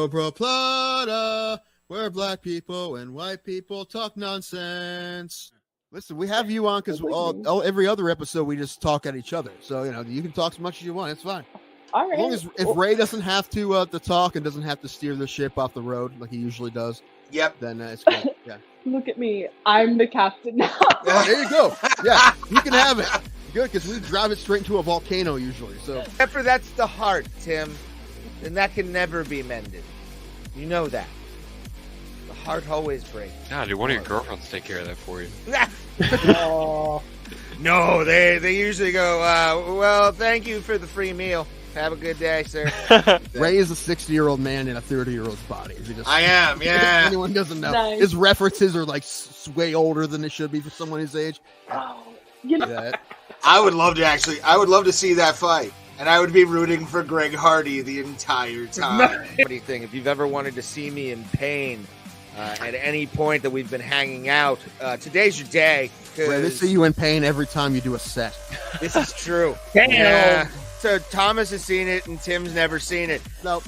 Bro Plata, where black people and white people talk nonsense. Listen, we have you on because every other episode we just talk at each other. So, you can talk as much as you want. It's fine. All right. As long as if Ray doesn't have to talk and doesn't have to steer the ship off the road like he usually does. Yep. Then it's good. Yeah. Look at me. I'm the captain now. There you go. Yeah, you can have it. Good, because we drive it straight into a volcano usually. So Except that's the heart, Tim. And that can never be mended. You know that. The heart always breaks. Nah, dude, one of your girlfriends take care of that for you. Oh. No, they usually go, well, thank you for the free meal. Have a good day, sir. Ray is a 60-year-old man in a 30-year-old's body. I am, yeah. If anyone doesn't know. Nice. His references are like way older than they should be for someone his age. Oh, you know, Yeah. I would love to see that fight. And I would be rooting for Greg Hardy the entire time. Funny thing, if you've ever wanted to see me in pain at any point that we've been hanging out, today's your day. Ray, they see you in pain every time you do a set. This is true. Damn. Yeah. So Thomas has seen it and Tim's never seen it. No,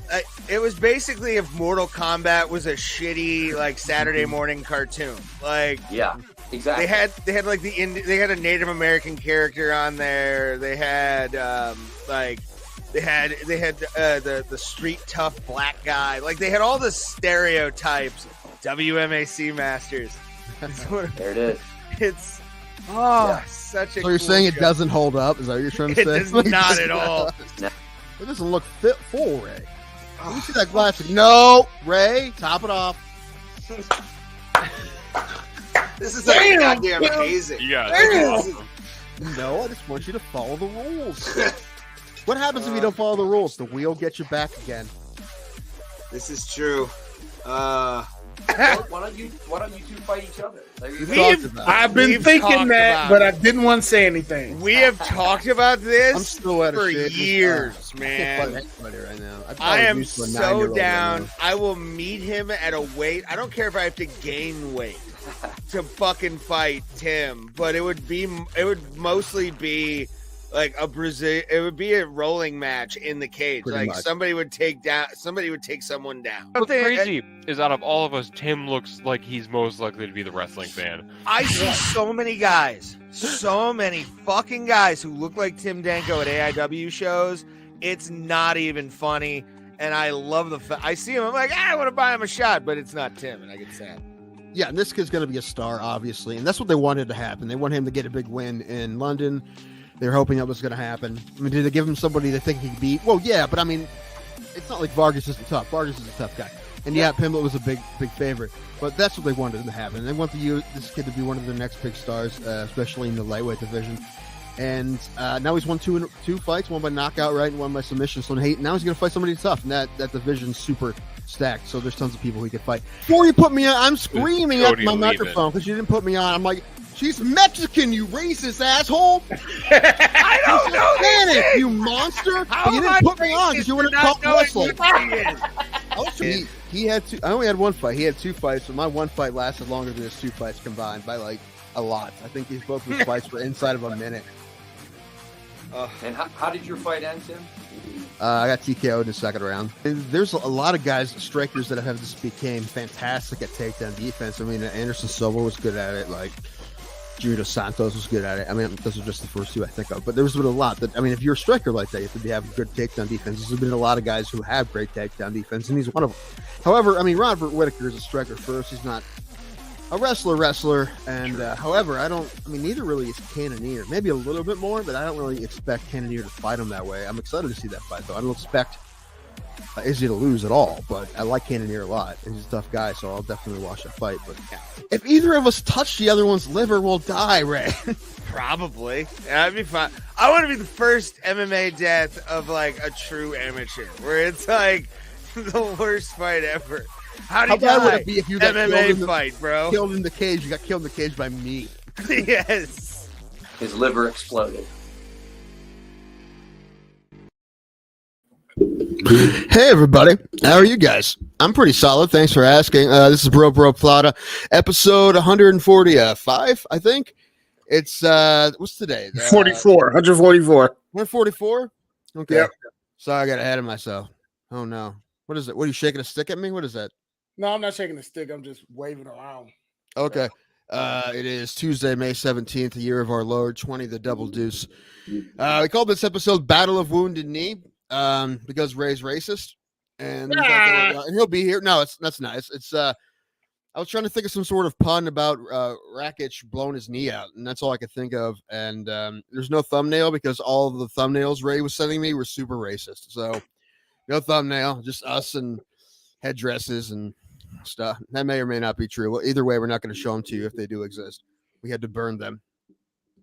It was basically if Mortal Kombat was a shitty like Saturday morning cartoon. Like Yeah, exactly. they had like they had a Native American character on there. They had they had the street tough black guy. Like they had all the stereotypes. WMAC masters. There it is. It's such a. so you're cool saying it show. doesn't hold up? Is that what you're trying to It say? does not at all. It doesn't look fit full, Ray. Let me see that glass. No, Ray, top it off. This is like goddamn amazing. You got it. No, I just want you to follow the rules. What happens if you don't follow the rules? The wheel gets you back again. This is true. Why don't you two fight each other? There you We've go. talked about it. I've been We've thinking talked that, about but it. I didn't want to say anything. We have talked about I'm this still at a for shit. years, I man. can't fight anybody right now. I am used to a so 9-year-old down. right I will meet him at a weight. I don't care if I have to gain weight to fucking fight Tim, but it would mostly be like it would be a rolling match in the cage. Pretty like much. somebody would take someone down. What's crazy is out of all of us, Tim looks like he's most likely to be the wrestling fan. I see so many fucking guys who look like Tim Danko at AIW shows. It's not even funny. And I love I see him. I'm like, I want to buy him a shot, but it's not Tim. And I get sad. Yeah, and this kid's going to be a star, obviously. And that's what they wanted to happen. They want him to get a big win in London. They're hoping that was going to happen. I mean, did they give him somebody they think he could beat? Well, yeah, but I mean, it's not like Vargas isn't tough. Vargas is a tough guy. And yeah, Pimblett was a big favorite. But that's what they wanted to happen. They want this kid to be one of their next big stars, especially in the lightweight division. And now he's won two fights, one by knockout, right, and one by submission. So now he's going to fight somebody tough, and that division's super stacked. So there's tons of people he could fight. Before you put me on, I'm screaming at my microphone because you didn't put me on. I'm like, she's Mexican, you racist asshole. I don't know Spanish, you monster. But you didn't put me on because you wouldn't talk wrestling. He had two. I only had one fight. He had two fights, but my one fight lasted longer than his two fights combined by like a lot. I think these both of his fights were inside of a minute. And how did your fight end, Tim? I got TKO'd in the second round. And there's a lot of guys, strikers, that have just became fantastic at takedown defense. I mean, Anderson Silva was good at it. Like, Junior Santos was good at it. I mean, those are just the first two I think of. But there's been a lot that, I mean, if you're a striker like that, you have to have good takedown defense. There's been a lot of guys who have great takedown defense, and he's one of them. However, I mean, Robert Whittaker is a striker first. He's not a wrestler. And however, neither really is Cannonier. Maybe a little bit more, but I don't really expect Cannonier to fight him that way. I'm excited to see that fight, though. I don't expect Izzy to lose at all, but I like Cannonier a lot. He's a tough guy, so I'll definitely watch that fight. But if either of us touch the other one's liver, we'll die, Ray. Probably. That'd be fine. I want to be the first MMA death of like a true amateur, where it's like the worst fight ever. How bad would it be if you got MMA fight, bro? Killed in the cage. You got killed in the cage by me. Yes. His liver exploded. Hey everybody, how are you guys? I'm pretty solid, thanks for asking. This is Bro Plata, episode 145, I think. It's what's today? 144. 144? Okay. Yep. Sorry, I got ahead of myself. Oh no. What is it? What are you shaking a stick at me? What is that? No, I'm not shaking the stick. I'm just waving around. Okay. It is Tuesday, May 17th, the year of our Lord, 20, the double deuce. We called this episode Battle of Wounded Knee because Ray's racist. And he'll be here. No, that's nice. It's I was trying to think of some sort of pun about Rakić blowing his knee out, and that's all I could think of. And there's no thumbnail because all of the thumbnails Ray was sending me were super racist. So no thumbnail, just us and headdresses and stuff. That may or may not be true. Well, either way, we're not going to show them to you if they do exist. We had to burn them.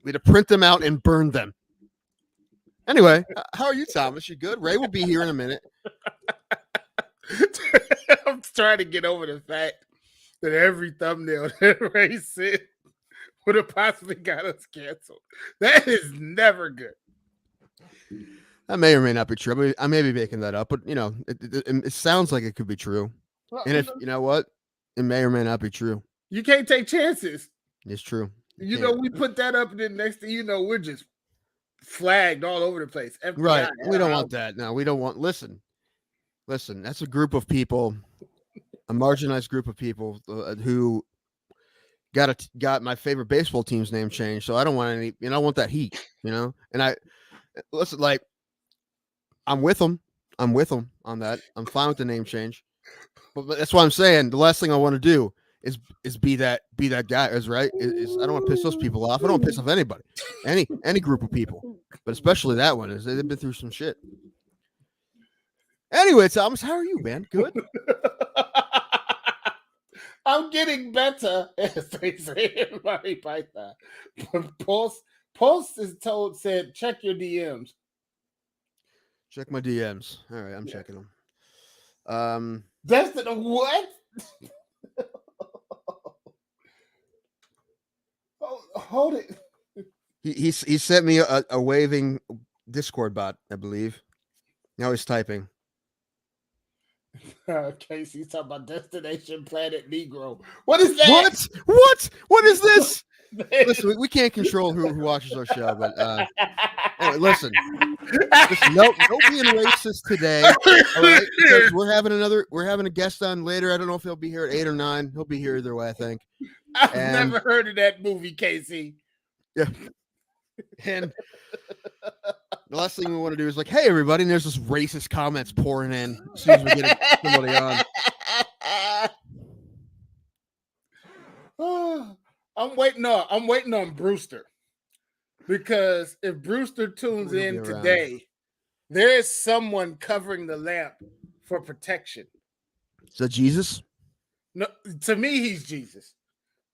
We had to print them out and burn them. Anyway, how are you, Thomas? You good? Ray will be here in a minute. I'm trying to get over the fact that every thumbnail that Ray sent would have possibly got us canceled. That is never good. That may or may not be true. I may be making that up, but it sounds like it could be true. And if you know what, it may or may not be true. You can't take chances. It's true. You know, we put that up, and then next thing you know, we're just flagged all over the place. FBI, right. We don't want that. No, we don't want. Listen. That's a group of people, a marginalized group of people who got my favorite baseball team's name changed. So I don't want any. I want that heat. And I listen. Like, I'm with them. I'm with them on that. I'm fine with the name change. But that's why I'm saying the last thing I want to do is be that guy. Is right. Is I don't want to piss those people off. I don't want to piss off anybody, any group of people, but especially that one. Is they've been through some shit. Anyway, Thomas, how are you, man? Good. I'm getting better, as they say in Monty Python. Pulse said, check your DMs. Check my DMs. All right, I'm checking them. That's the what? Hold it. He sent me a waving Discord bot, I believe. Now he's typing. Casey's talking about Destination Planet Negro. What is that? What is this? Listen, we can't control who watches our show, but anyway, listen, no being racist today. All right, because we're having a guest on later. I don't know if he'll be here at 8 or 9. He'll be here either way, I think. I've never heard of that movie, Casey. Yeah. And the last thing we want to do is like, hey, everybody, and there's this racist comments pouring in as soon as we get somebody on. I'm waiting on Brewster, because if Brewster tunes in today, there is someone covering the lamp for protection. Is that Jesus? No, to me, he's Jesus,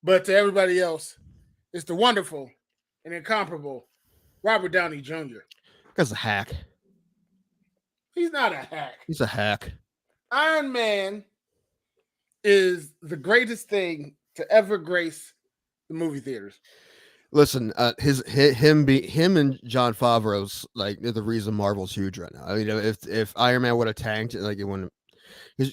but to everybody else, it's the wonderful and incomparable Robert Downey Jr. That's a hack. He's not a hack. He's a hack. Iron Man is the greatest thing to ever grace the movie theaters. Listen, him and Jon Favreau's like they're the reason Marvel's huge right now. I mean, if Iron Man would have tanked, like it wouldn't.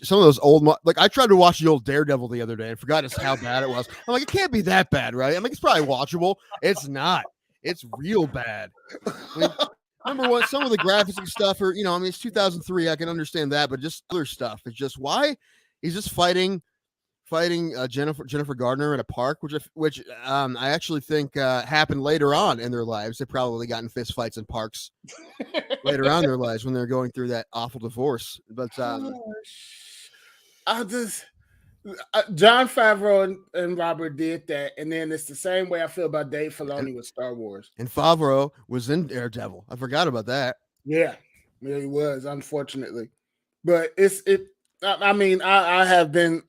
Some of those old, like I tried to watch the old Daredevil the other day and forgot just how bad it was. I'm like, it can't be that bad, right? I'm like, it's probably watchable. It's not. It's real bad. I mean, number one, some of the graphics and stuff are, it's 2003. I can understand that, but just other stuff. It's just why he's just fighting Jennifer Gardner at a park, which I actually think happened later on in their lives. They probably got in fist fights in parks later on in their lives when they're going through that awful divorce. But Jon Favreau and Robert did that, and then it's the same way I feel about Dave Filoni with Star Wars. And Favreau was in Daredevil. I forgot about that. Yeah, he was, unfortunately. But I mean, I have been.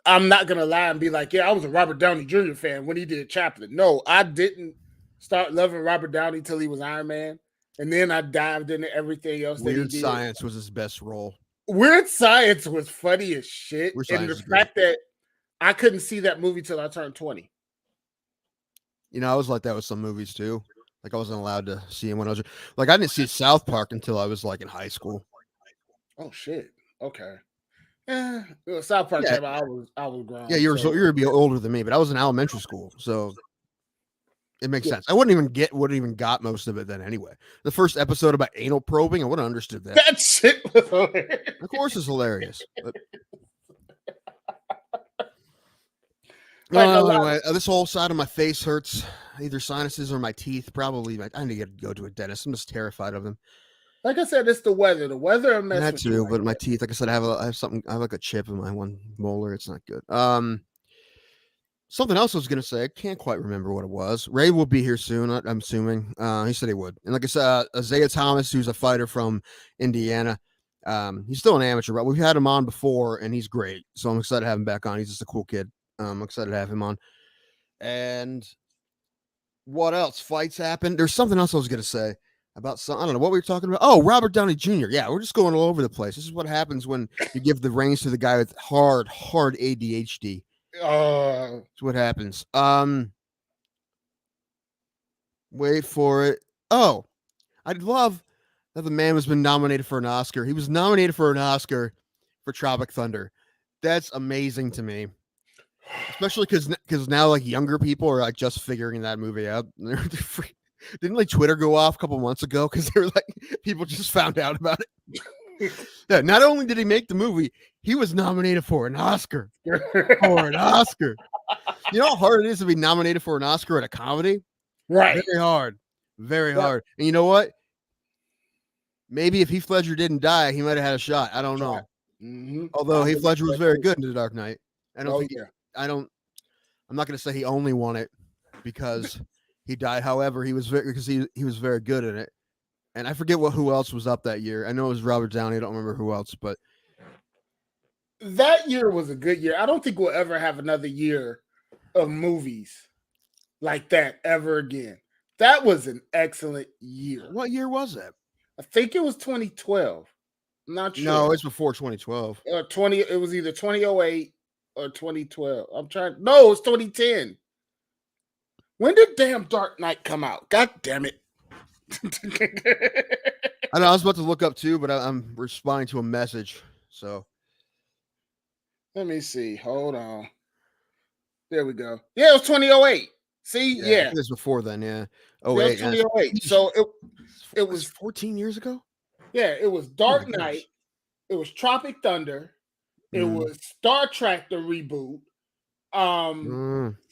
I'm not gonna lie and be like, yeah, I was a Robert Downey Jr. fan when he did Chaplin. No, I didn't start loving Robert Downey till he was Iron Man, and then I dived into everything else. Weird Science was his best role. Weird Science was funny as shit, and the fact great. that I couldn't see that movie till I turned 20. I was like that with some movies too. Like I wasn't allowed to see him when I was like I didn't see South Park until I was like in high school. Oh shit! Okay. South Park came out. I was grown. Yeah, you're a bit older than me, but I was in elementary school, so It makes sense. I wouldn't even got most of it then anyway. The first episode about anal probing, I would have understood that. That shit was hilarious. Of course, it's hilarious. But... anyway, this whole side of my face hurts. Either sinuses or my teeth. Probably. I need to go to a dentist. I'm just terrified of them. Like I said, it's the weather. The weather messes That with too, you but my teeth. Like I said, I have something. I have like a chip in my one molar. It's not good. Something else I was gonna say. I can't quite remember what it was. Ray will be here soon. I'm assuming. He said he would. And like I said, Isaiah Thomas, who's a fighter from Indiana. He's still an amateur, but we've had him on before, and he's great. So I'm excited to have him back on. He's just a cool kid. I'm excited to have him on. And what else? Fights happen. There's something else I was gonna say about some. I don't know what we were talking about. Oh, Robert Downey Jr. Yeah, we're just going all over the place. This is what happens when you give the reins to the guy with hard ADHD. That's what happens. Wait for it. Oh, I'd love that the man has been nominated for an Oscar. He was nominated for an Oscar for Tropic Thunder. That's amazing to me, especially because now like younger people are like just figuring that movie out. Didn't like Twitter go off a couple months ago because they were like people just found out about it. Yeah, not only did he make the movie, he was nominated for an Oscar. For an Oscar. You know how hard it is to be nominated for an Oscar at a comedy? Right. Very hard. Very hard. And you know what? Maybe if Heath Ledger didn't die, he might have had a shot. I don't know. Mm-hmm. Although Heath Ledger was very good in The Dark Knight. I'm not going to say he only won it because he died. However, he was very good in it. And I forget who else was up that year. I know it was Robert Downey. I don't remember who else, but that year was a good year. I don't think we'll ever have another year of movies like that ever again. That was an excellent year. What year was that? I think it was 2012. I'm not sure. No, it's before 2012. It was either 2008 or 2012. No, it was 2010. When did damn Dark Knight come out? God damn it. I know I was about to look up too, but I'm responding to a message. So let me see. Hold on. There we go. Yeah, it was 2008. See, yeah. It was before then, yeah. Oh, yeah, 2008. So it was 14 years ago. Yeah, it was Dark Knight. It was Tropic Thunder. It was Star Trek the reboot.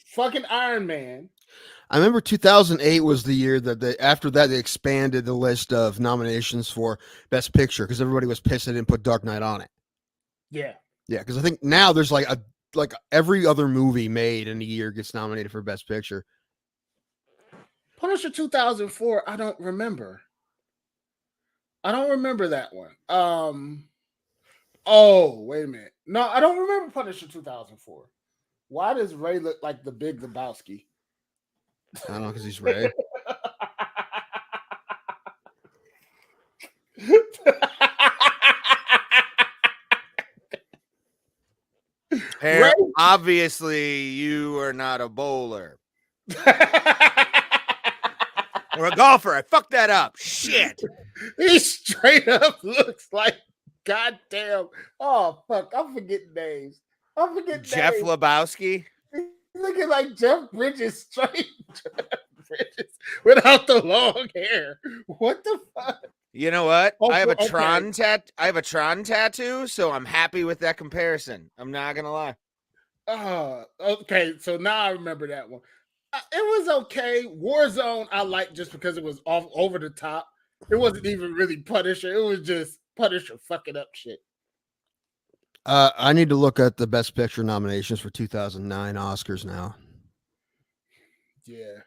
Fucking Iron Man. I remember 2008 was the year that after that they expanded the list of nominations for Best Picture because everybody was pissed they didn't put Dark Knight on it. Yeah. Yeah, because I think now there's like every other movie made in a year gets nominated for Best Picture. Punisher 2004, I don't remember. I don't remember that one. Oh, wait a minute. No, I don't remember Punisher 2004. Why does Ray look like the Big Lebowski? I don't know, because he's Ray. Ray, obviously, you are not a bowler. Or a golfer. I fucked that up. Shit. He straight up looks like goddamn. Oh, fuck. I'm forgetting names. Jeff Lebowski. He's looking like Jeff Bridges straight. Bridges without the long hair. What the fuck? You know what? I have a Tron tattoo, so I'm happy with that comparison. I'm not gonna lie. Okay. So now I remember that one. It was okay. Warzone I liked just because it was off over the top. It wasn't even really Punisher. It was just Punisher fucking up shit. I need to look at the Best Picture nominations for 2009 Oscars now. Yeah.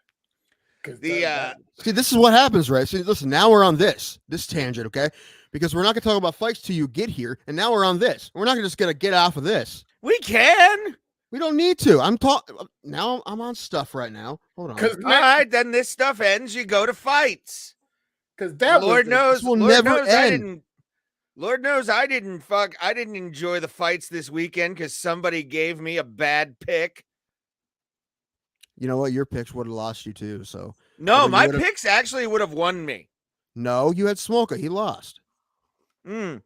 See, this is what happens, right? See, listen, now we're on this tangent, okay? Because we're not going to talk about fights till you get here, and now we're on this. We're not just going to get off of this. We can. We don't need to. Now I'm on stuff right now. Hold on. All right, then this stuff ends. You go to fights. Because that Lord knows end. Lord knows I didn't enjoy the fights this weekend because somebody gave me a bad pick. You know what? Your picks would have lost you too. So no, my picks actually would have won me. No, you had Smolka. He lost. But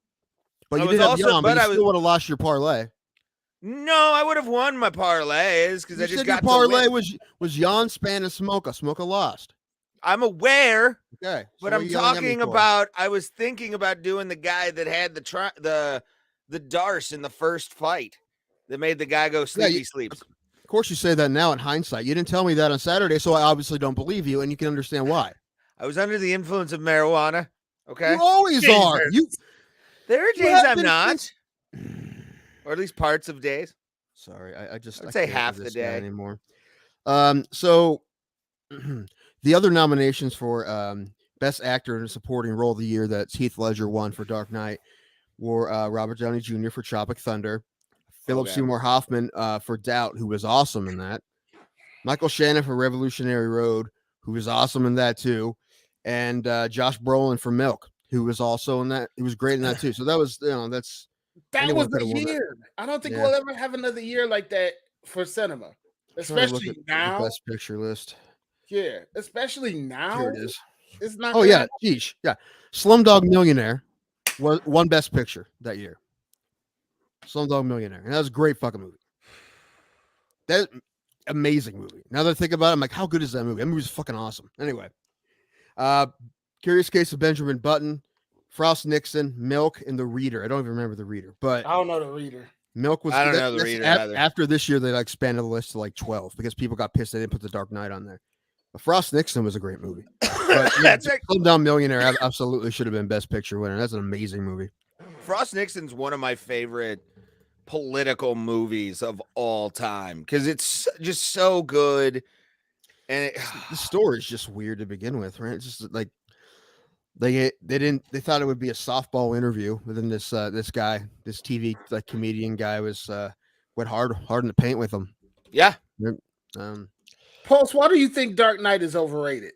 you did have Jan, but you still would have lost your parlay. No, I would have won my parlays because I You just said your got to parlay win. was Jan, Span, and Smoka. Smoka lost. I'm aware, Okay, so but what are I'm you yelling at me talking for? about. I was thinking about doing the guy that had the Darce in the first fight that made the guy go sleepy sleeps. Of course, you say that now in hindsight. You didn't tell me that on Saturday, so I obviously don't believe you, and you can understand why. I was under the influence of marijuana. Okay, You always are. there are you days have I'm been not, since- or at least parts of days. Sorry, I just I'd I say can't half do the this guy day. anymore. So the other nominations for Best Actor in a Supporting Role of the Year that Heath Ledger won for Dark Knight were Robert Downey Jr. for Tropic Thunder, Philip Seymour Hoffman for Doubt, who was awesome in that, Michael Shannon for Revolutionary Road, who was awesome in that too, and Josh Brolin for Milk, who was also in that. He was great in that too. So that was, That anyone was the could've won that. year. I don't think Yeah. we'll ever have another year like that for cinema, Trying to look especially at now. the Best Picture list. Yeah, especially now. Here it is. It's not. Oh gonna yeah, happen. geez, yeah. Slumdog Millionaire won Best Picture that year. Slumdog Millionaire, and that was a great fucking movie. That amazing movie. Now that I think about it, I'm like, how good is that movie? That movie's fucking awesome. Anyway, Curious Case of Benjamin Button, Frost Nixon, Milk, and The Reader. I don't even remember The Reader, but I don't know The Reader. Milk was. I don't know The Reader either. After this year, they like expanded the list to like 12 because people got pissed they didn't put The Dark Knight on there. But Frost Nixon was a great movie. But yeah, Slumdog Millionaire absolutely should have been Best Picture winner. That's an amazing movie. Frost Nixon's one of my favorite political movies of all time because it's just so good, and The story is just weird to begin with, right? It's just like they thought it would be a softball interview, but then this TV like comedian guy was went hard in the paint with him. yeah. Pulse, why do you think Dark Knight is overrated?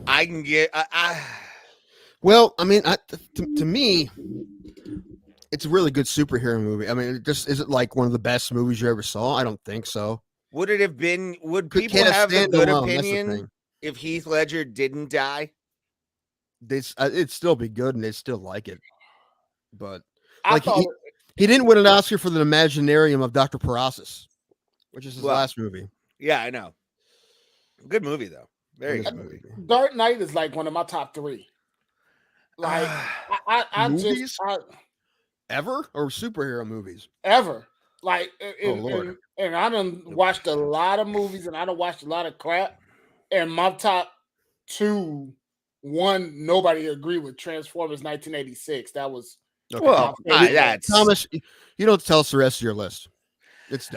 I can get. Well, I mean, to me, it's a really good superhero movie. I mean, is it like one of the best movies you ever saw? I don't think so. Would it have been? Would Could people Can't have a stand good alone, that's the opinion thing. if Heath Ledger didn't die? It'd still be good, and they'd still like it. But I like thought he didn't win an Oscar for the Imaginarium of Dr. Parasus, which is his last movie. Yeah, I know. Good movie though. Very good movie. Dark Knight is like one of my top 3. Like I Movies? just Ever or superhero movies? ever like Lord. and I done watched a lot of movies and I done watched a lot of crap. And my top 2, one nobody agreed with, Transformers 1986. That was Okay. Well, that's Thomas, you don't tell us the rest of your list. It's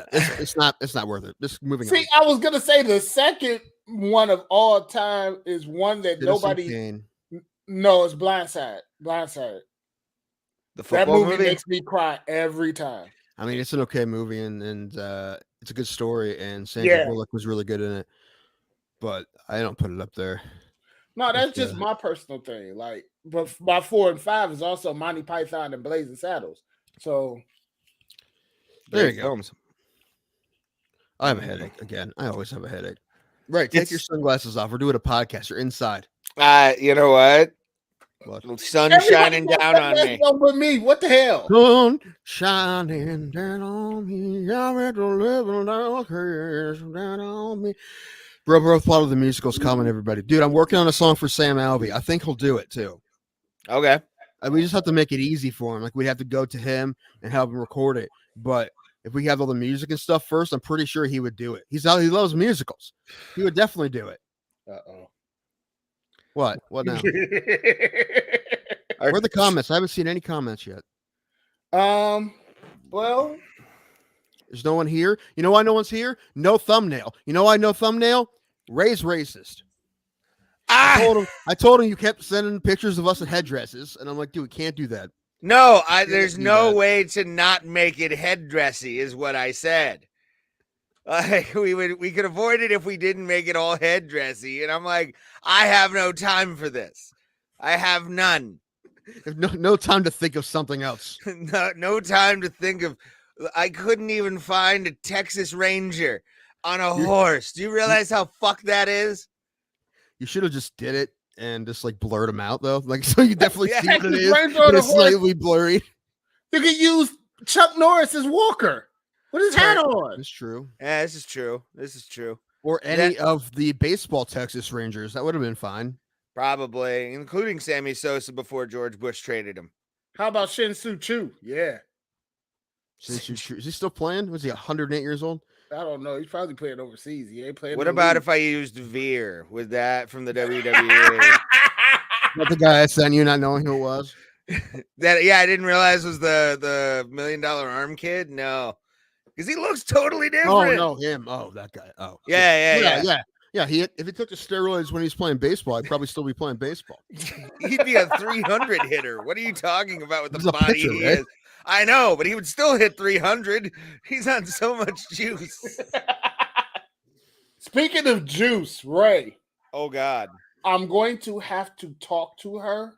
not worth it. Just moving on. See, I was gonna say the second one of all time is one that Citizen nobody. Kane. No, it's Blindside. Blindside. the That football movie movie. makes me cry every time. I mean, it's an okay movie, and it's a good story, and Sandra Bullock was really good in it. But I don't put it up there. No, that's just my personal thing. Like, but my 4 and 5 is also Monty Python and Blazing Saddles. So there you go. I have a headache again. I always have a headache. Right, take your sunglasses off. We're doing a podcast. You're inside. You know what? What? Sun shining down on me. But me, what the hell? Sun shining down on me. I'm at the level down on me. Bro Plata the musical's coming, everybody. Dude, I'm working on a song for Sam Alvey. I think he'll do it too. Okay. We just have to make it easy for him. Like we'd have to go to him and help him record it. But if we have all the music and stuff first, I'm pretty sure he would do it. He loves musicals. He would definitely do it. Uh-oh. What? What now? Where are the comments? I haven't seen any comments yet. Well, there's no one here. You know why no one's here? No thumbnail. You know why no thumbnail? Ray's racist. I told him you kept sending pictures of us in headdresses, and I'm like, dude, we can't do that. No, there's no way to not make it headdressy, is what I said. We could avoid it if we didn't make it all headdressy, and I'm like, I have no time for this. I have none. No time to think of something else. No time to think of. I couldn't even find a Texas Ranger on a horse. Do you realize how fucked that is? You should have just did it and just like blurred them out though. Like so you definitely see what it is. But It's slightly blurry. You can use Chuck Norris is Walker with his hat on. It's true. Yeah, this is true. This is true. Or any of the baseball Texas Rangers. That would have been fine. Probably, including Sammy Sosa before George Bush traded him. How about Shin Soo Choo? Yeah. Is he still playing? Was he 108 years old? I don't know. He's probably playing overseas. He ain't playing. What about if I used Veer with that from the WWE? Not the guy I sent you, not knowing who it was. I didn't realize was the $1 Million Arm Kid. No, because he looks totally different. Oh no, him. Oh, that guy. Oh yeah. If he took the steroids when he was playing baseball, I'd probably still be playing baseball. He'd be a 300 hitter. What are you talking about with the He's a body pitcher, he right? is? I know, but he would still hit 300. He's on so much juice. Speaking of juice, Ray, Oh God. I'm going to have to talk to her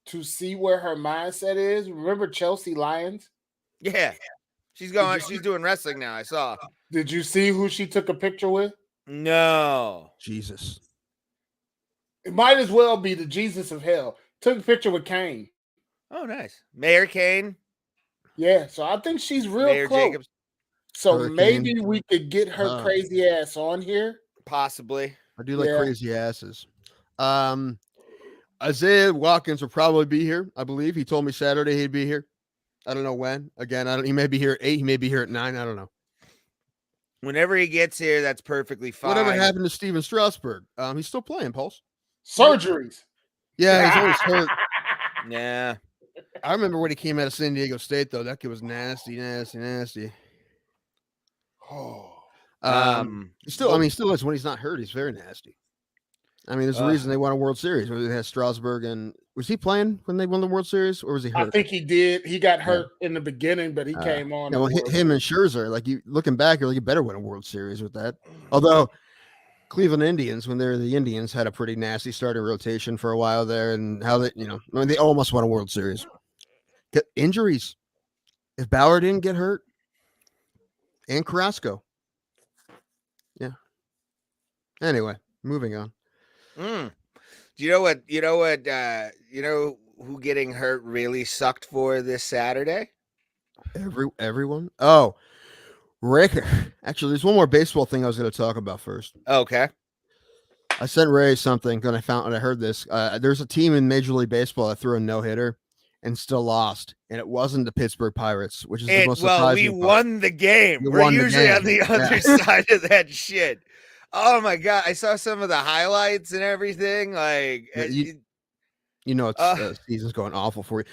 to see where her mindset is. Remember Chelsea Lyons? Yeah. She's doing wrestling now. I saw. Did you see who she took a picture with? No. Jesus. It might as well be the Jesus of hell. Took a picture with Kane. Oh, nice. Mayor Kane. Yeah, so I think she's real Mayor close. Jacobs. So Hurricane. maybe we could get her crazy ass on here. Possibly. I do like Yeah. crazy asses. Isaiah Watkins will probably be here. I believe he told me Saturday he'd be here. I don't know when. Again, he may be here at 8. He may be here at 9. I don't know. Whenever he gets here, that's perfectly fine. Whatever happened to Steven Strasburg? He's still playing, Pulse. Surgeries. Yeah, he's always hurt. Yeah. I remember when he came out of San Diego State, though. That kid was nasty. Oh. Still is. When he's not hurt, he's very nasty. I mean, there's a reason they won a World Series. Where they had Strasburg, and was he playing when they won the World Series, or was he hurt? I think he did. He got hurt in the beginning, but he came on. Yeah, well, him and Scherzer, like you looking back, you're like, you better win a World Series with that. Although Cleveland Indians, when they're the Indians, had a pretty nasty starting rotation for a while there, and how they, they almost won a World Series. Get injuries. If Bauer didn't get hurt, and Carrasco. Yeah. Anyway, moving on. Do you know who getting hurt really sucked for this Saturday? Everyone. Oh, Rick. Actually, there's one more baseball thing I was going to talk about first. Okay. I sent Ray something when I heard this. There's a team in Major League Baseball that threw a no-hitter and still lost, and it wasn't the Pittsburgh Pirates, which is the most surprising part. Won the game. We're usually on the other side of that shit. Oh my God. I saw some of the highlights and everything. Like, season's going awful for you.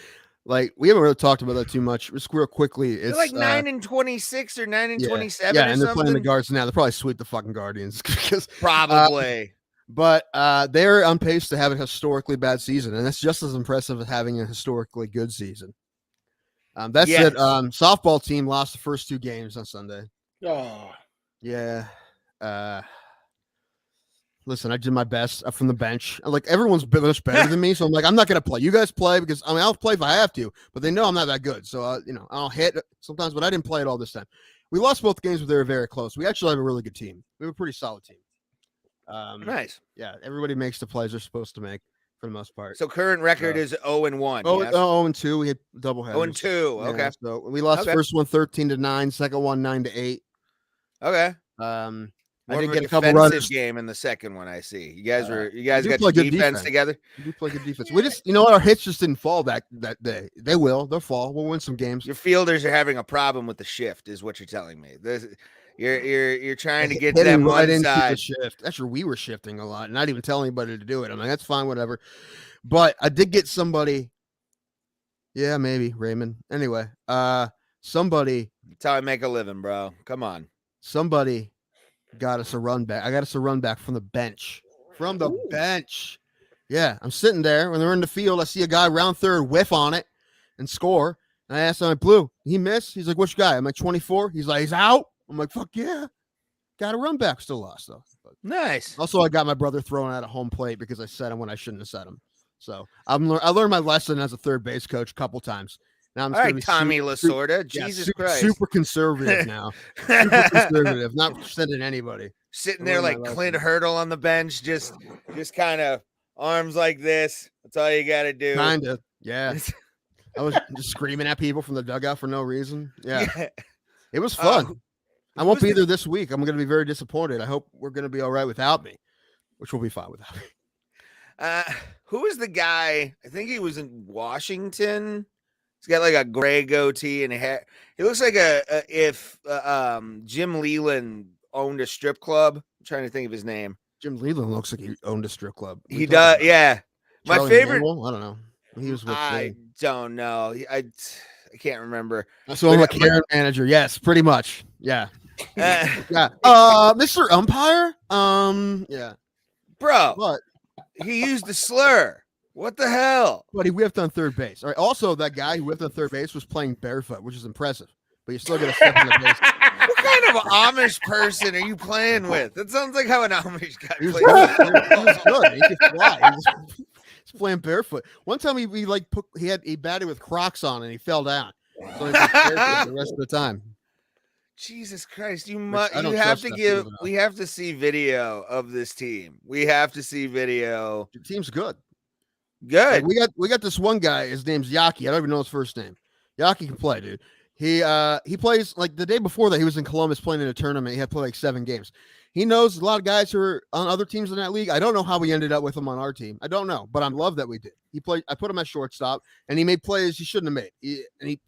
Like, we haven't really talked about that too much. Just real quickly, it's like 9-26 or 9-27. Yeah, and they're something. playing the Guards now. They'll probably sweep the fucking Guardians because probably. But they're on pace to have a historically bad season, and that's just as impressive as having a historically good season. That's it. Softball team lost the first 2 games on Sunday. Oh. Yeah. Listen, I did my best from the bench. Like, everyone's much better than me, so I'm like, I'm not going to play. You guys play because I'll play if I have to, but they know I'm not that good. So, I'll hit sometimes, but I didn't play it all this time. We lost both games, but they were very close. We actually have a really good team. We have a pretty solid team. Nice. Yeah, everybody makes the plays they're supposed to make for the most part. So current record is 0-1. Oh, yes? 0-2. We had double headers. 0-2. Okay. Yeah, so we lost the first one 13-9, second one 9-8. Okay. I did More get of a couple defensive runners. game in the second one. I see. You guys got play your good defense together. We do play good defense. We just, our hits just didn't fall that day. They will. They'll fall. We'll win some games. Your fielders are having a problem with the shift, is what you're telling me. You're trying to get Hitting them right one into the side. shift. Actually, we were shifting a lot, not even telling anybody to do it. I'm like, that's fine, whatever. But I did get somebody. Yeah, maybe Raymond. Anyway, somebody. That's how I make a living, bro. Come on. Somebody got us a run back. I got us a run back from the bench. From the bench. Yeah, I'm sitting there when they're in the field. I see a guy round third whiff on it and score. And I asked him, Blue, he missed? He's like, which guy? I'm like, 24. He's like, he's out. I'm like, fuck yeah. Got a run back. Still lost, though. But Nice. also, I got my brother thrown out of home plate because I set him when I shouldn't have set him. So I learned my lesson as a third base coach a couple times. Now I'm All right, Tommy Lasorda. Jesus Christ. Super conservative now. Super conservative. Not sending anybody. Sitting there like Clint Hurdle on the bench, just kind of arms like this. That's all you got to do. Kind of. Yeah. I was just screaming at people from the dugout for no reason. Yeah, Yeah. it was fun. I won't who's be the- there this week. I'm going to be very disappointed. I hope we're going to be all right without me, which will be fine without me. Who was the guy? I think he was in Washington. He's got like a gray goatee and hair. He looks like if Jim Leland owned a strip club. I'm trying to think of his name. Jim Leland looks like he owned a strip club. He does, yeah. My Charlie favorite. Manuel? I don't know. He was with. I don't know. I can't remember. So I'm a Karen manager. Yes, pretty much. Yeah. Uh, Yeah. Mr. Umpire. Yeah. bro, But he used the slur. What the hell? he whiffed on third base. All right. Also, that guy who whiffed on third base was playing barefoot, which is impressive. But you still got to step in the base. What kind of Amish person are you playing with? That sounds like how an Amish guy He was plays. good. He was good. He could fly. He's playing barefoot. One time he batted with Crocs on and he fell down. So he was barefoot the rest of the time. Jesus Christ! I don't have trust to that give. team enough. We have to see video of this team. We have to see video. The team's good. Good. Like, we got this one guy. His name's Yaki. I don't even know his first name. Yaki can play, dude. He plays like the day before that. He was in Columbus playing in a tournament. He had played like 7 games. He knows a lot of guys who are on other teams in that league. I don't know how we ended up with him on our team. I don't know, but I love that we did. He played. I put him at shortstop, and he made plays he shouldn't have made. He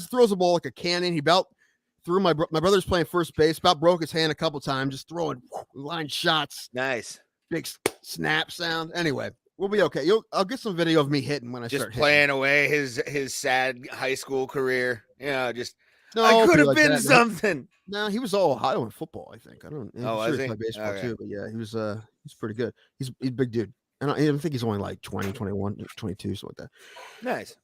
throws the ball like a cannon. He threw my brother's playing first base. About broke his hand a couple times, just throwing line shots. Nice. Big snap sound. Anyway, we'll be okay. I'll get some video of me hitting when I Just start playing hitting. away his sad high school career. You know, just No, I it'll could be have like been that. something. No, he was all Ohio in football. I think. I don't. Oh, I'm was sure he? he played baseball Okay. too. But yeah, he's pretty good. He's a big dude. I think he's only like 20, 21, 22, something like that. Nice.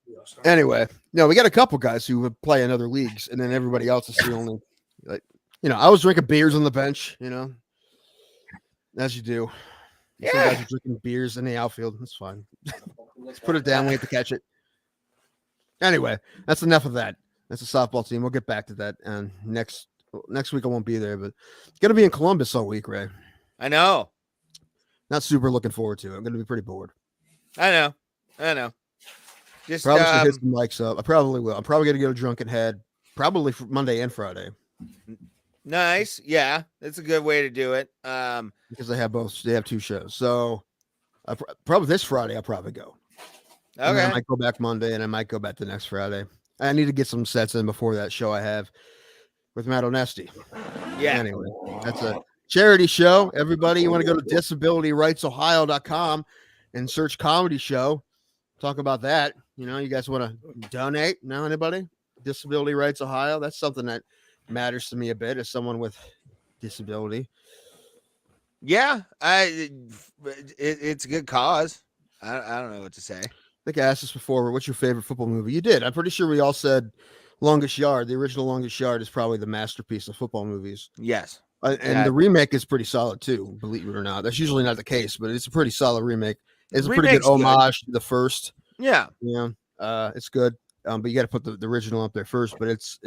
Anyway, no, we got a couple guys who would play in other leagues, and then everybody else is the only, like, I was drinking beers on the bench, as you do. Some guys are drinking beers in the outfield. That's fine. Let's put it down. We have to catch it. Anyway, that's enough of that. That's a softball team. We'll get back to that. And next week I won't be there, but it's gonna be in Columbus all week, Ray. I know. Not super looking forward to it. I'm gonna be pretty bored. I know. Just Probably should hit some mics up. I probably will. I'm probably gonna go drunken head. Probably for Monday and Friday. nice. Yeah, that's a good way to do it. Because they have 2 shows. So probably this Friday I'll probably go. And then I Okay. might go back Monday and I might go back the next Friday. I need to get some sets in before that show I have with Matt Onesti. Yeah. Anyway, that's a charity show. Everybody, you want to go to disabilityrightsohio.com and search comedy show. Talk about that. You guys want to donate? No, anybody? Disability Rights Ohio. That's something that matters to me a bit as someone with disability. Yeah. It's a good cause. I don't know what to say. I think I asked this before. What's your favorite football movie? You did. I'm pretty sure we all said Longest Yard. The original Longest Yard is probably the masterpiece of football movies. Yes. And Yeah. the remake is pretty solid too, believe it or not. That's usually not the case, but it's a pretty solid remake. It's a pretty good Remake's good. homage to the first. Yeah. It's good. But you got to put the original up there first. But it's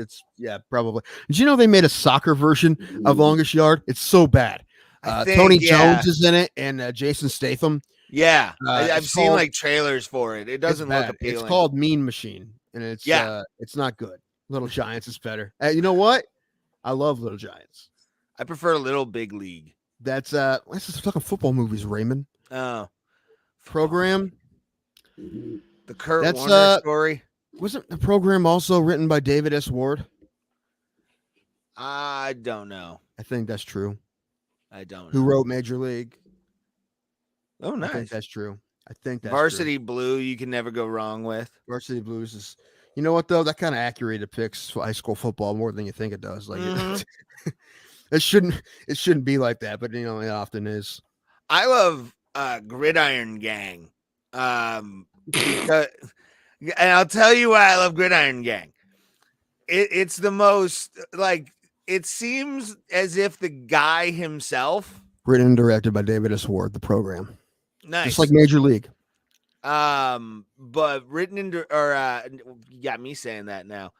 probably. Did you know they made a soccer version of Longest Yard? It's so bad. I think, Tony yeah. Jones is in it, and Jason Statham. Yeah. I've it's seen called- like trailers for it. It doesn't It's look bad. appealing. It's called Mean Machine, and it's it's not good. Little Giants is better. You know what? I love Little Giants. I prefer Little Big League. That's just fucking football movies, Raymond. Oh. Program. The Kurt That's, Warner story. Wasn't the program also written by David S. Ward? I don't know. I think that's true. I don't Who know. wrote Major League? Oh, I think nice. that's true. I think that's Varsity Blue, you can never go wrong with. True. Varsity Blues is. You know what though? That kind of accurately depicts high school football more than you think it does. Like Mhm. it shouldn't be like that, but it often is. I love Gridiron Gang. Because, and I'll tell you why I love Gridiron Gang. It's the most, like, it seems as if the guy himself, Written and directed by David S. Ward. The program, nice, just like Major League. but written into, or you got me saying that now.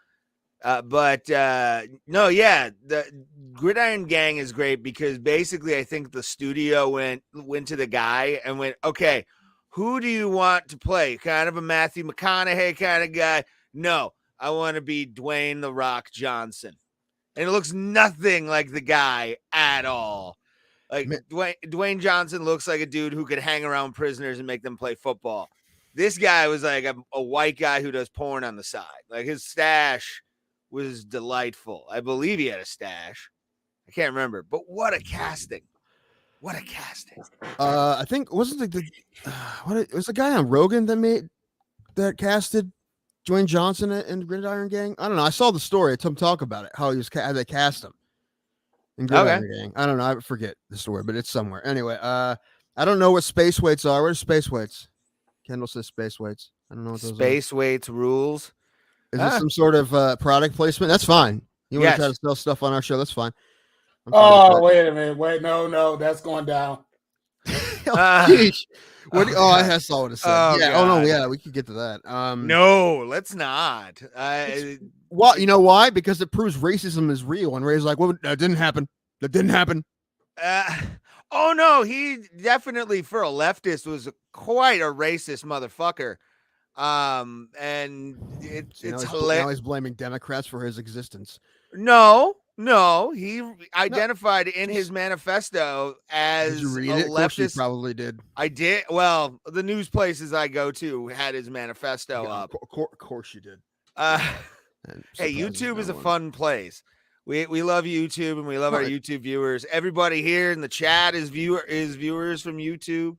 No, yeah, the Gridiron Gang is great because basically I think the studio went to the guy and went, okay, who do you want to play? Kind of a Matthew McConaughey kind of guy. No, I want to be Dwayne The Rock Johnson. And it looks nothing like the guy at all. Like Dwayne Johnson looks like a dude who could hang around prisoners and make them play football. This guy was like a white guy who does porn on the side. Like his stash was delightful. I believe he had a stash. I can't remember, but what a casting. What a casting. I think wasn't it was the guy on Rogan that casted Dwayne Johnson in Gridiron Gang? I don't know. I saw the story. Tom talk about it. How how they cast him in Gridiron Gang. I don't know. I forget the story, but it's somewhere. Anyway, I don't know what space weights are. What are space weights? Kendall says space weights. I don't know what those space weights rules. Is this some sort of product placement? That's fine. You want to try to sell stuff on our show? That's fine. Oh, wait a minute. Wait, no, that's going down. I saw what it said. God. We could get to that. No, let's not. Well, you know why? Because it proves racism is real, and Ray's like, "Well, that didn't happen. That didn't happen." Oh no, he definitely for a leftist was quite a racist motherfucker. And it's hilarious. Now he's blaming Democrats for his existence. No, he identified in his manifesto as did you read a it? Of course you leftist. probably did. I did. Well, the news places I go to had his manifesto up. Of course you did. Hey, YouTube is a fun place. We love YouTube and we love our YouTube viewers. Everybody here in the chat is viewers from YouTube.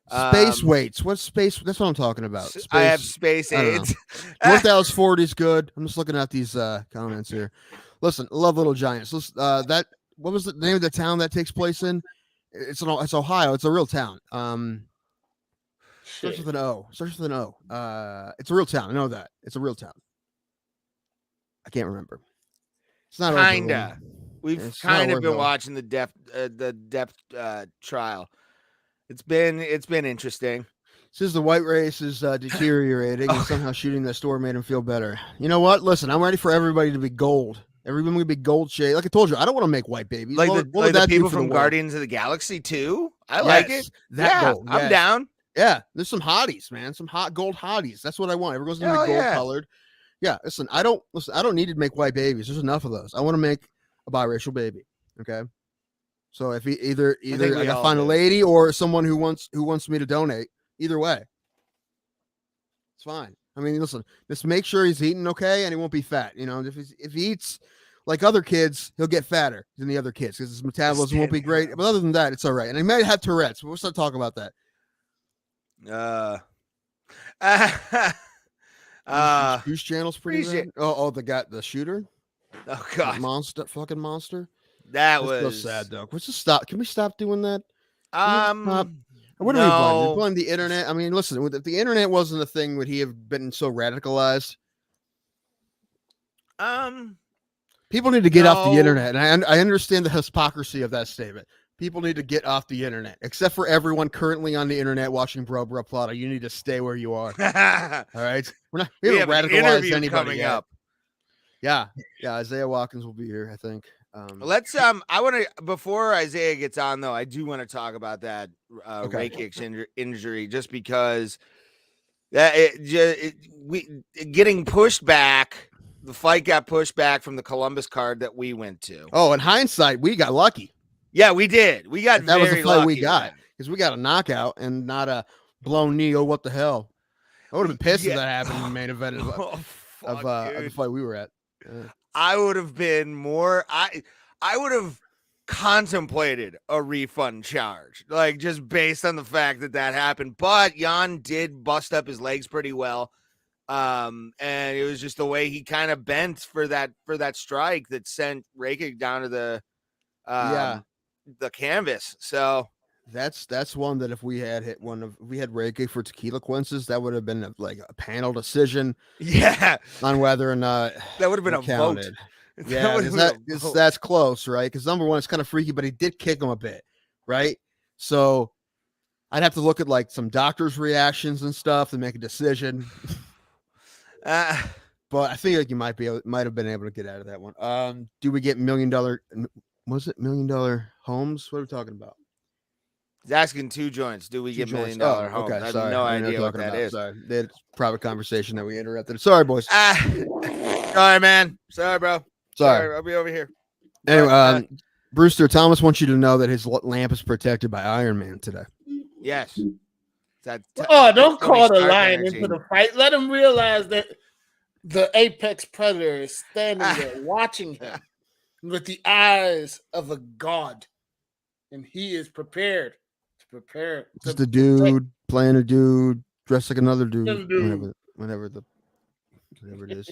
Space weights. What's space? That's what I'm talking about. Space, I have space aids. North Dallas 40 is good. I'm just looking at these comments here. Listen, love Little Giants. What was the name of the town that takes place in? It's Ohio. It's a real town. Starts with an O. It's a real town. I know that. It's a real town. I can't remember. It's not kinda. We've kind of been watching the depth trial. It's been interesting. Says the white race is deteriorating and somehow shooting the store made him feel better. You know what? Listen, I'm ready for everybody to be gold. Everybody to be gold shade. Like I told you, I don't want to make white babies. Like the people from Guardians of the Galaxy too. I like it. Gold. I'm down. Yeah, there's some hotties, man. Some hot gold hotties. That's what I want. Everyone's gonna be gold colored. Yeah, listen, I don't need to make white babies. There's enough of those. I want to make a biracial baby. Okay. So if either I gotta find a lady or someone who wants me to donate, either way. It's fine. I mean, listen, just make sure he's eating okay and he won't be fat. You know, if he eats like other kids, he'll get fatter than the other kids because his metabolism won't be great. But other than that, it's all right. And he might have Tourette's, but let's not talk about that. Goose Channel's pretty good. The shooter. Oh god, fucking monster. That was so sad though. Let's just stop. Can we stop doing that? What do we blame? We blame the internet. I mean, listen, if the internet wasn't a thing, would he have been so radicalized? People need to get off the internet, and I understand the hypocrisy of that statement. People need to get off the internet, except for everyone currently on the internet watching Bro Plata. You need to stay where you are. All right, we haven't radicalized anybody yet. Up. Yeah, Isaiah Watkins will be here, I think. Let's I want to, before Isaiah gets on though, I do want to talk about that Rakić injury, just because getting pushed back. The fight got pushed back from the Columbus card that we went to. Oh, in hindsight, we got lucky. Yeah, we did. We got that was the fight we got because we got a knockout and not a blown knee. Oh, what the hell! I would have been pissed if that happened in the main event of the fight we were at. I would have been more. I would have contemplated a refund charge, like just based on the fact that happened. But Jan did bust up his legs pretty well, and it was just the way he kind of bent for that strike that sent Rakić down to the canvas. So that's one that if we had Rakić for tequila quinces, that would have been a panel decision. Yeah, on whether or not that would have been a vote. Yeah, that's close, right? Because number one, it's kind of freaky, but he did kick him a bit, right? So I'd have to look at some doctors' reactions and stuff to make a decision. But I think you might have been able to get out of that one. Do we get $1 million? Was it $1 million homes? What are we talking about? He's asking 2 joints. Do we get $1 million Oh, homes? okay. I have Sorry. no I know idea what talking that about. is. Sorry. They had a private conversation that we interrupted. Sorry, boys. Sorry, man. Sorry, bro. Sorry. I'll be over here. Anyway, But, Brewster, Thomas wants you to know that his lamp is protected by Iron Man today. yes. Don't Tony call the Stark lion energy. into the fight. Let him realize that the apex predator is standing there watching him with the eyes of a god, and he is prepared to prepare. Just a dude playing a dude dressed like another dude. Dude. Whenever it is.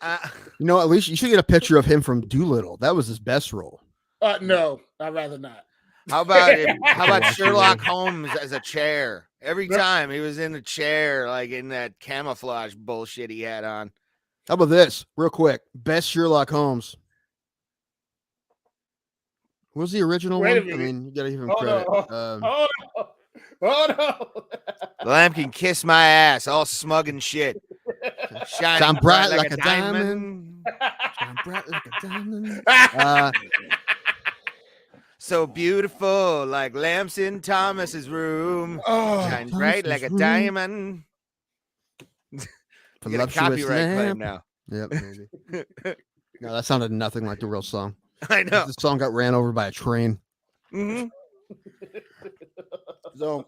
Uh, You know, at least you should get a picture of him from Doolittle. That was his best role. No, I'd rather not. How about him? How about Watch Sherlock it. Holmes as a chair? Every time he was in a chair, like in that camouflage bullshit he had on. How about this? Real quick. Best Sherlock Holmes. What was the original Wait a one? I minute. mean, you gotta give him Hold credit. on. Hold on. The lamp can kiss my ass, all smug and shit. Shining Shine bright like a diamond. Shine bright like a diamond. So beautiful, like lamps in Thomas's room. Shine bright like a Thomas's room. diamond. You get a copyright claim now. Yep, maybe. No, that sounded nothing like the real song. I know. The song got ran over by a train. Mm-hmm. So,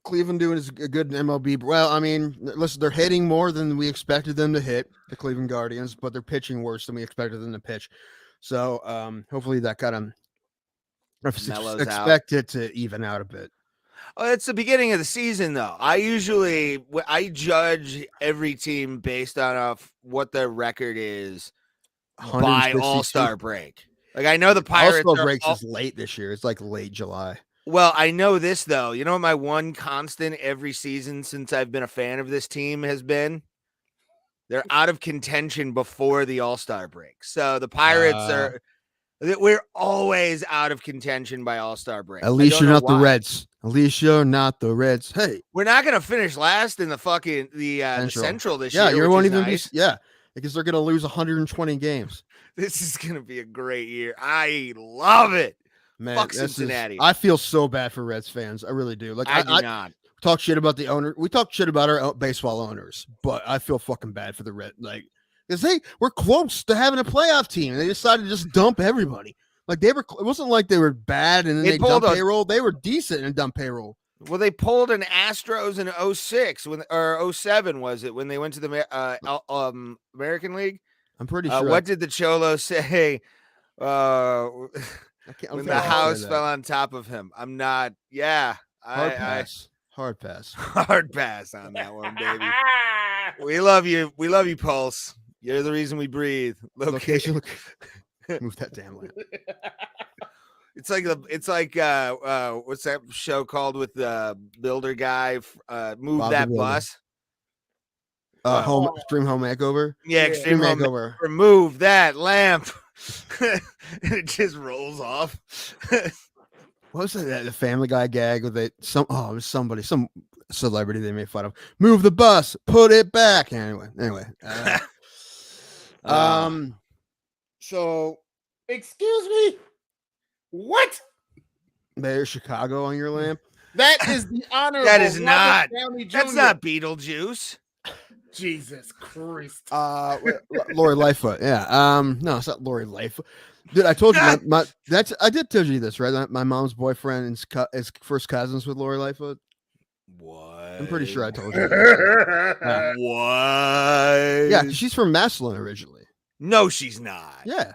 Cleveland doing is a good MLB. Well, I mean, listen, they're hitting more than we expected them to hit, the Cleveland Guardians, but they're pitching worse than we expected them to pitch. So, hopefully that kind of Mellows expect it to even out a bit. Oh, it's the beginning of the season, though. I judge every team based on what their record is by 162. All-Star break. Like I know the Pirates All-Star breaks is late this year. It's like late July. Well, I know this though. You know what my one constant every season since I've been a fan of this team has been? They're out of contention before the All-Star break. So the Pirates we're always out of contention by All-Star break. At least you're not the Reds. At least you're not the Reds. Hey, we're not going to finish last in the fucking the Central this year. Yeah, you won't even nice. be. Yeah, because they're going to lose 120 games. This is going to be a great year. I love it. Man, fuck Cincinnati. I feel so bad for Reds fans. I really do. Like I do not talk shit about the owner. We talk shit about our baseball owners, but I feel fucking bad for the Reds. Like, because they were close to having a playoff team, and they decided to just dump everybody. Like it wasn't like they were bad and then they dumped payroll. They were decent and dumped payroll. Well, they pulled an Astros in 06 or 07 was it when they went to the American League? I'm pretty sure. What did the Cholo say? When the house fell on top of him. I'm not. Yeah. Hard pass. Hard pass on that one, baby. We love you. We love you, Pulse. You're the reason we breathe. Location. Move that damn lamp. It's like what's that show called with the builder guy? Move Bob that bus. Extreme Home Makeover. Yeah, Extreme Home Makeover. Remove that lamp. And it just rolls off. What was that? The Family Guy gag with some celebrity they made fun of. Move the bus, put it back. Anyway. So, excuse me. What? There's Chicago on your lamp. That is the honor. That is not. That's not Beetlejuice. Jesus Christ. Lori Lightfoot. Yeah. No, it's not Lori Lightfoot. Dude, I told you I did tell you this, right? My mom's boyfriend is first cousins with Lori Lightfoot. What? I'm pretty sure I told you. What? Yeah, she's from Massillon originally. No, she's not. Yeah.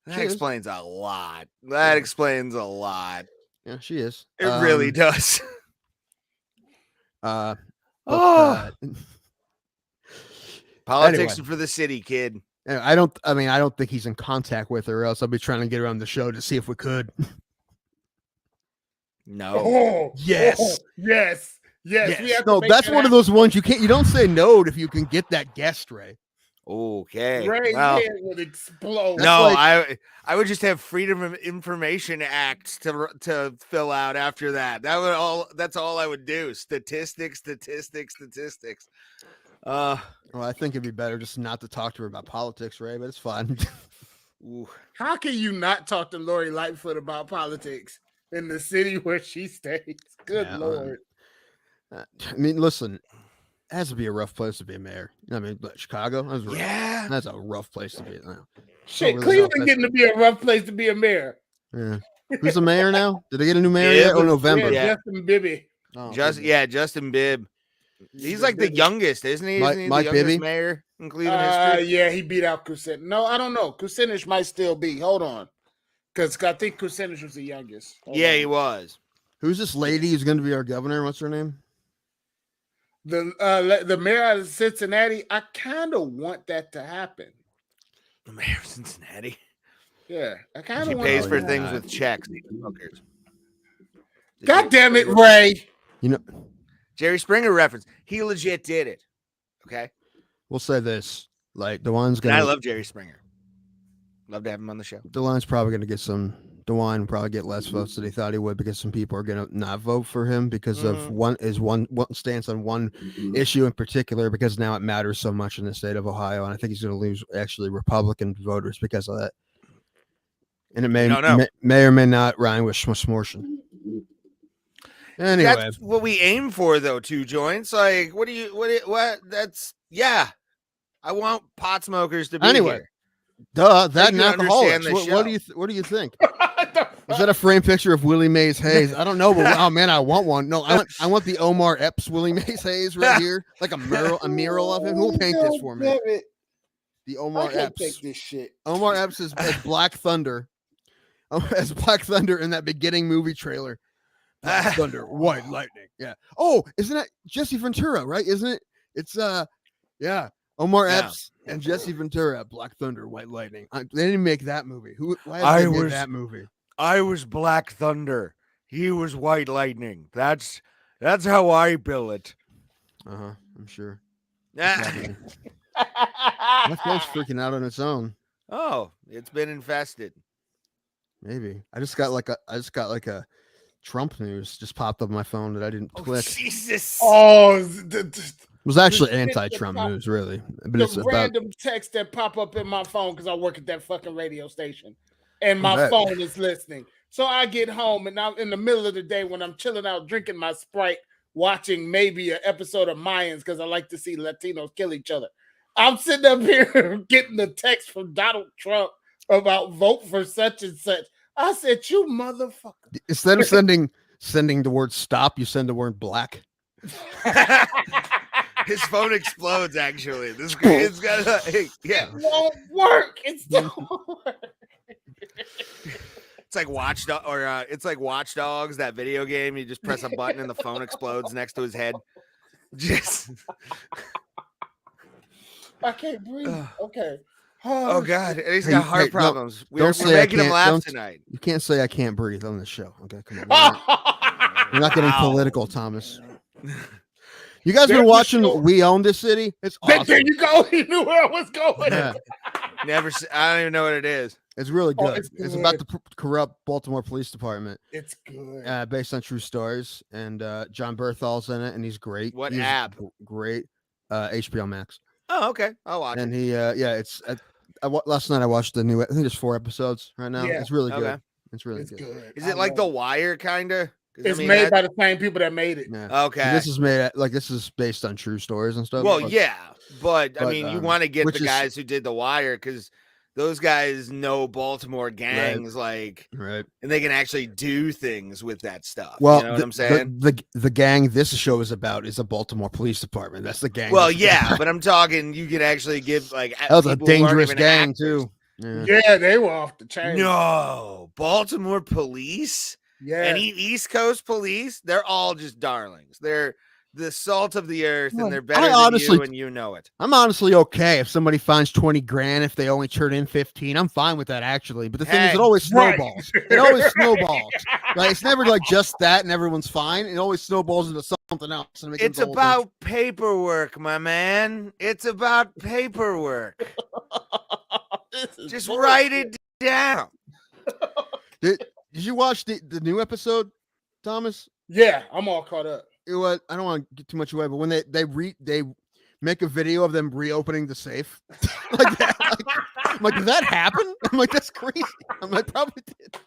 That explains a lot. That explains a lot. Yeah, she is. It really does. Politics anyway. for the city, kid. I don't think he's in contact with her, or else I'll be trying to get her on the show to see if we could. No. Oh, yes. Yes. No, that's one of those ones you don't say no if you can get that guest, Ray. Okay. Ray would explode. No, I would just have Freedom of Information Act to fill out after that. That's all I would do. Statistics. Well, I think it'd be better just not to talk to her about politics, Ray, but it's fine. Ooh. How can you not talk to Lori Lightfoot about politics in the city where she stays? Good Yeah, Lord. I mean, listen, it has to be a rough place to be a mayor. You know what I mean, but Chicago, that's rough. Yeah. That's a rough place to be. Now. Shit, really Cleveland know if getting to be a rough place to be a mayor. Yeah. Who's the mayor now? Did they get a new mayor Bibb. yet? Or November? Yeah, Yeah. Justin Bibby. Oh, Justin Bibb. He's like the youngest, isn't he? Isn't he Mike the youngest Bibby? mayor in Cleveland history? Yeah, he beat out Kucinich. No, I don't know. Kucinich might still be. Hold on. Because I think Kucinich was the youngest. Hold Yeah, on. he was. Who's this lady who's going to be our governor? What's her name? The mayor out of Cincinnati, I kind of want that to happen. The mayor of Cincinnati. Yeah, I kind of She want pays that for to things happen. with checks. Hookers. God damn it, Ray. You know, Jerry Springer reference. He legit did it. Okay. we'll say this: like DeWine's And going I to, love Jerry Springer. Love to have him on the show. DeWine's probably going to get some. DeWine will probably get less votes than he thought he would because some people are going to not vote for him because of one stance on one issue in particular, because now it matters so much in the state of Ohio, and I think he's going to lose actually Republican voters because of that. And it may don't know. may or may not rhyme with smortion. Anyway, That's what we aim for, though. 2 joints. Like, what? That's I want pot smokers to be Anyway, here. duh, that you and alcoholics. understand the What do you think? Is that a framed picture of Willie Mays Hayes? I don't know, but oh man, I want one. No, I want the Omar Epps Willie Mays Hayes right here, like a mural of him. Who will paint this for me? The I Omar can't Epps. take this shit. Omar Epps is as Black Thunder. As Black Thunder in that beginning movie trailer. Black Thunder, White Lightning. Yeah. Oh, isn't that Jesse Ventura, right? Isn't it? It's yeah. Omar Epps and Jesse Ventura, Black Thunder, White Lightning. They didn't make that movie. Why did they make that movie? I was Black Thunder. He was White Lightning. That's how I bill it. I'm sure. Ah. My phone's freaking out on its own. Oh, it's been infested. Maybe. I just got like a Trump news just popped up on my phone that I didn't click. Jesus. Oh, It was actually anti-Trump news, really. But it's the about random text that pop up in my phone because I work at that fucking radio station, and my Okay. phone is listening. So I get home, and I'm in the middle of the day when I'm chilling out, drinking my Sprite, watching maybe an episode of Mayans because I like to see Latinos kill each other. I'm sitting up here getting the text from Donald Trump about vote for such and such. I said, "You motherfucker!" instead of sending the word stop, you send the word black. His phone explodes. Actually, this it's got yeah. It won't work. It don't work. It's like Watch Dogs, that video game. You just press a button and the phone explodes next to his head. Just I can't breathe. Okay. oh god, and he's Hey, got heart hey, no, problems. We're don't say I making him can't- laugh don't- tonight. You can't say I can't breathe on this show. Okay, come on. We're not getting political, Thomas. You guys been There's watching no- We Own This City? It's There awesome. you go. He knew where I was going. Yeah, I don't even know what it is. it's really Oh, good. it's It's good. about the corrupt Baltimore Police Department, It's good. based on true stories. And John Berthol's in it, and he's great. What He's app? Great. HBO Max. Oh, okay. I'll watch And it. he, it's. Last night I watched the new. I think there's 4 episodes right now. Yeah. It's really good. Okay. It's really It's good. good. Is it like The Wire, kind of? It's made by the same people that made it. Yeah. Okay. This is made this is based on true stories and stuff. Well, but- yeah, but I but, mean, you want to get which the is- guys who did The Wire because those guys know Baltimore gangs, like, Right. and they can actually do things with that stuff. Well, you know what I'm saying? the gang this show is about is a Baltimore Police Department. That's the gang. Well, that's- yeah, but I'm talking. You can actually give like that was a people who aren't dangerous even gang actors. too. Yeah. Yeah, they were off the chain. No, Baltimore police, Yeah. any East Coast police, they're all just darlings. They're the salt of the earth, Well, and they're I better than honestly- you, and you know it. I'm honestly okay if somebody finds 20 grand if they only turn in 15. I'm fine with that actually. But the thing is, Hey, it always right. snowballs. It always snowballs. Like it's never like just that and everyone's fine. It always snowballs into something else. And it It's becomes a whole about paperwork, my man. It's about paperwork. This is Just bullshit. write it down. thing. Did you watch the new episode, Thomas? Yeah, I'm all caught up. It was. I don't want to get too much away, but when they make a video of them reopening the safe, like that, I'm like, did that happen? I'm like, that's crazy. I'm like, probably did.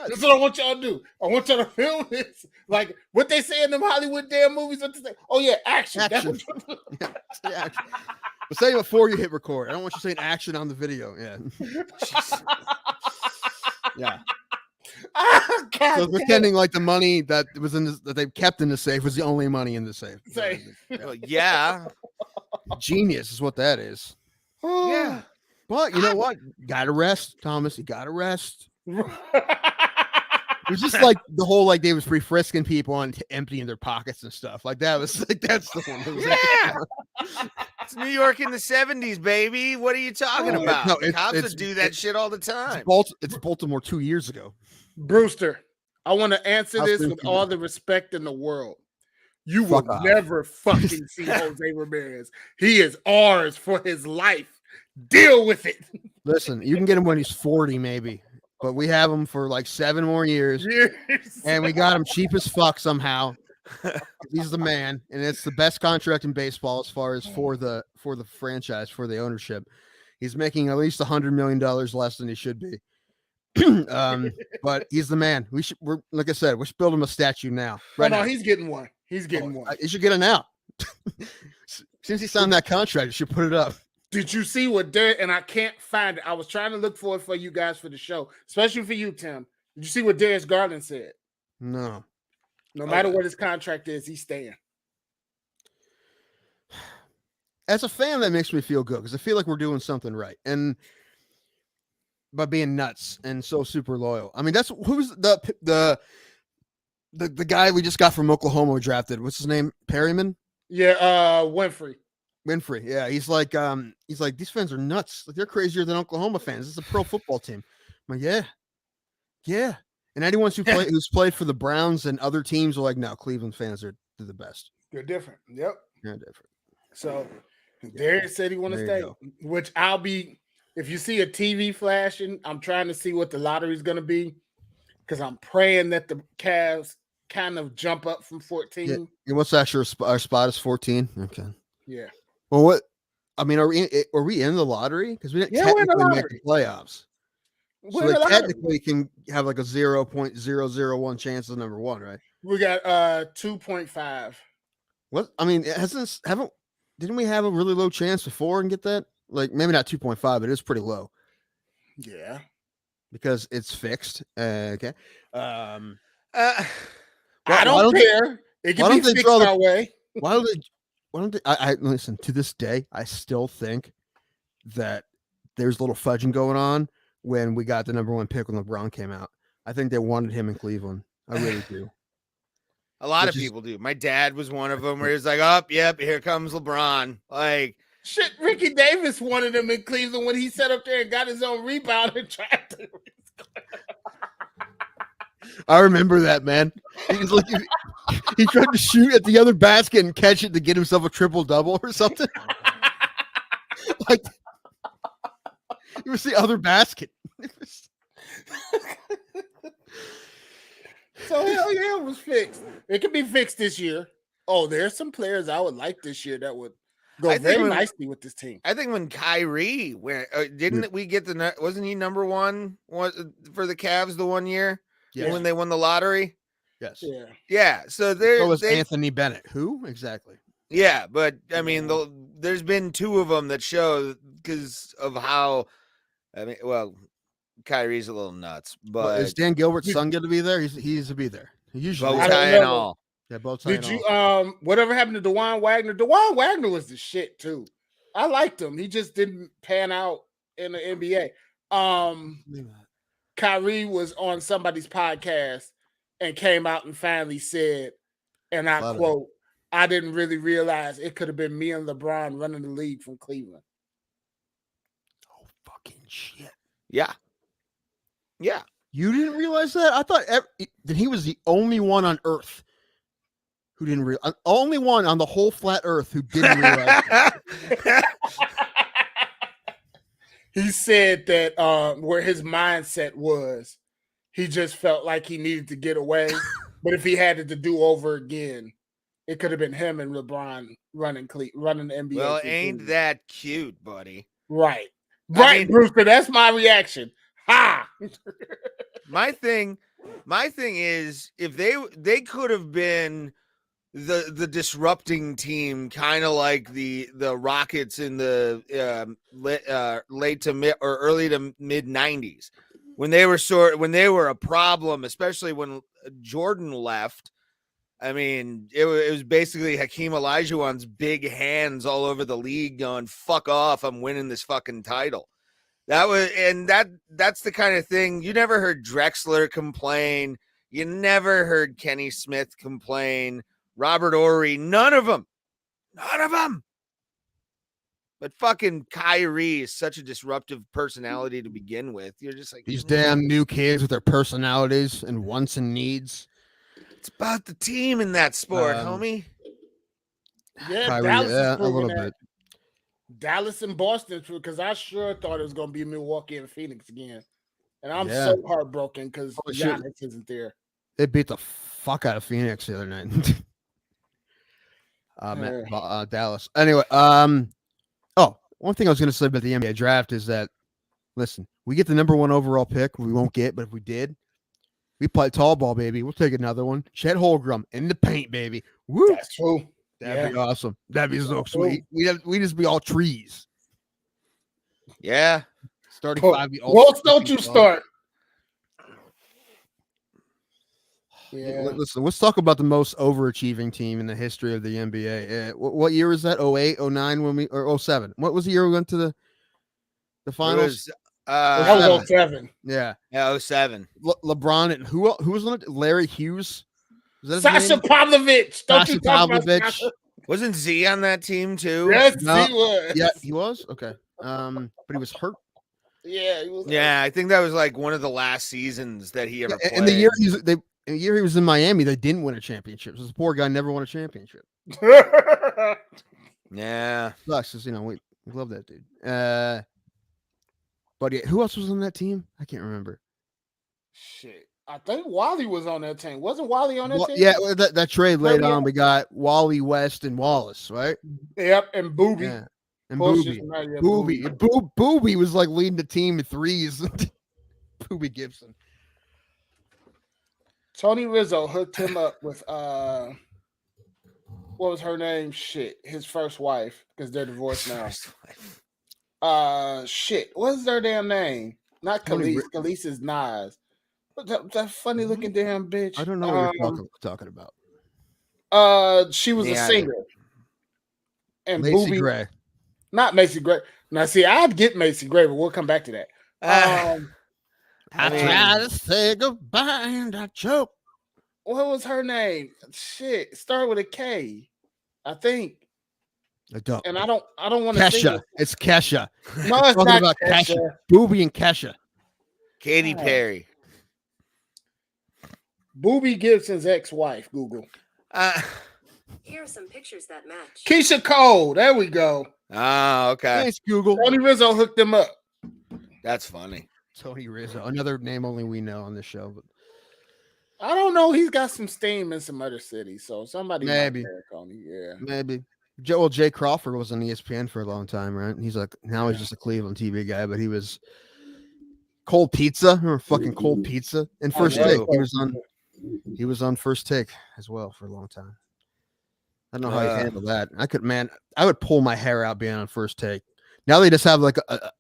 That's what I want y'all to do. I want y'all to film this. Like what they say in them Hollywood damn movies. What they say? Oh yeah, action. Action. Yeah, say action. But say it before you hit record. I don't want you saying action on the video. Yeah. Yeah. So pretending like the money that was that they kept in the safe was the only money in the safe. Yeah. Genius is what that is. Yeah. But you know what? You gotta rest, Thomas. You gotta rest. It was just like the whole like they was free-frisking people and emptying their pockets and stuff. Like that was like that's the one. That was It's New York in the 70s, baby. What are you talking about? No, Cops would do that shit all the time. It's Baltimore 2 years ago. Brewster, I want to answer How's this things with for you? all the respect in the world. You Fuck will off. never fucking see Jose Ramirez. He is ours for his life. Deal with it. Listen, you can get him when he's 40, maybe, but we have him for like 7 more years, and we got him cheap as fuck somehow. He's the man, and it's the best contract in baseball as far as for the franchise, for the ownership. He's making at least $100 million less than he should be. But he's the man. We're like I said, we should build him a statue now. Right Right now, now. he's getting one. He's getting one. He should get it now. Since he signed that contract, you should put it up. Did you see what Darius, and I can't find it. I was trying to look for it for you guys for the show, especially for you, Tim. Did you see what Darius Garland said? No. No matter what his contract is, he's staying. As a fan, that makes me feel good because I feel like we're doing something right. And by being nuts and so super loyal. I mean, that's who's the guy we just got from Oklahoma we drafted. What's his name? Perryman? Yeah, Winfrey. Yeah, he's like these fans are nuts. Like they're crazier than Oklahoma fans. It's a pro football team. I'm like, yeah. And anyone who's played for the Browns and other teams are like, no, Cleveland fans they're the best. They're different. Yep. They're different. So Darius said he want to There you stay, go. which I'll be. If you see a TV flashing, I'm trying to see what the lottery is going to be because I'm praying that the Cavs kind of jump up from 14. Yeah. And what's that? Our spot is 14. Okay. Yeah. Well, what? I mean, are we in the lottery? Because we didn't we're in the technically make lottery. the playoffs. We're So in they the lottery. technically can have like a 0.001 chance of number one, right? We got 2.5. What? I mean, didn't we have a really low chance before and get that? Like maybe not 2.5, but it's pretty low Yeah. because it's fixed. Okay. I don't care. It why can be don't they fixed draw the- our way. Why don't they? I listen to this day. I still think that there's a little fudging going on when we got the number one pick when LeBron came out. I think they wanted him in Cleveland. I really do. A lot of Which is- people do. My dad was one of them where he's like, oh, yep, here comes LeBron. Like, Shit, Ricky Davis wanted him in Cleveland when he sat up there and got his own rebound and tried to. I remember that, man. He was like, he tried to shoot at the other basket and catch it to get himself a triple double or something. Like, it was the other basket. So hell yeah, it was fixed. It can be fixed this year. Oh, there's some players I would like this year that would go I think very when- nicely with this team. I think when Kyrie went, didn't we get wasn't he number one for the Cavs the one year Yes. when they won the lottery? Yes. Yeah. Yeah. So there, So was Anthony Bennett. Who exactly? yeah, but I mean, there's been two of them that show because of how. I mean, well, Kyrie's a little nuts, but Is Dan Gilbert's son going to be there? He's to be there. He usually bow I is. don't tie and know. all. Yeah, bow tie Did and you all. whatever happened to DeJuan Wagner? DeJuan Wagner was the shit too. I liked him. He just didn't pan out in the NBA. Kyrie was on somebody's podcast and came out and finally said, and I Love it. quote, I didn't really realize it could have been me and LeBron running the league from Cleveland. Oh, fucking shit. Yeah. Yeah. You didn't realize that? I thought that he was the only one on Earth who didn't realize. Only one on the whole flat Earth who didn't realize that. He said that where his mindset was, he just felt like he needed to get away. But if he had it to do over again, it could have been him and LeBron running the NBA. Well, through ain't Cleveland. that cute, buddy? Right. Right, mean- Brewster. That's my reaction. Ha! My thing is, if they could have been the disrupting team, kind of like the Rockets in the late to mid or early to mid 90s, when they were a problem, especially when Jordan left. I mean, it was basically Hakeem Olajuwon's big hands all over the league going, "Fuck off! I'm winning this fucking title." That's the kind of thing you never heard Drexler complain. You never heard Kenny Smith complain. Robert Ory, none of them. But fucking Kyrie is such a disruptive personality to begin with. You're just like These damn new kids with their personalities and wants and needs. It's about the team in that sport, Um, homie. Yeah, Kyrie, Dallas is yeah, a proving little that. bit. Dallas and Boston, because I sure thought it was going to be Milwaukee and Phoenix again. And I'm Yeah. so heartbroken because Oh, shit. Giannis isn't there. They beat the fuck out of Phoenix the other night. Dallas. Anyway, one thing I was going to say about the NBA draft is that, listen, we get the number 1 overall pick. We won't get, but if we did, we play tall ball, baby. We'll take another one. Chet Holmgren in the paint, baby. Woo! That's true. That'd be awesome. That'd be so That's sweet. We just be all trees. Yeah. Starting Oh, 5. Wolves, don't you start. Yeah. Listen, let's talk about the most overachieving team in the history of the NBA. What year was that? 08, 09, or 07? What was the year we went to the finals? That was 07. Yeah. Yeah, 07. LeBron and who was on it? Larry Hughes. Was that his Sasha name? Pavlovich. Don't Sasha you talk about Pavlovich. Sasha? Wasn't Z on that team too? Yes, No. he was. Yeah, he was. Okay. But he was hurt. Yeah, he was. Yeah, I think that was like one of the last seasons that he ever played. And the year he was in Miami, they didn't win a championship. So this poor guy never won a championship. Yeah. Sucks, 'cause, we love that dude. But yeah, who else was on that team? I can't remember. Shit. I think Wally was on that team. Wasn't Wally on that team? Yeah, that trade later Yeah. on, we got Wally West and Wallace, right? Yep, and Booby. Yeah. And Bullshit, Booby. not yet, Booby. Booby was like leading the team in threes. Booby Gibson. Tony Rizzo hooked him up with what was her name? Shit, his first wife, because they're divorced now. Shit, what's their damn name? Not Khalees. Khalees is Nas. But that funny looking damn bitch. I don't know what you're talking about. She was a singer. And Macy Booby, Gray. not Macy Gray. Now, see, I'd get Macy Gray, but we'll come back to that. I try to say goodbye and I choke. What was her name? Shit, start with a K, I think. I don't. And I don't want to. Kesha. It's Kesha. No, it's Talking not about Kesha. Booby and Kesha. Katy Perry. Booby Gibson's ex-wife. Google. Here are some pictures that match. Keisha Cole. There we go. Oh, okay. Thanks, Google. Tony Rizzo hooked them up. That's funny. Tony Rizzo. Another name only we know on this show. But I don't know. He's got some steam in some other cities, so somebody Maybe. might care, Tony. Yeah. maybe. Jay Crawford was on ESPN for a long time, right? He's like, now he's just a Cleveland TV guy, but he was Cold Pizza or fucking Cold Pizza and First Take. He was on First Take as well for a long time. I don't know how he handled that. I would pull my hair out being on First Take. Now they just have like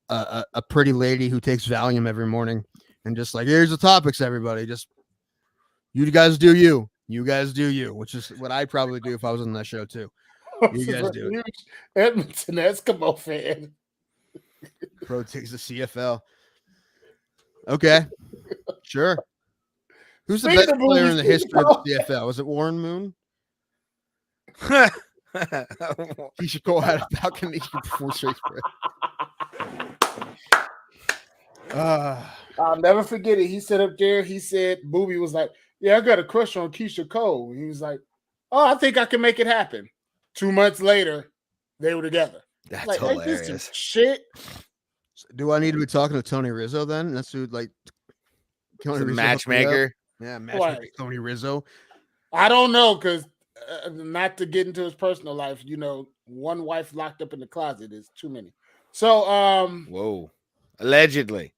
a pretty lady who takes Valium every morning and just like, here's the topics, everybody. Just you guys do you. You guys do you, which is what I'd probably do if I was on that show too. You guys do it. Edmonton Eskimo fan. Pro takes the CFL. Okay. Sure. Who's the best player in the history of the CFL? Was it Warren Moon? He should go out of balcony before straight spread. I'll never forget it. He said up there, he said, Booby was like, yeah, I got a crush on Keisha Cole. And he was like, oh, I think I can make it happen. 2 months later, they were together. That's like, hilarious. Hey, this is shit. Do I need to be talking to Tony Rizzo then? That's who like Tony Rizzo matchmaker. Yeah, matchmaker Tony Rizzo. I don't know, because not to get into his personal life, one wife locked up in the closet is too many. So whoa. Allegedly.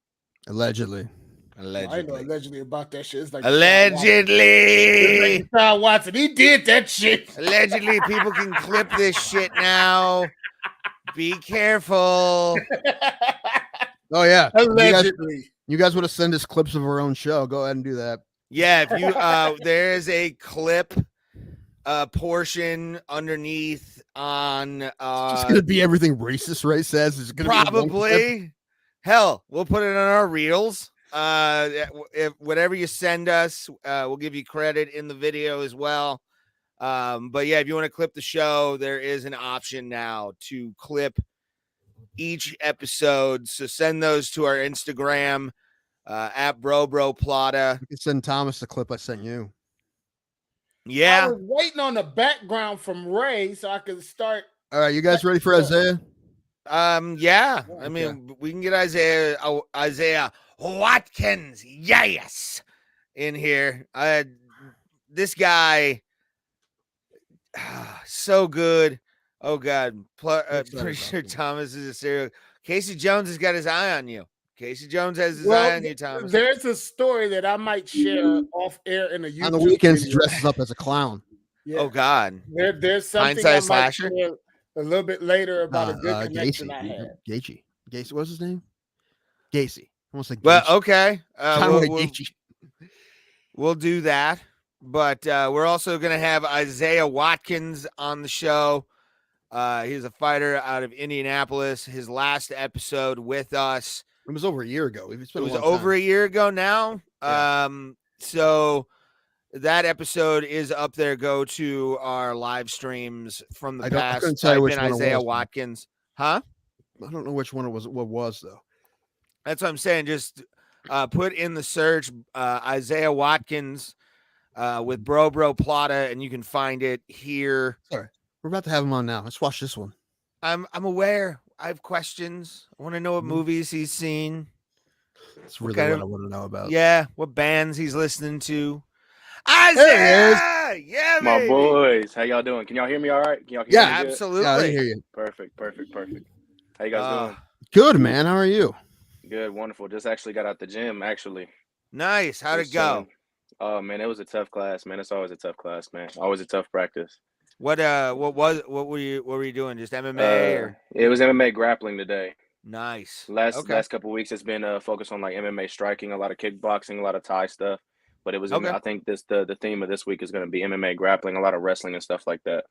Allegedly. I know allegedly about that shit. It's like Allegedly. Deshaun Watson. He did that shit. Allegedly, people can clip this shit now. Be careful. Oh yeah. Allegedly. You guys want to send us clips of our own show? Go ahead and do that. Yeah, if you there is a clip portion underneath on It's just gonna be everything racist Ray says. Is gonna be one clip. probably. Hell, we'll put it on our reels. If whatever you send us, we'll give you credit in the video as well. But yeah, if you want to clip the show, there is an option now to clip each episode. So send those to our Instagram at Bro Plata. You can send Thomas the clip I sent you. I Yeah. was waiting on the background from Ray so I could start. All right, you guys ready for Isaiah? Yeah. Okay. I mean, we can get Isaiah Watkins, yes, in here. This guy, so good. Oh God, pretty sure Thomas is a serial. Casey Jones has got his eye on you. Casey Jones has his eye on you, Thomas. There's a story that I might share off air in a YouTube On the weekends, he video. dresses up as a clown. Yeah. Oh God, There's something Hindsight I might slasher? share a little bit later about a good connection I had. Gaethje. What's his name? Gacy. Almost like well, Gaethje. okay. Conway Gaethje. We'll do that. But we're also going to have Isaiah Watkins on the show. He's a fighter out of Indianapolis. His last episode with us. It was over a year ago. It was over a year ago now. Yeah. So that episode is up there. Go to our live streams from the past. I couldn't tell you which in one Isaiah it was. Watkins. Huh? I don't know which one it was. What was though? That's what I'm saying. Just put in the search Isaiah Watkins with Bro Plata, and you can find it here. Sorry, we're about to have him on now. Let's watch this one. I'm aware. I have questions. I want to know what movies he's seen. That's really what I want to know about. Yeah, what bands he's listening to. Isaiah! Yeah, my baby. boys. How y'all doing? Can y'all hear me all right? Can y'all hear Yeah, me good? absolutely. Yeah, I can hear you. Perfect. How you guys doing? Good, man. How are you? Good, wonderful. Just actually got out the gym, actually. Nice. How'd it Just go? chilling. Oh man, it was a tough class, man. It's always a tough class, man. Always a tough practice. What were you doing? Just MMA or It was MMA grappling today. nice. Last Okay. couple of weeks, it's been focused on like MMA striking, a lot of kickboxing, a lot of Thai stuff. But it was, Okay. I think the theme of this week is going to be MMA grappling, a lot of wrestling and stuff like that.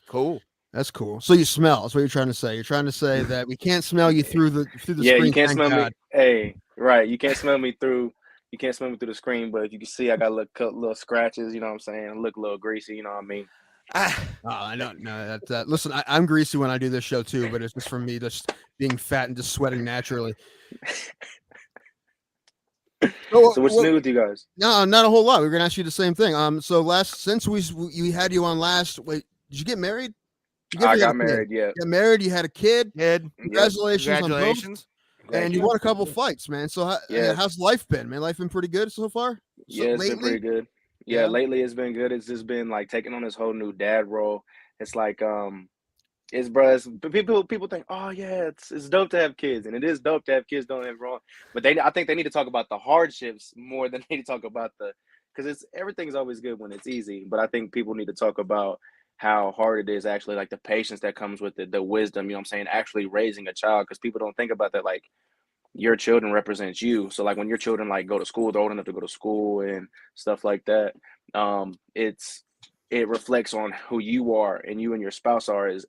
Cool. That's cool. So you smell. That's what you're trying to say. You're trying to say that we can't smell you through the Yeah, screen. you can't thank smell me. God. Hey, right? You can't smell me through. You can't smell me through the screen, but you can see I got little scratches. You know what I'm saying? I look a little greasy. You know what I mean? Oh, I don't know that. Listen, I'm greasy when I do this show too, but it's just for me, just being fat and just sweating naturally. So what's new with you guys? No, not a whole lot. We were gonna ask you the same thing. So since we had you on last, wait, did you get married? I got married. Yeah. You got married. You had a kid. Kid. Congratulations! Congratulations. And you won a couple fights, man. So how's life been, man? Life been pretty good so far? Yeah, it's been pretty good. Yeah, lately it's been good. It's just been like taking on this whole new dad role. It's like people think, oh yeah, it's dope to have kids, and it is dope to have kids. Don't get me wrong, but I think they need to talk about the hardships more than they need to talk about because everything's always good when it's easy. But I think people need to talk about how hard it is actually, like the patience that comes with it, the wisdom. You know what I'm saying? Actually raising a child, because people don't think about that. Like, your children represents you. So like when your children like go to school, they're old enough to go to school and stuff like that. It reflects on who you are and you and your spouse are as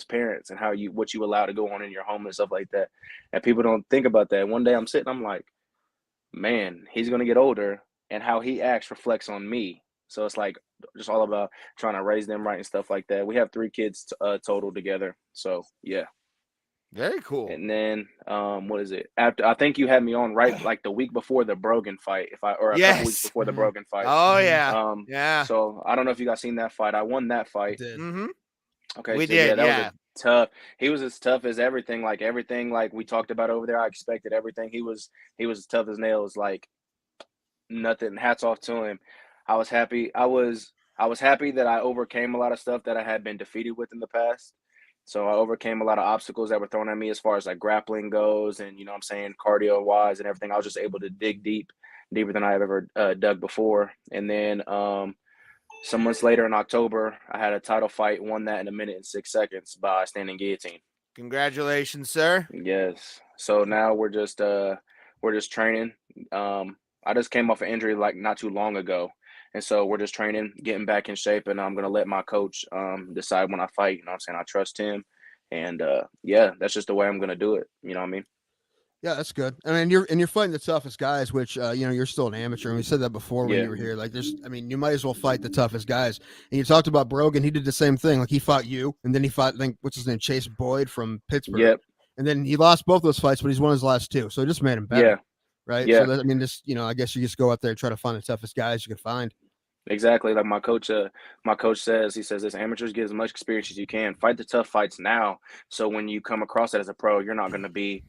parents, and what you allow to go on in your home and stuff like that. And people don't think about that. One day I'm sitting, I'm like, man, he's gonna get older, and how he acts reflects on me. So it's like just all about trying to raise them right and stuff like that. We have 3 kids total together. So yeah. Very cool. And then what is it? After, I think you had me on right like the week before the Brogan fight, couple weeks before the Brogan fight. Oh yeah. Yeah. So I don't know if you guys seen that fight. I won that fight. Mm-hmm. Okay. We so, did. That Yeah. was tough. He was as tough as everything like we talked about over there. I expected everything. He was as tough as nails. Like nothing. Hats off to him. I was happy. I was happy that I overcame a lot of stuff that I had been defeated with in the past. So I overcame a lot of obstacles that were thrown at me as far as like grappling goes, and what I'm saying, cardio wise and everything. I was just able to dig deeper than I've ever dug before. And then some months later in October, I had a title fight, won that in 1 minute and 6 seconds by standing guillotine. Congratulations, sir. Yes. So now we're just training. I just came off an injury like not too long ago. And so we're just training, getting back in shape, and I'm gonna let my coach decide when I fight. You know what I'm saying? I trust him. And yeah, that's just the way I'm gonna do it. You know what I mean? Yeah, that's good. I mean, you're fighting the toughest guys, which you're still an amateur, and we said that before when Yeah. you were here. Like, you might as well fight the toughest guys. And you talked about Brogan; he did the same thing. Like, he fought you, and then he fought, I think, what's his name, Chase Boyd from Pittsburgh. Yep. And then he lost both those fights, but he's won his last 2, so it just made him better. Yeah. Right. Yeah. So that, I mean, I guess you just go out there and try to find the toughest guys you can find. Exactly. Like my coach says, he says, this amateurs get as much experience as you can. Fight the tough fights now. So when you come across it as a pro, you're not going to be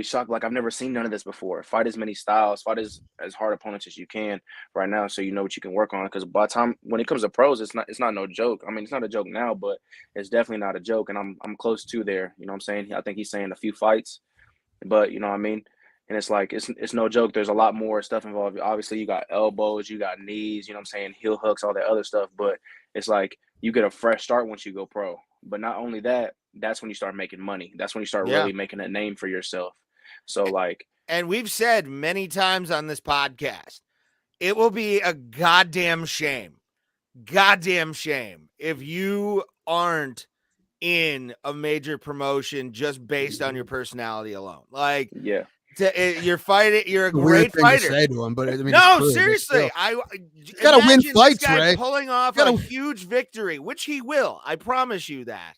shocked. Like, I've never seen none of this before. Fight as many styles, fight as hard opponents as you can right now. So you know what you can work on. Because by the time, when it comes to pros, it's not no joke. I mean, it's not a joke now, but it's definitely not a joke. And I'm close to there. You know what I'm saying? I think he's saying a few fights, but you know what I mean? And it's like, it's no joke. There's a lot more stuff involved. Obviously, you got elbows, you got knees, you know what I'm saying, heel hooks, all that other stuff. But it's like you get a fresh start once you go pro. But not only that, that's when you start making money. That's when you start really making a name for yourself. So like, and we've said many times on this podcast, it will be a goddamn shame if you aren't in a major promotion just based on your personality alone. Like, yeah. You're fighting. You're a great thing fighter. To say to him, but I mean, no, seriously, you gotta win fights, this guy Ray. Pulling off a huge victory, which he will. I promise you that.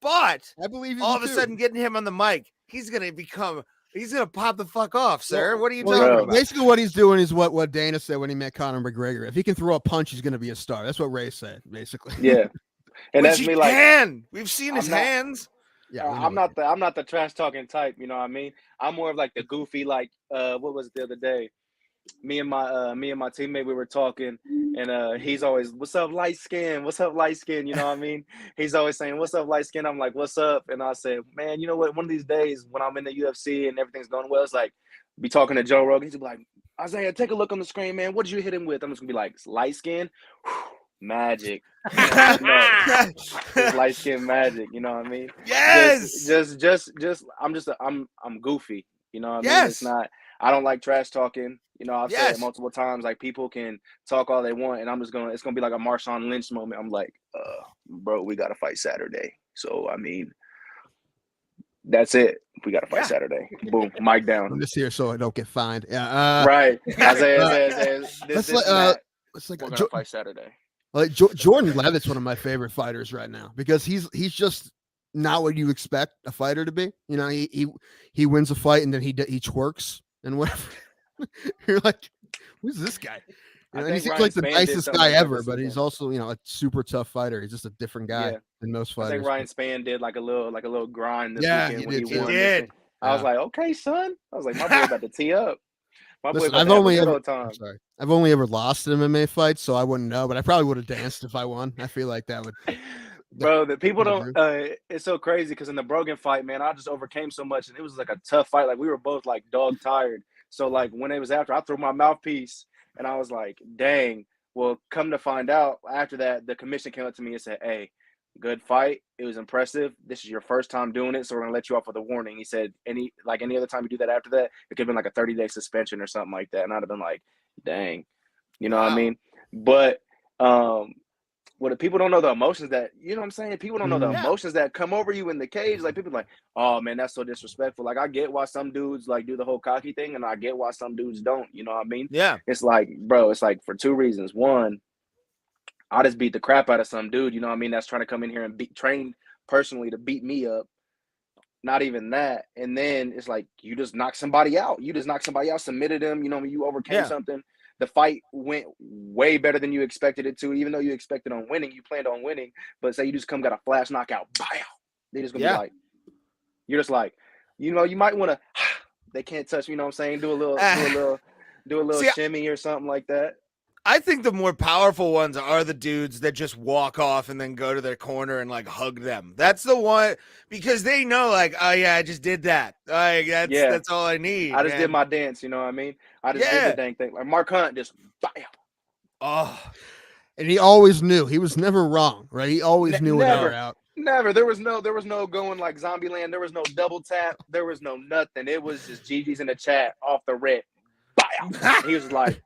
But I believe all of a sudden, getting him on the mic, he's gonna pop the fuck off, sir. What are you talking about? Basically, what he's doing is what Dana said when he met Conor McGregor. If he can throw a punch, he's gonna be a star. That's what Ray said, basically. Yeah, and which that's me. Like, we've seen his hands. Yeah, I'm not the trash talking type, you know what I mean? I'm more of like the goofy, like what was it the other day? Me and my teammate, we were talking, and he's always, "What's up, light skin? What's up, light skin?" You know what I mean? He's always saying, "What's up, light skin?" I'm like, "What's up?" And I said, "Man, you know what? One of these days when I'm in the UFC and everything's going well, it's like be talking to Joe Rogan. He's be like, "Isaiah, take a look on the screen, man. What did you hit him with?" I'm just gonna be like, "Light skin." Magic. It's light skin magic, you know what I mean? Yes. I'm goofy, you know what I mean? It's not, I don't like trash talking. You know, I've said it multiple times, like, people can talk all they want, and it's gonna be like a Marshawn Lynch moment. I'm like, bro, we gotta fight Saturday. So I mean, that's it. We gotta fight Saturday. Boom, mic down. I'm just here so I don't get fined. Yeah. Right. Isaiah, we're gonna fight Saturday. Like Jordan Levitt's one of my favorite fighters right now because he's just not what you expect a fighter to be. You know, he wins a fight and then he twerks and whatever. You're like, who's this guy? You know, and he seems like the nicest guy ever, but he's also, a super tough fighter. He's just a different guy than most fighters. I think Ryan Spann did like a little grind this weekend when he won. He did. I was like, okay, son. I was like, my boy about to tee up. Listen, I've only ever lost an MMA fight, so I wouldn't know, but I probably would have danced if I won. I feel like that would. Bro, the people don't. It's so crazy because in the Brogan fight, man, I just overcame so much, and it was like a tough fight. Like, we were both like dog tired. So like when it was after, I threw my mouthpiece, and I was like, dang. Well, come to find out, after that, the commission came up to me and said, "Hey, good fight. It was impressive. This is your first time doing it, so we're gonna let you off with a warning." He said, any other time you do that after that, it could have been like a 30-day suspension or something like that. And I'd have been like, dang, you know what I mean? But what people don't know the emotions that, you know what I'm saying? People don't know the emotions that come over you in the cage. Like, people like, oh man, that's so disrespectful. Like, I get why some dudes like do the whole cocky thing, and I get why some dudes don't. You know what I mean? Yeah. It's like, bro, it's like for two reasons. One, I just beat the crap out of some dude, you know what I mean, that's trying to come in here and train personally to beat me up. Not even that. And then it's like, you just knock somebody out. Submitted him, you know what I mean? You overcame something. The fight went way better than you expected it to, even though you expected on winning. You planned on winning, but say you just got a flash knockout. Bow. They just gonna be like, you're just like, you might want to, they can't touch me, you know what I'm saying? Do a little shimmy or something like that. I think the more powerful ones are the dudes that just walk off and then go to their corner and like hug them. That's the one because they know like, oh yeah, I just did that. Like that's all I need. I just man. did my dance. You know what I mean? I just did the dang thing. Like Mark Hunt just bam. Oh, and he always knew. He was never wrong, right? He always knew when they were out. Never. There was no going like Zombieland. There was no double tap. There was no nothing. It was just GG's in the chat off the rip. Bam. He was like,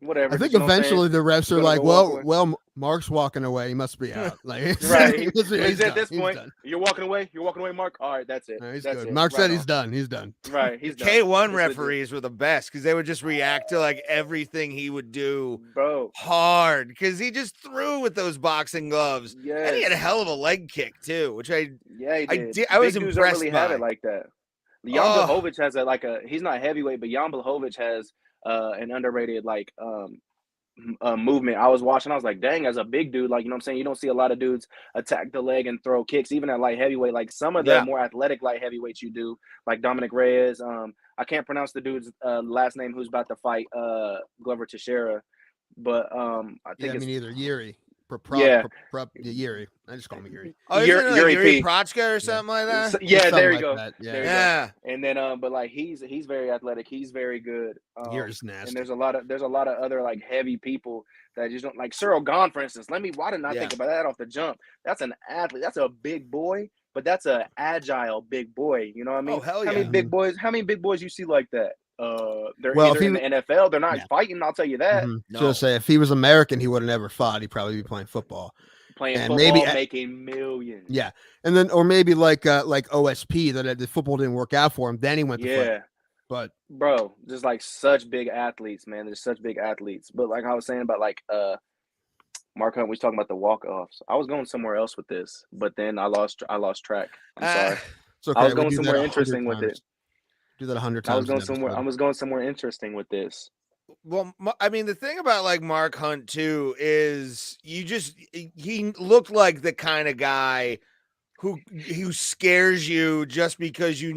whatever. I think eventually the refs are like, well, Mark's walking away. He must be out. Like, right. He's at this point. You're walking away, Mark. All right, that's it. No, he's that's good. it. Mark right said on. he's done. He's done. Right. He's done. K1 referees were the best because they would just react to like everything he would do, bro, hard because he just threw with those boxing gloves. Yeah, and he had a hell of a leg kick too, which he did. I was Big dudes impressed don't really by. have it like that. Jan Blachowicz has he's not heavyweight, but Jan Blachowicz has an underrated movement. I was watching, I was like, dang, as a big dude, like, you know what I'm saying? You don't see a lot of dudes attack the leg and throw kicks, even at light heavyweight. Like some of the more athletic light heavyweights you do, like Dominic Reyes. I can't pronounce the dude's last name who's about to fight Glover Teixeira, but I think it's me neither. Yuri. Yuri. I just call him Yuri. Oh, Yuri Prochka or something like that. There you go. That. Yeah. And then, but like he's very athletic. He's very good. Yuri's nasty. And there's a lot of other like heavy people that just don't like Cyril Gahn, for instance. Why didn't I think about that off the jump? That's an athlete. That's a big boy, but that's a agile big boy. You know what I mean? Oh hell yeah. How many big boys you see like that? They're either in the NFL. They're not fighting. I'll tell you that. Mm-hmm. So say if he was American, he would have never fought. He'd probably be playing football. Making millions. Yeah, and then or maybe like OSP that the football didn't work out for him. Then he went to fight. But bro, just like such big athletes, man. There's such big athletes. But like I was saying about like Mark Hunt, we was talking about the walk-offs. I was going somewhere else with this, but then I lost track. I'm sorry. It's okay. I was going somewhere interesting with it. Do that 100 times. I was going somewhere interesting with this. Well, I mean, the thing about like Mark Hunt too is he looked like the kind of guy who scares you just because you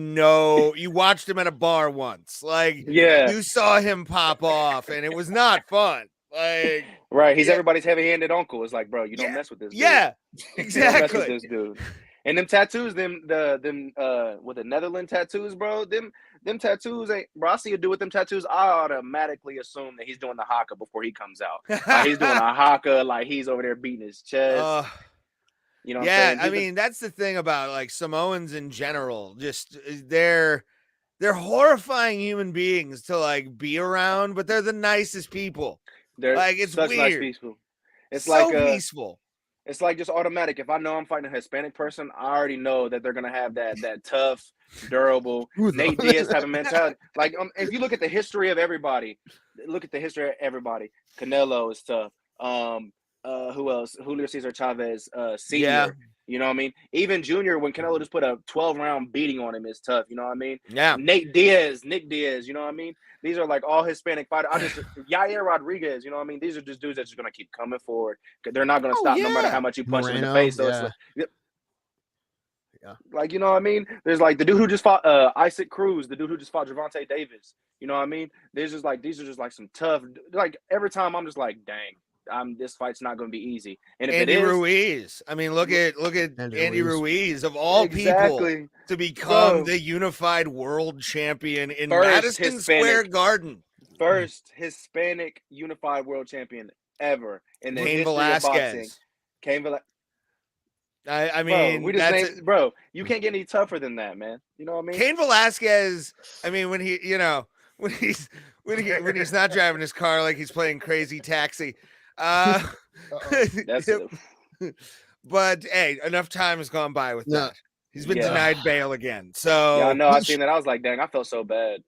watched him at a bar once. Like, you saw him pop off and it was not fun. Like, right. He's everybody's heavy-handed uncle. It's like, bro, you don't mess with this dude. Yeah, exactly. You don't mess with this dude. And them tattoos, with the Netherlands tattoos, bro, them tattoos ain't, bro. I see a dude with them tattoos, I automatically assume that he's doing the haka before he comes out. Like he's doing a haka, like he's over there beating his chest. You know what I'm saying? I mean, that's the thing about like Samoans in general. Just they're horrifying human beings to like be around, but they're the nicest people. They're like it's such weird. Nice people. It's so like peaceful. It's like just automatic. If I know I'm fighting a Hispanic person, I already know that they're gonna have that tough, durable Nate Diaz type of mentality. Like if you look at the history of everybody, Canelo is tough. Who else? Julio Cesar Chavez, Senior. Yeah. You know what I mean? Even Junior, when Canelo just put a 12-round beating on him, is tough. You know what I mean? Yeah. Nick Diaz. You know what I mean? These are like all Hispanic fighters. Yair Rodriguez. You know what I mean? These are just dudes that's just gonna keep coming forward. They're not gonna stop no matter how much you punch them in the face. So it's like, like, you know what I mean? There's like the dude who just fought Isaac Cruz, the dude who just fought Gervonta Davis. You know what I mean? These are just like some tough. Like every time I'm just like, dang. This fight's not going to be easy. And if Andy it is, Ruiz. I mean, look at Andy Ruiz of all people to become the unified world champion in Madison Square Garden. First Hispanic unified world champion ever in the history of boxing. Cain Velasquez. I mean, bro, you can't get any tougher than that, man. You know what I mean? Cain Velasquez. I mean, when he's not driving his car like he's playing Crazy Taxi. But hey, enough time has gone by with that. He's been denied bail again. So I know. I seen that. I was like, dang, I felt so bad.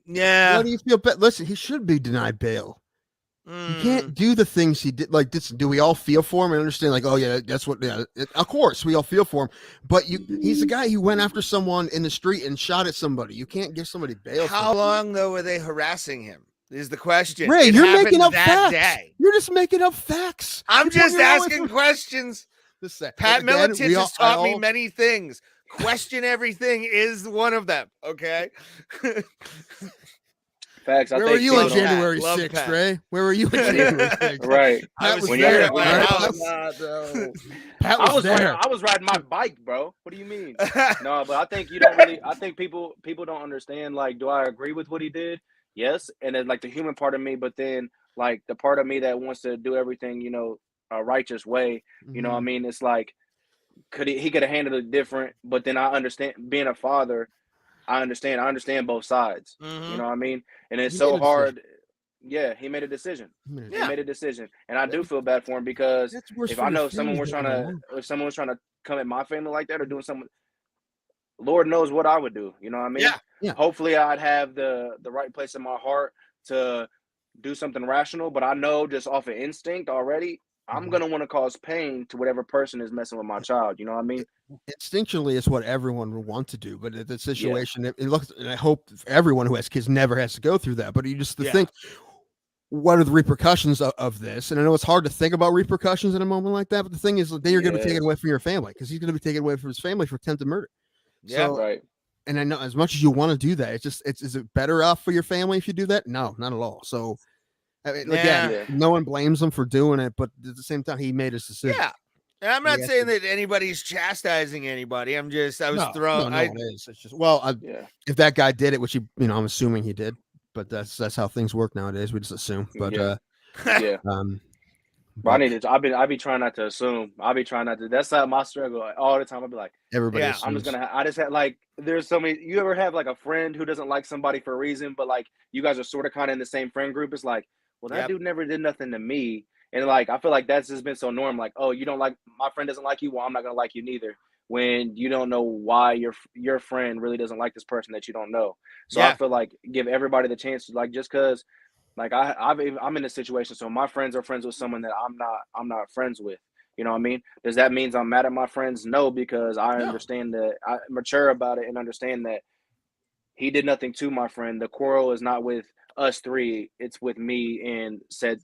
Yeah. What do you feel bad? Listen, he should be denied bail. He can't do the things he did. Like this, do we all feel for him and understand? Like, oh yeah, that's what. Yeah, of course, we all feel for him. But he's the guy who went after someone in the street and shot at somebody. You can't give somebody bail. How long though were they harassing him? Is the question. Ray, you're making up facts. Day. You're just making up facts. I'm just asking questions. Pat Miletich has taught me many things. Question everything is one of them. Okay. Facts. I Where think were you on people don't- January Love 6th, Pat. Ray? Where were you on January 6th? Right. I Pat was was When there you're- at my when- house. Pat was there. I was riding my bike, bro. What do you mean? No, but I think you don't really. I think people don't understand. Like, do I agree with what he did? Yes, and then like the human part of me, but then like the part of me that wants to do everything, a righteous way. You know what I mean? It's like he could have handled it different, but then I understand being a father. I understand both sides. Mhm. You know what I mean? And it's He so made a hard. Yeah, he made a decision. Yeah. He made a decision, and I do feel bad for him because That's worse if for I your know someone family was than trying your to, mom. if someone was trying to come at my family like that or doing something, Lord knows what I would do. You know what I mean? Yeah. Hopefully, I'd have the right place in my heart to do something rational. But I know just off of instinct already, I'm gonna want to cause pain to whatever person is messing with my child. You know what I mean? Instinctually, it's what everyone would want to do, but in the situation, it looks. And I hope everyone who has kids never has to go through that. But you just think, what are the repercussions of this? And I know it's hard to think about repercussions in a moment like that. But the thing is, then you're going to be taken away from your family because he's going to be taken away from his family for attempted murder. Yeah. So, Right. and I know as much as you want to do that, is it better off for your family if you do that? No, not at all. So, I mean, again, Yeah. no one blames him for doing it, but at the same time, he made his decision. Yeah. And I'm not Yes, saying that anybody's chastising anybody. I was throwing. No, it is. It's just if that guy did it, which I'm assuming he did, but that's how things work nowadays. We just assume. But Yeah. but I be trying not to assume. I be trying not to. That's not my struggle all the time. I'll be like, everybody. Yeah, I'm just gonna. I just had like. There's so many. You ever have like a friend who doesn't like somebody for a reason, but like you guys are sort of kind of in the same friend group. It's like, well, that Yep. dude never did nothing to me, and like I feel like that's just been so normal. Like, oh, you don't like my friend doesn't like you. Well, I'm not gonna like you neither. When you don't know why your friend really doesn't like this person that you don't know. So Yeah. I feel like give everybody the chance to like just because. Like I'm in a situation, so my friends are friends with someone that I'm not friends with. You know what I mean? Does that mean I'm mad at my friends? No, because I understand that I mature about it and understand that he did nothing to my friend. The quarrel is not with us three; it's with me and said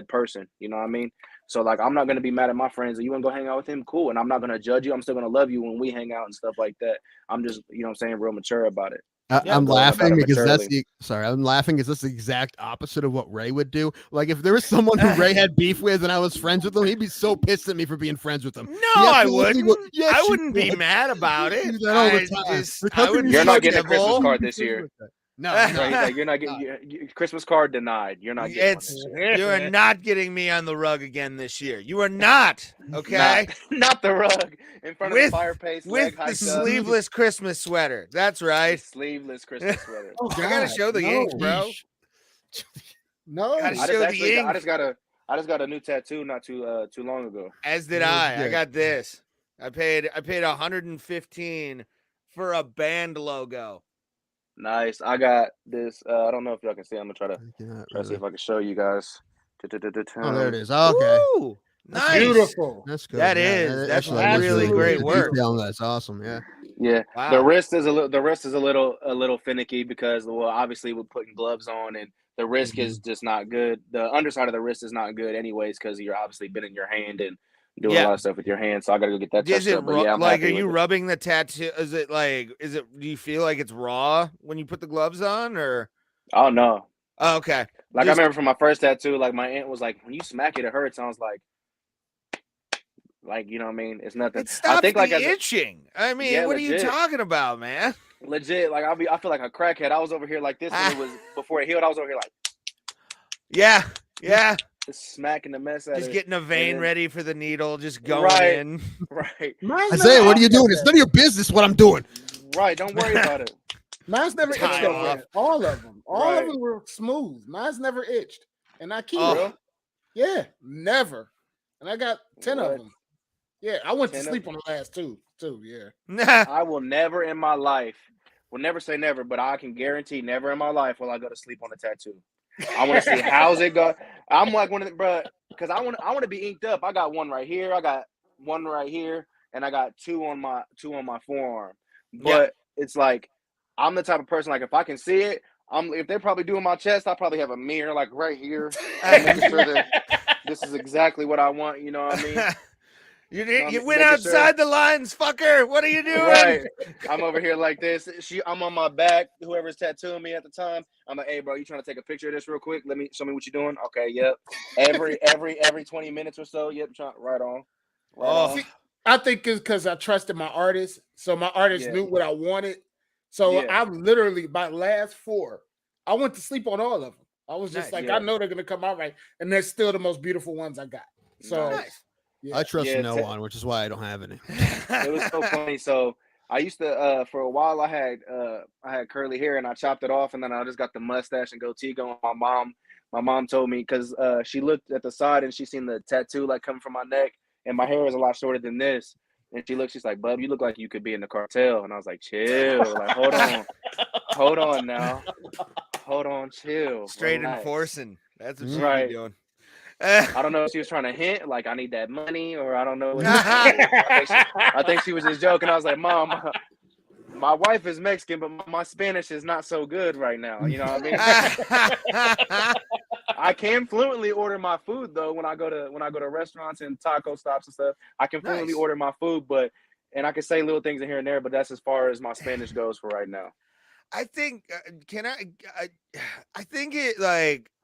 person. You know what I mean? So like I'm not gonna be mad at my friends. You wanna go hang out with him? Cool, and I'm not gonna judge you. I'm still gonna love you when we hang out and stuff like that. I'm just real mature about it. I'm going about laughing it because maturely. I'm laughing because that's the exact opposite of what Ray would do. Like if there was someone who Ray had beef with and I was friends with him, he'd be so pissed at me for being friends with him. No, He I absolutely wouldn't. would. Yes, I you wouldn't be would. mad about You it. do that all the I time. just- Like, I how can would you You're be not so getting a Christmas civil. card this year. No, Right? no. He's like, you're not getting Christmas card denied. You're not getting one It's this year. you are not getting me on the rug again this year. You are not. Okay. Not the rug in front of With- the fireplace. With leg the hiked up, sleeveless Christmas sweater. That's the right. sleeveless Christmas sweater. Oh, I gotta God, show the no. ink, bro. No. Gotta I show the just ink. got a new tattoo not too long ago. As did Yeah, I. I yeah. got this. I paid $115 for a band logo. Nice. I got this. I don't know if y'all can see. I'm gonna try to see if Oh, I can show you guys. there it is. Oh, okay. Woo! That's Nice. Beautiful. That's good. That Yeah, is. That's actually, that is really good. great The work. detail on that's awesome. Yeah. Yeah. Wow. The wrist is a little finicky because obviously we're putting gloves on and the wrist is just not good. The underside of the wrist is not good anyways because you're obviously bending your hand and doing a lot of stuff with your hand. So I gotta go get that Is touched it up. But yeah, I'm like? Are happy you with it. rubbing the tattoo? Is it? Do you feel like it's raw when you put the gloves on, or? Oh no. Oh, okay. Like Just- I remember from my first tattoo, like my aunt was like, when you smack it, it hurts. I was like, you know what I mean? It's nothing. It stops I think like the as a, itching. I mean, Yeah, what are you legit. talking about, man? legit, like I feel like a crackhead. I was over here like this when it was before it healed. I was over here like Yeah, yeah. just smacking the mess out Just of getting a vein then- ready for the needle, just going Right. in. it. Right. Mine's Isaiah, never what are you itched doing? like It's that. none of your business what I'm doing. Right. Don't worry about it. Mine's never itched Tie like off. that. All of them. All Right. of them were smooth. Mine's never itched. And I keep Oh. it. Yeah, never. And I got 10 What? of them. Yeah, I went to 10 of sleep on the last two, too. Yeah. Nah. I will never in my life, will never say never, but I can guarantee never in my life will I go to sleep on a tattoo. I want to see how's it go. I'm like one of the bro, because I want to be inked up. I got one right here, I got one right here, and I got two on my forearm. But it's like I'm the type of person like if I can see it, if they're probably doing my chest, I probably have a mirror like right here. Make sure that this is exactly what I want. You know what I mean? You went making sure- outside the lines, fucker. What are you doing? Right. I'm over here like this. I'm on my back. Whoever's tattooing me at the time, I'm like, hey, bro, you trying to take a picture of this real quick? Let me show me what you're doing. Okay, yep. Every 20 minutes or so, yep, right on. Right on. See, I think it's because I trusted my artist, so my artist knew what I wanted. So I'm literally by last 4, I went to sleep on all of them. I was just I know they're gonna come out right, and they're still the most beautiful ones I got. So I trust no one, which is why I don't have any. It was so funny. So I used to for a while I had curly hair and I chopped it off, and then I just got the mustache and goatee going. My mom told me because she looked at the side and she seen the tattoo like coming from my neck, and my hair is a lot shorter than this. And she's like, "Bub, you look like you could be in the cartel." And I was like, "Chill, like hold on now, hold on, chill." Straight relax. enforcing. That's what she's doing. I don't know if she was trying to hint, like I need that money, or I don't know. What I think she was just joking. I was like, Mom, my wife is Mexican, but my Spanish is not so good right now. You know what I mean? I can fluently order my food though when I go to restaurants and taco stops and stuff. I can fluently order my food, and I can say little things in here and there, but that's as far as my Spanish goes for right now. I think I think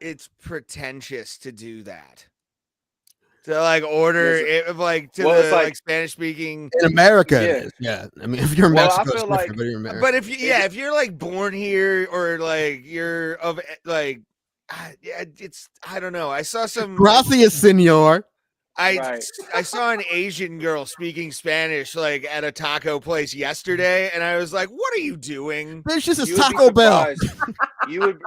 it's pretentious to do that. To like order it like to the like Spanish speaking in America. It is. Yeah. I mean, if you're in Mexico, it's different, but you're American. But if you're like born here or like you're of like it's I don't know. I saw some Gracias, senor. I saw an Asian girl speaking Spanish like at a taco place yesterday, and I was like, "What are you doing?" It's just a Taco Bell. You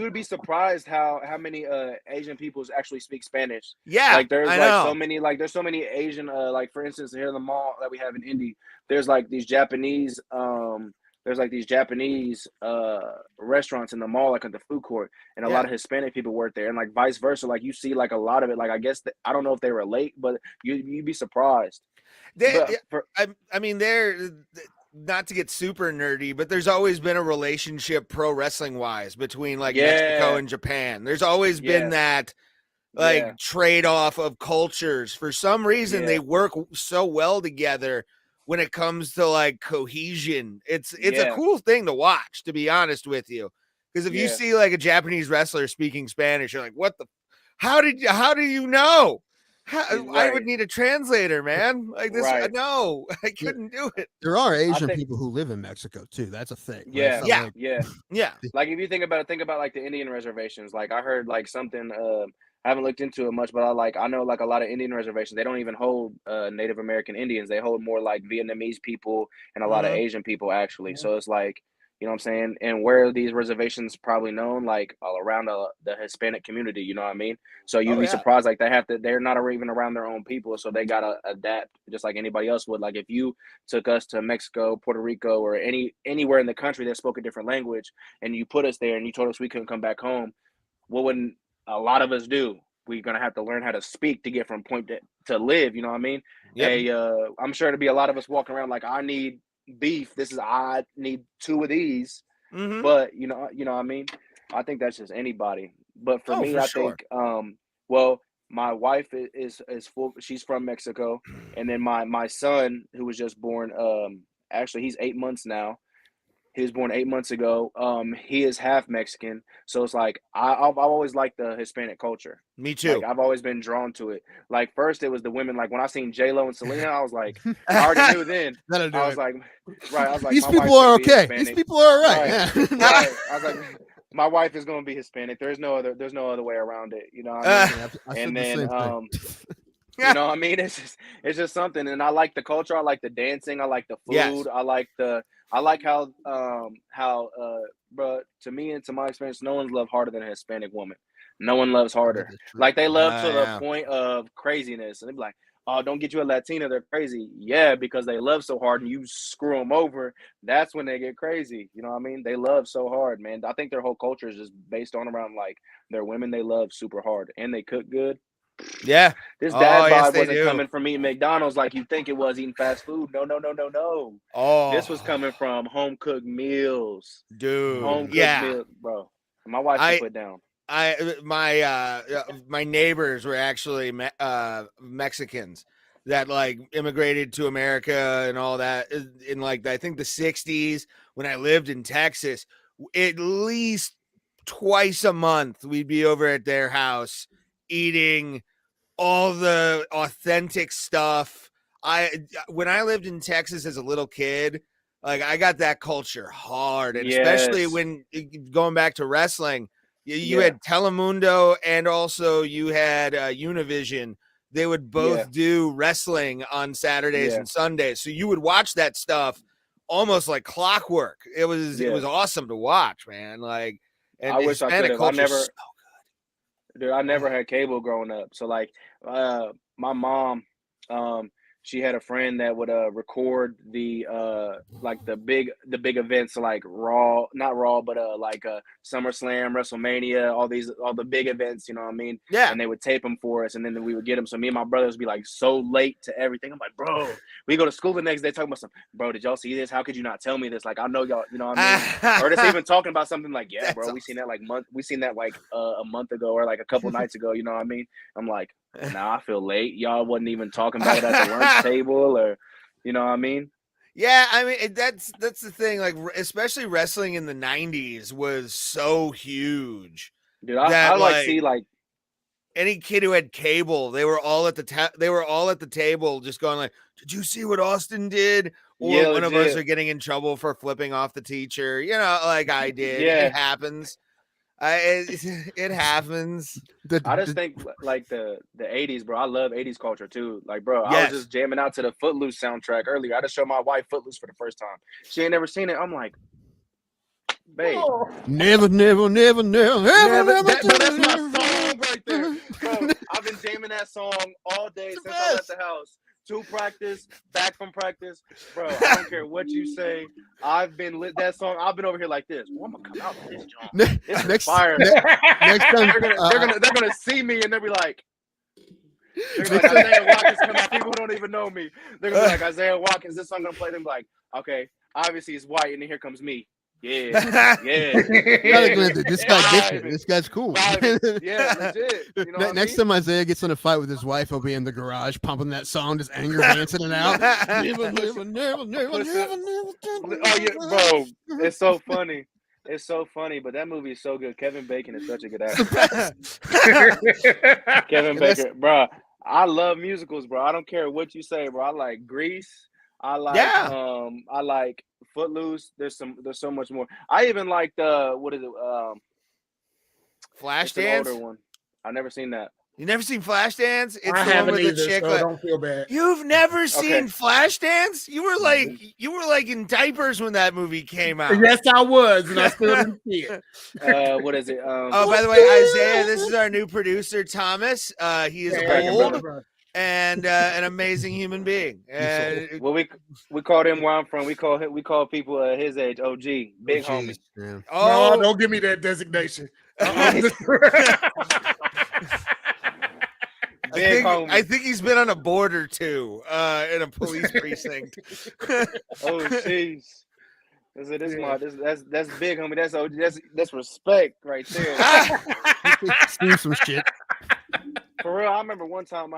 would be surprised how many Asian people actually speak Spanish. Yeah, like there's there's so many Asian like for instance here in the mall that we have in Indy, there's like these Japanese restaurants in the mall, like at the food court, and a lot of Hispanic people work there, and like vice versa. Like you see like a lot of it. Like I guess I don't know if they relate, but you'd be surprised. I mean, they're not to get super nerdy, but there's always been a relationship pro wrestling wise between like Mexico and Japan. There's always been that like trade off of cultures. For some reason, they work so well together. When it comes to like cohesion, it's a cool thing to watch, to be honest with you. Because if you see like a Japanese wrestler speaking Spanish, you're like, what the, how do you know? I would need a translator, man. Like this, no, I couldn't do it. There are Asian people who live in Mexico too. That's a thing. Yeah, right? Yeah. Like if you think about like the Indian reservations. Like I heard like something. I haven't looked into it much, but I know like a lot of Indian reservations, they don't even hold Native American Indians. They hold more like Vietnamese people and a lot of Asian people actually. So it's like, you know what I'm saying? And where are these reservations probably known? Like all around the Hispanic community, you know what I mean? So you'd be surprised, like they're not even around their own people. So they got to adapt just like anybody else would. Like if you took us to Mexico, Puerto Rico, or anywhere in the country that spoke a different language, and you put us there and you told us we couldn't come back home, what wouldn't a lot of us do? We're gonna have to learn how to speak to get from point to live. You know what I mean? Hey, I'm sure to be a lot of us walking around like I need beef. I need 2 of these. But you know what I mean? I think that's just anybody. But for me, I think well, my wife is full. She's from Mexico, and then my son who was just born. Actually, he's 8 months now. He was born 8 months ago. He is half Mexican, so it's like I've always liked the Hispanic culture. Me too. Like, I've always been drawn to it. Like first, it was the women. Like when I seen J-Lo and Selena, I was like, I already knew then. I was like, these people are okay. These people are all right. I was like, my wife is going to be Hispanic. There's no other way around it. You know what I mean? And then you know what I mean? It's just something. And I like the culture. I like the dancing. I like the food. I like how bro, to me and to my experience, no one's loved harder than a Hispanic woman. No one loves harder. Like they love to the point of craziness. And they be like, oh, don't get you a Latina, they're crazy. Yeah, because they love so hard and you screw them over. That's when they get crazy. You know what I mean? They love so hard, man. I think their whole culture is just based on around like their women they love super hard and they cook good. Yeah. This dad vibe wasn't coming from eating McDonald's like you think it was, eating fast food. No. Oh, this was coming from home cooked meals, dude. Home cooked meals, bro. My wife can put down. My neighbors were actually Mexicans, that like immigrated to America and all that in like I think the 60s when I lived in Texas. At least twice a month we'd be over at their house eating all the authentic stuff. When I lived in Texas as a little kid, like I got that culture hard, and especially when going back to wrestling, you had Telemundo and also you had Univision. They would both do wrestling on Saturdays and Sundays, so you would watch that stuff almost like clockwork. It was awesome to watch, man. Like, and I wish I could have. I never, so dude, I never had cable growing up. So like, my mom, she had a friend that would record the like the big events like not Raw, but like SummerSlam, WrestleMania, all the big events, you know what I mean? Yeah. And they would tape them for us, and then we would get them. So me and my brothers would be like so late to everything. I'm like, bro, we go to school the next day talking about something. Bro, did y'all see this? How could you not tell me this? Like, I know y'all, you know what I mean? Or just even talking about something like, yeah, bro, we seen that like a month ago or like a couple nights ago, you know what I mean? I'm like, nah, I feel late. Y'all wasn't even talking about it at the lunch table, or you know what I mean? Yeah, I mean that's the thing. Like, especially wrestling in the '90s was so huge. Dude, I like see like any kid who had cable, they were all at the table, just going like, "Did you see what Austin did?" Or one of us are getting in trouble for flipping off the teacher. You know, like I did. It happens. It happens. I just think like the 80s, bro. I love 80s culture too. Like, bro, I was just jamming out to the Footloose soundtrack earlier. I just showed my wife Footloose for the first time. She ain't never seen it. I'm like, babe. Never. That's my song right there. Bro, I've been jamming that song all day since I left the house. To practice, back from practice, bro. I don't care what you say. I've been lit that song. I've been over here like this. Well, I'm gonna come out with this joint. It's fire. Next time, they're gonna see me and they'll be like, Isaiah Watkins come out. People who don't even know me. They're gonna be like, Isaiah Watkins. This song gonna play. Them like, okay, obviously it's white, and then here comes me. Yeah. This guy gets it. This guy's cool. Yeah, legit. You know Next time Isaiah gets in a fight with his wife, he'll be in the garage pumping that song, just anger dancing it out. Never. Oh yeah, bro. It's so funny. It's so funny, but that movie is so good. Kevin Bacon is such a good actor. Kevin Bacon, bro. I love musicals, bro. I don't care what you say, bro. I like Grease. I like Footloose. There's so much more. I even like what is it? Flashdance. Older one. I've never seen that. You never seen Flashdance? It's I haven't either, so don't feel bad. You've never seen Flashdance? You were like in diapers when that movie came out. Yes, I was, and I still didn't see it. What is it? By the way, Isaiah, this is our new producer, Thomas. He is old and an amazing human being. And well, we called him where I'm from. We call people his age OG, big homie. Yeah. Oh, no, don't give me that designation. I think he's been on a board or two in a police precinct. Oh jeez. That's big homie. That's OG. That's respect right there. Steal some shit. For real, I remember one time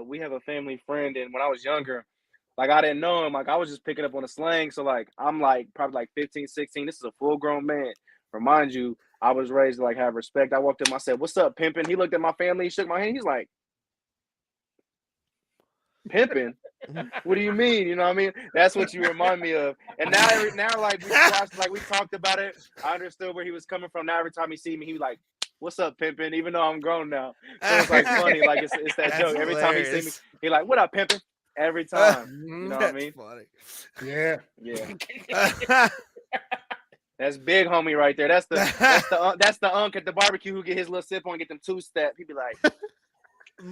we have a family friend, and when I was younger, like I didn't know him, like I was just picking up on the slang. So like I'm like probably like 15, 16. This is a full grown man. Remind you, I was raised to like have respect. I walked up, I said, "What's up, pimpin'?" He looked at my family, he shook my hand. He's like, "Pimpin'? What do you mean?" You know what I mean? That's what you remind me of. And now like we watched, like we talked about it. I understood where he was coming from. Now every time he see me, he was like, "What's up, pimpin'?" Even though I'm grown now, so it's like funny. Like it's that That's joke. Every time he see me, he like, "What up, pimpin'?" Every time. You know what I mean? Funny. Yeah. That's big homie right there. That's the unk at the barbecue who get his little sip on, get them two-step. He be like,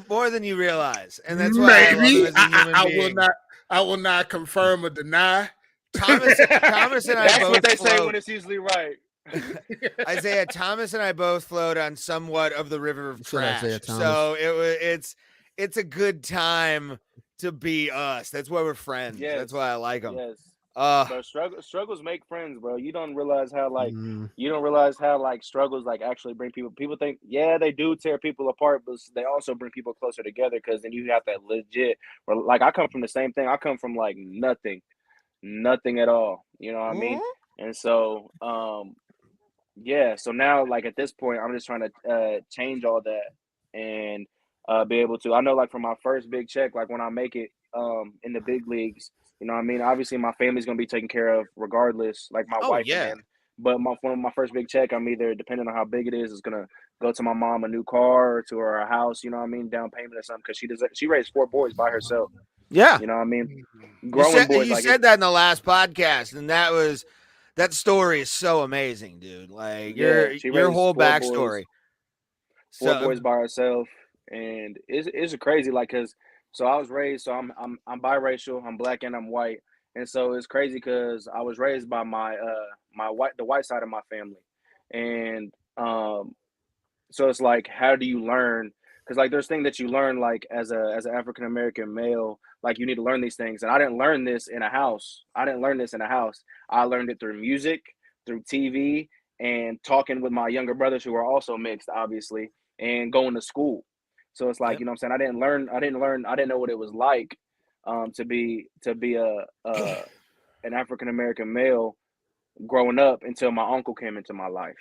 more than you realize, and that's why maybe I will not confirm or deny. Thomas and I that's both what they float. say when it's usually right. Isaiah, Thomas and I both float on somewhat of the river of trash, Isaiah Thomas. so it's a good time to be us. That's why we're friends. Yes. That's why I like them. Yes. Bro, struggles make friends, bro. You don't realize how struggles like actually bring people. People think, yeah, they do tear people apart, but they also bring people closer together because then you have that legit. Or like I come from the same thing. I come from like nothing at all. You know what I mean? And so, yeah. So now, like at this point, I'm just trying to change all that and be able to. I know, like for my first big check, like when I make it in the big leagues. You know what I mean? Obviously, my family's going to be taken care of regardless, like my wife and them. But my first big check, I'm either, depending on how big it is going to go to my mom a new car or to her a house, you know what I mean? Down payment or something because she raised 4 boys by herself. Yeah. You know what I mean? You said that in the last podcast, and that story is so amazing, dude. Like your whole backstory. 4 boys by herself. And it's crazy, like, because so I was raised, so I'm biracial, I'm black and I'm white, and so it's crazy because I was raised by the white side of my family, and so it's like, how do you learn? Because like there's things that you learn like as an African American male, like you need to learn these things, and I didn't learn this in a house. I learned it through music, through TV, and talking with my younger brothers who are also mixed, obviously, and going to school. So it's like, you know what I'm saying? I didn't know what it was like to be an African American male growing up until my uncle came into my life.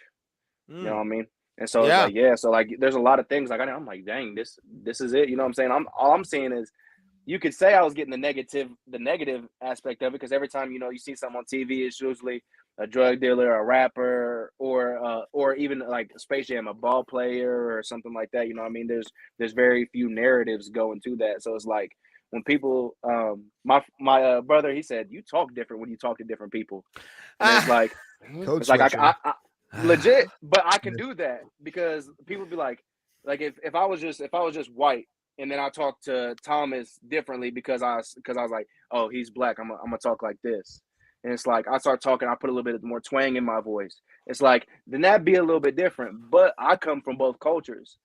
You know what I mean? And so it's like, so like there's a lot of things like I'm like, dang, this is it. You know what I'm saying? All I'm seeing is you could say I was getting the negative aspect of it because every time, you know, you see something on TV, it's usually a drug dealer, a rapper, or even like Space Jam, a ball player or something like that. You know what I mean? There's very few narratives going to that. So it's like when people, my brother, he said, you talk different when you talk to different people. And it's like, I legit, but I can do that because people be like if I was just white and then I talked to Thomas differently because I was like, oh, he's black, I'm gonna talk like this. And it's like I start talking, I put a little bit more twang in my voice. It's like then that'd be a little bit different. But I come from both cultures.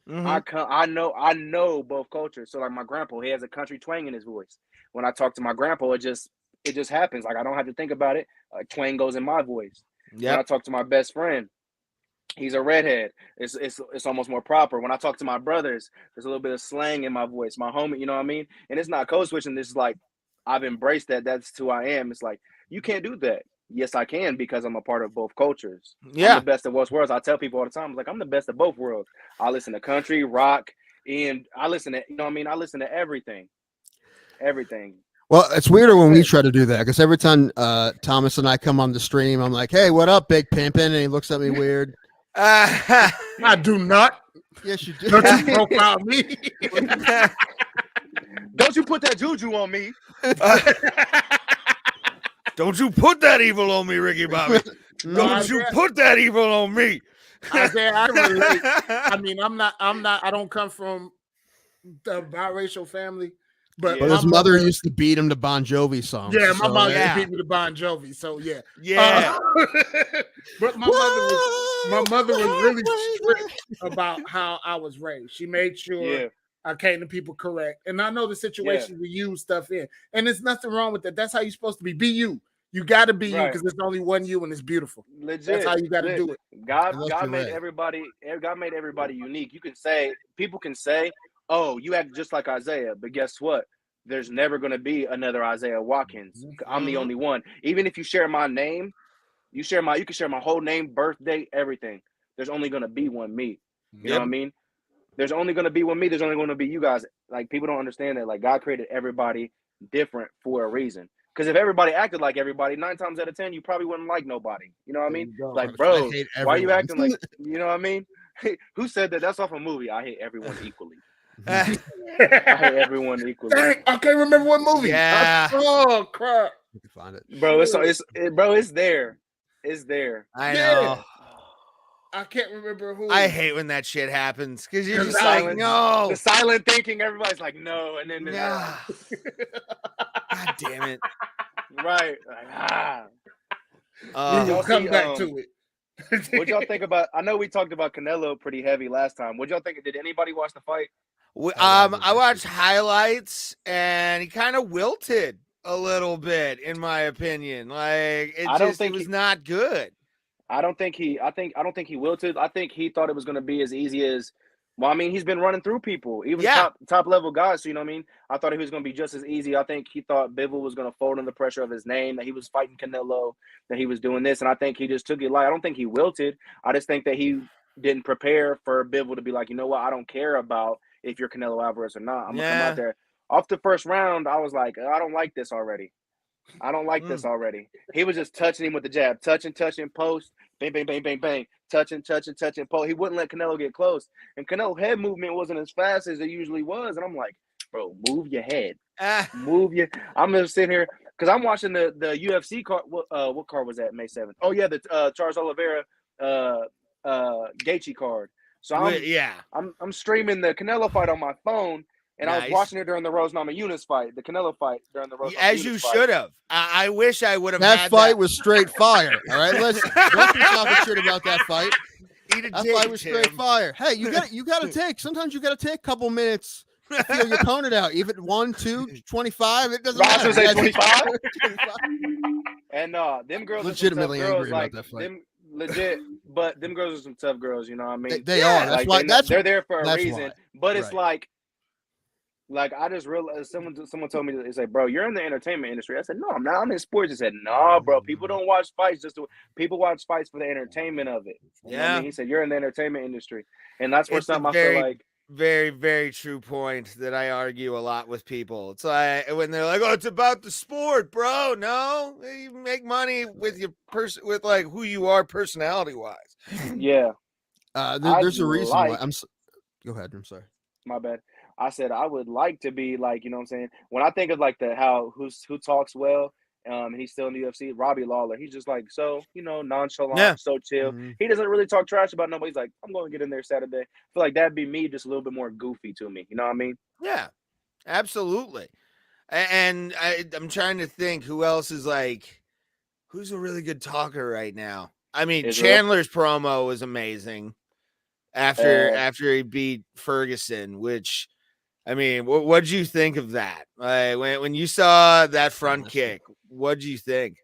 I know both cultures. So like my grandpa, he has a country twang in his voice. When I talk to my grandpa, it just happens. Like I don't have to think about it. Twang goes in my voice. When I talk to my best friend, he's a redhead. It's almost more proper. When I talk to my brothers, there's a little bit of slang in my voice. My homie, you know what I mean? And it's not code switching. This is like I've embraced that. That's who I am. It's like you can't do that. Yes, I can because I'm a part of both cultures. I'm the best of both worlds. I tell people all the time, like I'm the best of both worlds. I listen to country, rock, and I listen to, you know what I mean? I listen to everything. Everything. Well, it's weirder when we try to do that because every time Thomas and I come on the stream, I'm like, "Hey, what up, Big Pimpin'?" And he looks at me weird. I do not. Yes, you do. Don't you profile me? Don't you put that juju on me? Don't you put that evil on me, Ricky Bobby. Don't you put that evil on me. Isaiah, I can relate. I mean, I don't come from the biracial family. But his mother used to beat him to Bon Jovi songs. Yeah, my mother used to beat me to Bon Jovi. So yeah. But my mother was really strict about how I was raised. She made sure I came to people correct. And I know the situation we use stuff in. And there's nothing wrong with that. That's how you're supposed to be. Be you. You got to be you because there's only one you and it's beautiful. Legit. That's how you got to do it. God made everybody unique. People can say, oh, you act just like Isaiah, but guess what? There's never going to be another Isaiah Watkins. I'm the only one. Even if you share my name, you can share my whole name, birthday, everything. There's only going to be one me. You know what I mean? There's only going to be one me. There's only going to be you guys. Like people don't understand that. Like God created everybody different for a reason. Because if everybody acted like everybody, 9 times out of 10, you probably wouldn't like nobody. You know what I mean? Like, bro, why are you acting like? You know what I mean? Who said that? That's off a movie. I hate everyone equally. I hate everyone equally. Dang, I can't remember what movie. Yeah. Oh crap! You can find it, bro. It's there. It's there. I know. I can't remember who. I hate when that shit happens because you're just like, no. The silent thinking. Everybody's like, no, and then God damn it. Right. Like, We'll come back to it. What y'all think about? I know we talked about Canelo pretty heavy last time. What y'all think? Did anybody watch the fight? I watched highlights and he kind of wilted. a little bit, in my opinion. Like I don't it think was he- not good. I don't think he wilted. I think he thought it was going to be as easy as. Well, I mean, he's been running through people, even Yeah. top level guys. So you know what I mean? I thought he was going to be just as easy. I think he thought Bivol was going to fold under the pressure of his name, that he was fighting Canelo, that he was doing this, and I think he just took it light. I don't think he wilted. I just think that he didn't prepare for Bivol to be like, you know what? I don't care about if you're Canelo Alvarez or not. I'm gonna come Yeah. out there. Off the first round, I was like, I don't like this already. I don't like this already. He was just touching him with the jab, touching, post, bang, bang, bang, bang, bang, touching, post. He wouldn't let Canelo get close. And Canelo head movement wasn't as fast as it usually was. And I'm like, bro, move your head. I'm just sitting here because I'm watching the UFC card. What card was that? May 7th. Oh, yeah, the Charles Oliveira Gaethje card. So I'm streaming the Canelo fight on my phone. And I was watching it during the Rose Namajunas fight, the Canelo fight during the Rose Namajunas As you should have. I wish I would have That had fight was straight fire. All right, listen. Don't be talking shit about that fight. That fight was straight fire. Hey, you got to take. Sometimes you got to take a couple minutes to feel your opponent out. Even 1, 2, 25. It doesn't matter. Say 25. And them girls legitimately are angry like, about that fight. them legit, but them girls are some tough girls. You know what I mean? They are. That's like, why. They're there for a reason. Why. But it's like I just realized someone told me, they say, bro, you're in the entertainment industry. I said, no, I'm not. I'm in sports. He said, no, bro, people don't watch fights people watch fights for the entertainment of it. You know what I mean? He said, you're in the entertainment industry. And that's where something I feel like very, very true point that I argue a lot with people. It's like when they're like, oh, it's about the sport, bro. No, you make money with your person, with like who you are personality wise. Yeah. There's a reason why go ahead. I'm sorry. My bad. I said I would like to be like, you know what I'm saying? When I think of like who talks well, and he's still in the UFC, Robbie Lawler. He's just like so, nonchalant, so chill. Mm-hmm. He doesn't really talk trash about nobody. He's like, I'm going to get in there Saturday. I feel like that'd be me, just a little bit more goofy to me. You know what I mean? Yeah, absolutely. And I'm trying to think who else is like, who's a really good talker right now. I mean, Chandler's promo was amazing after he beat Ferguson, which. I mean, what'd you think of that? When you saw that front kick, what'd you think?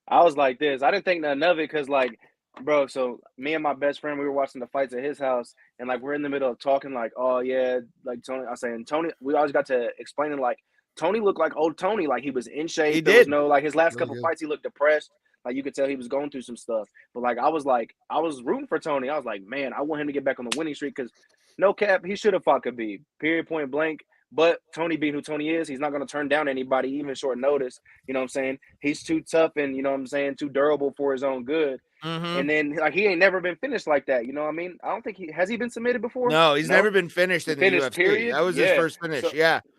I was like this. I didn't think nothing of it because, like, bro, so me and my best friend, we were watching the fights at his house, and, like, we're in the middle of talking, like, oh, yeah, like, Tony. I was saying, Tony, we always got to explaining, like, Tony looked like old Tony. Like, he was in shape. He did. did. Like, his last couple fights, he looked depressed. Like, you could tell he was going through some stuff. But, I was rooting for Tony. I was like, man, I want him to get back on the winning streak because no cap, he should have fought Khabib, period, point blank. But Tony being who Tony is, he's not going to turn down anybody, even short notice. You know what I'm saying? He's too tough and, you know what I'm saying, too durable for his own good. Mm-hmm. And then, he ain't never been finished like that. You know what I mean? I don't think has he been submitted before? No, he's never been finished in the UFC. Period? That was his first finish,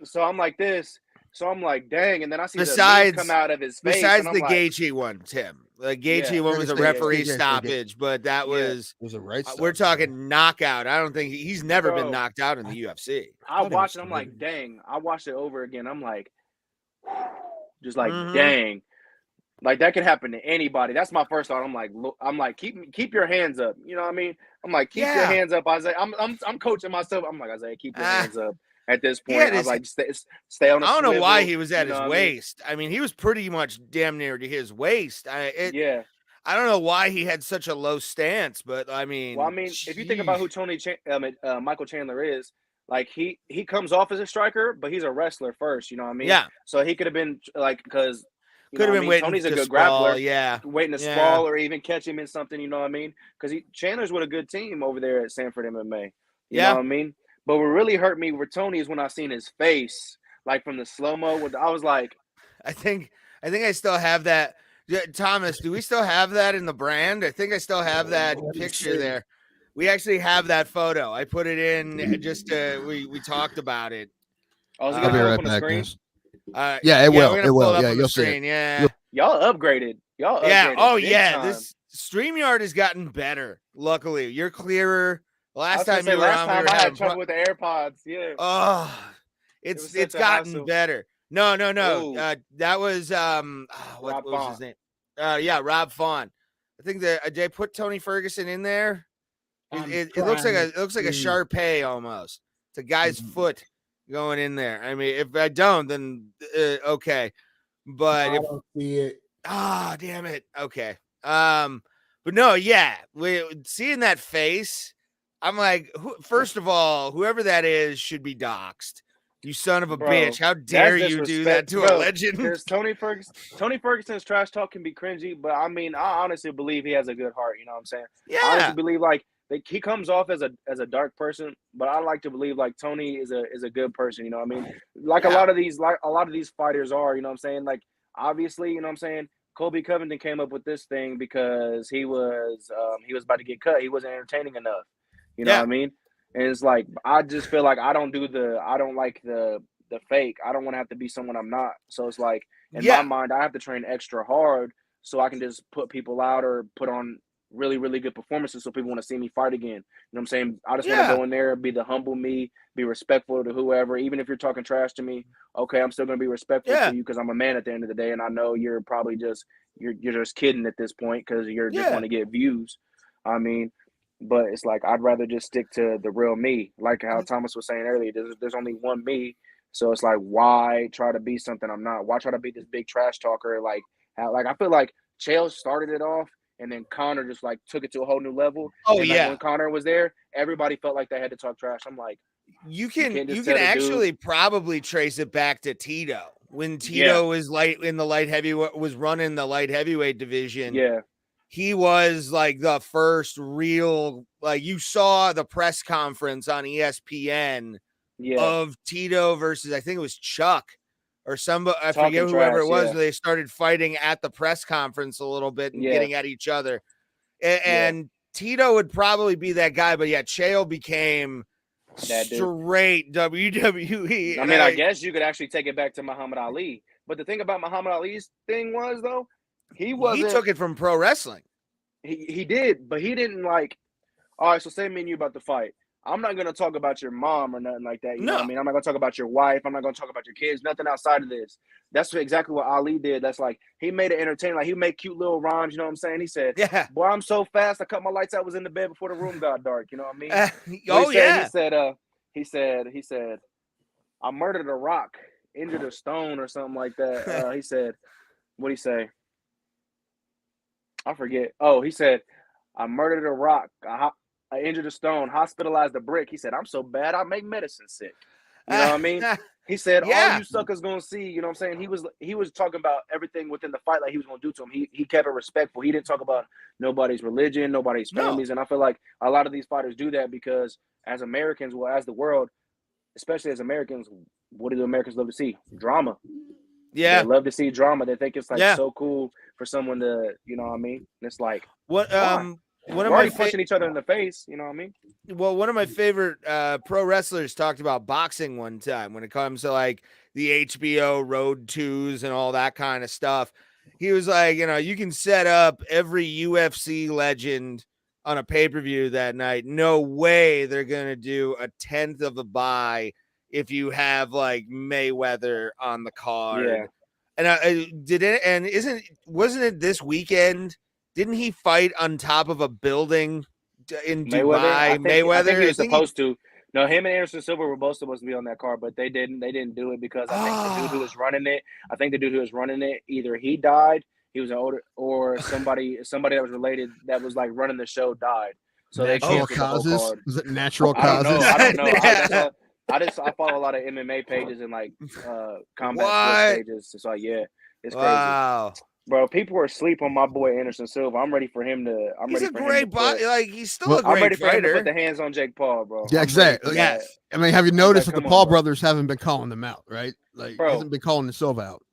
So I'm like this. So I'm like, dang. And then I see the come out of his face. Besides the Gaethje one, Tim. The Gaethje one was a referee stoppage, but that was a right stoppage. We're talking knockout. I don't think he's never been knocked out in the UFC. I watched it. I'm like, dang. I watched it over again. I'm like, just like, dang. Like, that could happen to anybody. That's my first thought. I'm like, keep your hands up. You know what I mean? I'm like, keep your hands up, Isaiah. I'm coaching myself. I'm like, Isaiah, keep your hands up. At this point, I was like, stay on. I don't know why he was at his waist. I mean, he was pretty much damn near to his waist. I don't know why he had such a low stance, but I mean, if you think about who Michael Chandler is, like he comes off as a striker, but he's a wrestler first. You know what I mean? Yeah. So he could have been like could have been waiting. Tony's a good sprawl, grappler. Waiting to sprawl or even catch him in something. You know what I mean? Because Chandler's with a good team over there at Sanford MMA. You know what I mean? But what really hurt me with Tony is when I seen his face, like from the slow-mo. I was like, I think I still have that. Thomas, do we still have that in the brand? I think I still have that picture there. We actually have that photo. I put it in just we talked about it. Oh, is it gonna be right back, it will. It will. Yeah, you'll see it. Yeah. Y'all upgraded. Yeah. Oh, yeah. Time. This StreamYard has gotten better. Luckily, you're clearer. Last time you were on, I had trouble with the AirPods. Yeah. Oh, it's gotten better. No. That was what was his name? Rob Font. I think that they put Tony Ferguson in there. It looks like a Shar-Pei almost. It's a guy's foot going in there. I mean, if I don't, then okay. But I don't see it. damn it. Okay. But no, yeah, seeing that face, I'm like, first of all, whoever that is should be doxxed. You son of a Bro, bitch! How dare that's you do that disrespect, to a bro. legend? Because Tony Ferguson's trash talk can be cringy, but I mean, I honestly believe he has a good heart. You know what I'm saying? I honestly Yeah, believe like he comes off as a dark person, but I like to believe like Tony is a good person. You know what I mean? Like Yeah. a lot of these fighters are. You know what I'm saying? Like obviously, you know what I'm saying. Colby Covington came up with this thing because he was about to get cut. He wasn't entertaining enough. You know Yeah. what I mean? And it's like I just feel like I don't like the fake. I don't want to have to be someone I'm not. So it's like in my Yeah. mind, I have to train extra hard so I can just put people out or put on really, really good performances so people want to see me fight again. You know what I'm saying? I just want to Yeah. go in there, be the humble me, be respectful to whoever. Even if you're talking trash to me, okay, I'm still gonna be respectful Yeah. to you because I'm a man at the end of the day, and I know you're probably just you're just kidding at this point because you're just Yeah. want to get views. I mean, but it's like I'd rather just stick to the real me, like how Thomas was saying earlier. There's only one me, so it's like why try to be something I'm not? Why try to be this big trash talker? Like I feel like Chael started it off, and then Connor just like took it to a whole new level. Oh and yeah. Like when Connor was there, everybody felt like they had to talk trash. I'm like, You can't can just tell the actually dude. probably trace it back to Tito when Tito was running the light heavyweight division. Yeah. He was like the first real, like you saw the press conference on ESPN of Tito versus I think it was Chuck or somebody, I forget whoever it was. They started fighting at the press conference a little bit and getting at each other. And Tito would probably be that guy, but yeah, Chael became straight WWE. I mean, I guess you could actually take it back to Muhammad Ali. But the thing about Muhammad Ali's thing was though, he took it from pro wrestling. He did, but he didn't like. All right, so say me and you about to fight. I'm not gonna talk about your mom or nothing like that. You know what I mean? I'm not gonna talk about your wife. I'm not gonna talk about your kids. Nothing outside of this. That's exactly what Ali did. That's like he made it entertaining. Like he made cute little rhymes. You know what I'm saying? He said, "Yeah, boy, I'm so fast. I cut my lights out. Was in the bed before the room got dark. You know what I mean? He said, I murdered a rock, injured a stone, or something like that. He said, what'd he say? I forget. Oh, he said, I murdered a rock. I injured a stone, hospitalized a brick. He said, I'm so bad, I make medicine sick. You know what I mean? He said, all you suckers gonna see, you know what I'm saying? He was talking about everything within the fight like he was gonna do to him. He kept it respectful. He didn't talk about nobody's religion, nobody's families. And I feel like a lot of these fighters do that because as Americans, well, as the world, especially as Americans, what do the Americans love to see? Drama. Yeah. They love to see drama. They think it's like so cool for someone to, you know what I mean? And it's like what one of my punching each other in the face, you know what I mean? Well, one of my favorite pro wrestlers talked about boxing one time when it comes to like the HBO Road 2s and all that kind of stuff. He was like, you know, you can set up every UFC legend on a pay-per-view that night. No way they're going to do a 10th of a buy if you have like Mayweather on the card. Yeah. And wasn't it this weekend? Didn't he fight on top of a building in Dubai? I think he was supposed to. No, him and Anderson Silva were both supposed to be on that card, but they didn't. They didn't do it because I think the dude who was running it, either he died, he was an older, or somebody that was related that was like running the show died. So natural causes. Was it natural causes? I don't know. I follow a lot of MMA pages and like combat sports pages. So it's crazy. Bro, people are asleep on my boy Anderson Silva. I'm ready for him to. He's a great body. Like he's still a great fighter. I'm ready for him to put the hands on Jake Paul, bro. Yeah, exactly. Yes. I mean, have you noticed that the Paul brothers haven't been calling them out, right? Like, he hasn't been calling the Silva out.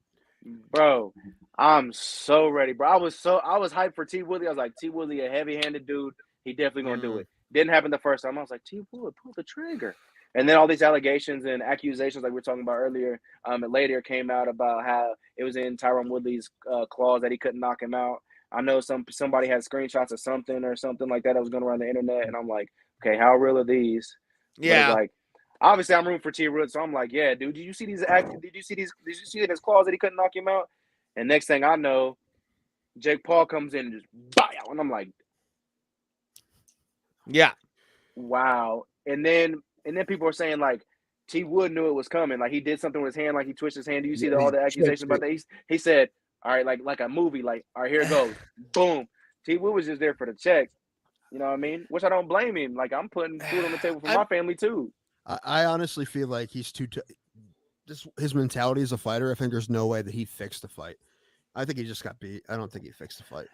Bro, I'm so ready, bro. I was hyped for T. Woodley. I was like, T. Woodley, a heavy-handed dude. He definitely gonna do it. Didn't happen the first time. I was like, T. Woodley, pull the trigger. And then all these allegations and accusations, like we were talking about earlier, it later came out about how it was in Tyron Woodley's clause that he couldn't knock him out. I know somebody had screenshots of something like that was going around the internet, and I'm like, okay, how real are these? Yeah. Like, obviously, I'm rooting for T. Root, so I'm like, yeah, dude, did you see in his clause that he couldn't knock him out? And next thing I know, Jake Paul comes in and just bow, and I'm like, yeah, wow. And then people are saying like T Wood knew it was coming. Like he did something with his hand, like he twisted his hand. Do you see Yeah, all the he accusations checked about that? He said, "All right, like a movie, like all right, here it goes, boom." T Wood was just there for the check. You know what I mean? Which I don't blame him. Like I'm putting food on the table for my family too. I honestly feel like he's just his mentality as a fighter. I think there's no way that he fixed the fight. I think he just got beat. I don't think he fixed the fight.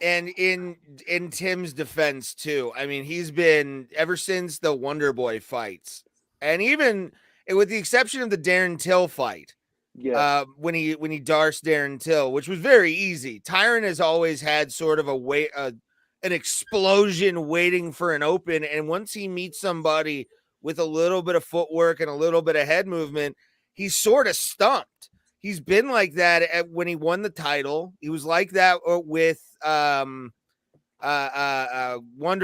And in Tim's defense too, I mean, he's been ever since the Wonder Boy fights, and even with the exception of the Darren Till fight, when he darsed Darren Till, which was very easy. Tyron has always had sort of an explosion waiting for an open, and once he meets somebody with a little bit of footwork and a little bit of head movement, he's sort of stumped. He's been like that when he won the title. He was like that with Wonder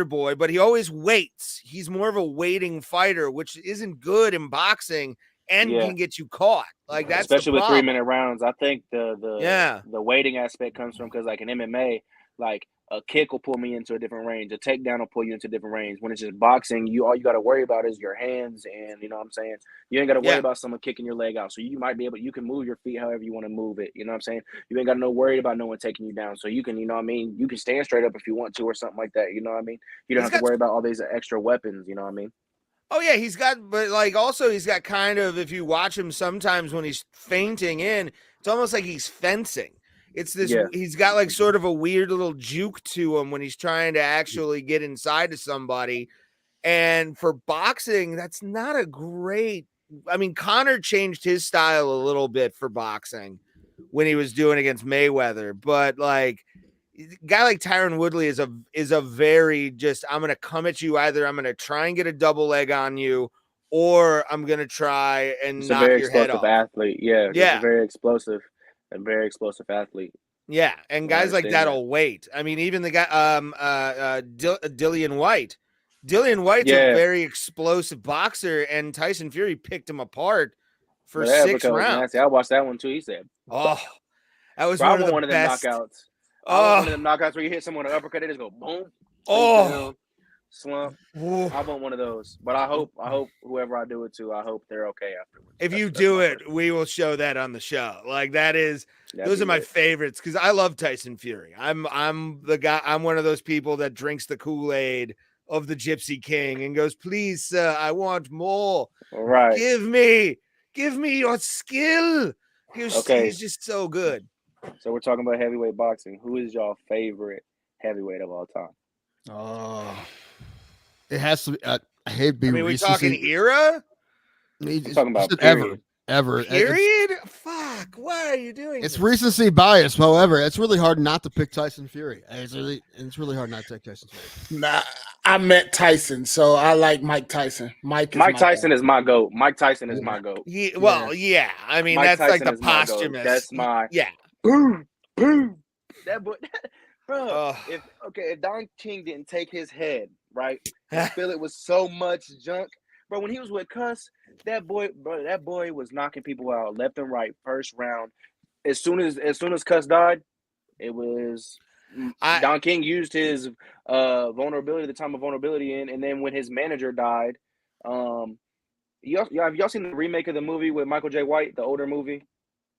Boy, but he always waits. He's more of a waiting fighter, which isn't good in boxing and can get you caught. Like that's especially the with 3-minute rounds. I think the waiting aspect comes from because like in MMA, like a kick will pull me into a different range, a takedown will pull you into a different range. When it's just boxing, all you got to worry about is your hands, and you know what I'm saying. You ain't got to worry about someone kicking your leg out. So you might be able, you can move your feet however you want to move it. You know what I'm saying. You ain't got to worry about no one taking you down. So you can, you know what I mean. You can stand straight up if you want to, or something like that. You know what I mean. You don't have to worry about all these extra weapons. You know what I mean. Oh yeah, but like also he's got kind of, if you watch him sometimes when he's feinting in, it's almost like he's fencing. It's this, he's got like sort of a weird little juke to him when he's trying to actually get inside to somebody. And for boxing, that's not a great, I mean, Conor changed his style a little bit for boxing when he was doing against Mayweather, but like a guy like Tyron Woodley is a very just, I'm going to come at you. Either I'm going to try and get a double leg on you, or I'm going to try and knock your head off. Athlete. Yeah. He's a very explosive athlete. Yeah. And guys like that'll wait. I mean, even the guy, Dillian White. Dillian White's a very explosive boxer, and Tyson Fury picked him apart for 6 rounds. I watched that one too. He said, "Oh, that was one of them best knockouts." One of them knockouts where you hit someone with an uppercut, they just go boom. Oh, slump. I want one of those, but I hope whoever I do it to, I hope they're okay afterwards. If you do it, we will show that on the show. Like those are my favorites because I love Tyson Fury. I'm the guy. I'm one of those people that drinks the Kool-Aid of the Gypsy King and goes, "Please, sir, I want more. All right, give me your skill." He's just so good. So we're talking about heavyweight boxing. Who is y'all favorite heavyweight of all time? Oh, it has to be. I hate to be. I mean, we talking era? I'm talking about ever. Period? Fuck! Why are you doing? It's recency bias. However, it's really hard not to pick Tyson Fury. It's really hard not to pick Tyson Fury. Nah, I met Tyson, so I like Mike Tyson. Mike Tyson is my GOAT. Mike Tyson is my GOAT. Yeah. I mean, Mike that's Tyson like the posthumous. That's my boom. That boy, bro. If Don King didn't take his head right, I feel it was so much junk, bro. When he was with Cuss, that boy was knocking people out left and right. First round, as soon as Cuss died, it was Don King used his vulnerability, the time of vulnerability and then when his manager died, have y'all seen the remake of the movie with Michael J. White, the older movie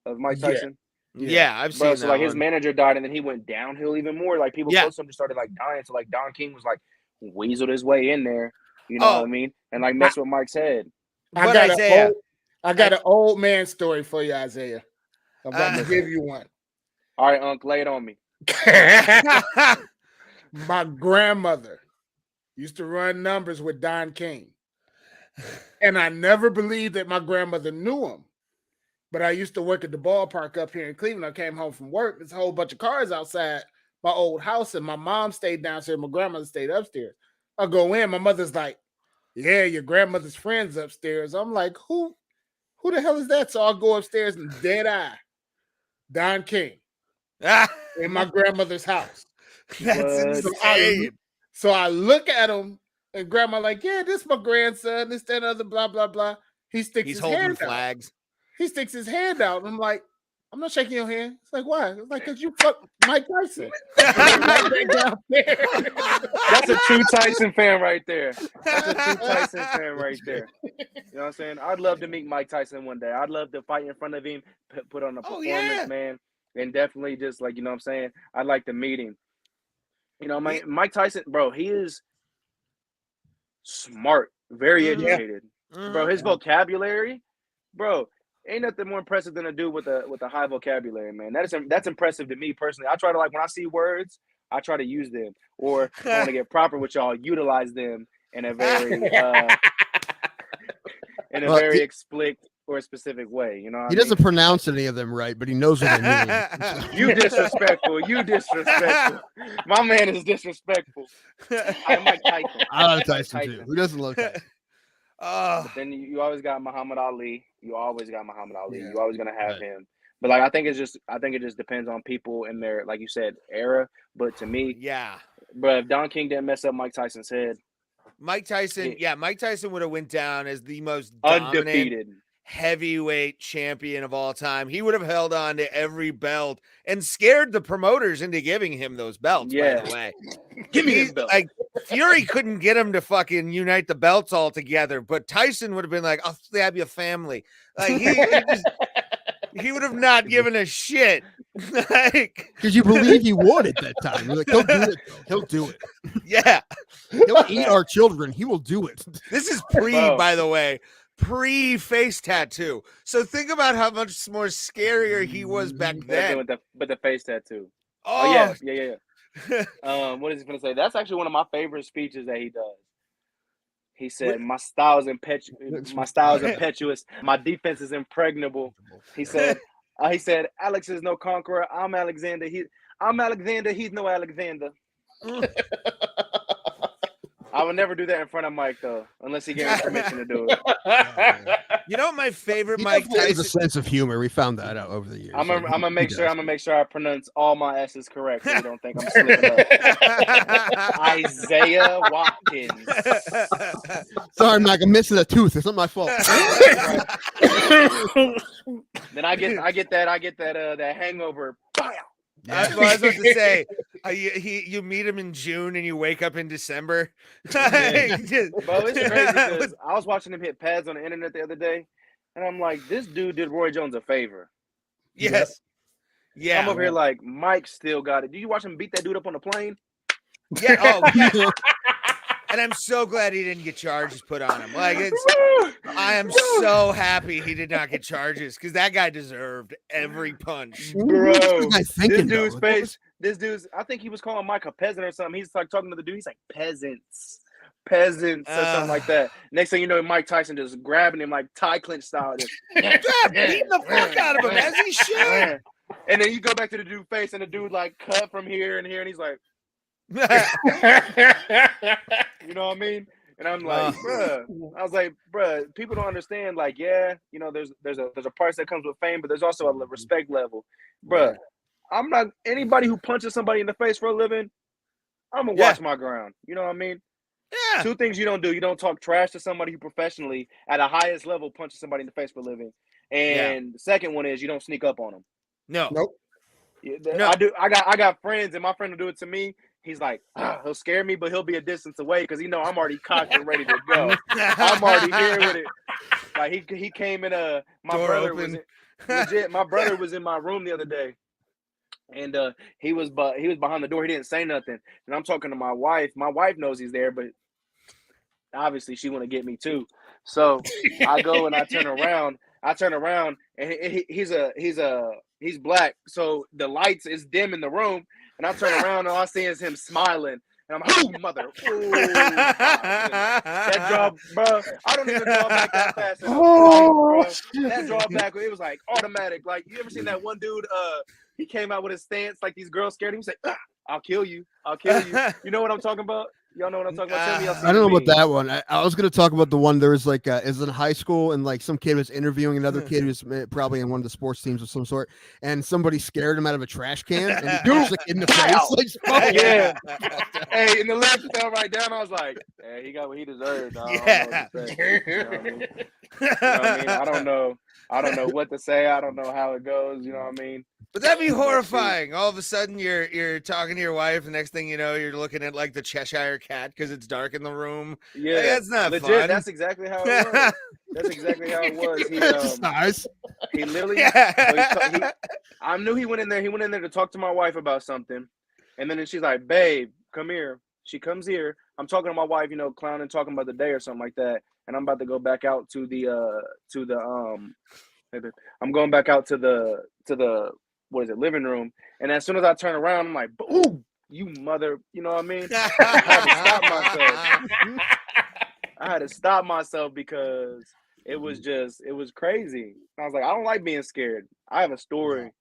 of Mike Tyson? Yeah, I've seen that. So like his manager died, and then he went downhill even more. Like people close to him just started like dying. So like Don King was like weaseled his way in there, you know what I mean, and like messed with Mike's head. I got an old man story for you, Isaiah. I'm about to give you one. All right, Unc, lay it on me. My grandmother used to run numbers with Don King, and I never believed that my grandmother knew him. But I used to work at the ballpark up here in Cleveland. I came home from work. There's a whole bunch of cars outside my old house, and my mom stayed downstairs. My grandmother stayed upstairs. I go in. My mother's like, "Yeah, your grandmother's friend's upstairs." I'm like, "Who the hell is that?" So I'll go upstairs and dead eye, Don King, in my grandmother's house. That's insane. So I look at him, and grandma like, "Yeah, this is my grandson. This, that, other, blah, blah, blah." He's holding flags. He sticks his hand out. And I'm like, I'm not shaking your hand. It's like, why? It's like, because you fuck Mike Tyson. That's That's a true Tyson fan right there. That's a true Tyson fan right there. You know what I'm saying? I'd love to meet Mike Tyson one day. I'd love to fight in front of him, put on a performance, man. And definitely just like, you know what I'm saying? I'd like to meet him. You know, Mike Tyson, bro, he is smart, very educated. Bro, his vocabulary, bro, ain't nothing more impressive than a dude with a high vocabulary, man. That's impressive to me personally. I try to, like, when I see words, I try to use them, or if I want to get proper with y'all, utilize them in a very very explicit or specific way. You know, what he doesn't pronounce any of them right, but he knows what they mean. You disrespectful. You disrespectful. My man is disrespectful. I'm Mike Tyson. I love Tyson too. Who doesn't love Tyson? But then you always got Muhammad Ali. You always got Muhammad Ali. You're always gonna have him. But like I think it just depends on people in their, like you said, era. But to me, but if Don King didn't mess up Mike Tyson's head, Mike Tyson would have went down as the most undefeated heavyweight champion of all time. He would have held on to every belt and scared the promoters into giving him those belts. By the way, give me his belt. Like Fury couldn't get him to fucking unite the belts all together, but Tyson would have been like, "I'll stab your family." Like he would have not given a shit. Like, because you believe he would at that time. You're like, he'll do it. Though. He'll do it. Yeah, he'll eat our children. He will do it. This is by the way. Pre-face tattoo. So think about how much more scarier he was back then. With the face tattoo. Oh yeah. What is he gonna say? That's actually one of my favorite speeches that he does. He said, "My style is impetuous. My defense is impregnable." He said, "Alex is no conqueror. I'm Alexander. I'm Alexander. He's no Alexander." I would never do that in front of Mike though, unless he gave me permission to do it. You know, my favorite he Mike Tyson has a sense of humor. We found that out over the years. I'm gonna make sure I pronounce all my S's correct, so you don't think I'm slipping up. Isaiah Watkins. Sorry, Mike. I'm missing a tooth. It's not my fault. Then I get that hangover. Bam! That's what I was about to say. You meet him in June and you wake up in December. Bro, it's crazy because I was watching him hit pads on the internet the other day, and I'm like, this dude did Roy Jones a favor. Yes. Yeah. I'm over here like, Mike still got it. Did you watch him beat that dude up on the plane? Yeah. Oh, yeah. And I'm so glad he didn't get charges put on him. Like, I am so happy he did not get charges because that guy deserved every punch. Bro, this dude's, I think he was calling Mike a peasant or something. He's like talking to the dude. He's like, peasants or something like that. Next thing you know, Mike Tyson just grabbing him like tie clinch style. Just beating the fuck out of him as he should. And then you go back to the dude's face and the dude like cut from here and here and he's like, you know what I mean? And I'm like, bruh. I was like, bruh, people don't understand. Like, yeah, you know, there's a price that comes with fame, but there's also a respect level, bruh. I'm not anybody who punches somebody in the face for a living. I'm gonna watch my ground. You know what I mean? Yeah. Two things you don't do: you don't talk trash to somebody who professionally at a highest level punches somebody in the face for a living, and the second one is you don't sneak up on them. No. Nope. I do. I got friends, and my friend will do it to me. He's like, he'll scare me, but he'll be a distance away because he know I'm already cocked and ready to go. I'm already here with it. Like he came in my door brother open. My brother was in my room the other day, and he was behind the door. He didn't say nothing, and I'm talking to my wife. My wife knows he's there, but obviously she want to get me too. So I go and I turn around, and he's black, so the lights is dim in the room. And I turn around and all I see is him smiling. And I'm like, oh, mother. Ooh, that draw, bro. I don't even draw back that fast. That draw back, it was like automatic. Like, you ever seen that one dude? He came out with his stance, like these girls scared him. He's like, I'll kill you. You know what I'm talking about? Y'all know what I'm talking about? Tell me I don't know about that one. I was going to talk about the one there was like, is in high school and like some kid was interviewing another kid who's probably in one of the sports teams of some sort, and somebody scared him out of a trash can and he was like in the face. Like, yeah. Hey, and the lip fell right down. I was like, hey, he got what he deserved. Dog. Yeah. I don't know what to say. You know what I mean? I don't know. I don't know what to say. I don't know how it goes. You know what I mean? But that'd be horrifying. All of a sudden, you're talking to your wife. The next thing you know, you're looking at like the Cheshire Cat because it's dark in the room. Yeah, Like, that's not legit. fun. That's exactly how it was. That's exactly how it was. He literally. Yeah. I knew he went in there. He went in there to talk to my wife about something, and then she's like, "Babe, come here." She comes here. I'm talking to my wife, clowning, talking about the day or something like that, and I'm about to go back out to the I'm going back out to the what is it, living room, and as soon as I turn around, I'm like, "Ooh, you mother," you know what I mean? I had to stop myself because it was crazy. I was like, I don't like being scared. I have a story.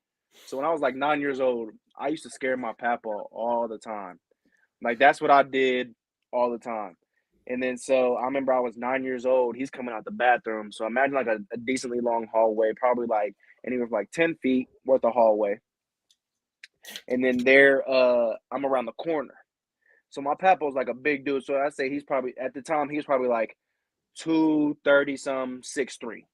So when I was like 9 years old, I used to scare my papa all the time. Like, that's what I did all the time. And then so I remember I was 9 years old. He's coming out the bathroom. So imagine like a decently long hallway, probably like anywhere from like 10 feet worth of hallway. And then I'm around the corner. So my papa was like a big dude. So I'd say at the time, he was probably like 230 some, 6'3".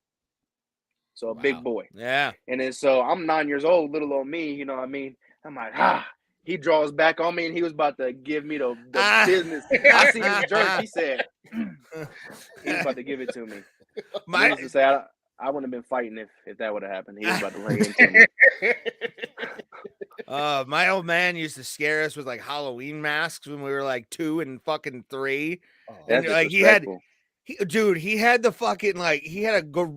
So a big boy. Yeah. And then so I'm 9 years old, little old me, you know what I mean? I'm like, he draws back on me and he was about to give me the business. I see him jerk. He said, he was about to give it to me. To say, I wouldn't have been fighting if that would have happened. He was about to lay into me. My old man used to scare us with like Halloween masks when we were like 2 and fucking 3. That's and like he had the fucking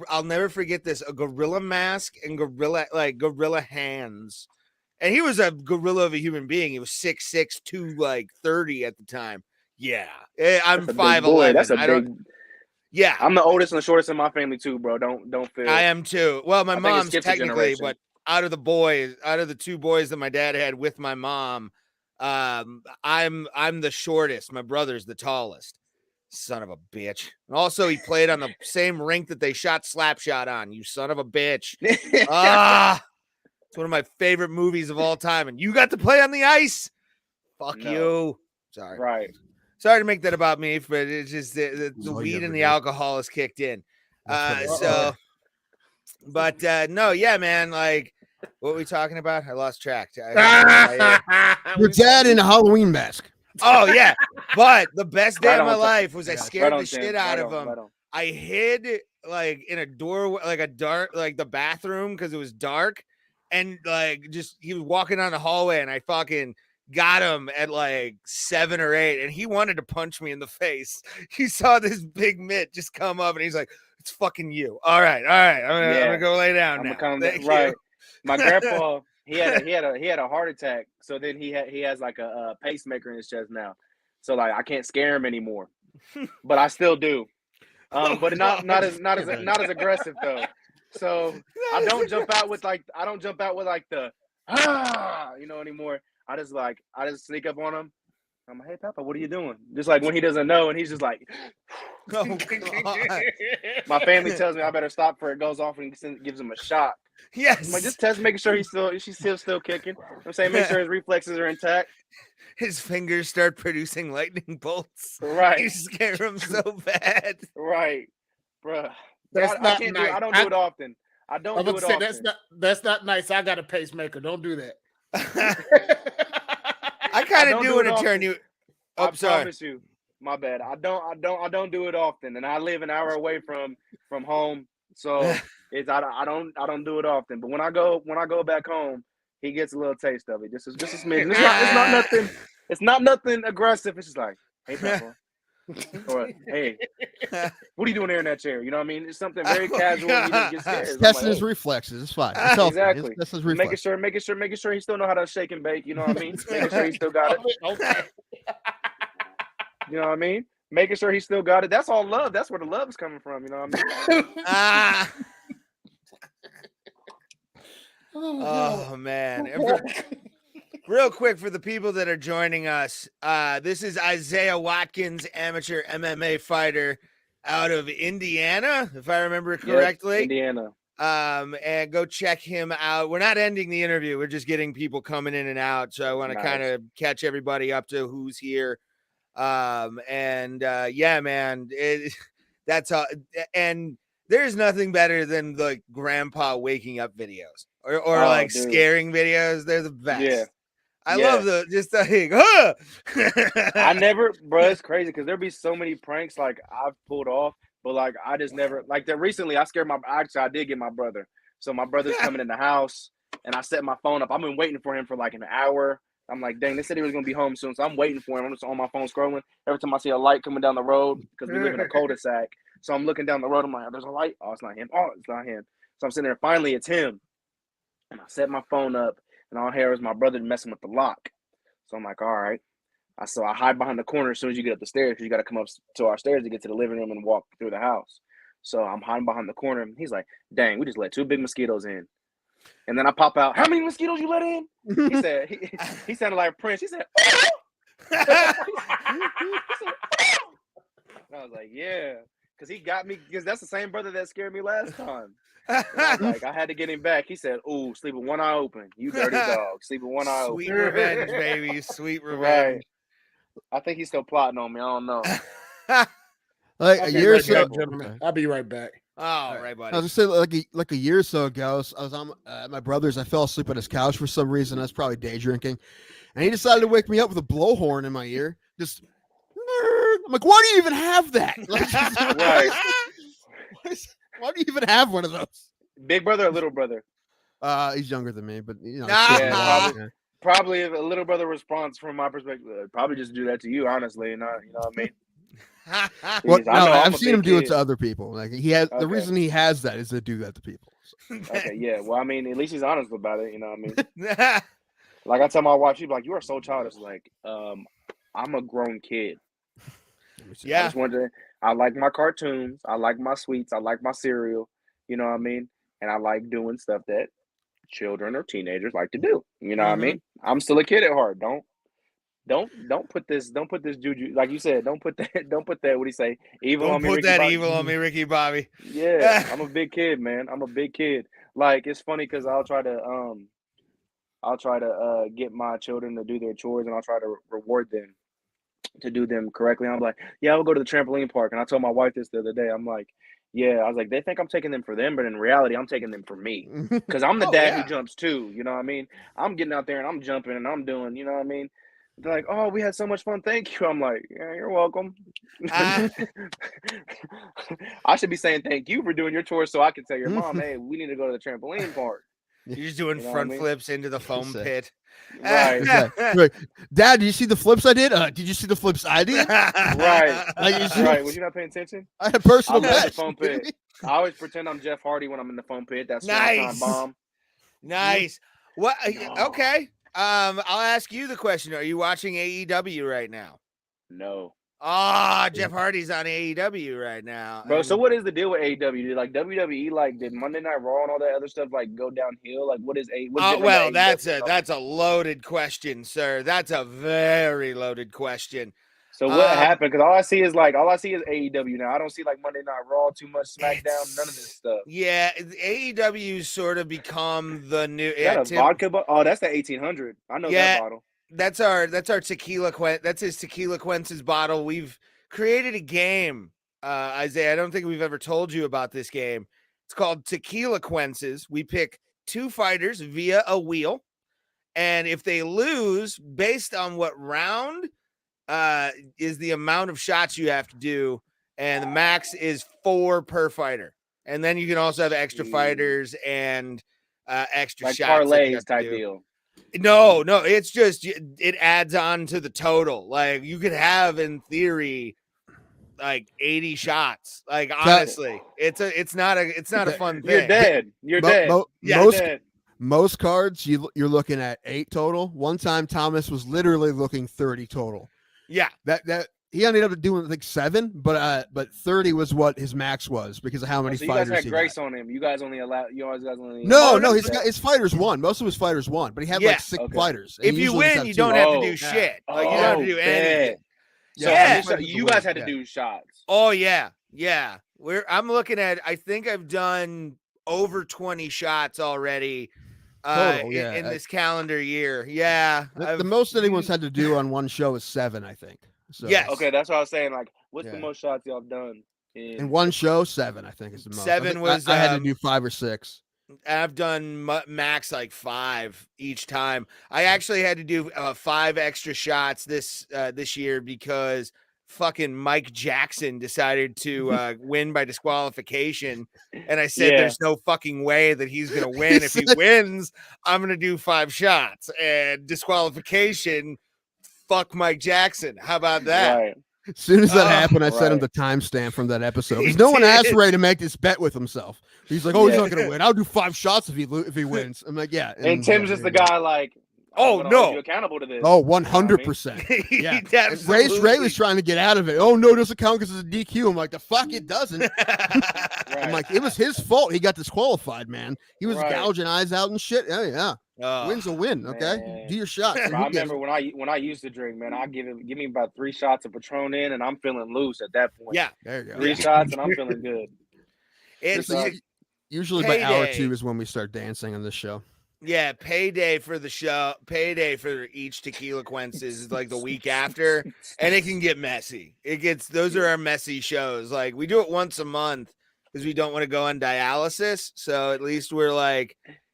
I'll never forget this, a gorilla mask and gorilla hands. And he was a gorilla of a human being. He was 6'6", 230 at the time. Yeah. I'm 5'11". That's a big. Yeah. I'm the oldest and the shortest in my family too, bro. Don't feel. I am too. Well, my mom's technically, but out of the 2 boys that my dad had with my mom, I'm the shortest. My brother's the tallest. Son of a bitch. And also, he played on the same rink that they shot Slapshot on. You son of a bitch. It's one of my favorite movies of all time. And you got to play on the ice. Fuck you. Sorry. Right. Sorry to make that about me, but it's just the weed and the alcohol has kicked in. No, yeah, man. Like, what were we talking about? I lost track. Your dad in a Halloween mask. Oh, yeah. But the best day of my life was I scared the shit out of him. I hid like in a door, like a dark, like the bathroom because it was dark. And like he was walking down the hallway and I fucking got him at like 7 or 8 and he wanted to punch me in the face. He saw this big mitt just come up and he's like, "It's fucking you." All right. I'm gonna go lay down now. Right. My grandpa, he had a heart attack. So then he has like a pacemaker in his chest now. So like I can't scare him anymore. But I still do. But not as aggressive though. So I don't jump out with like the anymore. I just sneak up on him. I'm like, "Hey, Papa, what are you doing?" Just like when he doesn't know, and he's just like, "Oh God." My family tells me I better stop before it goes off and gives him a shot. Yes. I'm like, just test, making sure she's still kicking. I'm saying, make sure his reflexes are intact. His fingers start producing lightning bolts. Right. You scare him so bad. Right, bruh. I can't nice. I don't do it often. I don't do it often. That's not nice. I got a pacemaker. Don't do that. I kind of do want to turn you. I promise you. My bad. I don't do it often, and I live an hour away from home, so I don't do it often. But when I go back home, he gets a little taste of it. Just a smidgen. It's not nothing. It's not nothing aggressive. It's just like, "Hey, Papa," or "Hey, what are you doing here in that chair?" You know what I mean? It's something very casual. He just gets scared. Testing his reflexes. It's fine. It's exactly. That's his reflexes. Making sure he still know how to shake and bake. You know what I mean? Making sure he still got it. Okay. You know what I mean? Making sure he still got it. That's all love. That's where the love is coming from. You know what I mean? Oh man. Real quick for the people that are joining us, this is Isaiah Watkins, amateur MMA fighter out of Indiana, if I remember correctly. Indiana. And go check him out. We're not ending the interview. We're just getting people coming in and out. So I want to kind of catch everybody up to who's here. Yeah, man, that's and there's nothing better than like grandpa waking up videos or Oh, like dude. scaring videos. They're the best. Yeah. I Yeah. love the just like, huh. I never, bro. It's crazy because there be so many pranks like I've pulled off, but like I just never like that. Recently, I scared I did get my brother. So my brother's coming in the house, and I set my phone up. I've been waiting for him for like an hour. I'm like, dang, they said he was gonna be home soon, so I'm waiting for him. I'm just on my phone scrolling. Every time I see a light coming down the road, because we live in a cul-de-sac, so I'm looking down the road. I'm like, oh, there's a light. Oh, it's not him. Oh, it's not him. So I'm sitting there. Finally, it's him. And I set my phone up, and all I hear is my brother messing with the lock. So I'm like, all right. So I hide behind the corner as soon as you get up the stairs, because you got to come up to our stairs to get to the living room and walk through the house. So I'm hiding behind the corner, and he's like, dang, we just let 2 big mosquitoes in. And then I pop out, how many mosquitoes you let in? He said, he sounded like Prince. He said, oh! And I was like, yeah, because he got me, because that's the same brother that scared me last time. And I was like, I had to get him back. He said, ooh, sleep with one eye open. You dirty dog. Sleep with one eye Sweet open. revenge, baby. Sweet Right. revenge. I think he's still plotting on me. I don't know. Like I'll a be year or right so. back, gentlemen. I'll be right back. Oh, right, I buddy. was just saying, like a year or so ago, I was on at my brother's. I fell asleep on his couch for some reason. I was probably day drinking, and he decided to wake me up with a blowhorn in my ear. Just, I'm like, why do you even have that? Like, Right. why do you even have one of those? Big brother or little brother? He's younger than me, but you know, Yeah, yeah. probably if a little brother response from my perspective, probably just do that to you, honestly. Not, you know what I mean? Well, Because I know no, I'm I've a seen him big do it kid. to other people. Like he has the Okay. reason he has that is to do that to people. So. Okay, yeah. Well, I mean, at least he's honest about it. You know what I mean? Like I tell my wife, she's like, "You are so childish." Like, I'm a grown kid. I Yeah. just wanted to. I like my cartoons. I like my sweets. I like my cereal. You know what I mean? And I like doing stuff that children or teenagers like to do. You know what I mean? I'm still a kid at heart. Don't put this juju, like you said, don't put that what do you say, evil Don't on me, put Ricky that Bobby. evil on me, Ricky Bobby. Yeah, I'm a big kid, man. I'm a big kid. Like, it's funny because I'll try to get my children to do their chores, and I'll try to reward them to do them correctly. I'm like, yeah, I'll go to the trampoline park. And I told my wife this the other day. I'm like, yeah, I was like, they think I'm taking them for them, but in reality, I'm taking them for me. Because I'm the dad who jumps too. You know what I mean? I'm getting out there and I'm jumping and I'm doing, you know what I mean? They're like, oh, we had so much fun. Thank you. I'm like, yeah, you're welcome. I should be saying thank you for doing your chores so I can tell your mom, hey, we need to go to the trampoline park. You're just doing You know what front I mean? flips into the foam pit. Right. Right. Dad, did you see the flips I did? Did you see the flips I did? Right. Like, you see- Right. Was you not paying attention? I had personal I love the best. foam You kidding pit. I always pretend I'm Jeff Hardy when I'm in the foam pit. That's Nice. bomb. Nice. What? No. Okay. I'll ask you the question. Are you watching AEW right now? No. Ah, Jeff Hardy's on AEW right now. Bro, And so what is the deal with AEW? Did like WWE, like, did Monday Night Raw and all that other stuff like go downhill? Like, what is what's different well, about that's AEW? a loaded question, sir. That's a very loaded question. So what happened? Because all I see is AEW now. I don't see like Monday Night Raw too much, SmackDown, none of this stuff. Yeah, AEW's sort of become the new. Is that a vodka bottle? Oh, that's the 1800. I know that bottle. That's our tequila. That's his tequila Quence's bottle. We've created a game, Isaiah. I don't think we've ever told you about this game. It's called Tequila Quences. We pick 2 fighters via a wheel, and if they lose, based on what round, is the amount of shots you have to do, and the max is 4 per fighter. And then you can also have extra fighters and extra like shots. parlays type deal. No, it's just it adds on to the total. Like you could have in theory like 80 shots. Like honestly, it's not a fun thing. You're dead. You're dead. Dead. Most cards you're looking at 8 total. One time Thomas was literally looking 30 total. Yeah. That he ended up doing like 7, but 30 was what his max was because of how many So fighters you guys had he grace got. on him. You guys only allowed. No, his fighters won. Most of his fighters won, but he had like 6 fighters. If you win, you don't have to do shit. Like you don't have to do anything. So you guys had to do shots. Oh yeah. I'm looking at. I think I've done over 20 shots already. Total, in this calendar year. Yeah. The most anyone's had to do on one show is 7, I think. So yes. Okay, that's what I was saying. Like, what's the most shots y'all have done? In one show, 7, I think is the most. 7 was. I had to do 5 or 6. I've done max like 5 each time. I actually had to do 5 extra shots this year because fucking Mike Jackson decided to win by disqualification, and I said, "There's no fucking way that he's gonna win. If he wins, I'm gonna do 5 shots." And disqualification, fuck Mike Jackson. How about that? Right. As soon as that happened, I sent him the timestamp from that episode. Because no one asked Ray to make this bet with himself. He's like, "Oh, he's not going to win. I'll do 5 shots if he wins." I'm like, "Yeah." And Tim's just the guy like, "Oh no, you accountable to this." Oh, 100%. Yeah. Ray was trying to get out of it. "Oh no, it doesn't count because it's a DQ." I'm like, "The fuck it doesn't." I'm like, "It was his fault. He got disqualified, man. He was gouging eyes out and shit." Oh yeah. Win's a win, okay? Man. Do your shot. I remember when I used to drink, man, I give me about 3 shots of Patron in, and I'm feeling loose at that point. Yeah, there you go. 3 shots, and I'm feeling good. It's usually by hour 2 is when we start dancing on this show. Yeah, payday for the show. Payday for each tequila Quences is like the week after, and it can get messy. Those are our messy shows. Like we do it once a month because we don't want to go on dialysis. So at least we're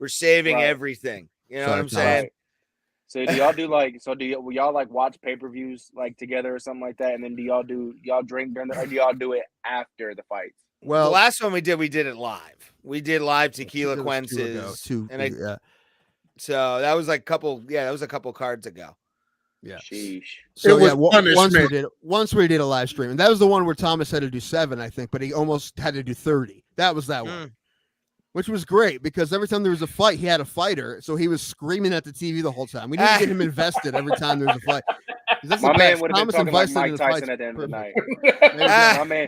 saving everything. You know what I'm saying? So do y'all do will y'all like watch pay-per-views like together or something like that? And then do y'all drink during or do y'all do it after the fights? Well, the last one we did it live. We did live tequila Quences. So that was like a couple cards ago. Yeah. Sheesh. So once we did a live stream, and that was the one where Thomas had to do 7, I think, but he almost had to do 30. That was that one. Which was great because every time there was a fight, he had a fighter, so he was screaming at the TV the whole time. We need to get him invested every time there was a fight. My man would have been talking like Mike Tyson at the end of the night. My man,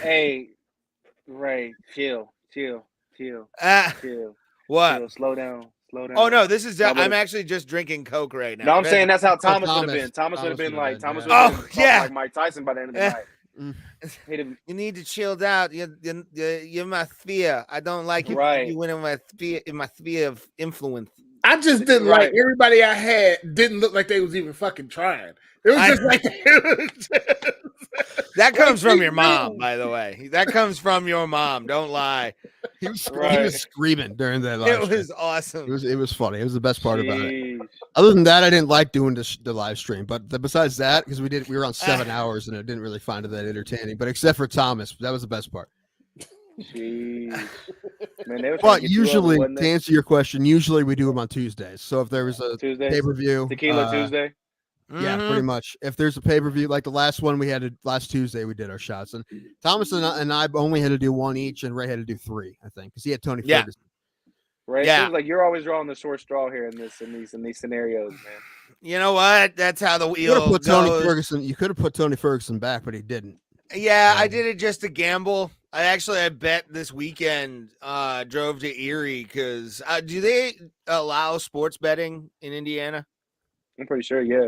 hey, Ray, chill. What? Chill, slow down. Oh no, this is. I'm actually just drinking Coke right now. No, I'm saying that's how Thomas would have been. Thomas would have been like like Mike Tyson by the end of the night. You need to chill out. You're my sphere. I don't like you. Right. You went in my sphere of influence. I just didn't like everybody I had didn't look like they was even fucking trying. It was just like that comes from your mom, by the way. That comes from your mom. Don't lie. He was screaming during that live stream. It was awesome. It was funny. It was the best part about it. Other than that, I didn't like doing the live stream. But besides that, because we were on 7 hours and I didn't really find it that entertaining. But except for Thomas, that was the best part. Jeez. Man, but usually, to answer your question, usually we do them on Tuesdays. So if there was a pay-per-view, Tequila Tuesday. Yeah, pretty much. If there's a pay-per-view, like the last one last Tuesday, we did our shots, and Thomas and I only had to do 1 each, and Ray had to do 3, I think, because he had Tony Ferguson. Ray, it seems like you're always drawing the short straw here in these scenarios, man. You know what? That's how the wheel goes. You could have put Tony Ferguson back, but he didn't. Yeah, I did it just to gamble. I bet this weekend. Drove to Erie because do they allow sports betting in Indiana? I'm pretty sure, yeah.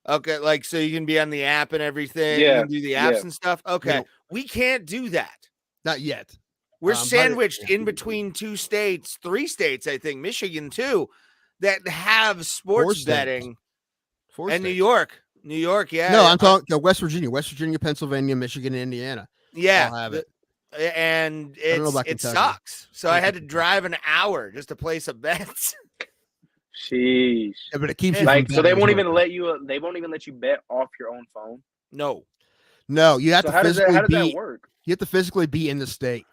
Okay, like so you can be on the app and everything. Yeah, you can do the apps and stuff. Okay, we can't do that. Not yet. We're sandwiched in between 3 states, I think, Michigan too, that have sports betting. 4 and states. New York, yeah. No, I'm talking West Virginia, Pennsylvania, Michigan, and Indiana. Yeah, all have it. And it sucks. So I had to drive an hour just to place a bet. Sheesh. Yeah, but it keeps you like so they won't even let you. They won't even let you bet off your own phone. No, you have to physically how does that work? You have to physically be in the state.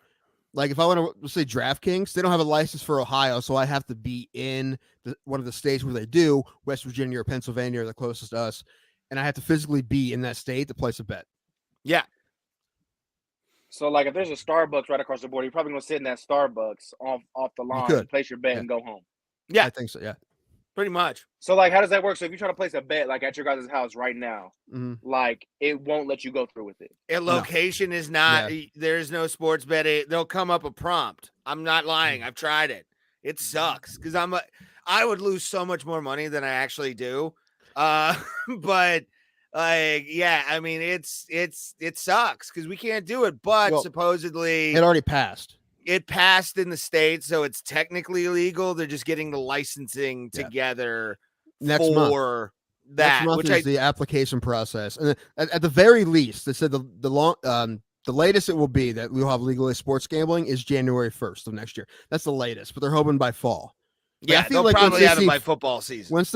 Like if I want to say DraftKings, they don't have a license for Ohio, so I have to be in one of the states where they do. West Virginia or Pennsylvania are the closest to us, and I have to physically be in that state to place a bet. Yeah. So, like, if there's a Starbucks right across the border, you're probably gonna sit in that Starbucks off the lawn, place your bet, and go home. Yeah, I think so. Yeah, pretty much. So, like, how does that work? So, if you try to place a bet, like at your guys' house right now, like, it won't let you go through with it. Location is not. Yeah. There's no sports betting. They'll come up a prompt. I'm not lying. I've tried it. It sucks because I would lose so much more money than I actually do. But. Like, yeah, I mean, it sucks because we can't do it, but supposedly it already passed. It passed in the state, so it's technically legal. They're just getting the licensing together next for month. that. Next month is the application process, and at the very least, they said the The latest it will be that we'll have legalized sports gambling is January 1st of next year. That's the latest, but they're hoping by fall. Yeah, I feel they'll like once probably they have it see- by football season. Once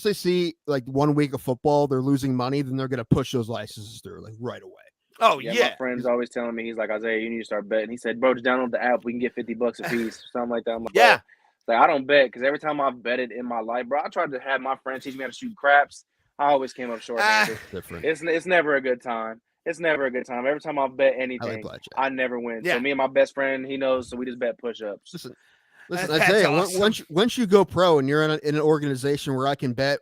they see like 1 week of football, they're losing money, then they're gonna push those licenses through like right away. Oh Yeah, yeah. my friend's always telling me, he's like, Isaiah, you need to start betting. He said, bro, just download the app. We can get $50 a piece, something like that. I'm like, Yeah. Like, I don't bet because every time I've betted in my life, bro, I tried to have my friends teach me how to shoot craps. I always came up short-handed. Different. It's never a good time. It's never a good time. Every time I bet I like anything, blackjack. I never win. Yeah. So me and my best friend, he knows, so we just bet push-ups. Listen, That's I tell you, awesome. once you go pro and you're in an organization where I can bet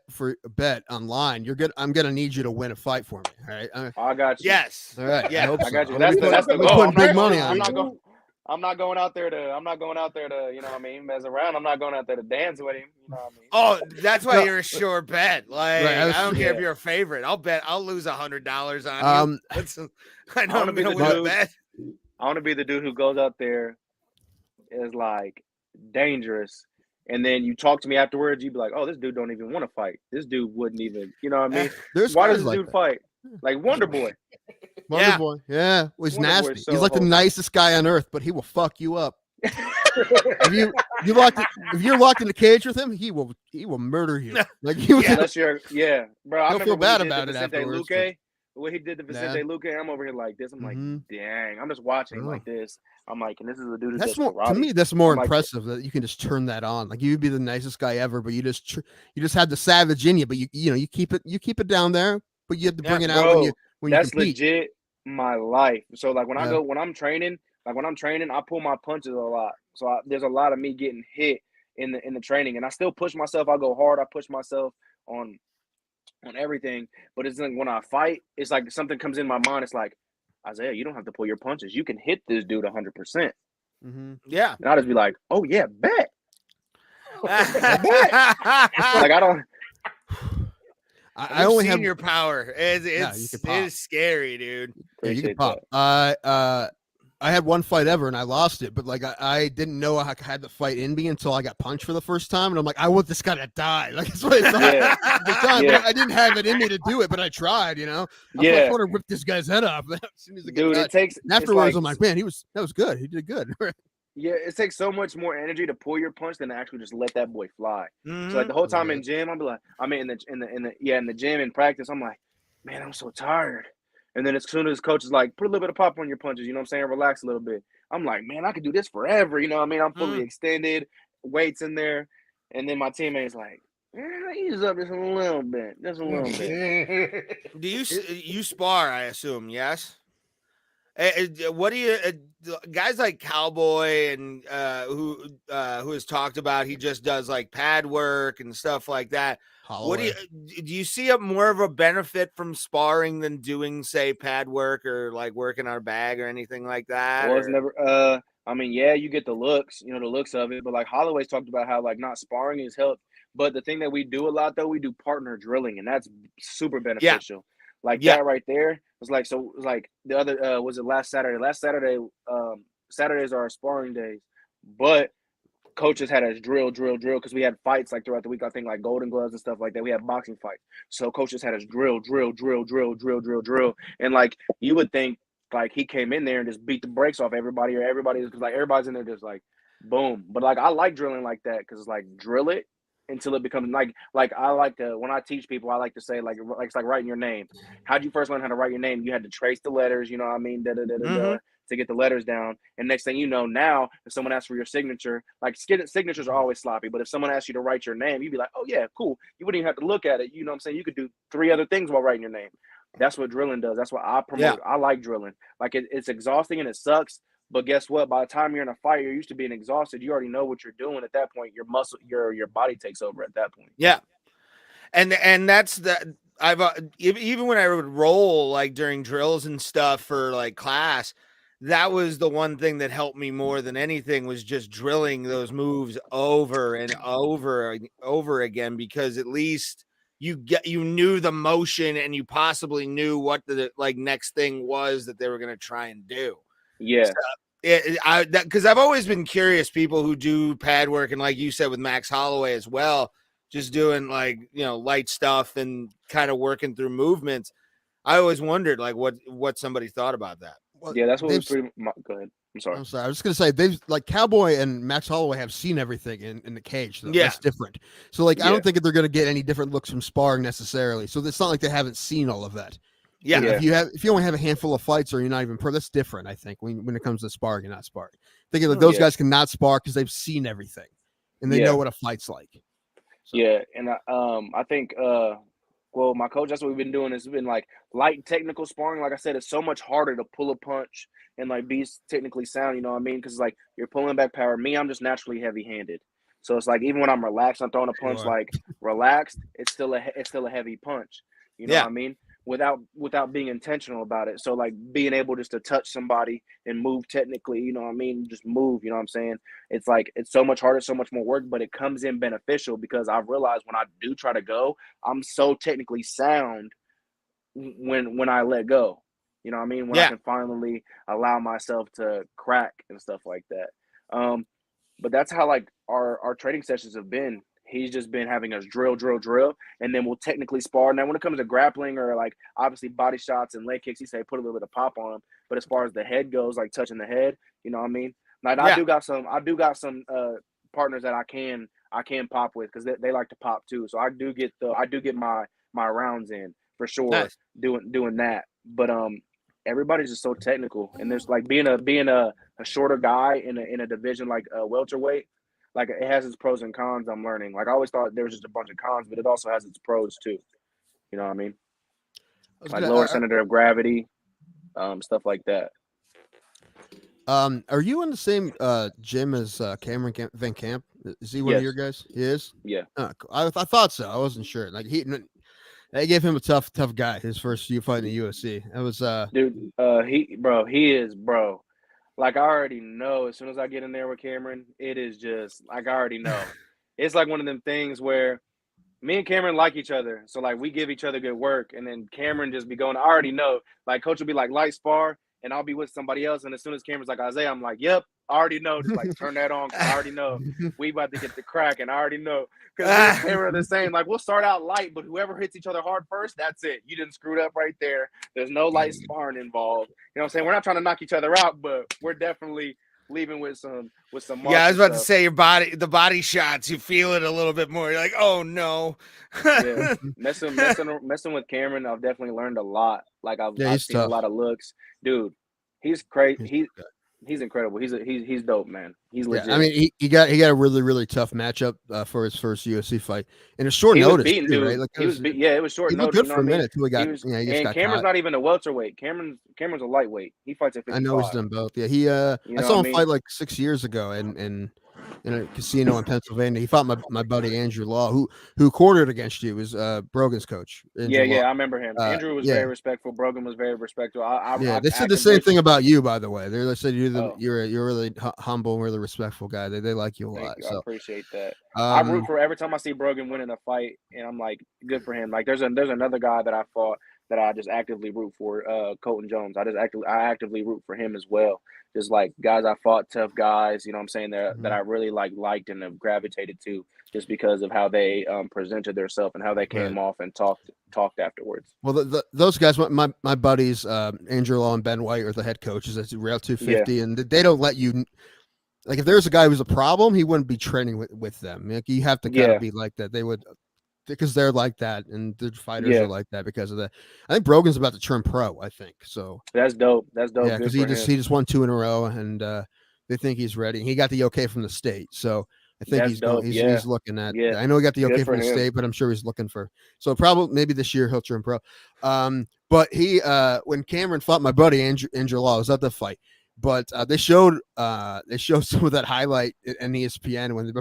online, you're good. I'm gonna need you to win a fight for me. All right. I got you. Yes. All right. Yeah, I hope I so. got you. I'm That's gonna the be goal. putting big money on you. I'm not going out there to, you know what I mean, mess around. I'm not going out there to dance with him. You know what I mean? Oh, that's why No. you're a sure bet. Like Right, I don't care if yeah. you're a favorite. I'll lose $100 on you. I know wanna I'm be gonna the win a dude. bet. I want to be the dude who goes out there, is like dangerous, and then you talk to me afterwards. You be like, "Oh, this dude don't even want to fight. This dude wouldn't even." You know what I mean? There's Why guys does this like dude that. fight? Like Wonder Boy. Wonder Yeah. Boy. Yeah. Well, he's Wonder Boy's nasty. so He's like the wholesome. nicest guy on earth, but he will fuck you up. if you're locked in a cage with him, he will murder you. Like he was. Unless you're, bro. I He'll remember feel when bad he did about the it Vicente afterwards, Luque. What he did to Vicente Yeah. Luque, I'm over here like this. I'm like, Mhm. dang. I'm just watching him Oh. like this. I'm like, and this is the dude who That's does more karate. to me. That's more I'm like- impressive that you can just turn that on. Like you'd be the nicest guy ever, but you just had the savage in you. But you keep it down there, but you have to bring Yeah, it out when you That's compete. legit my life. So like when Yeah. when I'm training, I pull my punches a lot. So there's a lot of me getting hit in the training, and I still push myself. I go hard. I push myself on everything. But it's like when I fight, it's like something comes in my mind. It's like, Isaiah, you don't have to pull your punches. You can hit this dude 100%. Mhm. Yeah. And I just be like, oh yeah, bet. I Like I don't. I only have your power. It's you can pop. it's scary, dude. Yeah, you can Appreciate pop. I had one fight ever and I lost it, but like I didn't know I had the fight in me until I got punched for the first time, and I'm like, I want this guy to die. Like that's what I thought Yeah. at the time. Yeah. But I didn't have it in me to do it, but I tried. I was like, Yeah. I want to rip this guy's head off as soon as I get Dude, touched. it takes. And afterwards, it's I'm like, man, that was good. He did good. Yeah, it takes so much more energy to pull your punch than to actually just let that boy fly. Mhm. So like the whole time Yeah. in gym, I'll be like, in the gym in practice, I'm like, man, I'm so tired. And then as soon as coach is like, put a little bit of pop on your punches, you know what I'm saying? Relax a little bit. I'm like, man, I could do this forever. You know what I mean? I'm fully extended, weights in there. And then my teammate's like, ease up just a little bit. Just a little bit. Do you spar? I assume yes. What do you guys like Cowboy and who has talked about he just does like pad work and stuff like that? What do you see more of a benefit from sparring than doing say pad work or like working on a bag or anything like that? Well, it's never. I mean, yeah, you get the looks, the looks of it, but like Holloway's talked about how like not sparring is help. But the thing that we do a lot though, we do partner drilling, and that's super beneficial. Like that right there was like the other was it last Saturday? Last Saturday, Saturdays are our sparring days, but coaches had us drill because we had fights like throughout the week. I think like Golden Gloves and stuff like that. We had boxing fights, so coaches had us drill, and like you would think like he came in there and just beat the brakes off everybody, or everybody's in there just like boom. But like I like drilling like that because it's like drill it until it becomes like I like to, when I teach people, I like to say like it's like writing your name. How'd you first learn how to write your name? You had to trace the letters, you know what I mean, to get the letters down. And next thing you know, now if someone asks for your signature, like signatures are always sloppy, but if someone asks you to write your name, you'd be like, oh yeah, cool. You wouldn't even have to look at it. You know what I'm saying? You could do 3 other things while writing your name. That's what drilling does. That's what I promote. I like drilling. Like it's exhausting and it sucks. But guess what? By the time you're in a fight, you're used to being exhausted. You already know what you're doing at that point. Your muscle, your body takes over at that point. Yeah, and that's the I've even when I would roll like during drills and stuff for like class, that was the one thing that helped me more than anything was just drilling those moves over and over again, because at least you knew the motion and you possibly knew what the like next thing was that they were going to try and do. Yeah. Because I've always been curious, people who do pad work, and like you said with Max Holloway as well, just doing like, light stuff and kind of working through movements. I always wondered like what somebody thought about that. Well, Yeah, that's what we they've- pretty much. Go ahead. I'm sorry. I'm sorry. I was just gonna say they've like Cowboy and Max Holloway have seen everything in the cage. Though. Yeah. That's different. So like I Yeah. don't think that they're gonna get any different looks from sparring necessarily. So it's not like they haven't seen all of that. Yeah. You know, if you only have a handful of fights or you're not even pro, that's different. I think when it comes to sparring and not sparring, thinking like those Yeah. guys cannot spar because they've seen everything and they Yeah. know what a fight's like. So, Yeah, and I think well, my coach, that's what we've been doing. It's been like light technical sparring. Like I said, it's so much harder to pull a punch and like be technically sound. You know what I mean? Because like you're pulling back power. Me, I'm just naturally heavy handed. So it's like even when I'm relaxed, I'm throwing a punch Sure. like relaxed. It's still a heavy punch. You know Yeah. what I mean? Without being intentional about it. So like being able just to touch somebody and move technically, you know what I mean? Just move, you know what I'm saying? It's like it's so much harder, so much more work, but it comes in beneficial because I've realized when I do try to go, I'm so technically sound when I let go. You know what I mean? When I Yeah. can finally allow myself to crack and stuff like that. But that's how like our training sessions have been. He's just been having us drill, and then we'll technically spar. Now, when it comes to grappling or like obviously body shots and leg kicks, he say put a little bit of pop on them. But as far as the head goes, like touching the head, you know what I mean? Like Yeah. I do got some partners that I can pop with because they like to pop too. So I do get my rounds in for sure Nice. doing that. But everybody's just so technical, and there's like being a shorter guy in a division like welterweight. Like it has its pros and cons. I'm learning. Like I always thought there was just a bunch of cons, but it also has its pros too. You know what I mean? Like lower center of gravity, stuff like that. Are you in the same gym as Cameron Van Camp? Is he one of Yes. your guys? He is. Yeah. Oh, cool. I thought so. I wasn't sure. Like they gave him a tough guy. His first few fight in the UFC. That was Dude, he is bro. Like I already know as soon as I get in there with Cameron, it is just like I already know. It's like one of them things where me and Cameron like each other. So like we give each other good work, and then Cameron just be going, I already know. Like coach will be like light spar, and I'll be with somebody else. And as soon as Cameron's like Isaiah, I'm like, yep, I already know. Just like turn that on, 'cause I already know we about to get the crack, and I already know. Because Cameron are the same. Like we'll start out light, but whoever hits each other hard first, that's it. You didn't screw it up right there. There's no light sparring involved. You know what I'm saying? We're not trying to knock each other out, but we're definitely leaving with some Yeah, I was about to stuff. say the body shots. You feel it a little bit more. You're like, oh no. Yeah, messing with Cameron, I've definitely learned a lot. Like I've he's seen a tough. lot of looks, dude. He's crazy. He's incredible. He's dope, man. He's legit. Yeah, I mean, he got a really tough matchup for his first UFC fight in a short he was notice, beaten, too, dude. right? Like, It was short he notice. looked good You know for a what I mean? minute till he got. He just and got Cameron's not even a welterweight. Cameron's a lightweight. He fights at 55. I know he's done both. Yeah, he. I know saw what him I mean? fight like 6 years ago, in a casino in Pennsylvania. He fought my buddy Andrew Law, who cornered against you. Was Brogan's coach. Andrew Law. I remember him. Andrew was very respectful. Brogan was very respectful. They said the same thing about you, by the way. They said Oh. you're a really humble, really respectful guy. They like you a lot. Thank you. So I appreciate that. I root for every time I see Brogan winning a fight, and I'm like, good for him. Like there's another guy that I fought that I just actively root for, Colton Jones. I actively root for him as well. Just like guys I fought, tough guys, you know what I'm saying, that I really liked and have gravitated to just because of how they presented themselves and how they came off and talked afterwards. Well, those guys, my buddies, Andrew Law and Ben White are the head coaches at Route 250, and they don't let you. Like if there's a guy who's a problem, he wouldn't be training with them. Like you have to kind of be like that. They would, because they're like that, and the fighters are like that because of that. I think Brogan's about to turn pro. I think so. That's dope. Yeah, because he just won 2 in a row, and they think he's ready. He got the okay from the state, so I think he's looking at. Yeah. I know he got the okay Good from the for him. state, but I'm sure he's looking for. So probably maybe this year he'll turn pro. But he when Cameron fought my buddy Andrew Law, I was at the fight. But they showed some of that highlight in ESPN when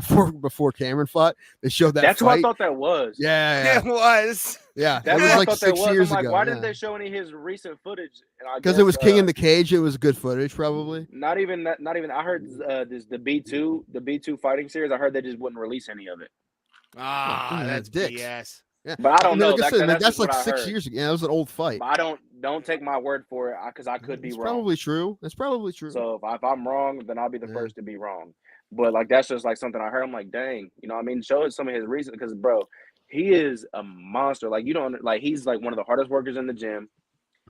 before Cameron fought. They showed that. That's fight. what I thought that was. Yeah. It was. Yeah, That's it was what like I thought 6 years I'm like, ago. why didn't they show any of his recent footage? Because it was King in the Cage. It was good footage, probably. Not even that. Not even. I heard the B2 fighting series. I heard they just wouldn't release any of it. That's dicks. BS. Yeah, But I don't know. Like I said, that's that's just like what I 6 heard. years ago. Yeah, it was an old fight. But don't take my word for it because I could be It's wrong. probably true. It's probably true. So if I'm wrong, then I'll be the first to be wrong. But like that's just like something I heard. I'm like, dang, you know what I mean? Show us some of his reasons because bro, he is a monster. Like you don't like he's like one of the hardest workers in the gym.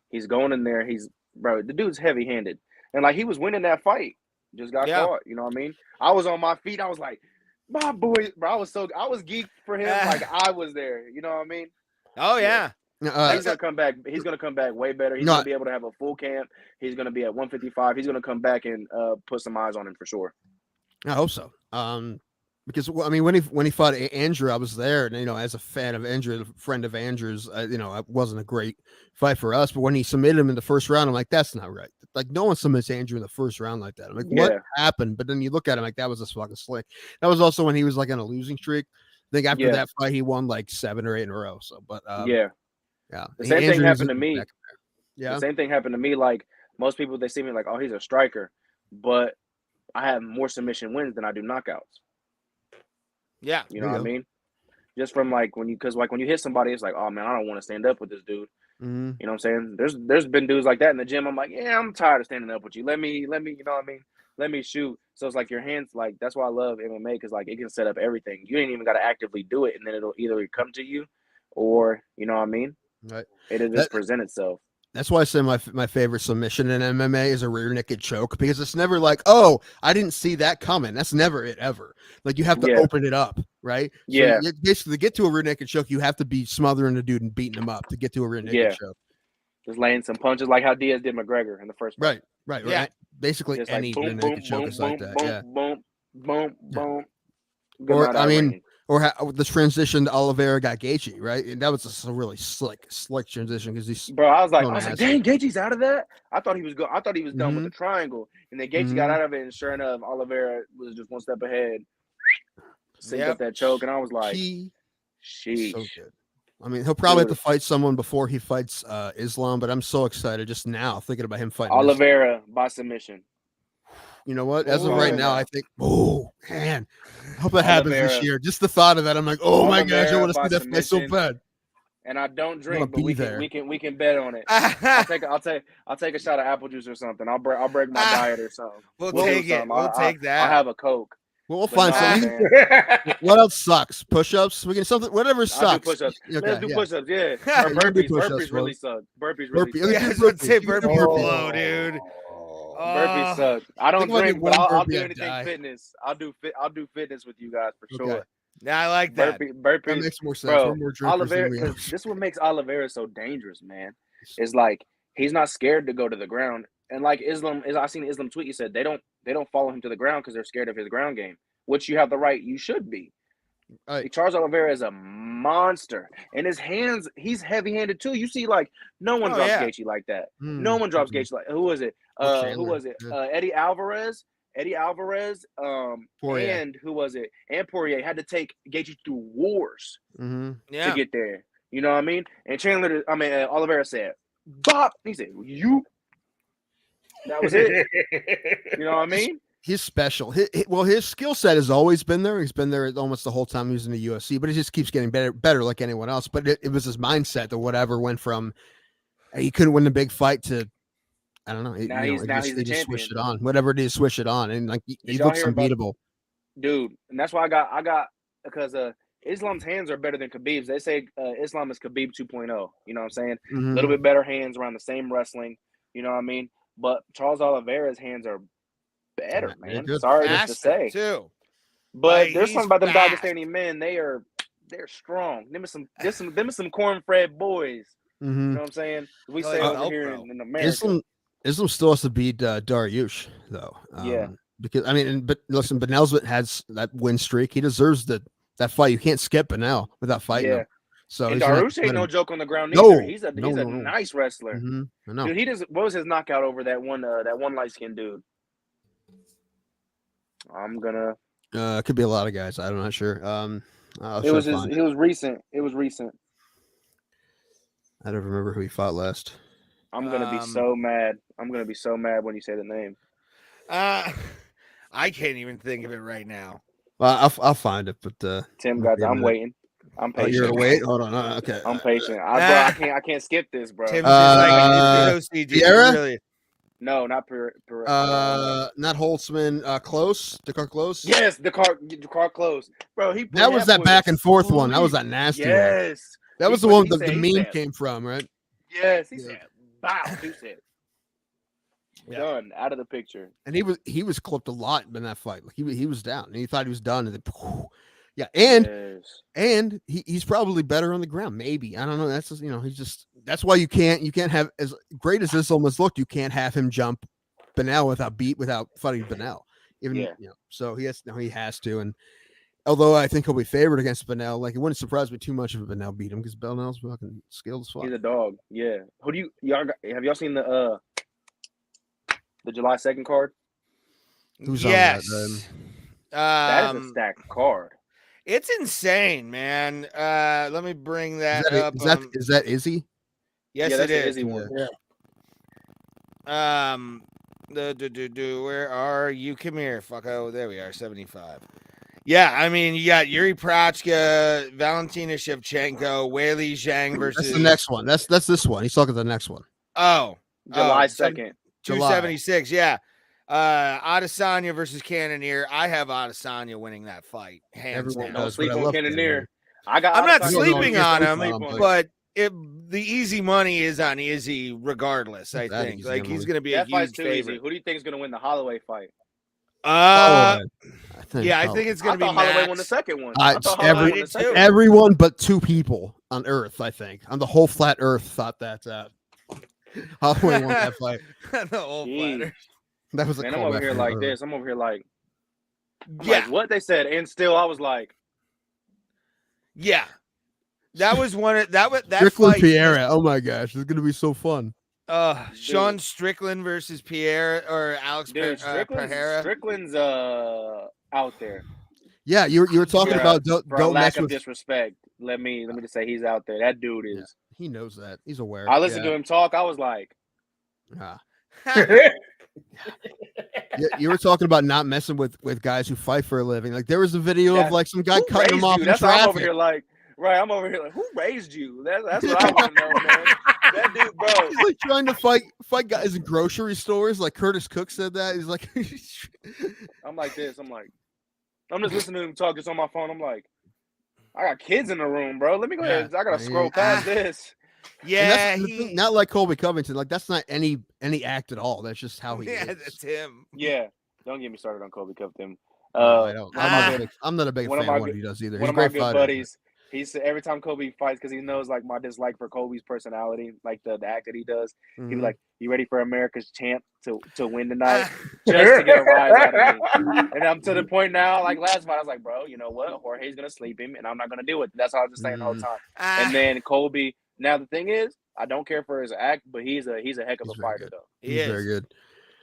He's going in there. He's bro, the dude's heavy handed, and like he was winning that fight, just got caught. You know what I mean? I was on my feet. I was like, my boy, bro. I was geeked for him. Like I was there. You know what I mean? Oh yeah. He's gonna come back. He's gonna come back way better. He's gonna be able to have a full camp. He's gonna be at 155. He's gonna come back and put some eyes on him for sure. I hope so. Because I mean, when he fought Andrew, I was there, and as a fan of Andrew, a friend of Andrew's, it wasn't a great fight for us. But when he submitted him in the first round, I'm like, that's not right. Like, no one submits Andrew in the first round like that. I'm like, what happened? But then you look at him like that was just fucking slick. That was also when he was like on a losing streak. I think after that fight, he won like 7 or 8 in a row. So, but yeah. The same thing happened to me. Yeah. The same thing happened to me. Like most people, they see me like, oh, he's a striker, but I have more submission wins than I do knockouts. Yeah. You know what I mean? Just from like when you hit somebody, it's like, oh man, I don't want to stand up with this dude. Mm-hmm. You know what I'm saying? There's been dudes like that in the gym. I'm like, yeah, I'm tired of standing up with you. Let me, you know what I mean? Let me shoot. So it's like your hands, like that's why I love MMA, because like it can set up everything. You ain't even got to actively do it, and then it'll either come to you, or you know what I mean? Right. It'll just present itself. That's why I say my favorite submission in MMA is a rear naked choke, because it's never like, oh, I didn't see that coming. That's never it ever. Like you have to open it up, right? Yeah. So basically, to get to a rear naked choke, you have to be smothering the dude and beating him up to get to a rear naked choke. Just laying some punches like how Diaz did McGregor in the first fight. Right. Yeah. Basically, just any like, rear naked choke is like that. Boom. Or I mean. Or the transition to Oliveira got Gaethje, right? And that was just a really slick transition because he's. Bro, I was like, dang, Gaethje's out of that. I thought he was I thought he was done with the triangle, and then Gaethje got out of it, and sure enough, Oliveira was just one step ahead, synced up that choke, and I was like, sheesh. So good. I mean, he'll probably have to fight someone before he fights Islam, but I'm so excited just now thinking about him fighting Oliveira by submission. You know what? As of right now, I think, oh man, I hope that happens this year. Just the thought of that, I'm like, oh my gosh, I want to see that fight so bad. And I don't drink, but we can bet on it. I'll take a shot of apple juice or something. I'll break my diet or something. We'll take it. We'll take that. I'll have a Coke. We'll find something. What else sucks? Push-ups. We can something. Whatever sucks. Push-ups. Let's do push-ups. Yeah. Or burpees. Burpees really suck. Burpees really suck. Burpees blow, dude. Burpees suck. I don't drink, but I'll do anything fitness. I'll do fitness with you guys for sure. Yeah, I like that. Burpees. That makes more sense. Bro, Oliveira, this is what makes Oliveira so dangerous, man. It's like he's not scared to go to the ground. And like I seen Islam tweet, he said they don't follow him to the ground because they're scared of his ground game, which you have the right, you should be. Right. Charles Oliveira is a monster, and his hands, he's heavy-handed too. You see, like no one drops Gaethje like that. No one drops Gaethje like. Who was it? Who was it? Eddie Alvarez. Poirier. And who was it? And Poirier had to take Gaethje through wars to get there. You know what I mean? And Oliveira said, "Bop." He said, "You." That was it. You know what I mean? He's special. His skill set has always been there. He's been there almost the whole time he was in the UFC, but he just keeps getting better like anyone else. But it was his mindset that whatever went from he couldn't win the big fight to I don't know. He just switched it on. Whatever it is, switch it on, and like he looks unbeatable, dude. And that's why I got because Islam's hands are better than Khabib's. They say Islam is Khabib 2.0. You know what I'm saying? A little bit better hands, around the same wrestling. You know what I mean? But Charles Oliveira's hands are better, man. Sorry to say, too. But there's something about them Dagestani men. They're strong. Them are some corn-fed boys. You know what I'm saying? We say over here in America. Islam still has to beat Dariush though. Because I mean, but listen, Benel's has that win streak. He deserves that fight. You can't skip Benel without fighting him. So and Dariush ain't no joke on the ground either. He's a nice wrestler. I know. Dude, what was his knockout over that one light skinned dude? I'm gonna. It could be a lot of guys. I'm not sure. It was recent. It was recent. I don't remember who he fought last. I'm gonna be so mad. I'm gonna be so mad when you say the name. I can't even think of it right now. Well, I'll find it. But Tim got. I'm waiting. I'm patient. You're gonna wait. Hold on. Okay. I'm patient. I can't skip this, bro. Tim's Vieira? Really? No, not not Holtzman. Close. Dakar Close. Yes, Dakar Close, bro. That was that back and forth one. That was that nasty. Yes, that was the one the meme came from, right? Yes, he said, "Bow." He said, Done. Out of the picture. And he was clipped a lot in that fight. Like he was down and he thought he was done. And then, yeah, and he's probably better on the ground. Maybe, I don't know. That's just, he's just, that's why you can't have, as great as this almost looked, you can't have him jump Benel without fighting Benel. Even so he has to. And although I think he'll be favored against Benel, like it wouldn't surprise me too much if Benel beat him because Benel's fucking skilled as fuck. He's a dog. Yeah. Who do have y'all seen the July 2nd card? Who's yes. on that? That is a stacked card. It's insane, man. Let me bring that up. Is that Izzy? Yes, that's it is. Izzy one. Yeah. Where are you? Come here, fucko. There we are, 75. Yeah, I mean, you got Yuri Prochka, Valentina Shevchenko, Weili Zhang versus. That's the next one. That's this one. He's talking the next one. Oh, July 2nd. 276. Yeah. Adesanya versus Cannonier. I have Adesanya winning that fight. Hands down. Don't sleep on Cannonier. I'm not sleeping on him, but the easy money is on Izzy regardless, I think. Like he's going to be a huge favorite. Who do you think is going to win the Holloway fight? I think it's going to be Holloway won the second one. Everyone but two people on Earth, I think, on the whole flat Earth, thought that Holloway won that fight. The whole flat Earth. That was I'm over here like this. I'm over here like, like what they said, and still I was like, yeah, that was one of that Strickland fight. Pierre. Oh my gosh, it's gonna be so fun. Sean Strickland versus Pierre or Alex Pereira. Strickland's out there. Yeah, you were talking about don't lack mess of with disrespect. Let me just say he's out there. That dude is. Yeah, he knows that. He's aware. I listened to him talk. I was like, you were talking about not messing with guys who fight for a living. Like there was a video of like some guy cutting him off in That's traffic. I'm over here like, right? I'm over here like, who raised you? That's what I want to know, man. That dude, bro. He's like trying to fight guys in grocery stores. Like Curtis Cook said that. He's like, I'm like this. I'm just listening to him talk. It's on my phone. I'm like, I got kids in the room, bro. Let me go ahead. I gotta scroll past this. Yeah, not like Colby Covington. Like that's not any act at all. That's just how he is. That's him. Yeah, don't get me started on Colby Covington. I don't. I'm not a big fan of what he does either. One of my good buddies. He said every time Kobe fights, because he knows like my dislike for Kobe's personality, like the act that he does. He'd be like, "You ready for America's champ to win tonight?" Just to get a rise out of me. And I'm to the point now. Like last fight, I was like, "Bro, you know what? Jorge's gonna sleep him, and I'm not gonna do it." That's all I was just saying the whole time. And then Kobe. Now the thing is, I don't care for his act, but he's a heck of a fighter though. He's very good.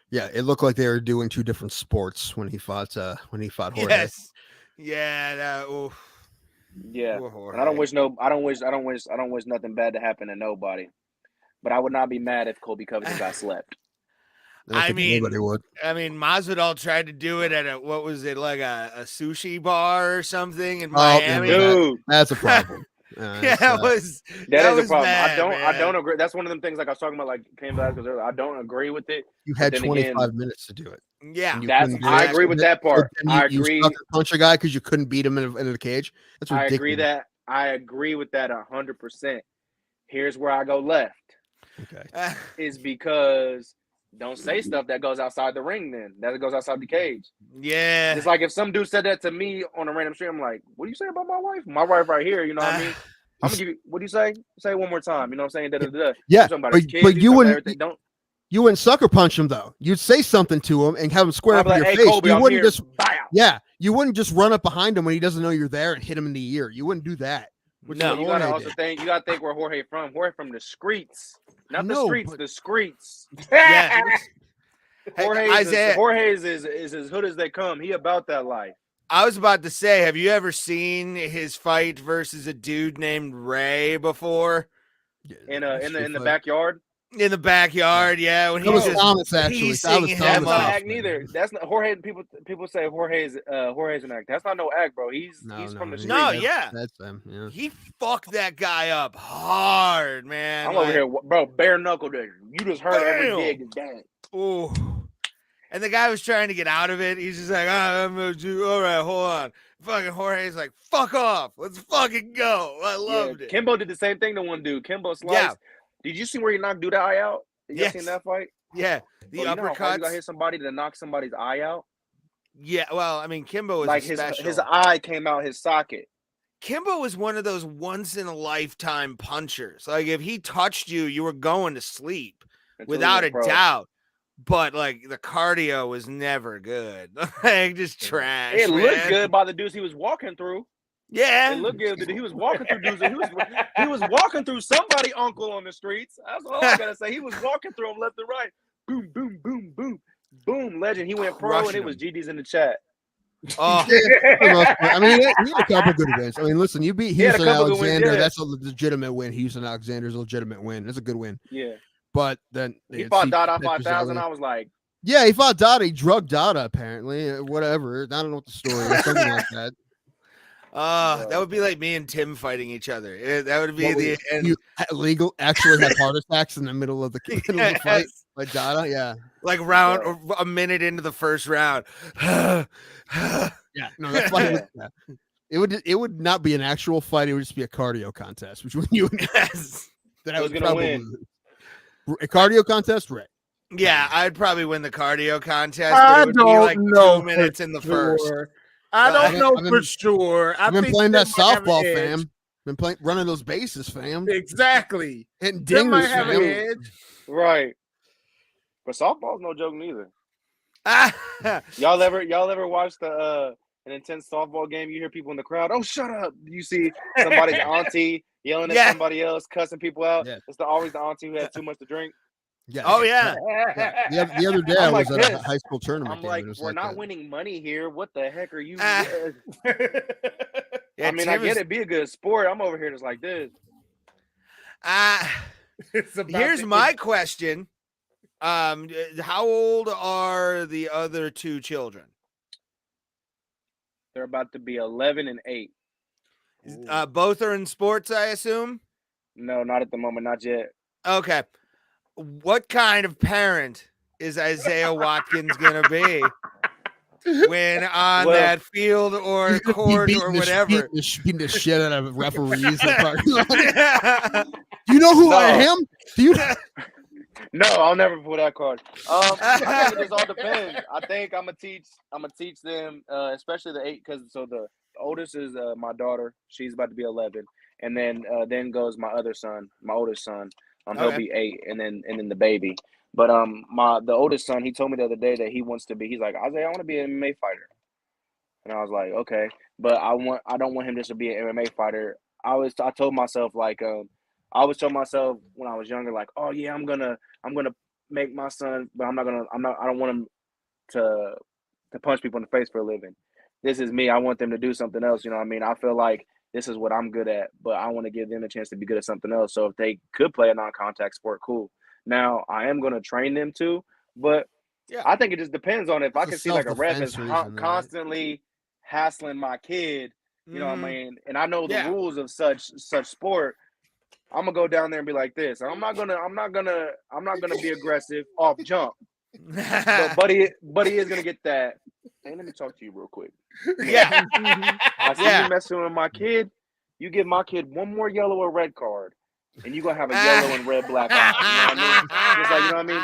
Yeah, it looked like they were doing two different sports when he fought Jorge. Yes. Yeah. Yeah. And I don't wish nothing bad to happen to nobody. But I would not be mad if Colby Covington got slept. I mean, nobody would. Masvidal tried to do it at a sushi bar or something in Miami. Dude, that's a problem. That is a problem. Bad, I don't agree. That's one of them things like I was talking about, like Cain Velasquez earlier. I don't agree with it. You had 25 minutes to do it. Yeah, I agree with that part. I agree. You punch a guy because you couldn't beat him in the cage. That's ridiculous. I agree with that 100%. Here's where I go left. Okay, is because don't say stuff that goes outside the ring. Then that goes outside the cage. Yeah, it's like if some dude said that to me on a random street, I'm like, "What do you say about my wife? My wife right here." You know what I mean? I'm gonna give you. What do you say? Say it one more time. You know what I'm saying? Da-da-da-da. Yeah, but you wouldn't. You wouldn't sucker punch him though. You'd say something to him and have him square up in your face. Colby, you wouldn't just. Bow. You wouldn't just run up behind him when he doesn't know you're there and hit him in the ear. You wouldn't do that. No, you gotta also think. You gotta think where Jorge from. Jorge from the streets, not the streets. The streets. Yeah. Jorge is as hood as they come. He about that life. I was about to say, have you ever seen his fight versus a dude named Ray before? In the backyard. In the backyard, yeah. When he was Thomas, actually. That's not act neither. That's not Jorge. People say Jorge's an act. That's not no act, bro. He's from the street. No, yeah. That's them. Yeah. He fucked that guy up hard, man. I'm over here, bro. Bare knuckle there. You just heard every dig is bang. Ooh. And the guy was trying to get out of it. He's just like, I'm gonna do. All right, hold on. Fucking Jorge's like, fuck off. Let's fucking go. I loved it. Kimbo did the same thing to one dude. Kimbo sliced. Yeah. Did you see where he knocked dude eye out? Did you seen that fight? Yeah, the You know how hard you gotta uppercuts. hit somebody to knock somebody's eye out? Yeah, well, I mean, Kimbo is Like a special. his eye came out his socket. Kimbo was one of those once in a lifetime punchers. Like if he touched you, you were going to sleep Until he without went a pro. doubt. But like the cardio was never good. Like just trash. It looked man. good by the dudes he was walking through. Yeah. It looked good that he was walking through dudes. He was walking through somebody uncle on the streets. That's all I gotta say. He was walking through them left and right. Boom, boom, boom, boom, boom. Legend. He went pro, and Crushing it was him. GD's in the chat. Oh, For the most part. I mean, he had a couple good wins. I mean, listen, you beat He had a Houston couple good wins, Alexander. yeah. That's a legitimate win. Houston Alexander's a legitimate win. That's a good win. Yeah. But then He fought Dada 5000. I was like, yeah, he fought Dada. He drugged Dada apparently. Whatever. I don't know what the story is. Something like that. that would be like me and Tim fighting each other. That would be the end. You legal actually had heart attacks in the middle of the fight. Yes. Like Dada, yeah. Like a minute into the first round. Yeah, no, that's why it would not be an actual fight. It would just be a cardio contest between you and Yes. that I Who's would gonna probably win? lose. A cardio contest, right? Yeah, I'd probably win the cardio contest. I But it would be don't like know 2 minutes in the first. Sure. I Well, don't know I've been- for sure. I've been think playing that Tim might have an softball, edge. fam. Been playing running those bases, fam. Exactly. Hitting Tim might dingers, have an fam. edge. right. But softball's no joke neither. Ah, Y'all ever watch an intense softball game? You hear people in the crowd, oh, shut up. You see somebody's auntie yelling at Yeah. somebody else, cussing people out. Yeah. It's always the auntie who had too much to drink. Yeah. Oh yeah. Yeah. The other day I I'm was like at a this. high school tournament I'm game. like, and it was we're not that. winning money here. What the heck are you? Ah. Yeah, I mean, I Tim get is- it. Be a good sport. I'm over here just like this. It's about Here's to my end. question. How old are the other two children? They're about to be 11 and 8. Both are in sports, I assume. No, not at the moment. Not yet. Okay. What kind of parent is Isaiah Watkins gonna be when on Well, that field or He court beating or the- whatever? beating the shit out of referees. in the parking lot. Do you know who I am? Do you? No, I'll never pull that card. I think it just all depends. I think I'm gonna teach them, especially the 8, because the oldest is my daughter. She's about to be 11, and then goes my other son, my oldest son. He'll Okay. be 8, and then the baby. But the oldest son, he told me the other day that he wants to be. He's like, Isaiah, I want to be an MMA fighter. And I was like, okay, but I don't want him just to be an MMA fighter. I told myself like I always told myself when I was younger, like, oh yeah, I'm gonna make my son, but I don't want him to punch people in the face for a living. This is me. I want them to do something else. You know what I mean? I feel like this is what I'm good at, but I want to give them a chance to be good at something else. So if they could play a non-contact sport, cool. Now I am gonna train them to, but Yeah. I think it just depends on if I It's a can see like a ref is self-defense reason, though, right? constantly hassling my kid. You know what I Mhm. mean? And I know the Yeah. rules of such sport. I'm gonna go down there and be like this. I'm not gonna be aggressive off jump. But buddy is gonna get that. Hey, let me talk to you real quick. Yeah. I see Yeah. you messing with my kid. You give my kid one more yellow or red card, and you're gonna have a yellow and red black eye. You know what I mean? It's like, you know what I mean?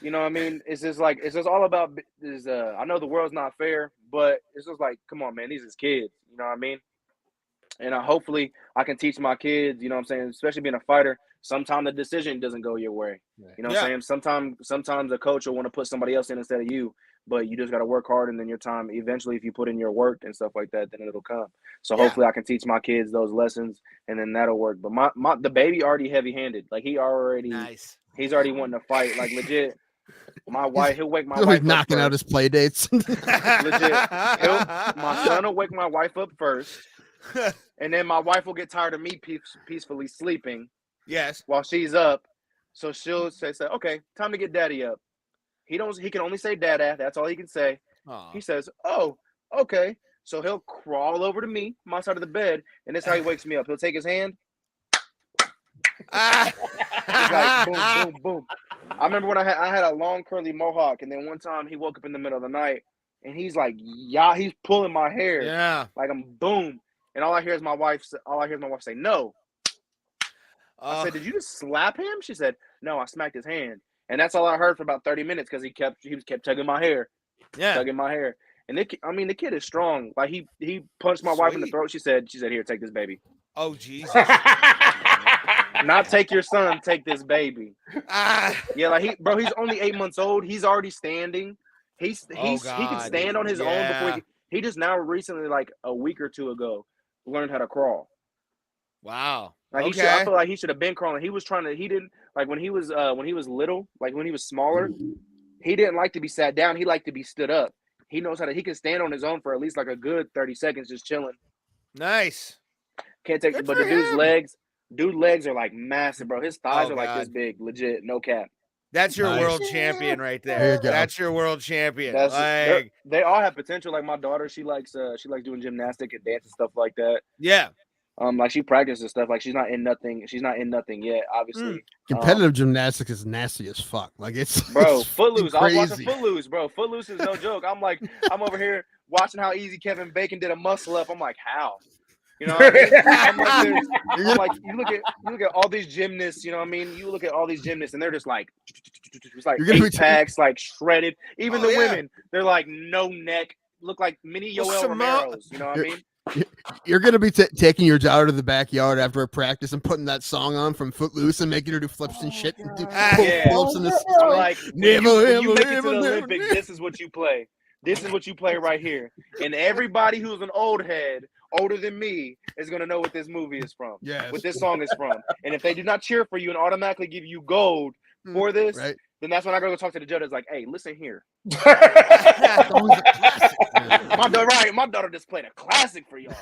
You know what I mean? It's just all about this. I know the world's not fair, but it's just like, come on, man, these is kids. You know what I mean? And hopefully I can teach my kids, you know what I'm saying, especially being a fighter, sometimes the decision doesn't go your way. You know what I'm saying? Sometimes a coach will want to put somebody else in instead of you, but you just got to work hard, and then your time, eventually, if you put in your work and stuff like that, then it'll come. So hopefully I can teach my kids those lessons, and then that'll work. But the baby already heavy-handed. Like he's already wanting to fight. Like legit, my wife, he'll wake my He's wife up knocking out first. his play dates. Legit. My son will wake my wife up first, and then my wife will get tired of me peacefully sleeping. Yes. While she's up, so she'll say, "Okay, time to get daddy up." He can only say dada. That's all he can say. He says, "Oh, okay." So he'll crawl over to me, my side of the bed, and that's how he wakes me up. He'll take his hand. He's like boom, boom, boom. I remember when I had a long curly mohawk, and then one time he woke up in the middle of the night, and he's like, "Yeah," he's pulling my hair. Yeah. Like I'm boom, and all I hear is my wife say, "No." I said, "Did you just slap him?" She said, "No, I smacked his hand." And that's all I heard for about 30 minutes because he kept tugging my hair, Yeah. tugging my hair. And the kid is strong. Like he punched my wife in the Sweet. throat. She said, "Here, take this baby." Oh Jesus. Not take your son, take this baby. Ah. Yeah, like he's only 8 months old. He's already standing. He can God. stand on his own before Yeah. he just now recently, like a week or two ago, learned how to crawl. Wow. Like Okay. I feel like he should have been crawling. He didn't like when he was little, like when he was smaller, he didn't like to be sat down. He liked to be stood up. He knows he can stand on his own for at least like a good 30 seconds just chilling. Nice. Can't take Good but for the dude's him. legs are like massive, bro. His thighs are like God. this big, legit, no cap. That's your Nice. world champion right there. There you go. That's your world champion. They Like, all have potential. Like my daughter, she likes doing gymnastic and dance and stuff like that. yeah. Like she practices stuff. Like she's not in nothing yet, obviously. Competitive gymnastics is nasty as fuck. Like it's Bro, it's Footloose. I was watching crazy. Footloose, bro. Footloose is no joke. I'm over here watching how easy Kevin Bacon did a muscle up. I'm like, how? You know what I mean? I'm like, you look at all these gymnasts, you know what I mean? You look at all these gymnasts and they're just like it's like You're gonna be 8 packs, like shredded. Even the yeah. women, they're like no neck, look like mini Well, Yoel Romero's, you know what I mean? You're gonna be taking your daughter to the backyard after a practice and putting that song on from Footloose and making her do flips and shit and do Yeah. flips in the I'm sky. like, when you make it to the Olympics, this is what you play. This is what you play right here. And everybody who's an old head, older than me, is going to know what this movie is from, Yes. what this song is from. And if they do not cheer for you and automatically give you gold for this, Right. then that's when I go talk to the judge. It's like, hey, listen here. My daughter just played a classic for y'all.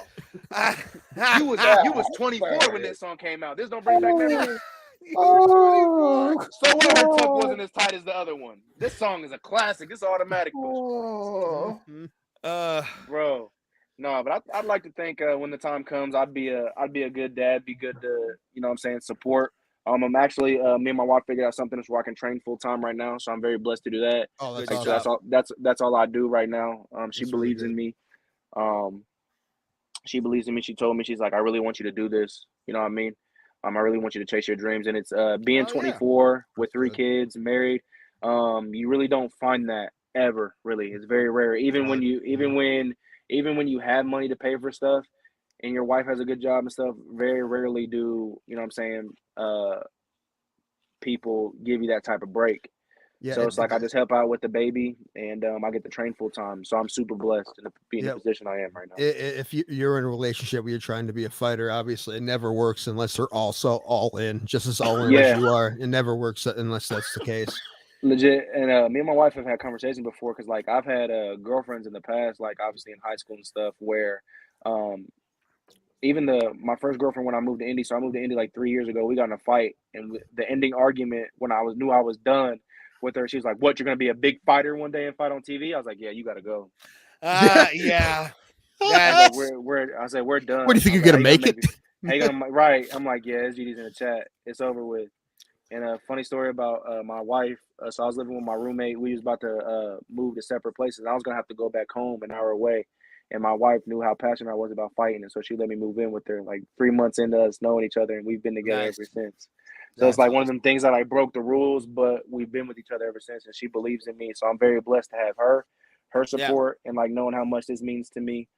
You was 24 when this song came out. This don't bring back memories. So what? Her tuck wasn't as tight as the other one. This song is a classic. It's automatic push. Bro. No, but I'd like to think when the time comes, I'd be a good dad, be good to, you know what I'm saying, support. I'm actually me and my wife figured out something where I can train full time right now, so I'm very blessed to do that. Oh, that's Good awesome. job. That's all I do right now. She That's really believes in me. She believes in me. She told me, she's like, I really want you to do this. You know what I mean? I really want you to chase your dreams. And it's being 24 with 3 kids, married. You really don't find that ever, really. It's very rare. Even when you have money to pay for stuff and your wife has a good job and stuff, very rarely do, you know what I'm saying, people give you that type of break. Yeah, So it's like I just help out with the baby and I get to train full time. So I'm super blessed to be in the position I am right now. If you're in a relationship where you're trying to be a fighter, obviously it never works unless they're also all in, just as all in as you are. It never works unless that's the case. Legit. And me and my wife have had conversations before because like I've had girlfriends in the past, like obviously in high school and stuff, where even my first girlfriend when I moved to Indy, so I moved to Indy like 3 years ago, we got in a fight, and the ending argument when I knew I was done with her, she was like, "What? You're gonna be a big fighter one day and fight on TV?" I was like, "Yeah, you gotta go." Yeah. I said, "We're done." What do you think, you're gonna make it? How you gonna right? I'm like, "Yeah, SGD's in the chat. It's over with." And a funny story about my wife. So I was living with my roommate. We was about to move to separate places. I was gonna have to go back home an hour away. And my wife knew how passionate I was about fighting, and so she let me move in with her. Like 3 months into us knowing each other, and we've been together ever since. So it's like one of them things that I broke the rules, but we've been with each other ever since, and she believes in me. So I'm very blessed to have her support, and like knowing how much this means to me.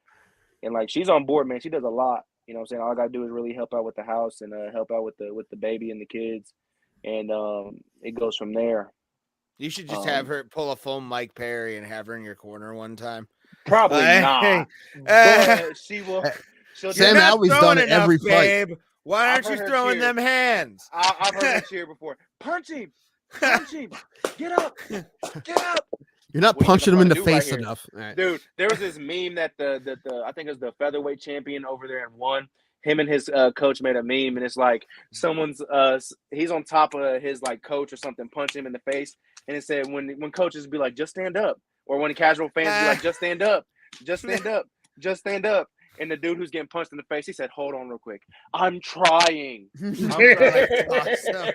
And like she's on board, man. She does a lot. You know what I'm saying? All I gotta do is really help out with the house and help out with the baby and the kids, and it goes from there. You should just have her pull a full Mike Perry and have her in your corner one time. Probably not. But she will. Sam Alvey's done it every fight. Babe. Why aren't you throwing them hands? I've heard her cheer before. Punch him! Punch him! Get up! Get up! You're not punching him in the face enough. Right. Dude, there was this meme that the I think it was the featherweight champion over there and won. Him and his coach made a meme, and it's like someone's he's on top of his like coach or something, punch him in the face, and it said when coaches be like, just stand up, or when casual fans be like, just stand up, just stand up, just stand up. And the dude who's getting punched in the face, he said, hold on real quick. I'm trying. Awesome.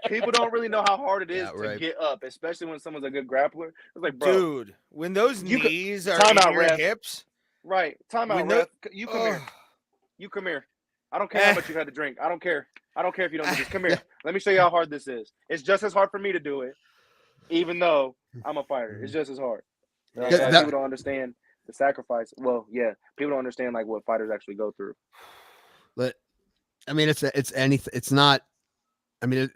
People don't really know how hard it is to get up, especially when someone's a good grappler. It's like, bro. Dude, when those knees are in your hips. Right. Time out, ref. You come here. You come here. I don't care how much you had to drink. I don't care. I don't care if you don't do this. Come here. Let me show you how hard this is. It's just as hard for me to do it, even though I'm a fighter. It's just as hard. People don't understand the sacrifice. Well, yeah, people don't understand like what fighters actually go through. But I mean, it's anything. It's not. I mean,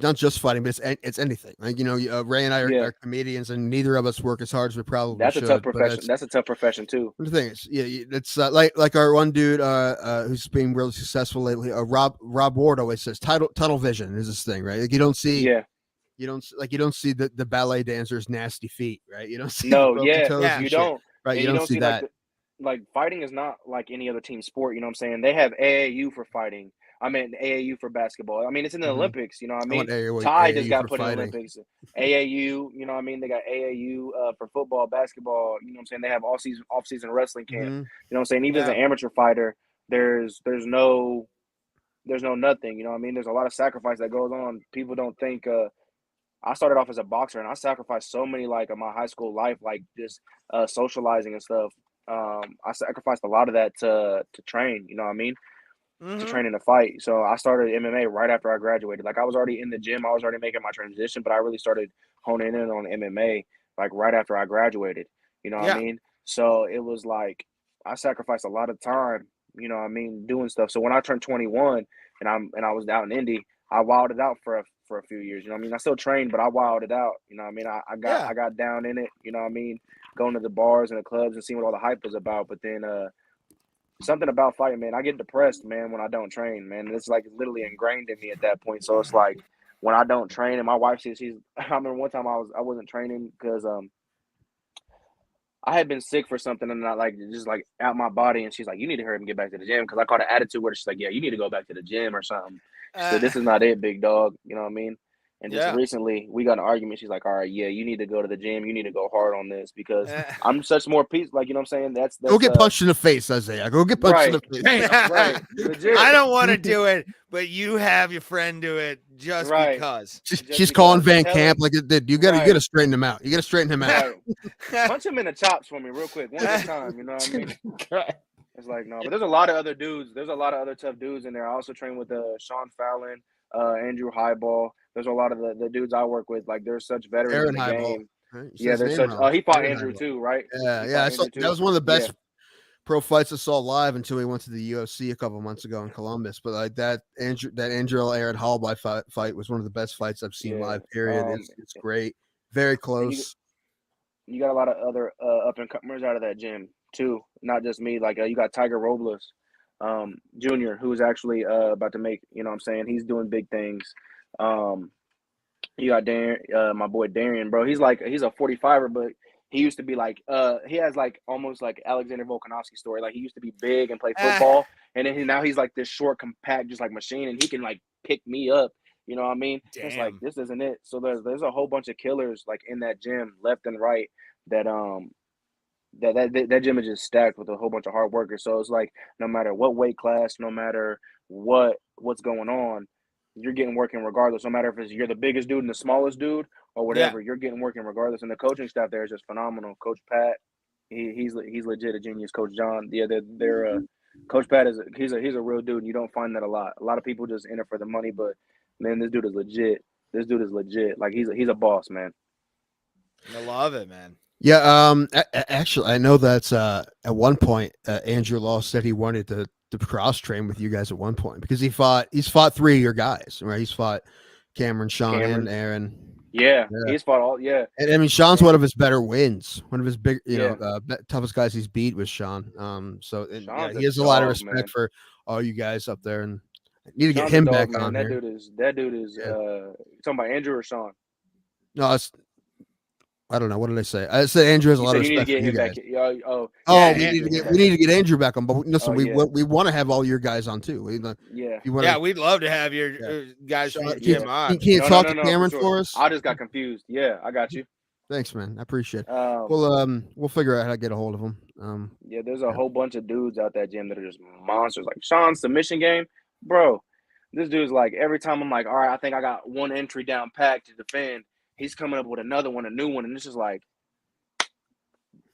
not just fighting, but it's anything. Like Ray and I are comedians, and neither of us work as hard as we probably That's should. A tough profession. That's a tough profession too. The thing is, it's like our one dude who's being really successful lately. Rob Ward always says tunnel vision is this thing, right? Like you don't see. Yeah. You don't see the ballet dancer's nasty feet, right? You don't see toes you don't, right? You don't see that. Like fighting is not like any other team sport. You know what I'm saying? They have AAU for fighting. I mean AAU for basketball. I mean it's in the Olympics. You know what I mean? Ty just got put in the Olympics. AAU. You know what I mean? They got AAU for football, basketball. You know what I'm saying? They have off season wrestling camp. You know what I'm saying? Even as an amateur fighter, there's no nothing. You know what I mean? There's a lot of sacrifice that goes on. People don't think. I started off as a boxer, and I sacrificed so many of my high school life, like just socializing and stuff. I sacrificed a lot of that to train. You know what I mean? To train in a fight. So I started MMA right after I graduated. Like I was already in the gym, I was already making my transition, but I really started honing in on MMA like right after I graduated. You know what I mean? So it was like I sacrificed a lot of time. You know what I mean? Doing stuff. So when I turned 21 and I was out in Indy, I wilded out for a few years. You know what I mean? I still trained, but I wilded out. You know what I mean? I got down in it. You know what I mean? Going to the bars and the clubs and seeing what all the hype was about. But then something about fighting, man, I get depressed, man, when I don't train, man. It's like literally ingrained in me at that point. So it's like when I don't train, and my wife says I remember one time I wasn't training because I had been sick for something and I just out my body, and she's like, you need to hurry up and get back to the gym, because I caught an attitude where she's like, yeah, you need to go back to the gym or something. So this is not it, big dog. You know what I mean? And just recently we got an argument. She's like, all right, yeah, you need to go to the gym. You need to go hard on this because I'm such more peace. Like, you know what I'm saying? That's go get punched in the face, Isaiah. Go get punched in the face. Right. I don't want to do it, but you have your friend do it just because. She's calling Van Camp like it did. You gotta straighten him out. You gotta straighten him out. Punch him in the chops for me real quick, one at a time. You know what I mean? It's like, no, but there's a lot of other dudes. There's a lot of other tough dudes in there. I also train with Sean Fallon, Andrew Highball. There's a lot of the dudes I work with. Like, they're such veterans in the game. Right? Yeah, they're such. He fought Andrew too, right? Yeah. That was one of the best pro fights I saw live until he went to the UFC a couple months ago in Columbus. But like that Andrew Aaron Hallby fight was one of the best fights I've seen live. Period. It's great. Very close. You got a lot of other up and comers out of that gym too, not just me. Like you got Tiger Robles, Jr., who's actually about to make. You know what I'm saying? He's doing big things. You got my boy Darian, bro. He's a 45er, but he used to be like he has like almost like Alexander Volkanovski story. Like he used to be big and play football, and then now he's like this short, compact, just like machine, and he can like pick me up. You know what I mean? Damn. It's like this isn't it. So there's a whole bunch of killers like in that gym, left and right. That gym is just stacked with a whole bunch of hard workers. So it's like no matter what weight class, no matter what's going on, you're getting working regardless. No matter if you're the biggest dude and the smallest dude or whatever, you're getting working regardless. And the coaching staff there is just phenomenal. Coach Pat, he's legit a genius. Coach John, they're Coach Pat he's a real dude, and you don't find that a lot. A lot of people just enter for the money, but man, this dude is legit. Like he's a boss, man. I love it, man. Yeah. Actually, I know that's at one point Andrew Law said he wanted to cross train with you guys at one point because he's fought 3 of your guys, right? He's fought Cameron, Sean, and Aaron. Yeah, he's fought all. Yeah, and I mean Sean's one of his better wins. One of his big, toughest guys he's beat was Sean. So he has a lot of respect for all you guys up there, and need to get him back on that here. Dude is talking about Andrew or Sean? No, I don't know. What did I say? I said Andrew has a lot of respect for you guys. We need to get Andrew back on. But listen, we want to have all your guys on too. We'd love to have your guys from the gym on. Can you talk to Cameron for us? I just got confused. Yeah, I got you. Thanks, man. I appreciate it. We'll figure out how to get a hold of him. There's a whole bunch of dudes out that gym that are just monsters. Like Sean's submission game, bro. This dude's like every time I'm like, all right, I think I got one entry down packed to defend. He's coming up with another one, a new one, and it's just like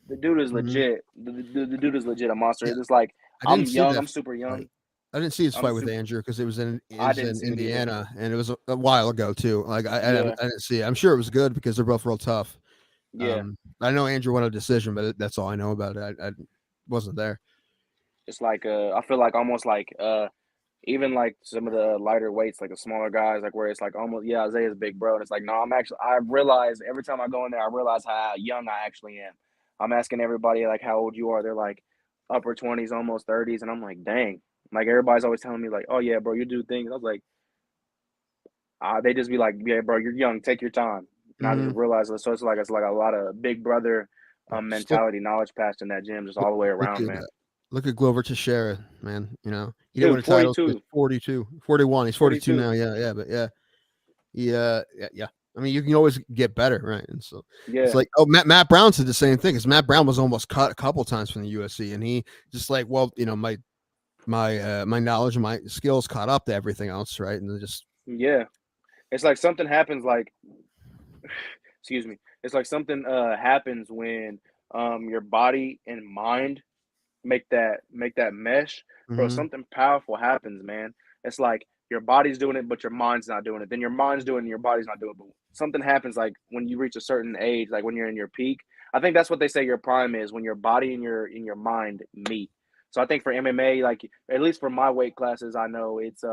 the dude is legit. The dude is legit a monster. It's like I'm young, I'm super young. I didn't see his I'm fight with super- Andrew because it was in I didn't see it either. Indiana, and it was a while ago too. Like I Yeah. didn't see it. I'm sure it was good because they're both real tough. Yeah, I know Andrew won a decision, but that's all I know about it. I wasn't there. it's like I feel like almost like even like some of the lighter weights, like the smaller guys, like where it's like almost Isaiah's big bro, and it's like no, I realize every time I go in there, I realize how young I actually am. I'm asking everybody like how old you are. They're like upper 20s, almost 30s, and I'm like, dang. Like everybody's always telling me like, oh yeah, bro, you do things. I was like, they just be like, yeah, bro, you're young, take your time. And I just realized so it's like a lot of big brother mentality, knowledge passed in that gym, just all the way around, man. Look at Glover Teixeira, man. You know, he didn't win a title. 42. 42, 41. He's 42 now. Yeah. I mean, you can always get better, right? And so it's like, Matt Brown said the same thing. Because Matt Brown was almost cut a couple times from the UFC, and he just like, well, you know, my knowledge and my skills caught up to everything else, right? And just it's like something happens, like, excuse me, it's like something happens when your body and mind make that mesh, bro. Something powerful happens, man. It's like your body's doing it, but your mind's not doing it. Then your mind's doing it and your body's not doing it. But something happens like when you reach a certain age, like when you're in your peak. I think that's what they say your prime is, when your body and your mind meet. So I think for MMA, like at least for my weight classes, I know it's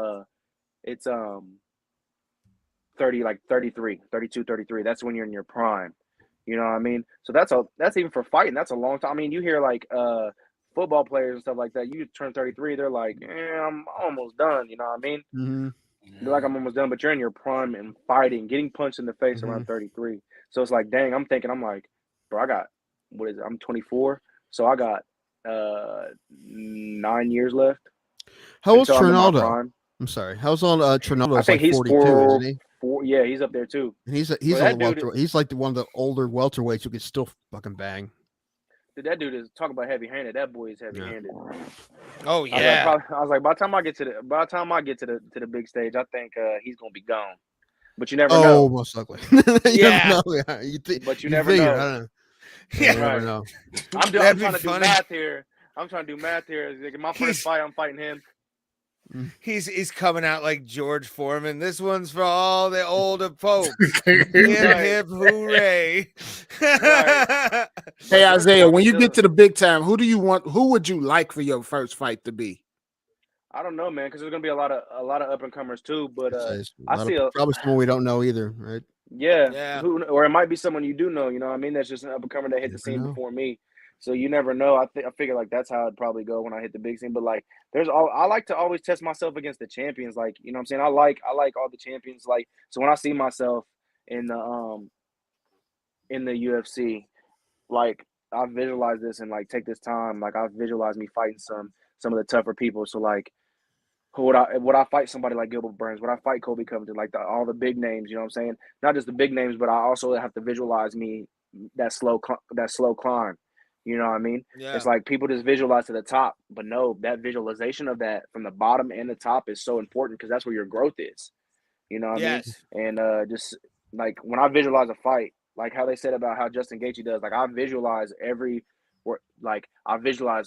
30, like 33, 32, 33. That's when you're in your prime. You know what I mean? So that's even for fighting. That's a long time. I mean, you hear like football players and stuff like that. You turn 33, they're like, I'm almost done. You know what I mean? They're like, I'm almost done, but you're in your prime and fighting, getting punched in the face around 33. So it's like, dang, I'm like, bro, I got, what is it? I'm 24. So I got 9 years left. How old's Trinaldo? I'm sorry. How's on Trinaldo? I think like he's 42, isn't he? Yeah, he's up there too. And he's on the welterweight. He's like one of the older welterweights who can still fucking bang. Dude, that dude is talking about heavy-handed. That boy is heavy-handed. Oh yeah. I was like, by the time I get to the big stage, I think he's gonna be gone. But you never know. Oh, most likely. Yeah. But you never know. I don't know. Yeah, you never know. I'm trying to do math here. Like, my first fight, I'm fighting him. He's coming out like George Foreman. This one's for all the older folks. Hip hip hooray! Right. Hey Isaiah, when you get to the big time, who would you like for your first fight to be? I don't know, man, because there's gonna be a lot of up and comers too. But I see probably someone we don't know either, right? Yeah. Or it might be someone you do know. You know what I mean? That's just an up and comer that hit the scene before me. So you never know. I figure like that's how it'd probably go when I hit the big scene. But like, I like to always test myself against the champions. Like, you know what I'm saying? I like all the champions. Like, so when I see myself in the UFC, like I visualize this and like take this time. Like I visualize me fighting some of the tougher people. So like, would I fight somebody like Gilbert Burns? Would I fight Kobe Covington? Like all the big names. You know what I'm saying? Not just the big names, but I also have to visualize me that slow climb. You know what I mean? Yeah. It's like people just visualize to the top, but no, that visualization of that from the bottom and the top is so important because that's where your growth is. You know what I mean? And just like when I visualize a fight, like how they said about how Justin Gaethje does, like I visualize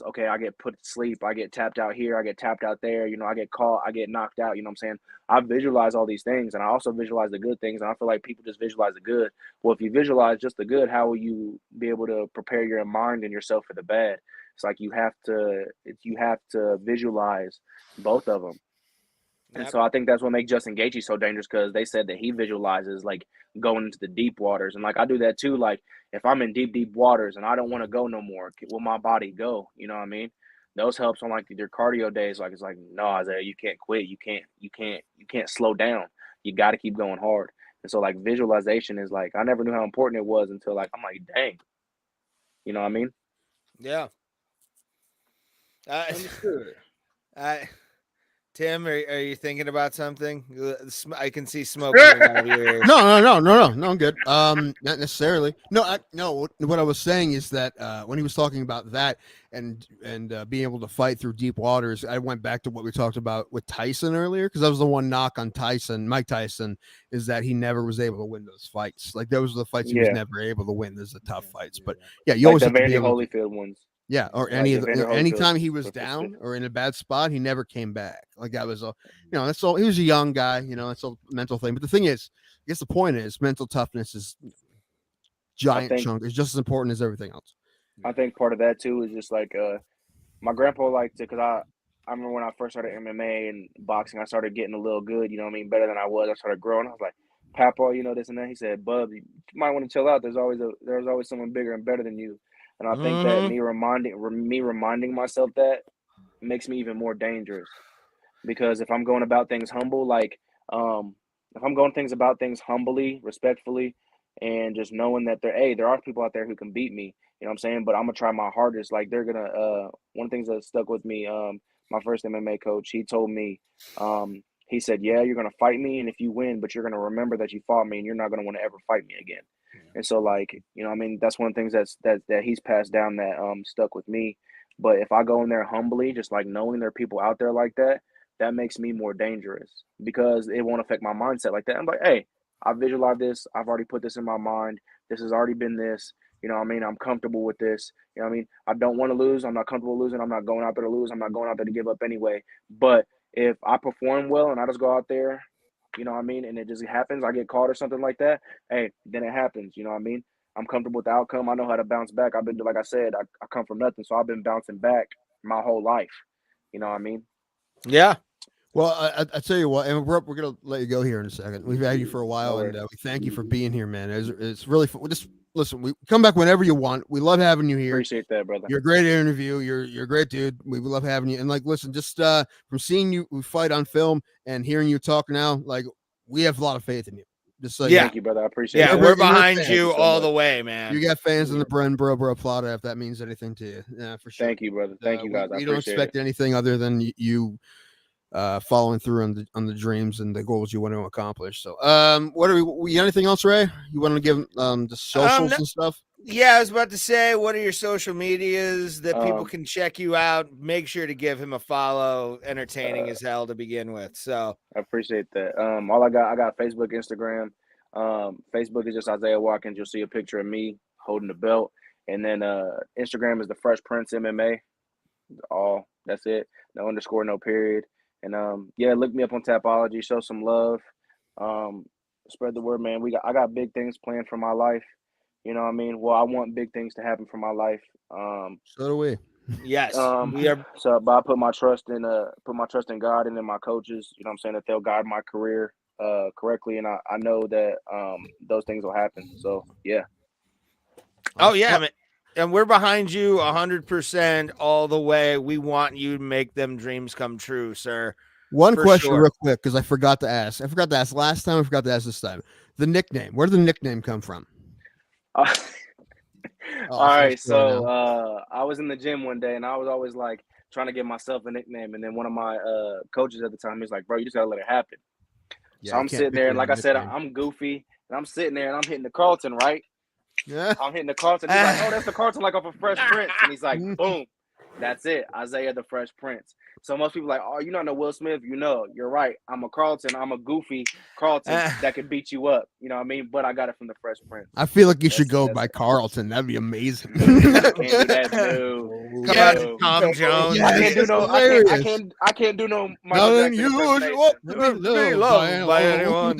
okay, I get put to sleep, I get tapped out here, I get tapped out there, you know, I get caught, I get knocked out, you know what I'm saying? I visualize all these things, and I also visualize the good things, and I feel like people just visualize the good. Well, if you visualize just the good, how will you be able to prepare your mind and yourself for the bad? It's like you have to visualize both of them. And so I think that's what makes Justin Gaethje so dangerous, because they said that he visualizes like going into the deep waters. And like I do that too. Like if I'm in deep waters and I don't want to go no more, will my body go? You know what I mean? Those helps on like your cardio days. Like it's like, no, Isaiah, you can't quit. You can't slow down. You got to keep going hard. And so like visualization is like, I never knew how important it was until like I'm like, dang. You know what I mean? Yeah. Understood. Tim, are you thinking about something? I can see smoke coming out of your ears. No, I'm good. Not necessarily. No. What I was saying is that when he was talking about that and being able to fight through deep waters, I went back to what we talked about with Tyson earlier, because that was the one knock on Mike Tyson, is that he never was able to win those fights. Like those were the fights he was never able to win. Those are the tough fights, but yeah, you like always the have to be Vandy able Holyfield ones. Yeah, or Like any of Evander the, Holyfield anytime he was was down or in a bad spot, he never came back. Like that was all, that's all. He was a young guy, that's a mental thing. But the thing is, I guess the point is, mental toughness is I giant think chunk. It's just as important as everything else. I think part of that too is just like my grandpa liked it because I remember when I first started MMA and boxing, I started getting a little good. You know what I mean? Better than I was. I started growing. I was like, Papa, this and that. He said, Bub, you might want to chill out. There's always someone bigger and better than you. And I think that me reminding myself that makes me even more dangerous because if I'm going about things humble, like if I'm going about things humbly, respectfully, and just knowing that there are people out there who can beat me. You know what I'm saying? But I'm gonna try my hardest. Like they're gonna one of the things that stuck with me, my first MMA coach, he told me, he said, yeah, you're gonna fight me, and if you win, but you're gonna remember that you fought me and you're not gonna want to ever fight me again. And so like, that's one of the things that he's passed down that stuck with me. But if I go in there humbly, just like knowing there are people out there like that, that makes me more dangerous because it won't affect my mindset like that. I'm like, hey, I visualize this. I've already put this in my mind. This has already been this. You know what I mean? I'm comfortable with this. You know what I mean? I don't want to lose. I'm not comfortable losing. I'm not going out there to lose. I'm not going out there to give up anyway. But if I perform well and I just go out there, you know what I mean, and it just happens, I get caught or something like that, hey, then it happens. You know what I mean? I'm comfortable with the outcome. I know how to bounce back. I've been, like I said, I come from nothing. So I've been bouncing back my whole life. You know what I mean? Yeah. Well, I tell you what, and we're gonna let you go here in a second. We've had you for a while, and we thank you for being here, man. It's really fun. Just listen, we come back whenever you want. We love having you here. Appreciate that, brother. You're a great interview. You're a great dude. We love having you. And like, listen, just from seeing you fight on film and hearing you talk now, like we have a lot of faith in you. Just like Thank you, brother. I appreciate it. Yeah, we're behind you all the way, man. You got fans in the Bro Plata, if that means anything to you. Yeah, for sure. Thank you, brother. Thank you, guys. We don't expect anything other than you following through on the dreams and the goals you want to accomplish. So what are we anything else, Ray? You want to give the socials and stuff? Yeah, I was about to say, what are your social medias that people can check you out? Make sure to give him a follow. Entertaining as hell to begin with. So I appreciate that. All I got Facebook, Instagram. Facebook is just Isaiah Watkins. You'll see a picture of me holding the belt. And then Instagram is the Fresh Prince MMA. That's it. No underscore, no period. And look me up on Tapology. Show some love. Spread the word, man. I got big things planned for my life. You know what I mean? Well, I want big things to happen for my life. So do we. Yes. We are. So, but I put my trust in God and in my coaches. You know what I'm saying, that they'll guide my career correctly, and I know that those things will happen. So yeah. Oh yeah, man. And we're behind you 100% all the way. We want you to make them dreams come true, sir. One question real quick, because I forgot to ask. Last time. I forgot to ask this time. The nickname. Where did the nickname come from? All right. So I was in the gym one day, and I was always like trying to give myself a nickname. And then one of my coaches at the time, he's like, "Bro, you just gotta let it happen." Yeah, so I'm sitting there, and like I said, I'm goofy, and I'm sitting there, and I'm hitting the Carlton, right? Yeah. I'm hitting the Carlton. He's like, "Oh, that's the Carlton, like off of Fresh Prince." And he's like, "Boom, that's it, Isaiah the Fresh Prince." So most people are like, "Oh, you're not no Will Smith." You're right. I'm a Carlton. I'm a goofy Carlton that can beat you up. You know what I mean? But I got it from the Fresh Prince. I feel like you should go by Carlton. That'd be amazing. I can't do that, no. Come on, Tom Jones. Yeah, I can't do no. I can't do no. Michael Jackson be loved by anyone.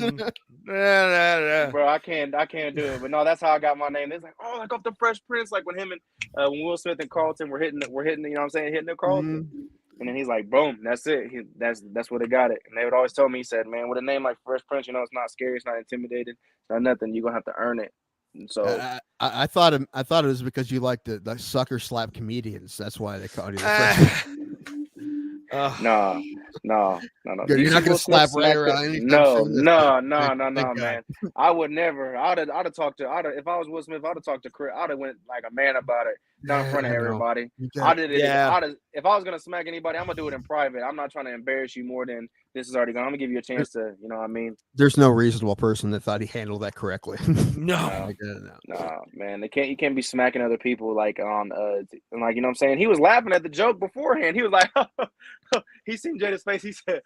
Bro, I can't do it. But no, that's how I got my name. It's like, oh, like off the Fresh Prince, like when him and when Will Smith and Carlton were hitting, you know what I'm saying, hitting the Carlton. And then he's like, boom, that's it. That's what they got it. And they would always tell me, he said, man, with a name like Fresh Prince, it's not scary, it's not intimidating, it's not nothing. You're gonna have to earn it. And so I thought it was because you like the sucker slap comedians. That's why they called you the Fresh Prince. No. You're not gonna slap Ray around. No, man. I would never. I'd have talked to. If I was Will Smith, I'd have talked to Chris. I'd have went like a man about it, not in front of everybody. I did it. If I was gonna smack anybody, I'm gonna do it in private. I'm not trying to embarrass you more than this is already gone. I'm gonna give you a chance to, you know what I mean? There's no reasonable person that thought he handled that correctly. No, man. You can't be smacking other people like on like, you know what I'm saying? He was laughing at the joke beforehand. He was like, he seen Jada's face. He said,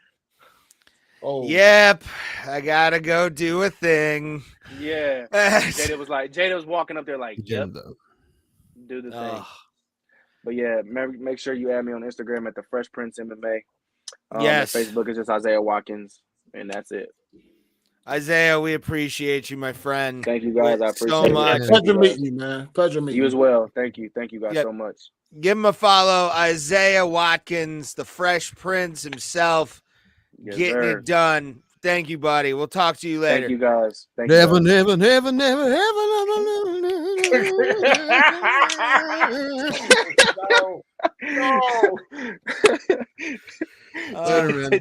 "Oh, yep, I gotta go do a thing." Yeah, Jada was walking up there like, "Yep, do the thing." But yeah, make sure you add me on Instagram at the Fresh Prince MMA. Yes. And Facebook is just Isaiah Watkins, and that's it. Isaiah, we appreciate you, my friend. Thank you guys. I appreciate so it. much. Pleasure meeting you, man. Pleasure meeting You as well. Thank you guys so much. Give him a follow, Isaiah Watkins, the Fresh Prince himself, Yes, getting sir. it done. Thank you, buddy. We'll talk to you later. Thank you guys. Never.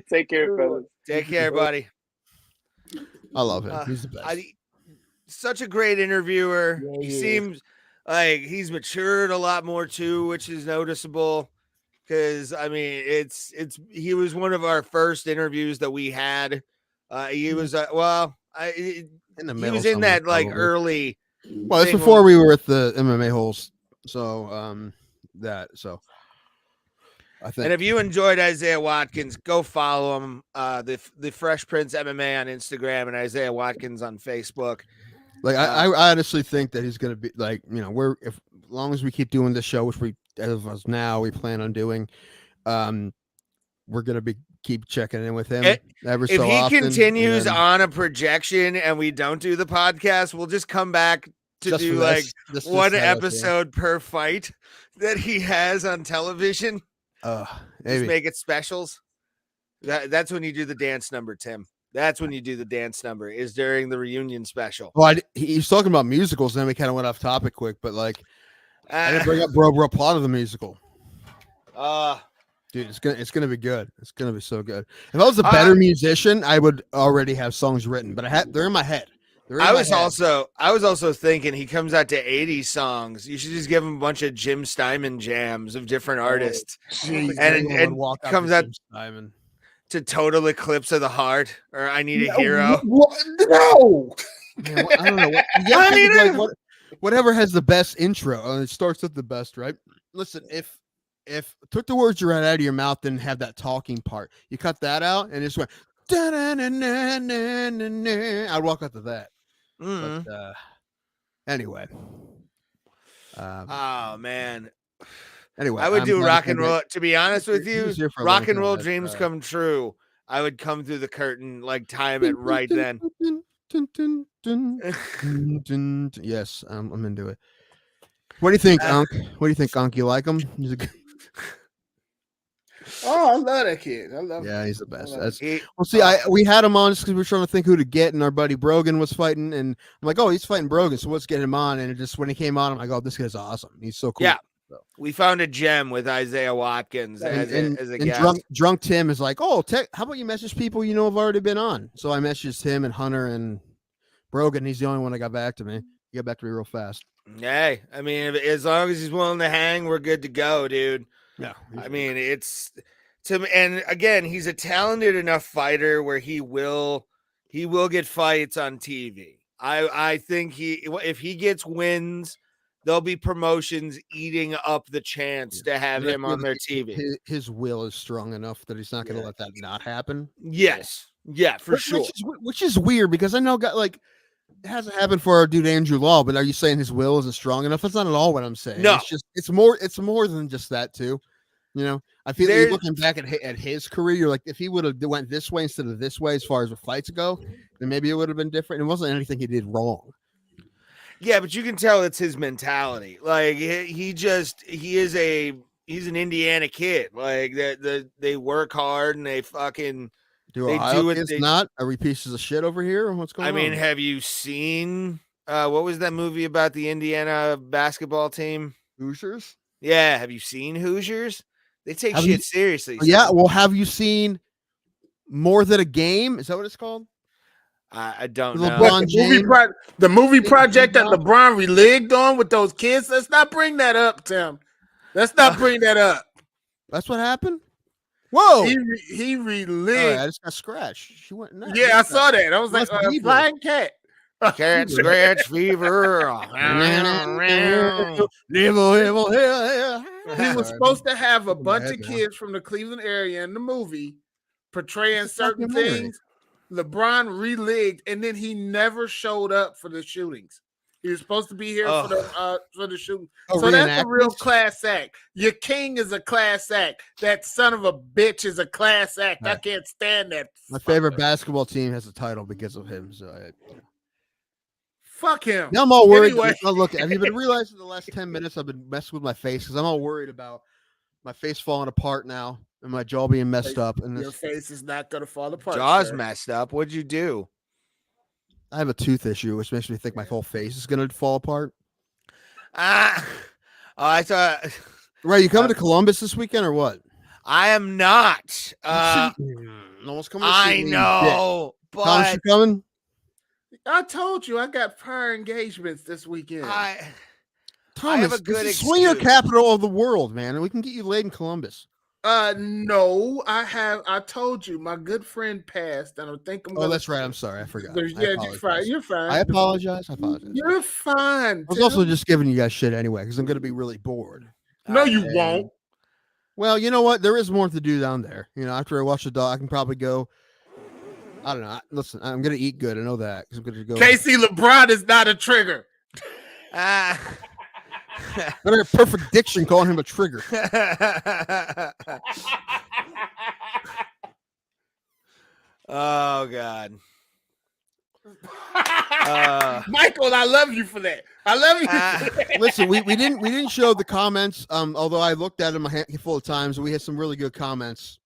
Take care, fellas. Take care, buddy. I love him. He's the best. Such a great interviewer. Yeah, He he is. seems like he's matured a lot more too, which is noticeable. Because I mean, he was one of our first interviews that we had. He was he was in that like probably. early. Well, it's before we were at the MMA holes, so I think. And if you enjoyed Isaiah Watkins, go follow him. The Fresh Prince MMA on Instagram and Isaiah Watkins on Facebook. Like I honestly think that he's gonna be like, you know, as long as we keep doing this show, which we as of now we plan on doing, we're gonna keep checking in with him if so he often. continues on a projection and we don't do the podcast, we'll just come back to do like one episode per fight that he has on television. Maybe. Just make it specials. That's when you do the dance number, Tim. That's when you do the dance number, is during the reunion special. Well, he's talking about musicals, and then we kind of went off topic quick, but like I didn't bring up Bro Plata, the musical. Dude, it's gonna be good. It's gonna be so good. If I was a better musician, I would already have songs written, but they're in my head. I was also thinking he comes out to 80 songs. You should just give him a bunch of Jim Steinman jams of different artists, and comes out to Total Eclipse of the Heart or I Need a Hero. No, man, I don't know. Yeah, whatever has the best intro, and it starts with the best, right? Listen, if took the words you right out of your mouth and have that talking part, you cut that out and it just went. I'd walk out to that. But, anyway. Oh man. Anyway, I would do rock and roll. To be honest with you, rock and roll dreams come true. I would come through the curtain, like time it right then. Yes, I'm into it. What do you think, Unc? What do you think, Unc? You like him? Oh, I love that kid. I love him. Yeah, he's the best. Well, see, we had him on just because we were trying to think who to get, and our buddy Brogan was fighting, and I'm like, oh, he's fighting Brogan, so let's get him on. And it just when he came on, I'm like, oh, this guy's awesome. He's so cool. Yeah, we found a gem with Isaiah Watkins as a guest. Drunk Tim is like, oh, how about you message people you know have already been on? So I messaged him and Hunter and Brogan. He's the only one that got back to me. He got back to me real fast. Hey, I mean, as long as he's willing to hang, we're good to go, dude. Yeah, I mean, and again, he's a talented enough fighter where he will get fights on TV. I think if he gets wins, there'll be promotions eating up the chance to have him on their TV. His will is strong enough that he's not going to let that not happen. Yes, yeah, for sure. Which is weird because I know it hasn't happened for our dude Andrew Law, but are you saying his will isn't strong enough? That's not at all what I'm saying. No, it's more than just that too. You know, I feel like looking back at his career, you're like, if he would have went this way instead of this way as far as the fights go, then maybe it would have been different. It wasn't anything he did wrong. Yeah, but you can tell it's his mentality. Like he's an Indiana kid. Like they work hard and they fucking not. Are we pieces of shit over here? Or what's going on? I mean, have you seen what was that movie about the Indiana basketball team? Hoosiers? Yeah, have you seen Hoosiers? They take seriously. Yeah, well, have you seen More Than a Game? Is that what it's called? I don't know. The movie project that LeBron religged on with those kids. Let's not bring that up, Tim. Let's not bring that up. That's what happened? Whoa. He religged. I just got scratched. She went nuts. Yeah, I saw that. I was like, flying cat. Cat scratch fever. He was supposed to have a bunch of kids from the Cleveland area in the movie portraying certain things. LeBron religged, and then he never showed up for the shootings. He was supposed to be here for the shooting. Oh, So that's a real reenactments? class act. Your king is a class act. That son of a bitch is a class act. I Right. can't stand that. My favorite basketball team has a title because of him. So Fuck him. now I'm all worried. Anyway. Now, look, have you been realizing the last 10 minutes I've been messing with my face because I'm all worried about my face falling apart now and my jaw being messed up. And Your face is not going to fall apart. Jaw's sir. messed up. What'd you do? I have a tooth issue, which makes me think my whole face is going to fall apart. I thought. Right, you coming to Columbus this weekend or what? I am not. No one's coming to see I me, you know, dick. Thomas, but you coming? I told you I got prior engagements this weekend. Thomas, have a good this is swinger excuse. capital of the world, man, and we can get you laid in Columbus. No, I told you my good friend passed, and I think I'm. Oh, that's right. I'm sorry, I forgot. Yeah, you're fine. You're fine. I apologize. You're fine. I was also just giving you guys shit anyway because I'm going to be really bored. No, you won't. Well, you know what? There is more to do down there. You know, after I watch the dog, I can probably go. I don't know. Listen, I'm going to eat good. I know that because I'm going to go. Casey LeBron is not a trigger. Better perfect diction calling him a trigger. Oh God. Michael, I love you for that. I love you. For that. Listen, we didn't show the comments. Although I looked at them a handful of times, and we had some really good comments.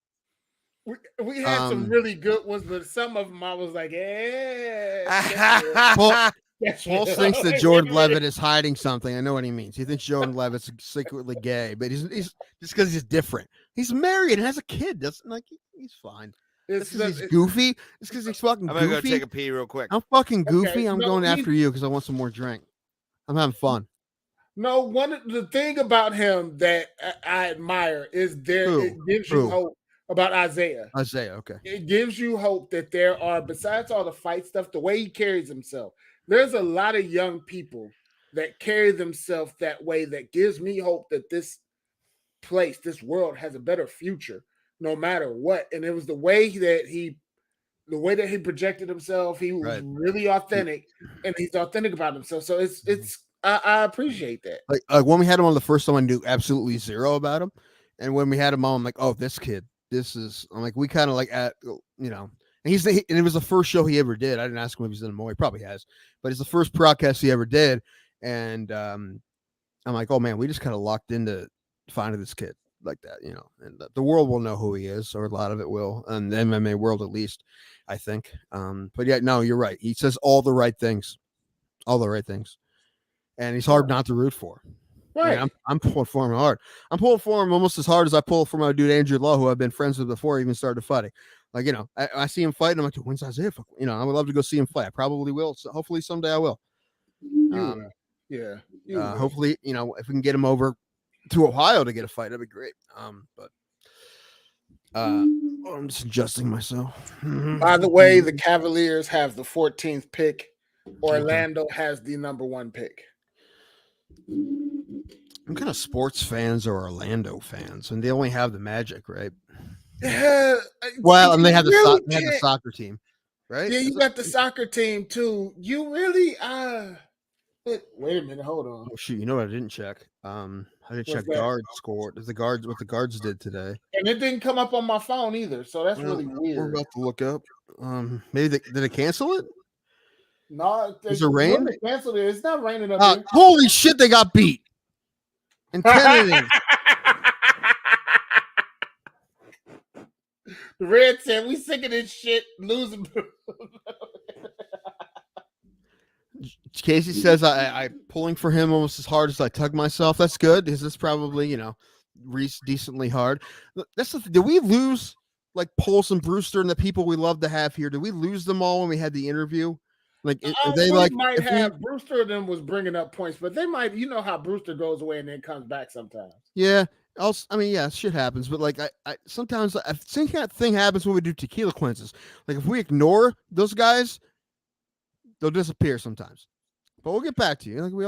We had some really good ones, but some of them I was like, yeah. Paul thinks that Jordan Levitt is hiding something. I know what he means. He thinks Jordan Levitt's secretly gay, but he's just because he's different. He's married and has a kid. Doesn't like he's fine. It's because he's goofy. It's because he's fucking goofy. I'm gonna go take a pee real quick. I'm fucking goofy. Okay, I'm going after you because I want some more drink. I'm having fun. No, the thing about him that I admire is it gives you hope about Isaiah. Okay. It gives you hope that there are, besides all the fight stuff, the way he carries himself. There's a lot of young people that carry themselves that way that gives me hope that this place, this world has a better future no matter what. And it was the way that he projected himself. He was really authentic, and he's authentic about himself. So I appreciate that. Like when we had him on the first time, I knew absolutely zero about him. And when we had him on, I'm like, oh, this kid, I'm like, we kind of like and it was the first show he ever did. I didn't ask him if he's in more. He probably has, but it's the first podcast he ever did. And I'm like, oh man, we just kind of locked into finding this kid like that, and the world will know who he is, or a lot of it will, and the MMA world at least, I think. But yeah, no, you're right. He says all the right things, and he's hard not to root for. Right. I mean, I'm pulling for him hard. I'm pulling for him almost as hard as I pull for my dude Andrew Law, who I've been friends with before he even started fighting. Like, I see him fight, and I'm like, when's Isaiah? I would love to go see him fight. I probably will. So hopefully someday I will. Hopefully, if we can get him over to Ohio to get a fight, that'd be great. But I'm just adjusting myself. By the way, the Cavaliers have the 14th pick. Orlando has the number 1 pick. What kind of sports fans are Orlando fans? And they only have the Magic, right? Well, and they have the soccer team, right? Yeah, you got the soccer team too. You really wait a minute, hold on. Oh shoot, you know what I didn't check? I didn't check guard score. What the guards did today. And it didn't come up on my phone either, so that's really weird. We're about to look up. Maybe did they cancel it? No, is it rain? They canceled it. It's not raining up here. Holy shit, they got beat. And 10 innings. The Red said, we sick of this shit, losing. Casey says I pulling for him almost as hard as I tug myself. That's good. Because it's probably, decently hard. That's the thing. Did we lose like Pulse and Brewster and the people we love to have here? Did we lose them all when we had the interview? Like they might have Brewster and them was bringing up points, but they might, how Brewster goes away and then comes back sometimes. Yeah. Shit happens, but like I sometimes same kind of thing happens when we do tequila cleanses. Like if we ignore those guys, they'll disappear sometimes. But we'll get back to you. Like we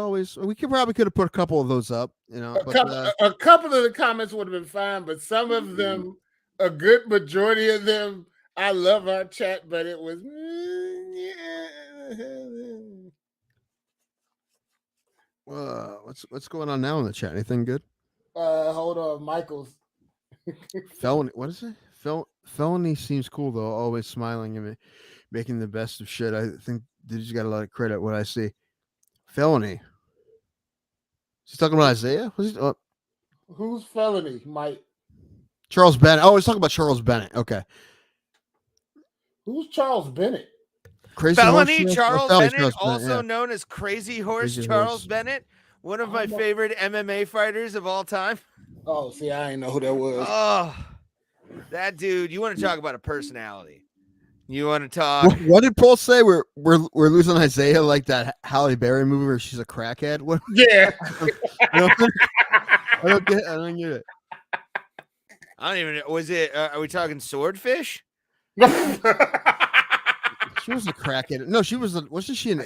probably could have put a couple of those up, A couple of the comments would have been fine, but some of them, a good majority of them, I love our chat, but it was What's going on now in the chat? Anything good? Hold on, Michael's. Felony. What is it? Felony seems cool though. Always smiling and making the best of shit. I think they just got a lot of credit. What I see. Felony. He's talking about Isaiah. Who's Felony, Mike? Charles Bennett. Oh, he's talking about Charles Bennett. Okay. Who's Charles Bennett? Crazy Felony Horse, Charles Felony Bennett, Bennett, also known as Crazy Horse Crazy Charles Horse. Bennett, one of my favorite MMA fighters of all time. Oh, see, I didn't know who that was. Oh, that dude! You want to talk about a personality? You want to talk? What did Paul say? We're losing Isaiah like that Halle Berry movie where she's a crackhead. What? Yeah. I don't get it. I don't even know. Was it? Are we talking Swordfish? She was a crackhead. No, she was. Wasn't she an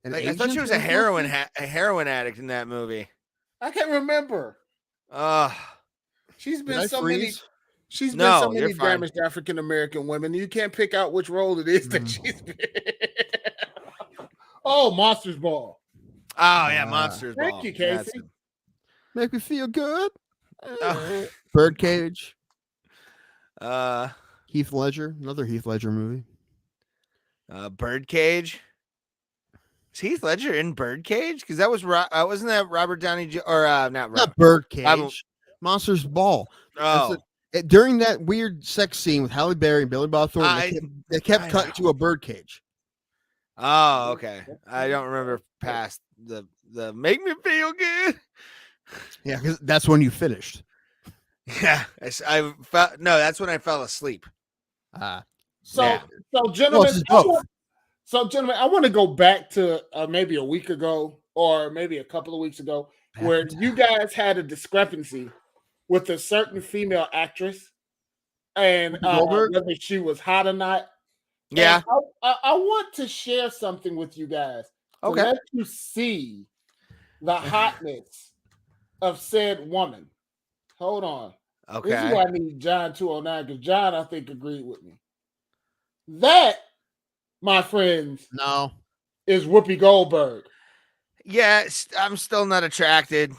Like, I thought she was a heroin addict in that movie. I can't remember. She's been so many. She's been so many damaged African American women. You can't pick out which role it is that she's been. Oh, Monsters Ball. Oh yeah, Monsters Ball. Thank you, Casey. Make me feel good. Birdcage. Heath Ledger, another Heath Ledger movie. Birdcage. Is Heath Ledger in Birdcage? Because that was wasn't that Robert Downey or not Birdcage. Monsters Ball. Oh, during that weird sex scene with Halle Berry and Billy Bob Thornton, they kept cutting to a birdcage. Oh, okay. I don't remember past the make me feel good. Yeah, because that's when you finished. Yeah, I felt that's when I fell asleep. So gentlemen, I want to go back to maybe a week ago or maybe a couple of weeks ago where you guys had a discrepancy with a certain female actress and whether she was hot or not. Yeah. I want to share something with you guys. Okay. Let you see the hotness of said woman. Hold on. Okay. This is why I need John 209 because John, I think, agreed with me. That, my friends, is Whoopi Goldberg. Yeah, I'm still not attracted.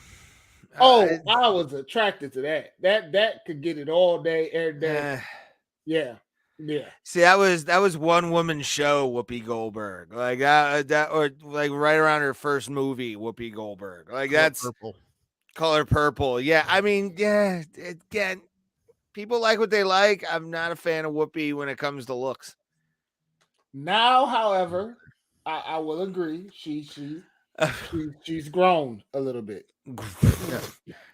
I was attracted to that. That could get it all day, every day. Yeah. See, that was one woman show, Whoopi Goldberg. Like that or like right around her first movie, Whoopi Goldberg. Like that's Color Purple. Yeah, I mean, yeah. Again, people like what they like. I'm not a fan of Whoopi when it comes to looks. Now, however, I will agree. She's grown a little bit. Yeah.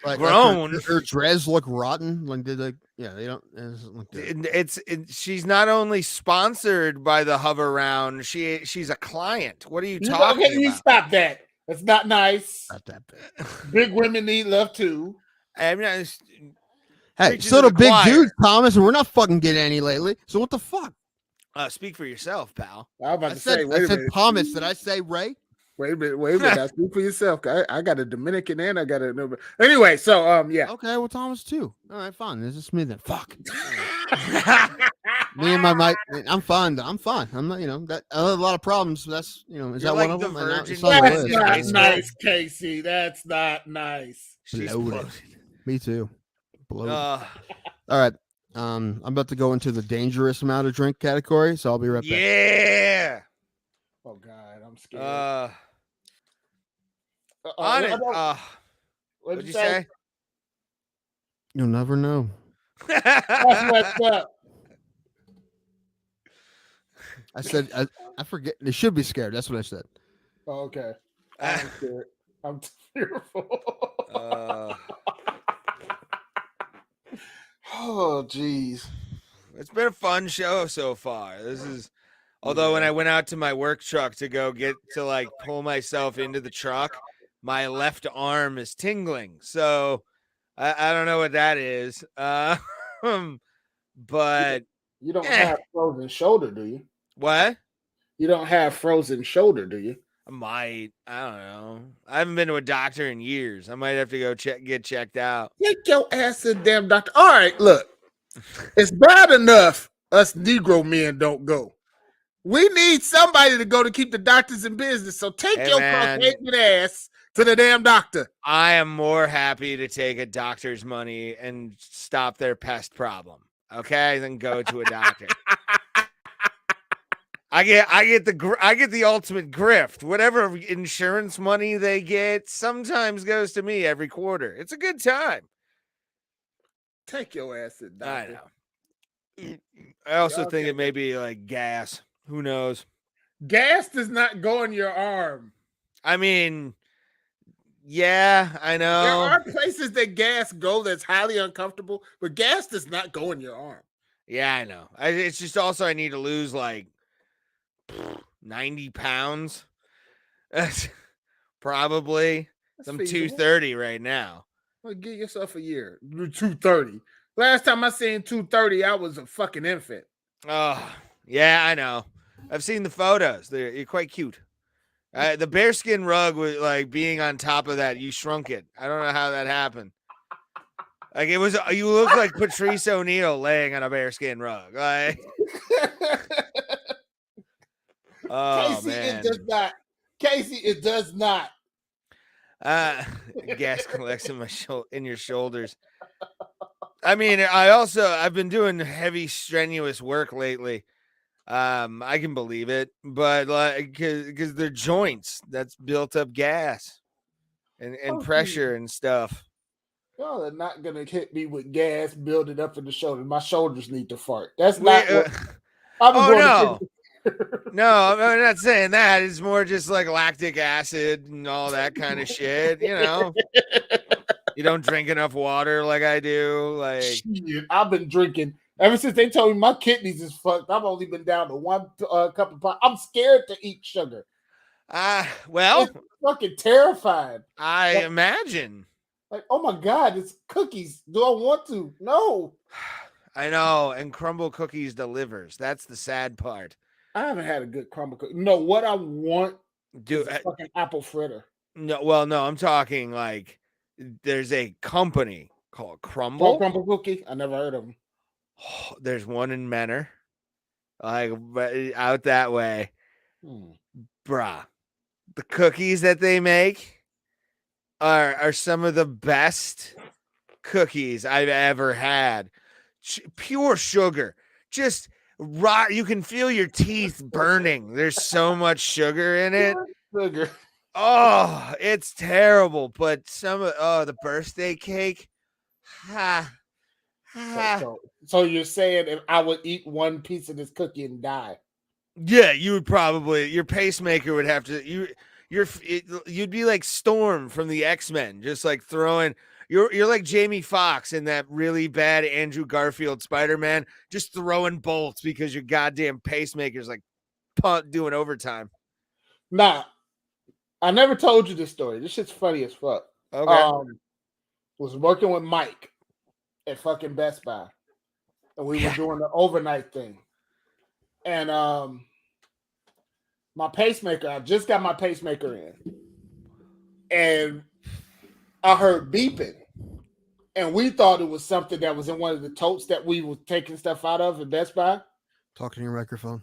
Like Grown. Her dreads look rotten. Like they don't. It look good. She's not only sponsored by the Hover Round. She's a client. What are you talking about? You stop that. That's not nice. Not that bad. Big women need love too. I'm not. Hey, so the big dudes, Thomas, and we're not fucking getting any lately. So what the fuck? Speak for yourself, pal. I said Thomas. Did I say Ray? Wait a minute. Now speak for yourself. I got a Dominican and I got a number. Anyway, so yeah. Okay, well, Thomas too. All right, fine. This is me then. Fuck. Me and my mic. I'm fine. I'm not. That I have a lot of problems. That's is that one of them? That's not nice, Casey. That's not nice. Me too. All right. I'm about to go into the dangerous amount of drink category, so I'll be right back. Yeah. Oh God, I'm scared. What'd you say? You'll never know. That's what's up. I said I forget. They should be scared. That's what I said. Oh, okay. I'm scared. I'm fearful. Oh, geez. It's been a fun show so far. This is, although when I went out to my work truck to go pull myself into the truck, my left arm is tingling. So I don't know what that is. But you don't have frozen shoulder, do you? What? You don't have frozen shoulder, do you? I might. I don't know. I haven't been to a doctor in years. I might have to go get checked out. Take your ass to the damn doctor. All right, look. It's bad enough us Negro men don't go. We need somebody to go to keep the doctors in business. So take your Caucasian ass to the damn doctor. I am more happy to take a doctor's money and stop their pest problem, okay, than go to a doctor. I get the ultimate grift. Whatever insurance money they get sometimes goes to me every quarter. It's a good time. Take your ass to the doctor. I know. I also Okay. think it may be like gas. Who knows? Gas does not go in your arm. I mean, yeah, I know. There are places that gas go that's highly uncomfortable, but gas does not go in your arm. Yeah, I know. It's just also I need to lose like 90 pounds. Probably. That's I'm feasible. 230 right now. Well, give yourself a year. You're 230. Last time I seen 230, I was a fucking infant. Oh, yeah, I know. I've seen the photos. You're quite cute. The bearskin rug was like being on top of that. You shrunk it. I don't know how that happened. Like it was, you look like Patrice O'Neal laying on a bearskin rug. Like, oh Casey, man, it does not. Casey, it does not. Gas collects in your shoulders. I mean, I've been doing heavy, strenuous work lately. I can believe it, but like, because they're joints that's built up gas and pressure and stuff. Y'all are not gonna hit me with gas building up in the shoulder. My shoulders need to fart. That's not. No, I'm not saying that. It's more just like lactic acid and all that kind of shit. You know, you don't drink enough water like I do. Like shit, I've been drinking ever since they told me my kidneys is fucked. I've only been down to one cup of pie. I'm scared to eat sugar. Well, it's fucking terrifying. I imagine. Like, oh my God, it's cookies. Do I want to? No. I know, and crumble cookies delivers. That's the sad part. I haven't had a good crumble cookie. No, what I want is a fucking apple fritter. No, well, no, I'm talking like there's a company called Crumble. Crumble cookie? I never heard of them. Oh, there's one in Menor, like out that way. Bruh, the cookies that they make are some of the best cookies I've ever had. Pure sugar, just raw. You can feel your teeth burning. There's so much sugar in it. Sugar. Oh, it's terrible. But the birthday cake. So you're saying if I would eat one piece of this cookie and die? Yeah, you would probably. Your pacemaker would have to. You'd be like Storm from the X-Men, just like throwing. You're like Jamie Foxx in that really bad Andrew Garfield Spider-Man, just throwing bolts because your goddamn pacemaker's like doing overtime. Nah, I never told you this story. This shit's funny as fuck. Okay. Was working with Mike at fucking Best Buy, and we were doing the overnight thing. And my pacemaker, I just got my pacemaker in, and I heard beeping, and we thought it was something that was in one of the totes that we were taking stuff out of at Best Buy. Talking to your microphone.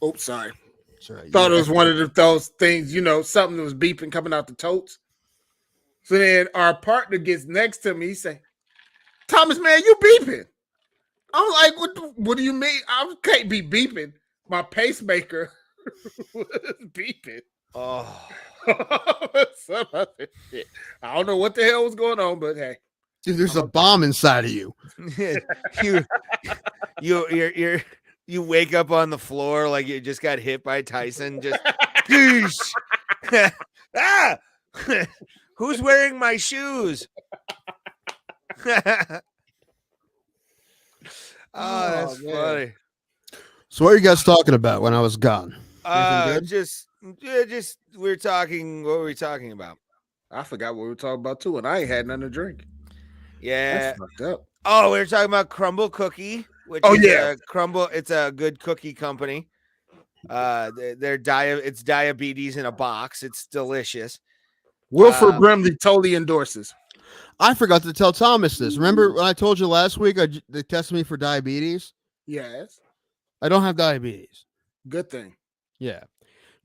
Oops, sorry. Sorry. Thought it was one of those things, something that was beeping coming out the totes. So then our partner gets next to me. He say, "Thomas, man, you beeping?" I'm like, what do you mean? I can't be beeping. My pacemaker was beeping. Oh. I don't know what the hell was going on, but hey. Dude, there's a bomb inside of you. You wake up on the floor like you just got hit by Tyson. Just ah! Who's wearing my shoes? Oh, that's funny. So what are you guys talking about when I was gone? Just we were talking. What were we talking about? I forgot what we were talking about too, and I ain't had nothing to drink. Yeah, that's fucked up. Oh, we were talking about Crumble Cookie, which Crumble. It's a good cookie company. It's diabetes in a box. It's delicious. Wilford Brimley totally endorses. I forgot to tell Thomas this. Remember when I told you last week they tested me for diabetes? Yes. I don't have diabetes. Good thing. Yeah.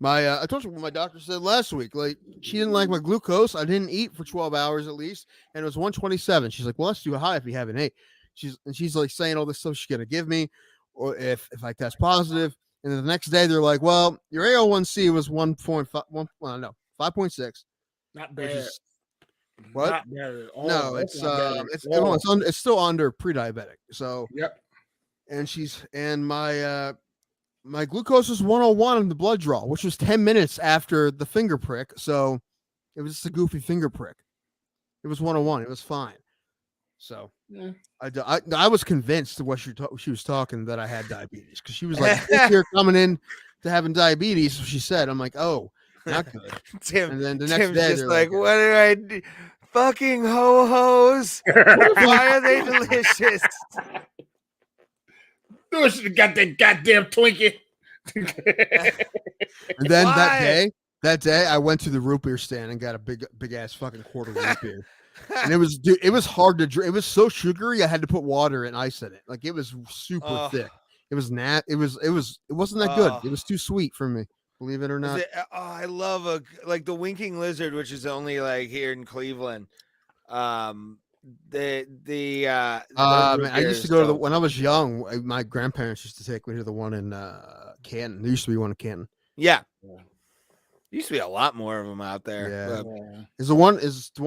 I told you what my doctor said last week. Like, she didn't like my glucose. I didn't eat for 12 hours at least, and it was 127. She's like, well, that's too high if you haven't ate. She's like saying all this stuff she's gonna give me, or if I test positive. And then the next day they're like, well, your AO1C was 1.5, well, no, 5.6. Not bad. What? Not bad at all. No, That's it's not bad at it's still under pre-diabetic. So yep. And my glucose was 101 on the blood draw, which was 10 minutes after the finger prick. So it was just a goofy finger prick. It was 101. It was fine. So yeah. I was convinced what she was talking that I had diabetes, because she was like, you're coming in to having diabetes. So she said, I'm like, oh, not good. Tim, and then the next Tim's day, just like, what did I do? Fucking ho-hos. Why are they delicious? You should have got that goddamn Twinkie. And then that day, I went to the root beer stand and got a big ass fucking quart of root beer. And it was hard to drink. It was so sugary. I had to put water and ice in it. Like, it was super thick. It was it wasn't that good. It was too sweet for me, believe it or not. I love the Winking Lizard, which is only like here in Cleveland. I used to go to when I was young, my grandparents used to take me to the one in Canton. There used to be one in Canton. Yeah. Used to be a lot more of them out there. Yeah. Is the one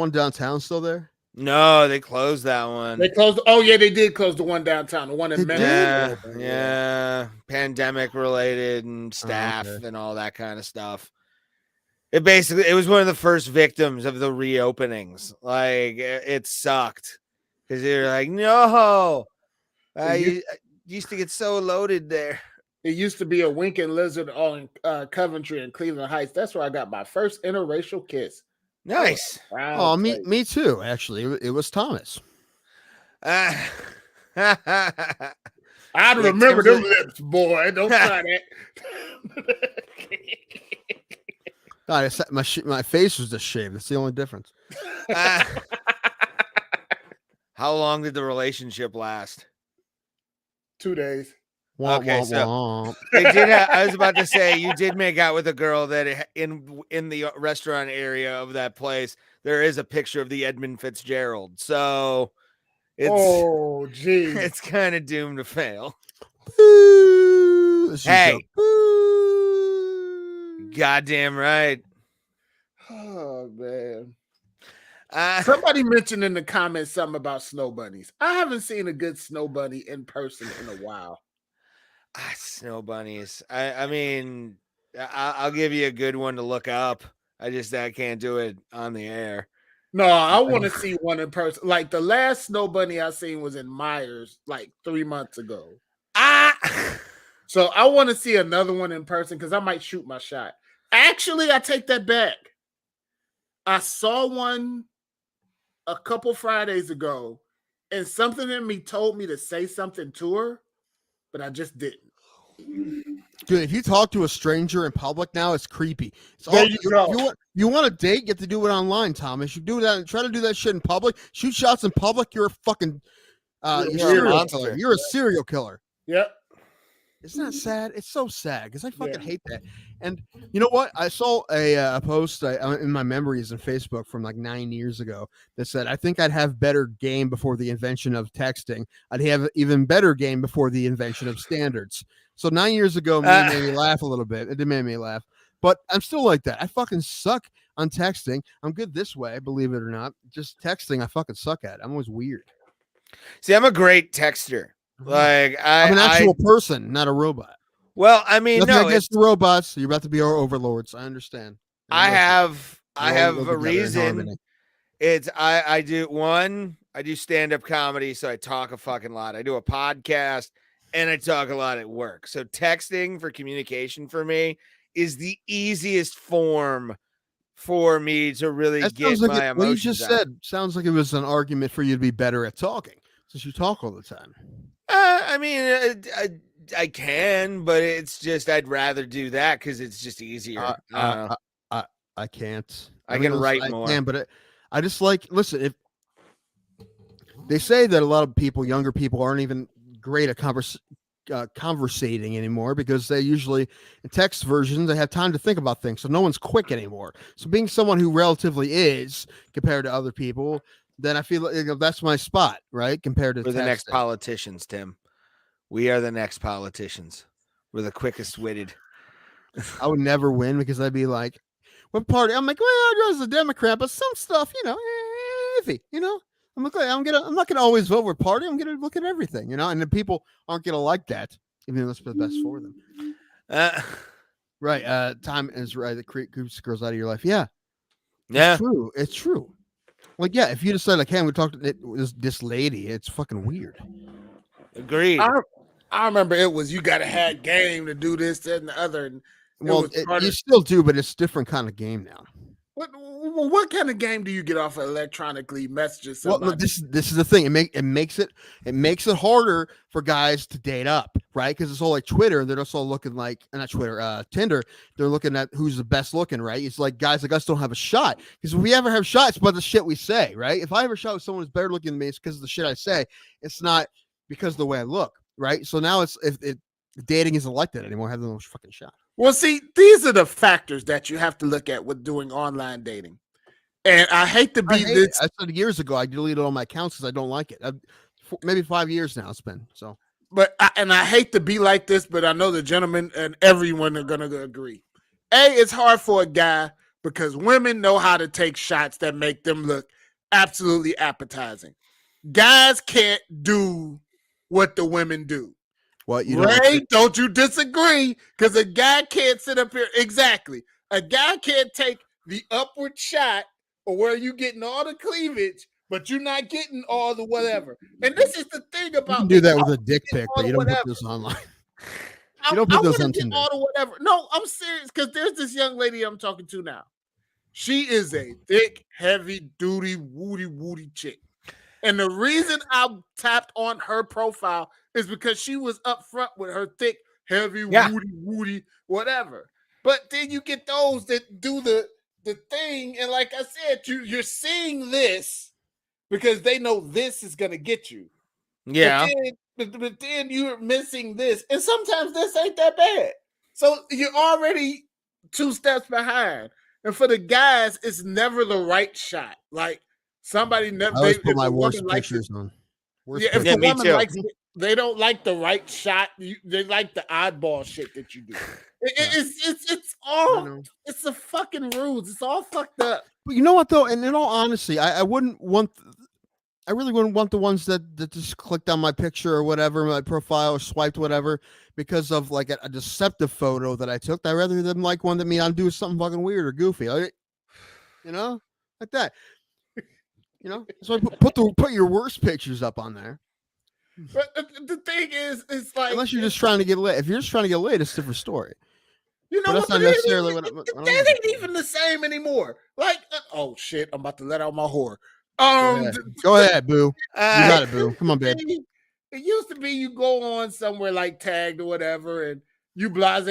downtown still there? No, they closed that one. They closed. Oh yeah, they did close the one downtown. The one in Memphis. Yeah. Pandemic related and staff and all that kind of stuff. It was one of the first victims of the reopenings. Like, it sucked because they're like, no, I used to get so loaded there. It used to be a Winking Lizard on Coventry and Cleveland Heights. That's where I got my first interracial kiss. Nice. Oh, me too. Actually, it was Thomas. I remember them lips, boy. Don't try that. My face was just shaved. That's the only difference. How long did the relationship last? 2 days. Okay, so they did. I was about to say, you did make out with a girl that in the restaurant area of that place, there is a picture of the Edmund Fitzgerald. So it's kind of doomed to fail. Hey, goddamn right. Oh man. Somebody mentioned in the comments something about snow bunnies. I haven't seen a good snow bunny in person in a while. Snow bunnies. I mean, I'll give you a good one to look up. I can't do it on the air. No, I want to see one in person. Like, the last snow bunny I seen was in Myers like 3 months ago. So I want to see another one in person because I might shoot my shot. Actually, I take that back. I saw one a couple Fridays ago, and something in me told me to say something to her, but I just didn't. Dude, if you talk to a stranger in public now, it's creepy. You want a date, you have to do it online, Thomas. You do that, try to do that shit in public. Shoot shots in public, you're a fucking serial killer. You're a serial killer. Yep. Isn't that sad? It's so sad because I fucking hate that. And you know what? I saw a post in my memories on Facebook from like 9 years ago that said, I think I'd have better game before the invention of texting. I'd have even better game before the invention of standards. So 9 years ago, made me laugh a little bit. It did make me laugh. But I'm still like that. I fucking suck on texting. I'm good this way, believe it or not. Just texting, I fucking suck at. I'm always weird. See, I'm a great texter. Like, I'm an actual person, not a robot. Well, I mean, nothing against the robots. You're about to be our overlords. I understand. I have a reason. I do stand-up comedy, so I talk a fucking lot. I do a podcast and I talk a lot at work. So texting for communication for me is the easiest form for me to really get my emotions. What you just said sounds like it was an argument for you to be better at talking, since you talk all the time. I mean, I can, but it's just I'd rather do that because it's just easier. I can't. I can write more. I can, but I just like, listen, if they say that a lot of people, younger people, aren't even great at conversating anymore because they usually in text versions they have time to think about things, so no one's quick anymore. So being someone who relatively is compared to other people, then I feel like that's my spot, right? Compared to We're the next texting. politicians, Tim. We are the next politicians. We're the quickest witted. I would never win because I'd be like, what party? I'm like, well, I was a Democrat, but some stuff, iffy, I'm like, I'm not gonna always vote for a party. I'm gonna look at everything, and the people aren't gonna like that, even though that's the best for them. Right. Time is right. That creeps girls out of your life. Yeah. Yeah. It's true. Like, yeah, if you decide like, hey, I'm gonna talk to this lady, it's fucking weird. Agreed. I remember it was you got to have game to do this, that, and the other. And you still do, but it's a different kind of game now. What kind of game do you get off of electronically messages? Well, look, this is the thing. It makes it harder for guys to date up, right? Because it's all like Twitter, and they're also looking like not Twitter, Tinder. They're looking at who's the best looking, right? It's like guys like us don't have a shot because if we ever have shots, about the shit we say, right? If I ever shot with someone who's better looking than me, it's because of the shit I say. It's not because of the way I look, right? So now if dating isn't like that anymore. I have no fucking shot. Well, see, these are the factors that you have to look at with doing online dating. And I hate to be this. I said years ago, I deleted all my accounts because I don't like it. Maybe 5 years now it's been so. But I hate to be like this, but I know the gentlemen and everyone are gonna agree. It's hard for a guy because women know how to take shots that make them look absolutely appetizing. Guys can't do what the women do. What you Ray, don't you disagree? Because a guy can't sit up here. Exactly. A guy can't take the upward shot or where you getting all the cleavage, but you're not getting all the whatever. And this is the thing about you can do that with a dick pic, but you don't put this online. You don't put those on Tinder. All the whatever. No, I'm serious because there's this young lady I'm talking to now. She is a thick, heavy duty, woody chick. And the reason I tapped on her profile is because she was up front with her thick, heavy, woody, whatever. But then you get those that do the thing, and like I said, you're seeing this because they know this is gonna get you. Yeah. But then you're missing this, and sometimes this ain't that bad. So you're already 2 steps behind. And for the guys, it's never the right shot. Like somebody never. I always put my worst pictures on. If the woman likes it, they don't like the right shot. They like the oddball shit that you do. It's all it's the fucking rules. It's all fucked up. But you know what though, and in all honesty, I really wouldn't want the ones that just clicked on my picture or whatever, my profile or swiped whatever because of like a deceptive photo that I took. I'd rather them like one that mean I'm doing something fucking weird or goofy, like, like that. So put your worst pictures up on there. But the thing is, it's like unless you're just trying to get lit. If you're just trying to get lit, it's a different story. You know, that's not necessarily what that ain't even the same anymore. Like, oh shit, I'm about to let out my whore. Go ahead, boo. You got it, boo. Come on, babe. It used to be you go on somewhere like Tagged or whatever, and you blase,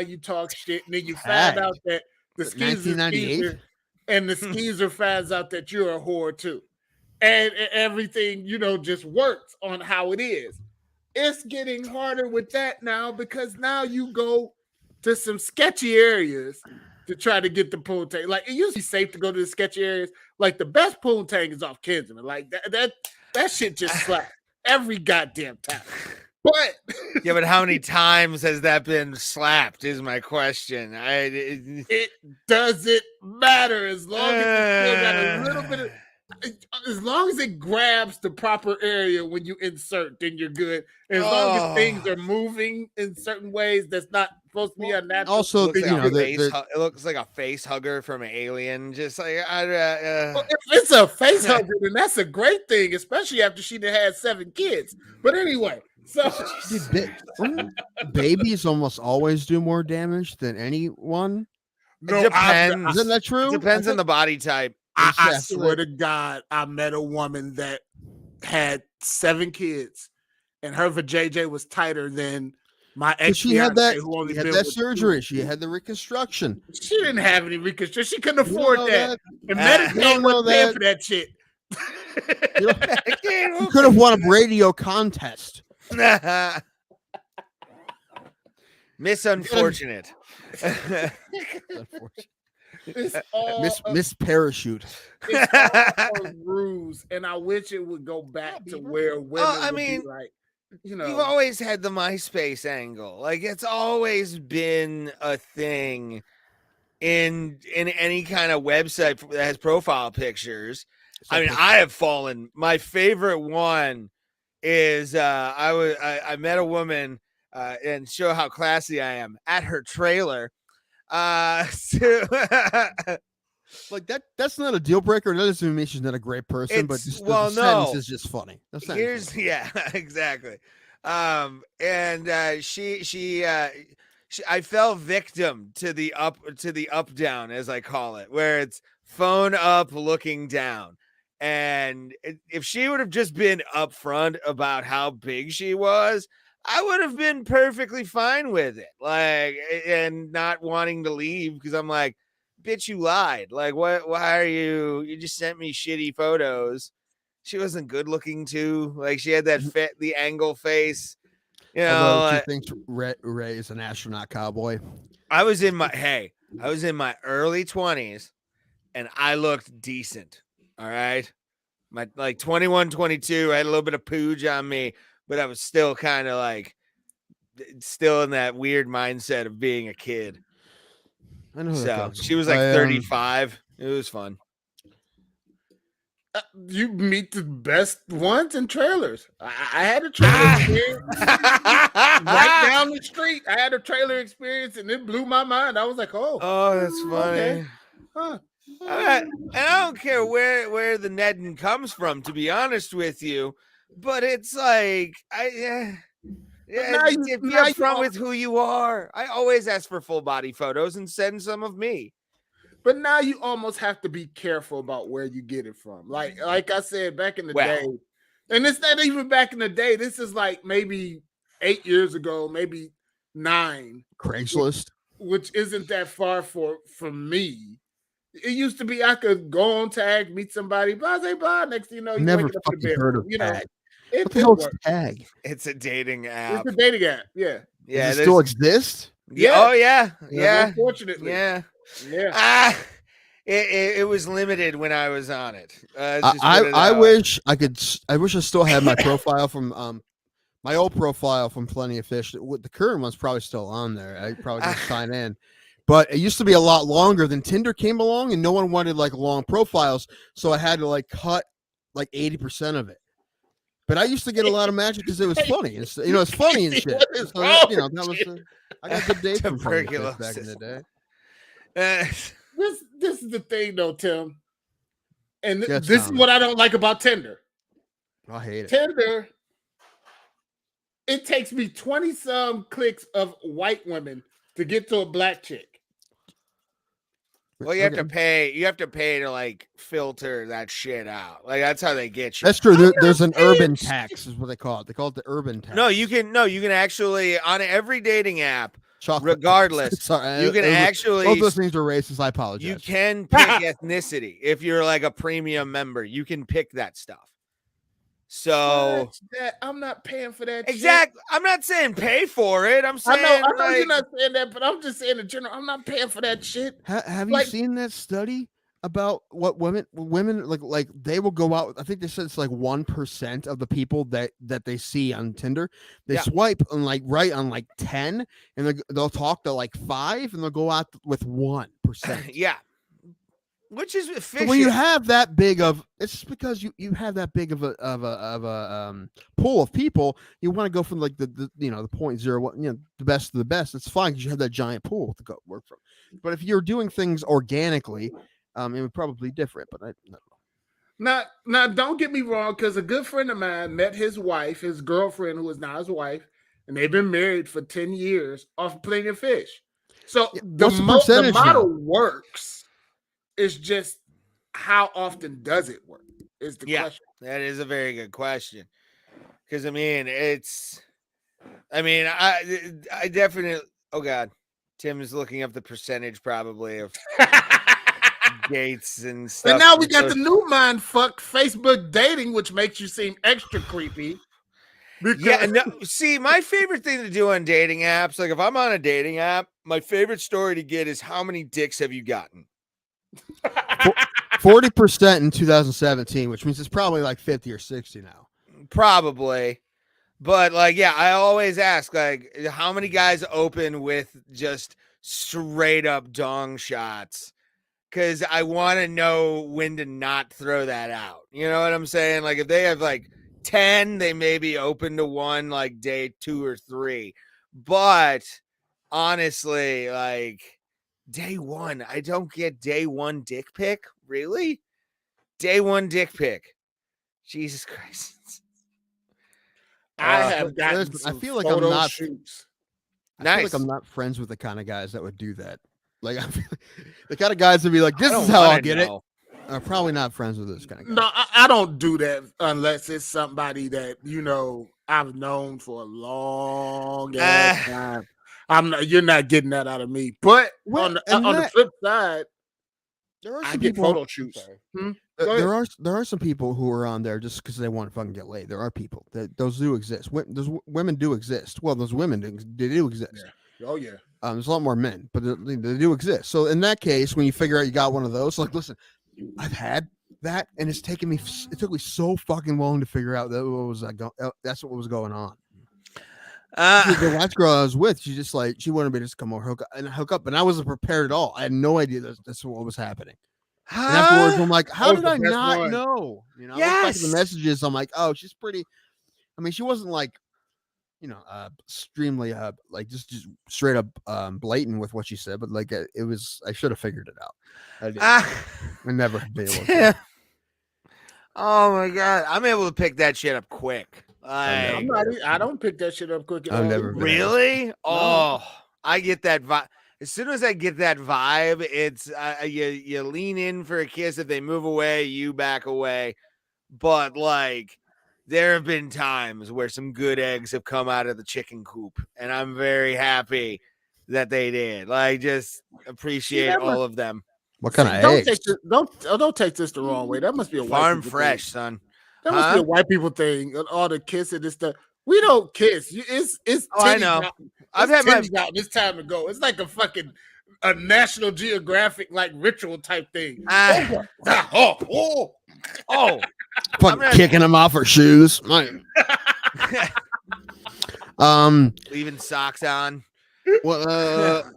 you talk shit, and then you find out that the skeezer and the skeezer finds out that you're a whore too. And everything, just works on how it is. It's getting harder with that now because now you go to some sketchy areas to try to get the poontang. Like, it used to be safe to go to the sketchy areas. Like, the best poontang is off Kensington. Like, that shit just slaps every goddamn time. But yeah, but how many times has that been slapped is my question. It doesn't matter as long as it's still got a little bit of... As long as it grabs the proper area when you insert, then you're good. As long as things are moving in certain ways that's not supposed to be unnatural. Also, it looks like a face hugger from Alien. Just like if it's a face hugger, then that's a great thing, especially after she had 7 kids. But anyway, so babies almost always do more damage than anyone. No, it depends. Isn't that true? It depends on the body type. I swear to God, I met a woman that had 7 kids, and her vajayjay was tighter than my ex. She had that surgery. She had the reconstruction. She didn't have any reconstruction. She couldn't afford that. And Medicaid wasn't paying for that shit. You could have won a radio contest. Miss Unfortunate. Unfortunately. It's all Miss Parachute. it's all a ruse, and I wish it would go back to where women I would mean, be like, You've always had the MySpace angle. Like it's always been a thing in any kind of website that has profile pictures. I mean, I have fallen. My favorite one is I met a woman and show how classy I am at her trailer. Like that's not a deal breaker. That doesn't mean she's not a great person, but just, the sentence is just funny. Exactly. I fell victim to the up down, as I call it, where it's phone up looking down. And if she would have just been upfront about how big she was, I would have been perfectly fine with it. Like, and not wanting to leave because I'm like, bitch, you lied. Like, what? Why are you just sent me shitty photos? She wasn't good looking too. Like, she had that the angle face. You know, although she thinks Ray is an astronaut cowboy. I was in my early 20s and I looked decent. All right. My like 21, 22, I had a little bit of pooge on me, but I was still kind of like still in that weird mindset of being a kid. I know. So she was like 35. It was fun. You meet the best ones in trailers. I had a trailer experience right down the street. I had a trailer experience, and it blew my mind. I was like, "Oh, that's funny." Okay. Huh. And I don't care where the Nedden comes from, to be honest with you, but it's like be upfront with who you are. I always ask for full body photos and send some of me. But now you almost have to be careful about where you get it from. Like I said back in the day, and it's not even back in the day. This is like maybe 8 years ago, maybe 9. Craigslist, which isn't that far from me. It used to be I could go on Tag, meet somebody, blah. Next thing you know, you never waking up in the fucking heard bedroom. of Tag. What the hell's Tag? It's a dating app. It's a dating app. Yeah. Yeah. Does it still exist? Yeah. Oh yeah. Yeah. Unfortunately. Yeah. Yeah. It was limited when I was on it. I wish I could. I wish I still had my profile from my old profile from Plenty of Fish. The current one's probably still on there. I probably just sign in. But it used to be a lot longer. Then Tinder came along, and no one wanted like long profiles, so I had to like cut like 80% of it. But I used to get a lot of matches because it was funny. It's funny and shit. So that was I got good dates from tuberculosis back in the day. This is the thing though, Tim. And this is what I don't like about Tinder. I hate it. Tinder, it takes me 20-some clicks of white women to get to a black chick. Well, you have to pay. You have to pay to like filter that shit out. Like that's how they get you. That's true. There's an urban tax, is what they call it. They call it the urban tax. No, you can actually on every dating app. Regardless, Sorry, you can actually. Both those things are racist. I apologize. You can pick ethnicity if you're like a premium member. You can pick that stuff. So I'm not paying for that. Exactly. Shit. I'm not saying pay for it. I'm saying I know you're not saying that, but I'm just saying in general. I'm not paying for that shit. Have you seen that study about what women like they will go out? I think they said it's like 1% of the people that they see on Tinder. They swipe on like right on like 10, and they'll talk to like 5, and they'll go out with 1%. Yeah. Which is efficient. So when you have that big of, it's just because you have that big of a pool of people, you want to go from like the 0.01, the best of the best. It's fine because you have that giant pool to go work from. But if you're doing things organically, it would probably be different. But I don't know. Now, don't get me wrong, because a good friend of mine met his wife, his girlfriend, who is now his wife, and they've been married for 10 years off Plenty of Fish. So the model works. It's just how often does it work is the question. That is a very good question. Because I definitely, oh God, Tim is looking up the percentage probably of dates and stuff. And now we got the new mind fuck Facebook dating, which makes you seem extra creepy. Yeah, no. See, my favorite thing to do on dating apps, like if I'm on a dating app, my favorite story to get is how many dicks have you gotten? 40% in 2017, which means it's probably like 50 or 60 now. Probably. But like, yeah, I always ask, like, how many guys open with just straight up dong shots? Because I want to know when to not throw that out. You know what I'm saying? Like, if they have like 10, they may be open to one like day 2 or 3. But honestly, like day 1, I don't get day 1 dick pic. Really? Day 1 dick pic. Jesus Christ. I have gotten I some feel like photo I'm not shoots. I feel like I'm not friends with the kind of guys that would do that. Like, I feel the kind of guys that be like, "This is how I'll get it." I'm probably not friends with this kind of guy. No, I don't do that unless it's somebody that I've known for a long ass time. You're not getting that out of me. But on the flip side, there are I some get people, photo shoots. There are some people who are on there just because they want to fucking get laid. There are people those do exist. Those women do exist. Well, those women they do exist. Yeah. Oh yeah. There's a lot more men, but they do exist. So in that case, when you figure out you got one of those, like, listen, I've had that, and it took me so fucking long to figure out that's what was going on. The last girl I was with, she wanted me to just come over hook up, and I wasn't prepared at all. I had no idea that's what was happening. And afterwards, I'm like, how did I not know? You know, I look back at the messages. I'm like, oh, she's pretty. I mean, she wasn't like, extremely like just straight up blatant with what she said, but like it was. I should have figured it out. I did. I never been able to. Oh my god, I'm able to pick that shit up quick. I don't pick that shit up quick. I've never really. Oh, I get that vibe. As soon as I get that vibe, it's you lean in for a kiss. If they move away, you back away. But like, there have been times where some good eggs have come out of the chicken coop, and I'm very happy that they did. Like, just appreciate all of them. What kind of eggs? Don't take this the wrong way. That must be a farm fresh, son. That must be a white people thing. All the kissing and stuff. We don't kiss. It's I know. I've had my out this time ago. It's like a National Geographic like ritual type thing. Fucking kicking them off her shoes. Leaving socks on. Well,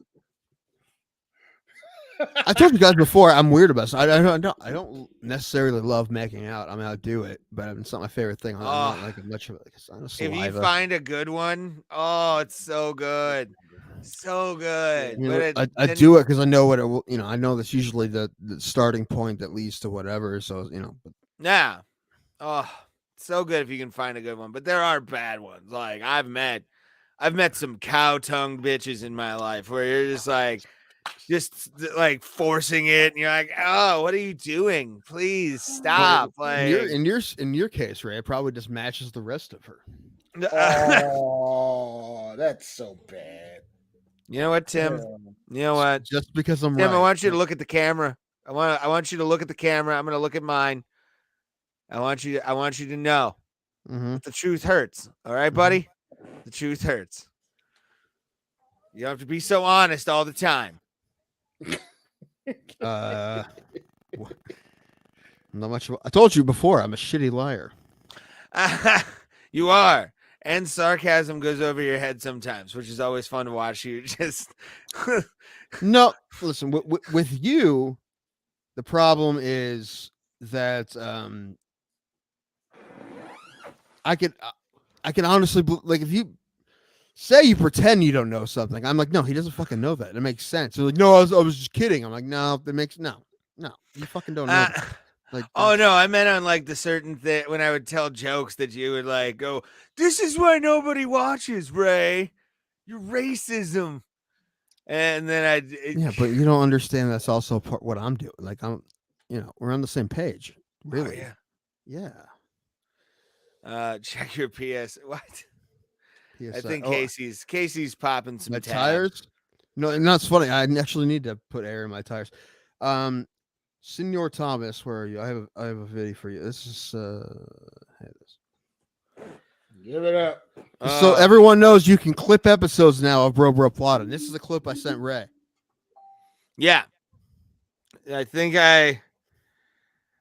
I told you guys before, I'm weird about it. I don't necessarily love making out. I mean, I'll do it, but it's not my favorite thing. I'm not like much of it. If you find a good one, it's so good, so good. I do it because I know what it will. I know that's usually the starting point that leads to whatever. So yeah. Oh, so good if you can find a good one. But there are bad ones. Like I've met some cow-tongued bitches in my life where you're just like forcing it, and you're like, oh, what are you doing? Please stop. Like in your case, Ray, it probably just matches the rest of her. Oh, that's so bad. You know what, Tim? You know what? Just because I'm Tim, right. I want you to look at the camera. I want you to look at the camera. I'm gonna look at mine. I want you to know that the truth hurts. All right, buddy? The truth hurts. You don't have to be so honest all the time. Not much. I told you before, I'm a shitty liar. You are. And sarcasm goes over your head sometimes, which is always fun to watch you just. No, listen, with you, the problem is that I can honestly, like, if you say you pretend you don't know something, I'm like, no, he doesn't fucking know that. It makes sense. They're like, no, I was just kidding. I'm like, no, no, you fucking don't know that. Like, oh no, I meant on like the certain thing when I would tell jokes that you would like go, this is why nobody watches, Ray. Your racism. And then yeah, but you don't understand that's also what I'm doing. Like, we're on the same page. Really? Oh, yeah. Yeah. Check your PS. What? PSI. I think Casey's popping some tires. No, and that's funny. I actually need to put air in my tires. Senor Thomas, where are you? I have a video for you. This is Give it up. So everyone knows you can clip episodes now of Bro Plata. This is a clip I sent Ray. Yeah. I think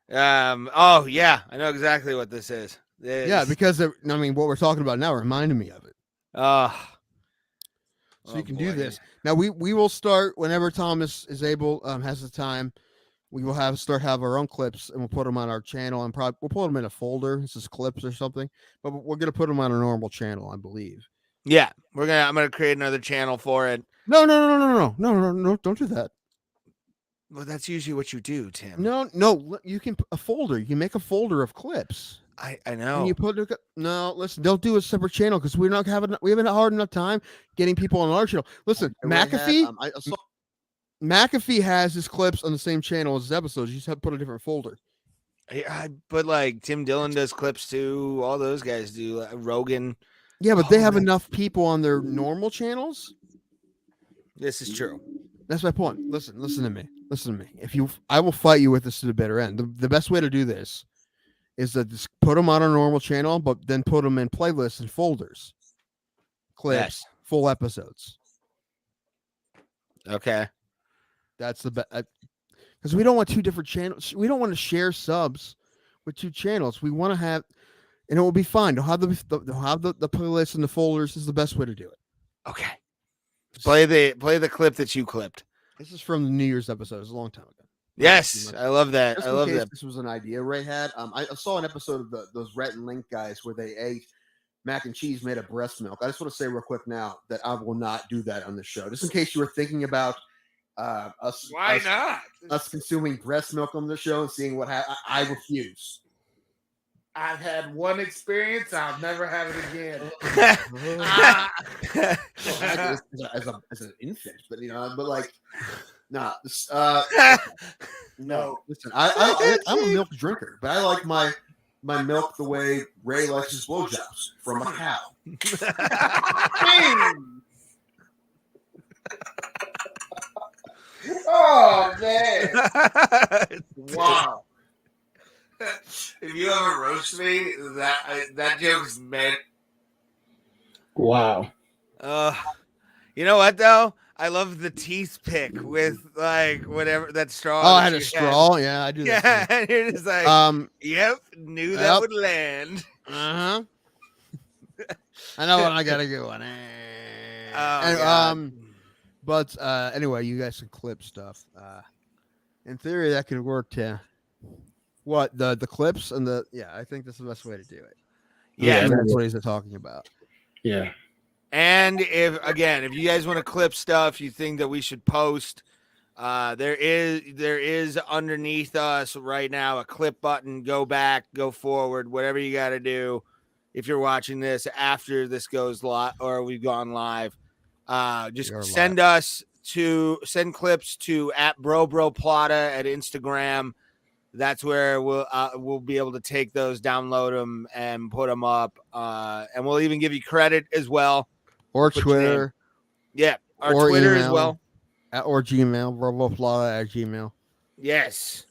oh yeah, I know exactly what this is. Yeah, because I mean, what we're talking about now reminded me of it. So you can do this. Now we will start whenever Thomas is able, has the time. We will have our own clips, and we'll put them on our channel, and probably we'll put them in a folder. This is clips or something, but we're gonna put them on a normal channel, I believe. Yeah, I'm gonna create another channel for it. No, don't do that. Well, that's usually what you do, Tim. No, you can a folder. You can make a folder of clips. I know. And you put listen, don't do a separate channel because we haven't a hard enough time getting people on our channel. Listen, McAfee. McAfee has his clips on the same channel as his episodes. You just have to put a different folder. But like Tim Dillon does clips too. All those guys do. Rogan. Yeah, but they have enough people on their normal channels. This is true. That's my point. Listen to me. I will fight you with this to the bitter end. The best way to do this is to just put them on a normal channel, but then put them in playlists and folders, clips, full episodes. Okay. That's the best, because we don't want two different channels. We don't want to share subs with two channels. We want to have, and it will be fine. They'll have the playlists and the folders is the best way to do it. Okay. Play the clip that you clipped. This is from the New Year's episode. It was a long time ago. Yes, I love that. Just I love that. This was an idea Ray had. I saw an episode of those Rhett and Link guys where they ate mac and cheese made of breast milk. I just want to say real quick now that I will not do that on the show. Just in case you were thinking about us consuming breast milk on the show and seeing what happens, I refuse. I've had one experience. I'll never have it again. as an infant, but like, nah. No, listen, I'm a milk drinker, but I like my milk the way Ray likes his blowjobs, from a cow. Oh man! Wow. If you ever roast me, that joke's meant. Wow. You know what though? I love the teeth pick with like whatever that straw. Oh, I had a straw. Yeah, I do. Yeah, and you're just like, yep, knew that would land. I know when I gotta go on. But anyway, you guys can clip stuff. In theory, that could work too. What the clips and I think that's the best way to do it. Yeah, that's what he's talking about. Yeah. And if you guys want to clip stuff you think that we should post, there is underneath us right now a clip button. Go back, go forward, whatever you got to do. If you're watching this after this goes live or we've gone live, just send clips to @Bro Plata at Instagram. That's where we'll be able to take those, download them, and put them up. And we'll even give you credit as well. Or Twitter. Yeah, our Twitter email, as well. Or Gmail, BroPlata@gmail. Yes.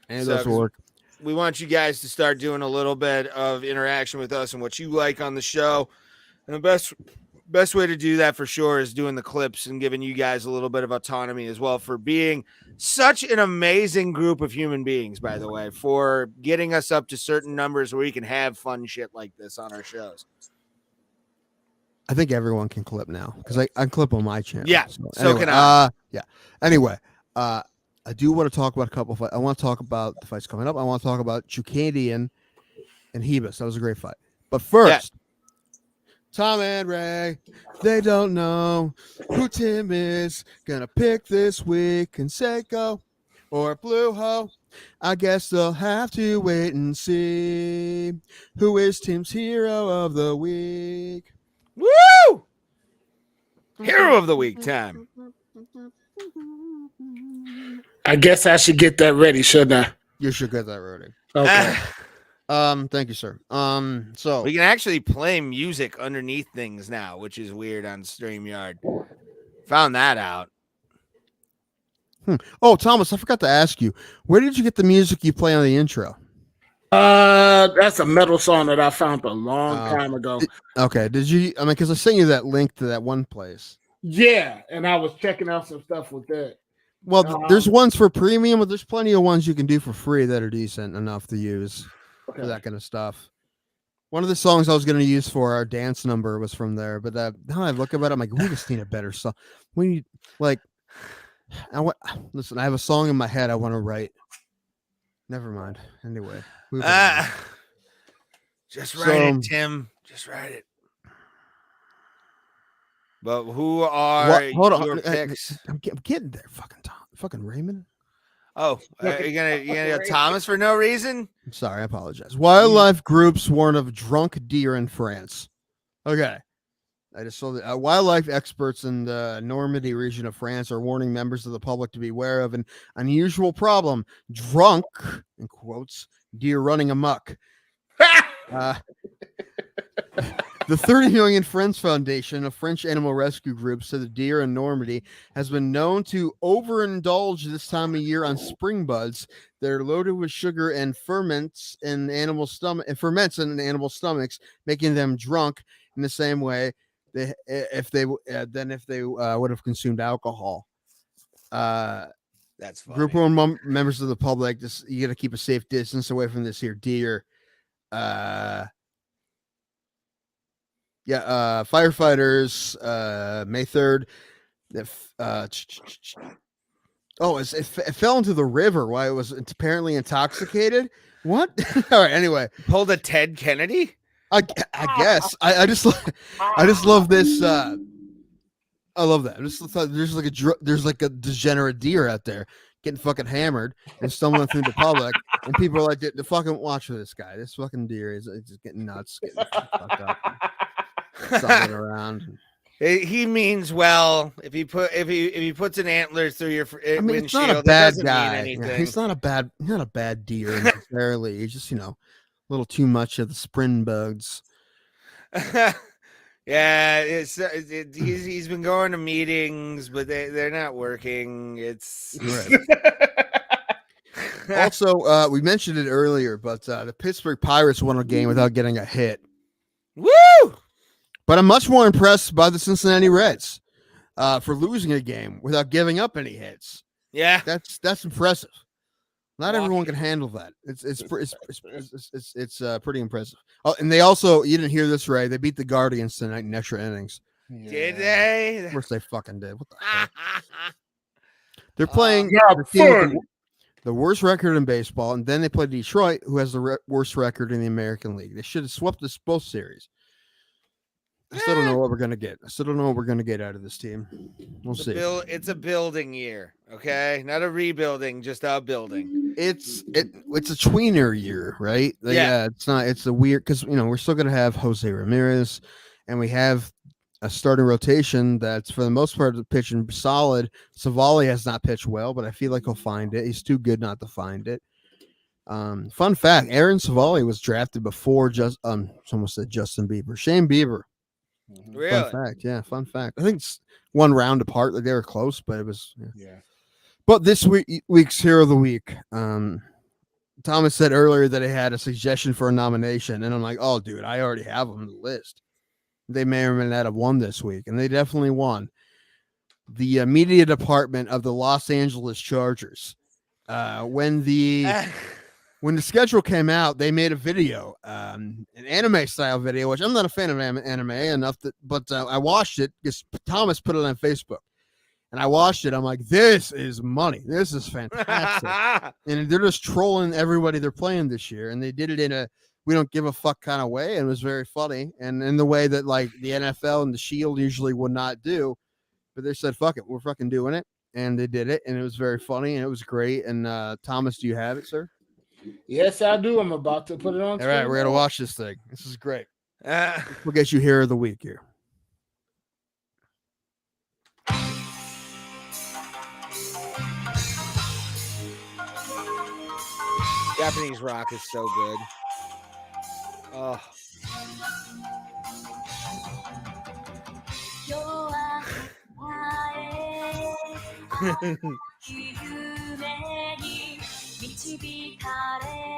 And those work. We want you guys to start doing a little bit of interaction with us and what you like on the show. And the best way to do that for sure is doing the clips and giving you guys a little bit of autonomy as well for being such an amazing group of human beings, by the way, for getting us up to certain numbers where we can have fun shit like this on our shows. I think everyone can clip now because I clip on my channel. Yeah, so can I. Yeah. Anyway, I do want to talk about a couple of fights. I want to talk about the fights coming up. I want to talk about Chukadian and Hebus. That was a great fight. But first, Tom and Ray, they don't know who Tim is gonna pick this week. Conseco or Blue Ho. I guess they'll have to wait and see who is Tim's hero of the week. Woo! Hero of the week time. I guess I should get that ready, shouldn't I? You should get that ready. Okay. Thank you, sir. So we can actually play music underneath things now, which is weird on StreamYard. Found that out. Oh, Thomas, I forgot to ask you, where did you get the music you play on the intro? That's a metal song that I found a long time ago. Okay, did you? I mean, because I sent you that link to that one place. Yeah, and I was checking out some stuff with that. Well, there's ones for premium, but there's plenty of ones you can do for free that are decent enough to use for that kind of stuff. One of the songs I was going to use for our dance number was from there, but now I look about it, I'm like, we just need a better song. We need listen. I have a song in my head I want to write. Never mind. Anyway, just write it, Tim. Just write it. But who are your picks? I'm getting there, fucking Raymond. Oh, you're gonna go Thomas for no reason? I'm sorry, I apologize. Wildlife groups warn of drunk deer in France. Okay. I just saw that wildlife experts in the Normandy region of France are warning members of the public to beware of an unusual problem: drunk, in quotes, deer running amok. The 30 Million Friends Foundation, a French animal rescue group, said the deer in Normandy has been known to overindulge this time of year on spring buds that are loaded with sugar and ferments in animal stomachs, making them drunk in the same way if they would have consumed alcohol. That's funny. Group of members of the public, you got to keep a safe distance away from this here deer. Firefighters, May 3rd. It fell into the river while it was apparently intoxicated. What? All right. Anyway, pulled a Ted Kennedy. I guess. I just love this. I love that. I just thought there's like a degenerate deer out there getting fucking hammered and stumbling through the public, and people are like, the fucking watch for this guy. This fucking deer is just getting nuts, getting fucked up. Something around. He means well. If he puts an antler through your windshield, it's not a bad guy. He's not a bad deer necessarily. He's just a little too much of the spring bugs. Yeah, he's been going to meetings, but they're not working. It's right. Also, we mentioned it earlier, but the Pittsburgh Pirates won a game without getting a hit. Woo! But I'm much more impressed by the Cincinnati Reds for losing a game without giving up any hits. Yeah, that's impressive. Not everyone can handle that. It's pretty impressive. Oh, and they also, you didn't hear this, Ray. They beat the Guardians tonight in extra innings. Yeah. Did they? Of course they fucking did. What the heck? They're playing the worst record in baseball, and then they play Detroit, who has the worst record in the American League. They should have swept this both series. I still don't know what we're gonna get. I still don't know what we're gonna get out of this team. We'll see. It's a building year, okay? Not a rebuilding, just a building. It's a tweener year, right? Yeah. It's not. It's a weird because we're still gonna have Jose Ramirez, and we have a starting rotation that's for the most part pitching solid. Savali has not pitched well, but I feel like he'll find it. He's too good not to find it. Fun fact: Aaron Savali was drafted before someone said Justin Bieber, Shane Bieber. Really? Fun fact. I think it's one round apart. Like they were close, but it was But this week's Hero of the Week. Thomas said earlier that he had a suggestion for a nomination, and I'm like, oh, dude, I already have them on the list. They may or may not have won this week, and they definitely won. The media department of the Los Angeles Chargers. When the schedule came out, they made a video, an anime style video, which I'm not a fan of anime enough, but I watched it because Thomas put it on Facebook, and I watched it. I'm like, this is money. This is fantastic. And they're just trolling everybody they're playing this year, and they did it in a we don't give a fuck kind of way, and it was very funny, and in the way that like the NFL and the Shield usually would not do, but they said, fuck it, we're fucking doing it, and they did it, and it was very funny, and it was great. And Thomas, do you have it, sir? Yes, I do. I'm about to put it on. All right, we're gonna watch this thing. This is great. We'll get you Hero of the Week here. Japanese rock is so good. Oh.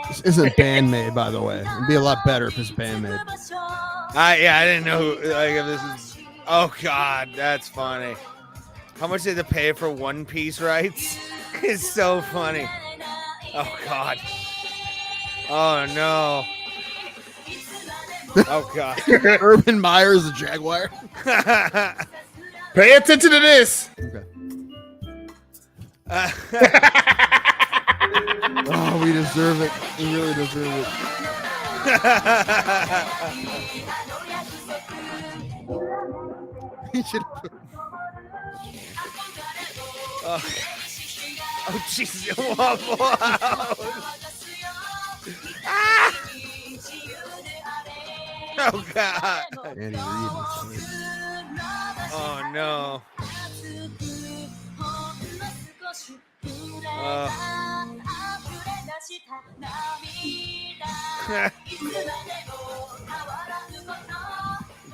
This isn't Bandmade, by the way. It'd be a lot better if it's Bandmade. I didn't know who, like if this is. Oh God, that's funny. How much did they pay for One Piece rights? It's so funny. Oh God. Oh no. Oh God. Urban Meyer is a Jaguar. Pay attention to this. Okay. Oh, we deserve it. We really deserve it. He should. Oh Jesus! Wow. Ah! Oh God! Andy Reid. Oh no!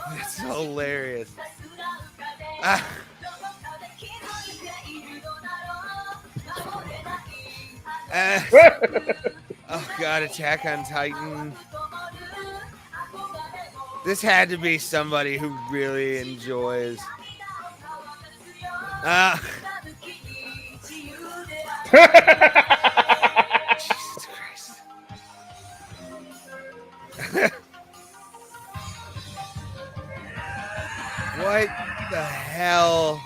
That's hilarious. Ah. Oh God! Attack on Titan. This had to be somebody who really enjoys. Jesus Christ. What the hell?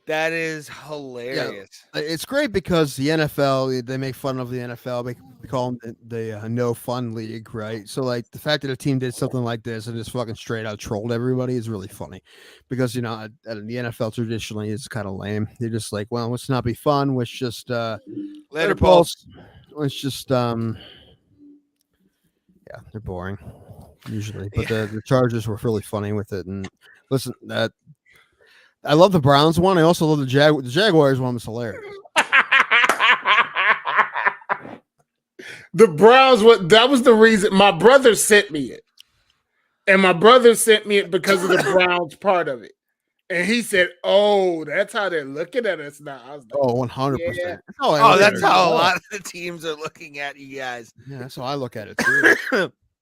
That is hilarious. Yeah, it's great because the NFL, they make fun of the NFL. They call them the no fun league, right? So like the fact that a team did something like this and just fucking straight out trolled everybody is really funny, because you know the NFL traditionally is kind of lame. They're just like, well, let's not be fun. Let's just Later, Pulse. Let's just yeah, they're boring usually, but the Chargers were really funny with it. And listen, that. I love the Browns one. I also love the Jaguars one. Was hilarious. The Browns, that was the reason. My brother sent me it. And my brother sent me it because of the Browns part of it. And he said, oh, that's how they're looking at us now. I was like, oh, 100%. Yeah. Oh, that's how a lot of the teams are looking at you guys. Yeah, that's how I look at it too.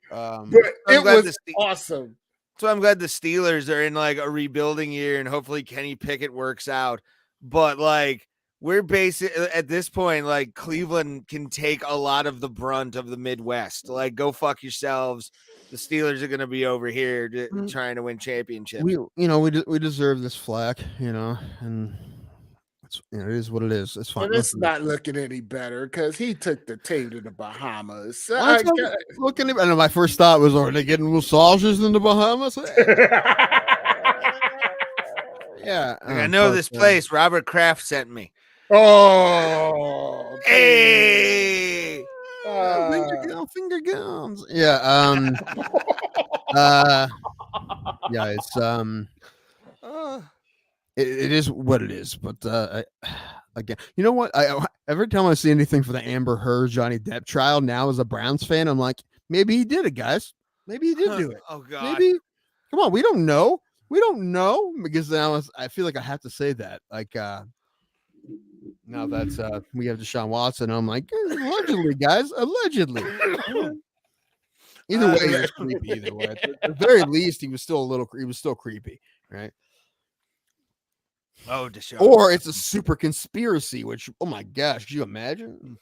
But it was awesome. So I'm glad the Steelers are in like a rebuilding year, and hopefully Kenny Pickett works out. But like we're basically at this point, like Cleveland can take a lot of the brunt of the Midwest. Like, go fuck yourselves. The Steelers are going to be over here trying to win championships. We deserve this flack, and it's, it is what it is. It's fine. And it's not looking any better because he took the team to the Bahamas. Looking at, and my first thought was, are they getting massages in the Bahamas? Yeah, I know this place. Robert Kraft sent me. Oh, hey, finger guns. Yeah, yeah. It's it is what it is. But again, you know what? Every time I see anything for the Amber Heard Johnny Depp trial, now as a Browns fan, I'm like, maybe he did it, guys. Maybe he did do it. Oh God, maybe. Come on, we don't know. We don't know, because now I feel like I have to say that. Like now that we have Deshaun Watson, I'm like, allegedly, guys, allegedly. Either way, he was creepy. Either way, at the very least, he was still creepy, right? Oh, Deshaun. Or it's a super conspiracy, which, oh my gosh, could you imagine?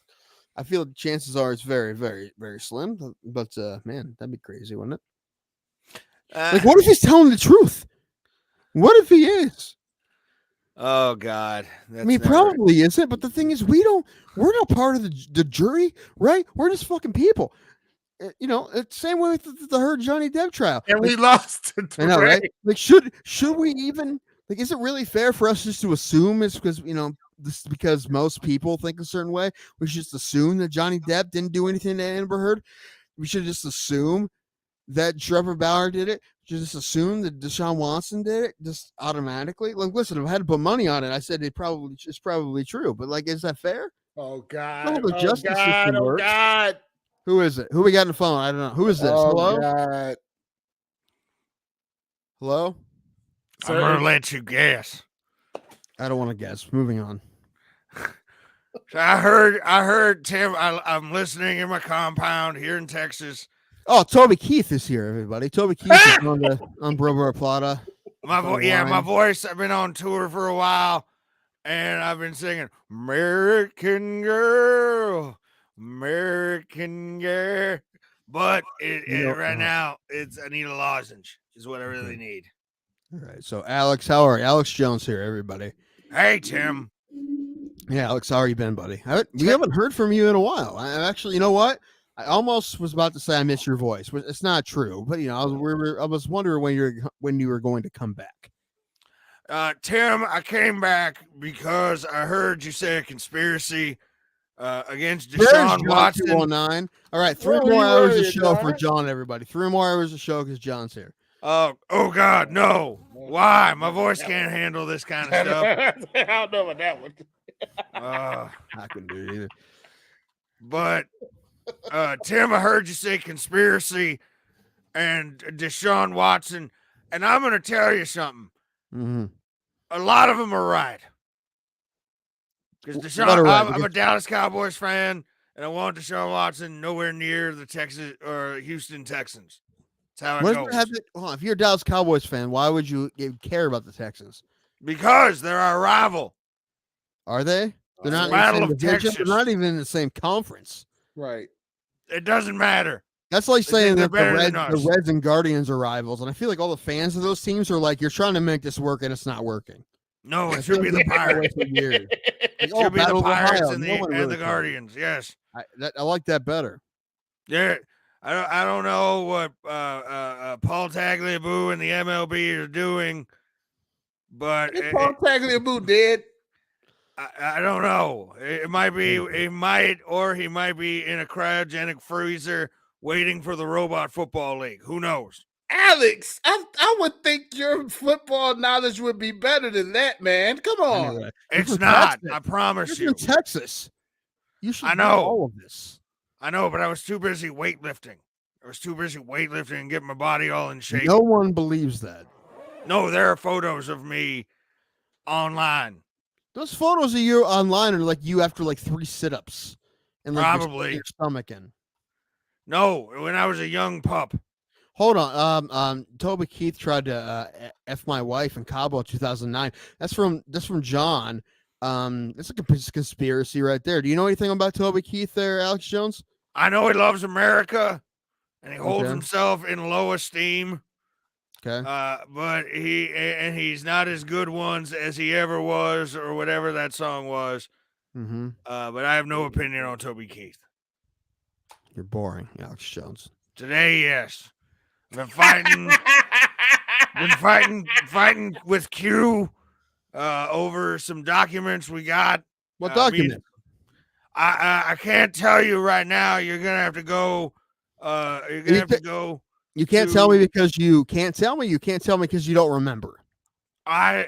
I feel the chances are it's very, very, very slim. But man, that'd be crazy, wouldn't it? Like, what if he's telling the truth? What if he is? Oh God, probably isn't. But the thing is, we're not part of the jury, right? We're just fucking people. It's the same way with the Heard Johnny Depp trial, and we lost. I know, right? Like, should we even, like, is it really fair for us just to assume it's because this is because most people think a certain way? We should just assume that Johnny Depp didn't do anything to Amber Heard. We should just assume that Trevor Bauer did it. Just assume that Deshaun Watson did it just automatically. Like, listen, if I had to put money on it, I said it's probably true. But like, is that fair? Oh God! The justice system works. God! Who is it? Who we got on the phone? I don't know. Who is this? Hello? God. Hello? I'm gonna let you guess. I don't want to guess. Moving on. So I heard Tim. I'm listening in my compound here in Texas. Oh, Toby Keith is here, everybody. Toby Keith is on Bro Plata. My voice. I've been on tour for a while, and I've been singing "American Girl, American Girl." But right now, it's I need a lozenge. Is what I really need. All right. So, Alex, how are you? Alex Jones here, everybody. Hey, Tim. Yeah, Alex, how are you been, buddy? We haven't heard from you in a while. I'm actually, you know what? I almost was about to say I miss your voice. It's not true, but I was wondering when you were going to come back. Tim, I came back because I heard you say a conspiracy against Deshaun Watson. 219. All right, 3 more hours of show for John, everybody. 3 more hours of show because John's here. Oh God, no! Why? My voice can't handle this kind of stuff. I don't know about that one. I couldn't do it either. But Tim, I heard you say conspiracy and Deshaun Watson, and I'm going to tell you something. Mm-hmm. A lot of them are right. Because Deshaun, I'm a Dallas Cowboys fan, and I want Deshaun Watson nowhere near the Texas or Houston Texans. That's how it goes. If you're a Dallas Cowboys fan, why would you care about the Texans? Because they're our rival. Are they? They're not. Battle of Texas. They're not even in the same conference. Right. It doesn't matter. That's like saying that the Reds and Guardians are rivals, and I feel like all the fans of those teams are like, you're trying to make this work, and it's not working. No, it should be the Pirates. It should be the Pirates and the Guardians. Yes, I like that better. Yeah, I don't know what Paul Tagliabue and the MLB are doing, but Paul Tagliabue dead. I don't know. It might be. He might be in a cryogenic freezer waiting for the Robot Football League. Who knows? Alex, I would think your football knowledge would be better than that, man. Come on. Anyway, it's not. Texas. I promise you're you. From Texas. You should know all of this. I know, but I was too busy weightlifting. And getting my body all in shape. No one believes that. No, there are photos of me online. Those photos of you online are like you after like 3 sit-ups and like probably your stomach in. No, when I was a young pup. Hold on. Toby Keith tried to F my wife in Cabo in 2009. That's from John. It's like a conspiracy right there. Do you know anything about Toby Keith there, Alex Jones? I know he loves America and he holds himself in low esteem. Okay. But he's not as good ones as he ever was, or whatever that song was. Mm-hmm. But I have no opinion on Toby Keith. You're boring, Alex Jones. Today, yes. Been fighting with Q over some documents we got. What document? I can't tell you right now. You're gonna have to go. You can't tell me because you can't tell me. You can't tell me because you don't remember. I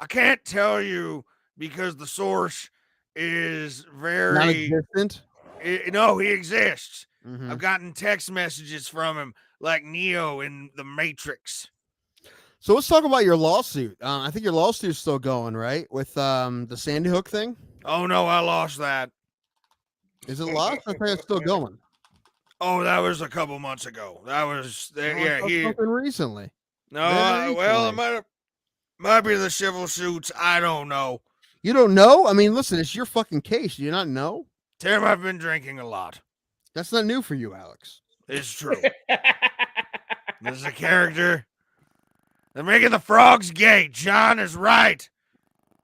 can't tell you because the source is very non-existent. No, he exists. Mm-hmm. I've gotten text messages from him like Neo in the Matrix. So let's talk about your lawsuit. I think your lawsuit's still going, right? With the Sandy Hook thing. Oh no, I lost that. Is it lost? I think it's still going. Oh, that was a couple months ago. That was something recently. No, well, it might be the civil suits. I don't know. You don't know? I mean, listen, it's your fucking case. Do you not know? Tim, I've been drinking a lot. That's not new for you, Alex. It's true. This is a character. They're making the frogs gay. John is right.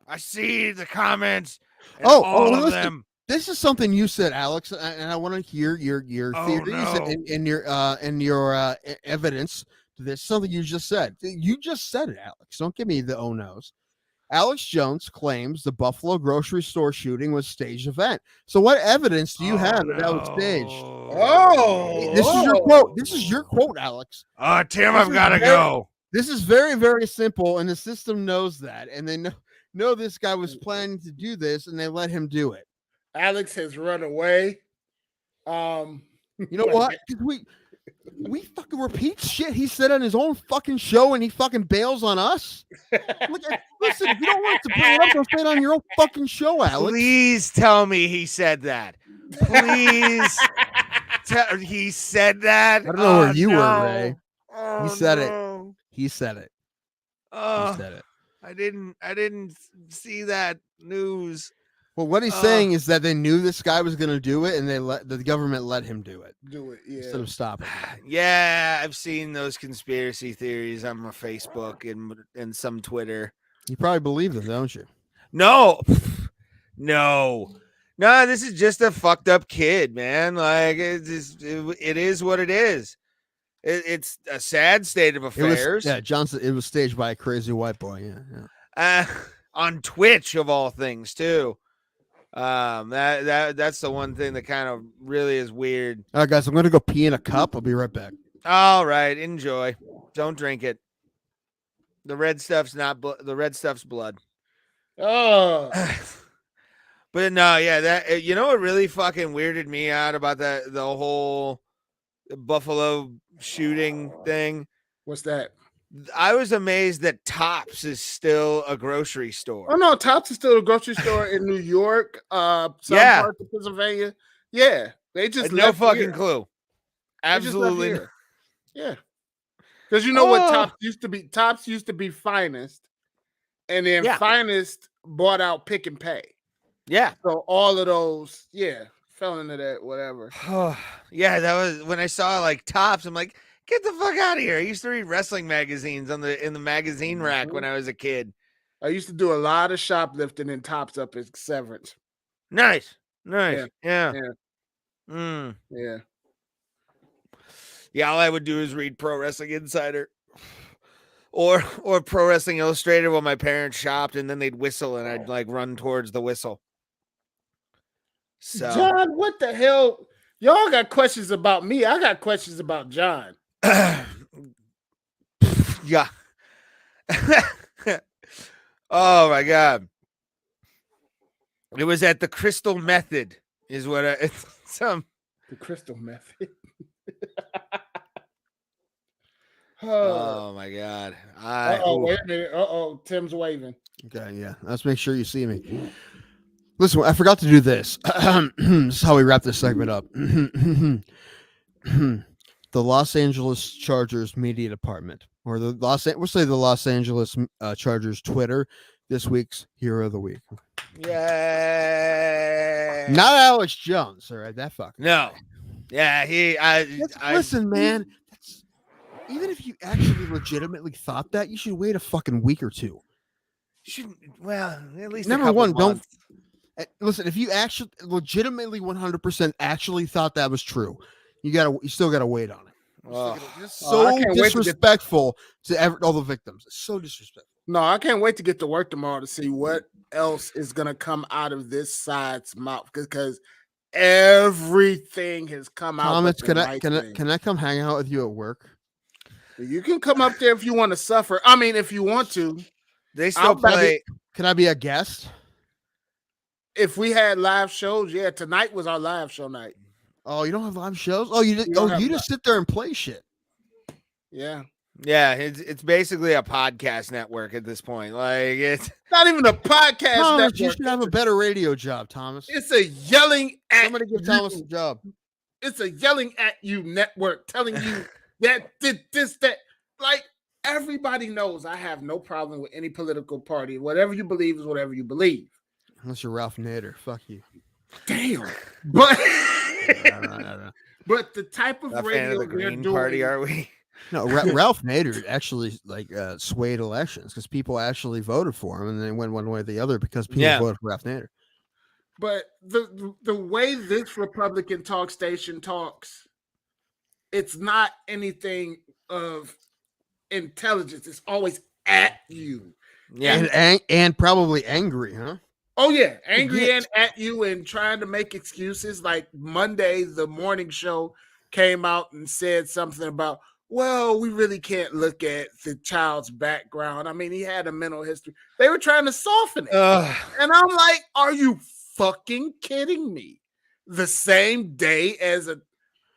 I see the comments. All of them. This is something you said, Alex, and I want to hear your theories and your evidence to this. Something you just said. You just said it, Alex. Don't give me the oh no's. Alex Jones claims the Buffalo grocery store shooting was a staged event. So what evidence do you have that was staged? This is your quote. This is your quote, Alex. Tim, I've got to go. This is very, very simple, and the system knows that, and they know this guy was planning to do this, and they let him do it. Alex has run away. You know what? We fucking repeat shit he said on his own fucking show, and he fucking bails on us. Listen, if you don't want to bring it up, don't say it on your own fucking show, Alex. Please tell me he said that. Please. He said that. I don't know where you no. were, Ray. Oh, He said no. it. He said it. Oh, He said it. I didn't see that news. Well, what he's saying is that they knew this guy was going to do it, and the government let him do it. Instead of stopping him. Yeah, I've seen those conspiracy theories on my Facebook and some Twitter. You probably believe them, don't you? No. No, this is just a fucked up kid, man. Like it is what it is. It's a sad state of affairs. Johnson. It was staged by a crazy white boy. Yeah. On Twitch of all things too. That's the one thing that kind of really is weird. All right, guys, I'm gonna go pee in a cup. I'll be right back. All right, enjoy. Don't drink it. The red stuff's not the red stuff's blood. Oh. But no, yeah, that what really fucking weirded me out about the whole Buffalo shooting thing. What's that? I was amazed that Tops is still a grocery store. Oh no, Tops is still a grocery store in New York, some parts of Pennsylvania. Yeah, they just no fucking here. clue. Absolutely, yeah. Because you know what Tops used to be? Tops used to be Finest, and then Finest bought out Pick and Pay. Yeah. So all of those, fell into that, whatever. Yeah, that was when I saw like Tops. I'm like, get the fuck out of here. I used to read wrestling magazines in the magazine rack when I was a kid. I used to do a lot of shoplifting in Tops up at Severance. Nice. Yeah. Yeah, all I would do is read Pro Wrestling Insider or Pro Wrestling Illustrated while my parents shopped, and then they'd whistle and I'd like run towards the whistle. So John, what the hell? Y'all got questions about me. I got questions about John. Yeah. Oh my God. It was at the Crystal Method is what it's some the Crystal Method. Oh my God. Wait a minute. Tim's waving. Okay, yeah. Let's make sure you see me. Listen, I forgot to do this. This is how we wrap this segment up. The Los Angeles Chargers media department, or we'll say the Los Angeles Chargers Twitter, this week's Hero of the Week. Yay! Not Alex Jones, all right? That fucker. No. Yeah, listen, man. Even if you actually legitimately thought that, you should wait a fucking week or two. Shouldn't. Well, at least number one, don't. Listen, if you actually legitimately 100% actually thought that was true, you still gotta wait on it. It's so disrespectful to all the victims. It's so disrespectful. No, I can't wait to get to work tomorrow to see what else is gonna come out of this side's mouth because everything has come out. Thomas, can I come hang out with you at work? You can come up there if you want to suffer. I mean, if you want to. They still play. Can I be a guest? If we had live shows, tonight was our live show night. Oh, you don't have live shows? Oh, you just sit there and play shit. Yeah. Yeah, it's basically a podcast network at this point. Like it's not even a podcast network. You should have a better radio job, Thomas. It's a yelling at somebody give Thomas a job. It's a yelling at you network telling you that this that like everybody knows I have no problem with any political party. Whatever you believe is whatever you believe. Unless you're Ralph Nader. Fuck you. Damn. But I but the type of radio the Green they're Party, doing, are we? No, Ralph Nader actually swayed elections because people actually voted for him, and they went one way or the other because people voted for Ralph Nader. But the way this Republican talk station talks, it's not anything of intelligence. It's always at you. Yeah, and probably angry, huh? Oh yeah, angry and at you and trying to make excuses. Like Monday, the morning show came out and said something about, well, we really can't look at the child's background. I mean, he had a mental history. They were trying to soften it. And I'm like, are you fucking kidding me? The same day as a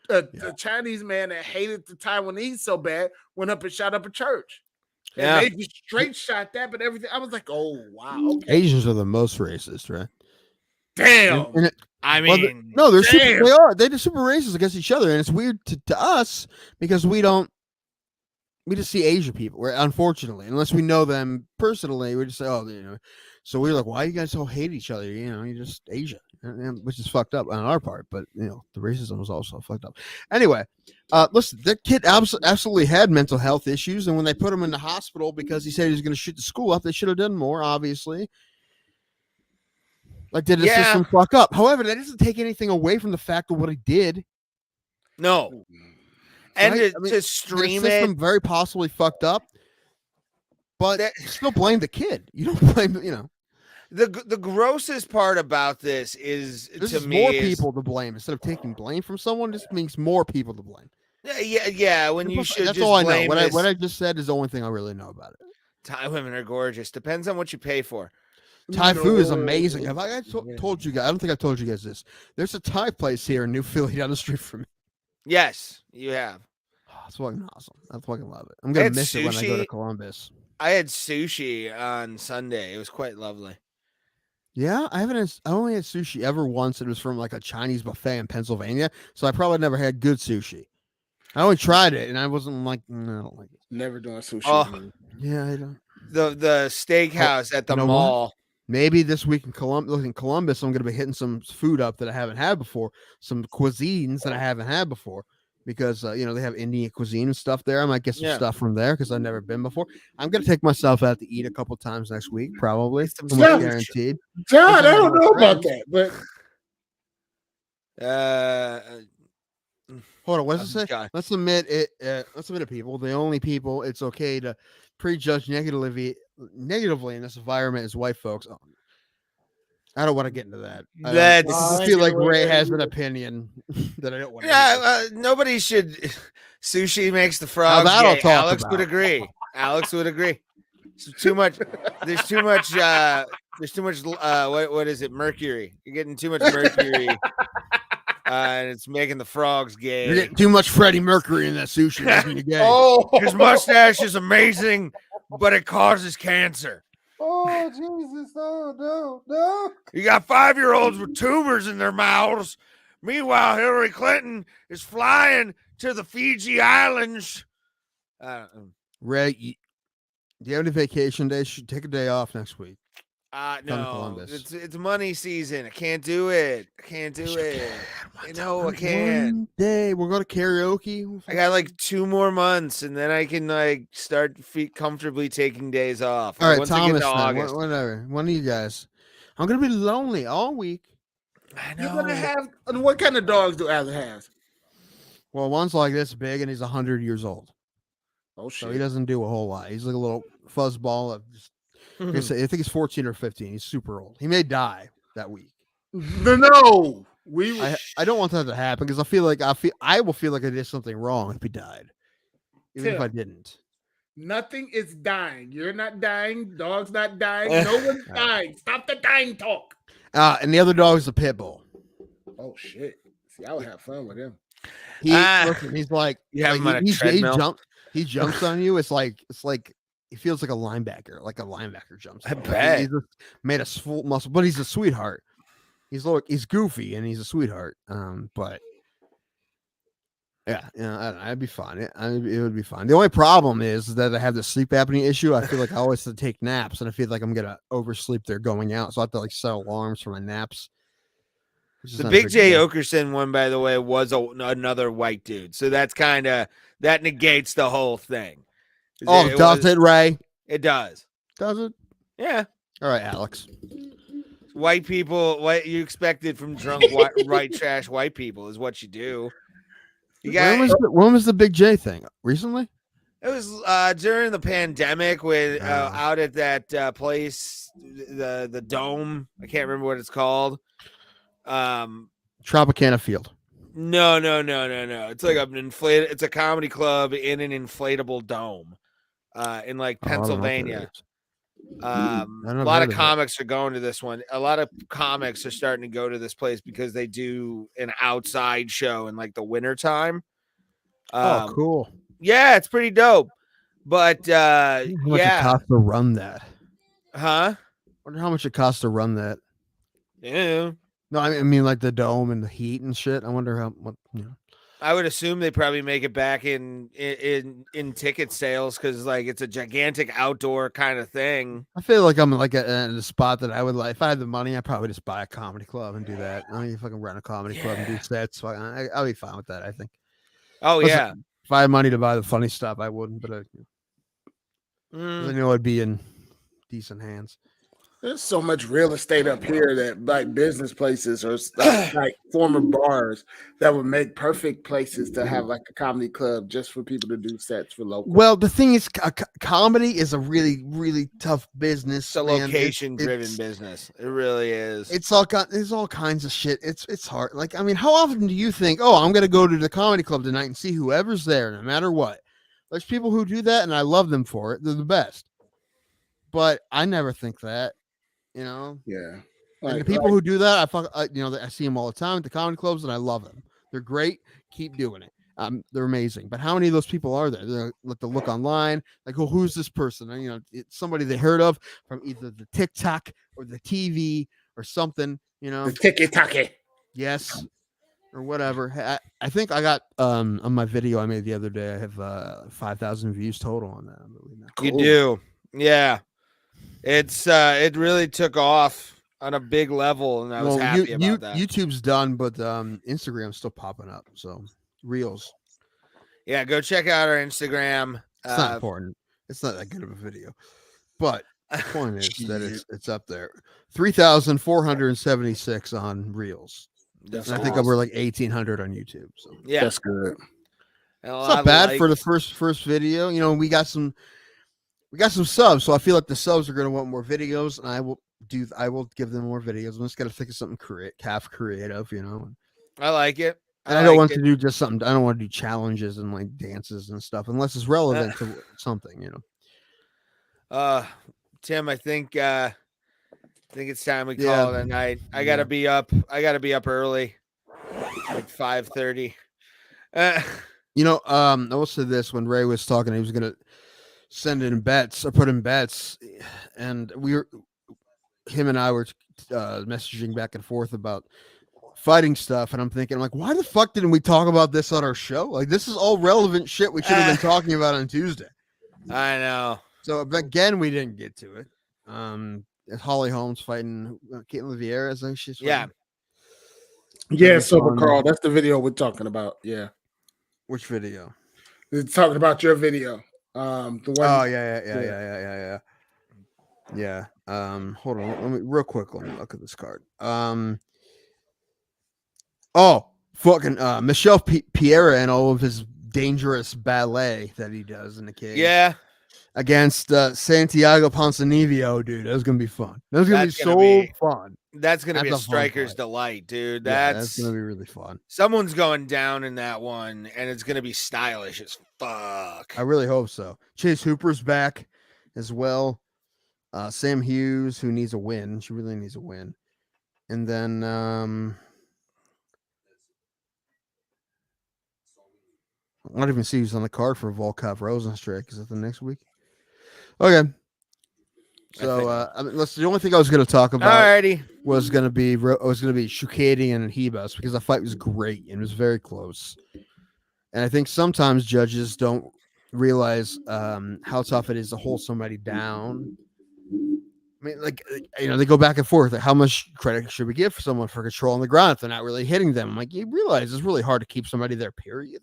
The Chinese man that hated the Taiwanese so bad went up and shot up a church. Yeah. And they just straight shot that, but everything. I was like, oh, wow. Okay. Asians are the most racist, right? Damn. And I well, mean, no, they're damn. they're super racist against each other, and it's weird to us because we just see Asian people, unfortunately, unless we know them personally, we just say, oh, so we're like, why you guys all hate each other? You're just Asia, which is fucked up on our part, but the racism was also fucked up. Anyway, listen, that kid absolutely had mental health issues, and when they put him in the hospital because he said he was going to shoot the school up, they should have done more, obviously. Like, did the system fuck up? However, that doesn't take anything away from the fact of what he did. No. And right? to stream the system it, very possibly fucked up, but you still blame the kid. You don't blame, The grossest part about this is more people to blame instead of taking blame from someone. This means more people to blame. Yeah. When you should, that's just all I know. blame What I just said is the only thing I really know about it. Thai women are gorgeous. Depends on what you pay for. Thai food is amazing. Have I told you guys? I don't think I told you guys this. There's a Thai place here in New Philly down the street from me. Yes, you have. Oh, it's fucking awesome. I fucking love it. I'm gonna miss it when I go to Columbus. I had sushi on Sunday. It was quite lovely. Yeah, I only had sushi ever once. It was from like a Chinese buffet in Pennsylvania, so I probably never had good sushi. I only tried it, and I wasn't like, no, I don't like it. Never doing sushi. Oh, yeah, I don't. The steakhouse at the mall. What? Maybe this week in Columbus, I'm going to be hitting some food up that I haven't had before, some cuisines that I haven't had before, because they have Indian cuisine and stuff there. I might get some stuff from there because I've never been before. I'm going to take myself out to eat a couple times next week, probably. Guaranteed. John, I don't know about that, but hold on. What does it say? Let's admit it. Let's admit it, people. The only people it's okay to prejudge negatively in this environment is white folks. Oh, I don't want to get into that. I feel like Ray has an opinion that I don't want to. Yeah, nobody should. Sushi makes the frogs gay. Alex would agree. Alex would agree. There's too much. There's too much. What is it? Mercury. You're getting too much mercury. And it's making the frogs gay. You're getting too much Freddie Mercury in that sushi. Making you gay. Oh, his mustache is amazing, but it causes cancer. Oh, Jesus. Oh, no. You got 5-year-olds with tumors in their mouths. Meanwhile, Hillary Clinton is flying to the Fiji Islands. Ray, do you have any vacation days? Should take a day off next week. No, it's money season. I can't do it. I can't. I can't. One day we're going to karaoke. I got like 2 more months, and then I can start comfortably taking days off. All right, once Thomas. August. One of you guys. I'm going to be lonely all week. I know. You're gonna have. And what kind of dogs do Allen have? Well, one's like this big, and he's 100 years old. Oh shit! So he doesn't do a whole lot. He's like a little fuzzball of just. I think he's 14 or 15. He's super old. He may die that week. No, I don't want that to happen because I will feel like I did something wrong if he died, even if I didn't. Nothing is dying. You're not dying. Dog's not dying. No one's dying. Stop the dying talk. And the other dog is a pit bull. Oh shit! See, I would have fun with him. He's like you have him on a treadmill. He jumps on you. It's like. He feels like a linebacker jumps. I bet. He's made of full muscle, but he's a sweetheart. He's goofy and he's a sweetheart. But yeah, I don't know, it'd be fun. It would be fun. The only problem is that I have the sleep apnea issue. I feel like I always have to take naps, and I feel like I'm gonna oversleep there going out. So I have to set alarms for my naps. The Big J Okerson one, by the way, was another white dude. So that's that negates the whole thing. Does it, Ray? It does. Does it? Yeah. All right, Alex. White people, what you expected from drunk white trash white people is what you do. When was the Big J thing? Recently? It was during the pandemic with out at that place, the Dome. I can't remember what it's called. Tropicana Field. No. It's like it's a comedy club in an inflatable dome. In Pennsylvania. I A never lot heard of of it. comics are going to this one. A lot of comics are starting to go to this place because they do an outside show in like the winter time. Oh, cool. Yeah, it's pretty dope. But How much it costs to run that? huh? Wonder how much it costs to run that. Yeah. No, I mean like the dome and the heat and shit. I wonder what I would assume they probably make it back in ticket sales because like it's a gigantic outdoor kind of thing. I feel like I'm like in a spot that I would like. If I had the money, I'd probably just buy a comedy club and do that. I mean, fucking run a comedy club and do sets. I'll be fine with that. I think. Oh Listen, yeah. If I had money to buy the funny stuff, I wouldn't. But I know I'd be in decent hands. There's so much real estate up here that like business places or like former bars that would make perfect places to have like a comedy club just for people to do sets for local. Well, the thing is, comedy is a really, really tough business. It's a location-driven business. It really is. It's all there's all kinds of shit. It's hard. Like, I mean, how often do you think, oh, I'm gonna go to the comedy club tonight and see whoever's there, no matter what? There's people who do that, and I love them for it. They're the best. But I never think that. You know, yeah. And the people who do that, I see them all the time at the comedy clubs, and I love them. They're great. Keep doing it. They're amazing. But how many of those people are there? They're like to look online, like, oh, who's this person? And, it's somebody they heard of from either the TikTok or the TV or something. The TikTok. Yes, or whatever. I think I got on my video I made the other day. I have 5,000 views total on that. Cool. You do, yeah. It really took off on a big level, and I was happy about that. YouTube's done, but Instagram's still popping up. So Reels. Yeah, go check out our Instagram. It's not important. It's not that good of a video, but the point is that it's up there. 3,476 on Reels. That's I think we're like 1,800 on YouTube. So yeah, that's good. It's not bad for the first video. We got some subs, so I feel like the subs are going to want more videos, and I will give them more videos. I'm just got to think of something creative, I like it. And I don't want to do just something. I don't want to do challenges and like dances and stuff unless it's relevant to something, Tim, I think it's time we call it a night. I gotta be up. I gotta be up early, like 5:30. I will say this: when Ray was talking, he was gonna send in bets or put in bets, and him and I were messaging back and forth about fighting stuff, and I'm thinking, like, why the fuck didn't we talk about this on our show? Like, this is all relevant shit we should have been talking about on Tuesday. I know. So again, we didn't get to it. Holly Holmes fighting Caitlin Vieira, I think she's fighting. Yeah, Silver Carl. That's the video we're talking about. Yeah. Which video? We're talking about your video. The one. Oh yeah. Yeah. Hold on. Let me look at this card. Michelle Piera and all of his dangerous ballet that he does in the cage. Yeah. Against Santiago Ponzinibbio, dude. That's gonna be fun. That's gonna be fun. That's gonna be a striker's delight, dude. That's gonna be really fun. Someone's going down in that one, and it's gonna be stylish as fuck. I really hope so. Chase Hooper's back as well. Sam Hughes, who needs a win. She really needs a win. And then I don't even see who's on the card for Volkov Rosenstrick. Is it the next week? Okay. So that's the only thing I was going to talk about. Alrighty. Was going to be Shukadian and Hebus, because the fight was great and it was very close. And I think sometimes judges don't realize how tough it is to hold somebody down. I mean, they go back and forth. Like, how much credit should we give for someone for controlling the ground if they're not really hitting them? I'm like, you realize it's really hard to keep somebody there, period.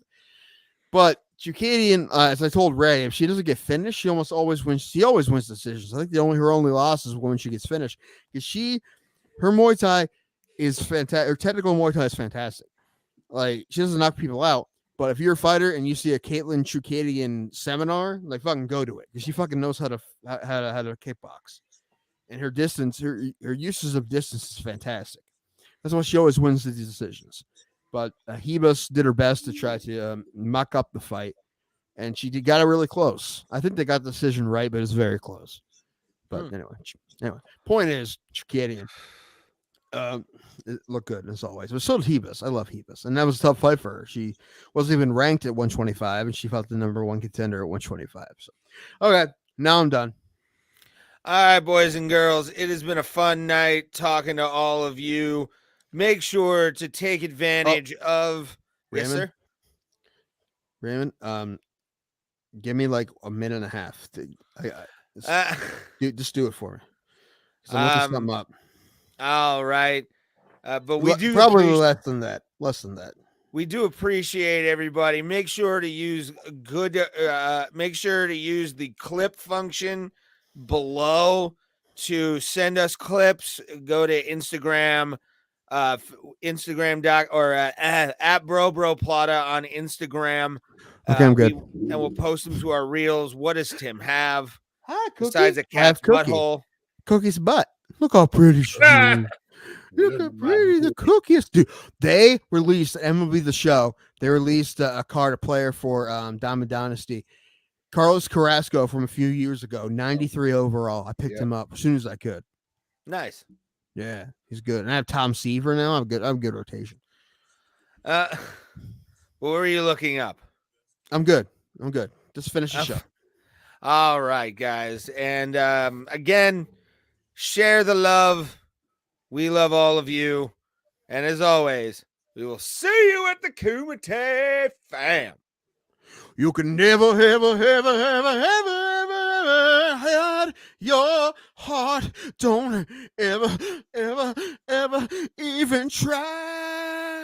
But Chukadian, as I told Ray, if she doesn't get finished, she almost always wins. She always wins decisions. I think her only loss is when she gets finished. Because her Muay Thai is fantastic. Her technical Muay Thai is fantastic. Like, she doesn't knock people out. But if you're a fighter and you see a Caitlin Chukadian seminar, like, fucking go to it. Because she fucking knows how to kickbox. And her distance, her uses of distance is fantastic. That's why she always wins these decisions. But Hebus did her best to try to muck up the fight, and she got it really close. I think they got the decision right, but it's very close. But anyway, point is, Chikadian it looked good as always. But so did Hebus. I love Hebus, and that was a tough fight for her. She wasn't even ranked at 125, and she fought the number 1 contender at 125. So, okay, now I'm done. All right, boys and girls, it has been a fun night talking to all of you. Make sure to take advantage of Raymond, yes, sir. Raymond, give me like a minute and a half. Just do it for me. I'm looking something up. All right. But we do probably less than that. We do appreciate everybody. Make sure to use make sure to use the clip function below to send us clips. Go to Instagram, at Bro Plata on Instagram. Okay, I'm good. And we'll post them to our reels. What does Tim have? Hi, Cookie. Besides a cat's butthole. Cookie's butt. Look how pretty she is. Look how pretty the cookies do. They released MLB The Show. They released a card, a player for Diamond Dynasty. Carlos Carrasco from a few years ago, 93 overall. I picked him up as soon as I could. Nice. Yeah, he's good. And I have Tom Seaver now. I'm good rotation. What were you looking up? I'm good. Just finish the show. All right, guys. And again, share the love. We love all of you. And as always, we will see you at the Kumite fam. You can never, ever, ever, ever, ever, ever hide your heart. Don't ever, ever, ever even try.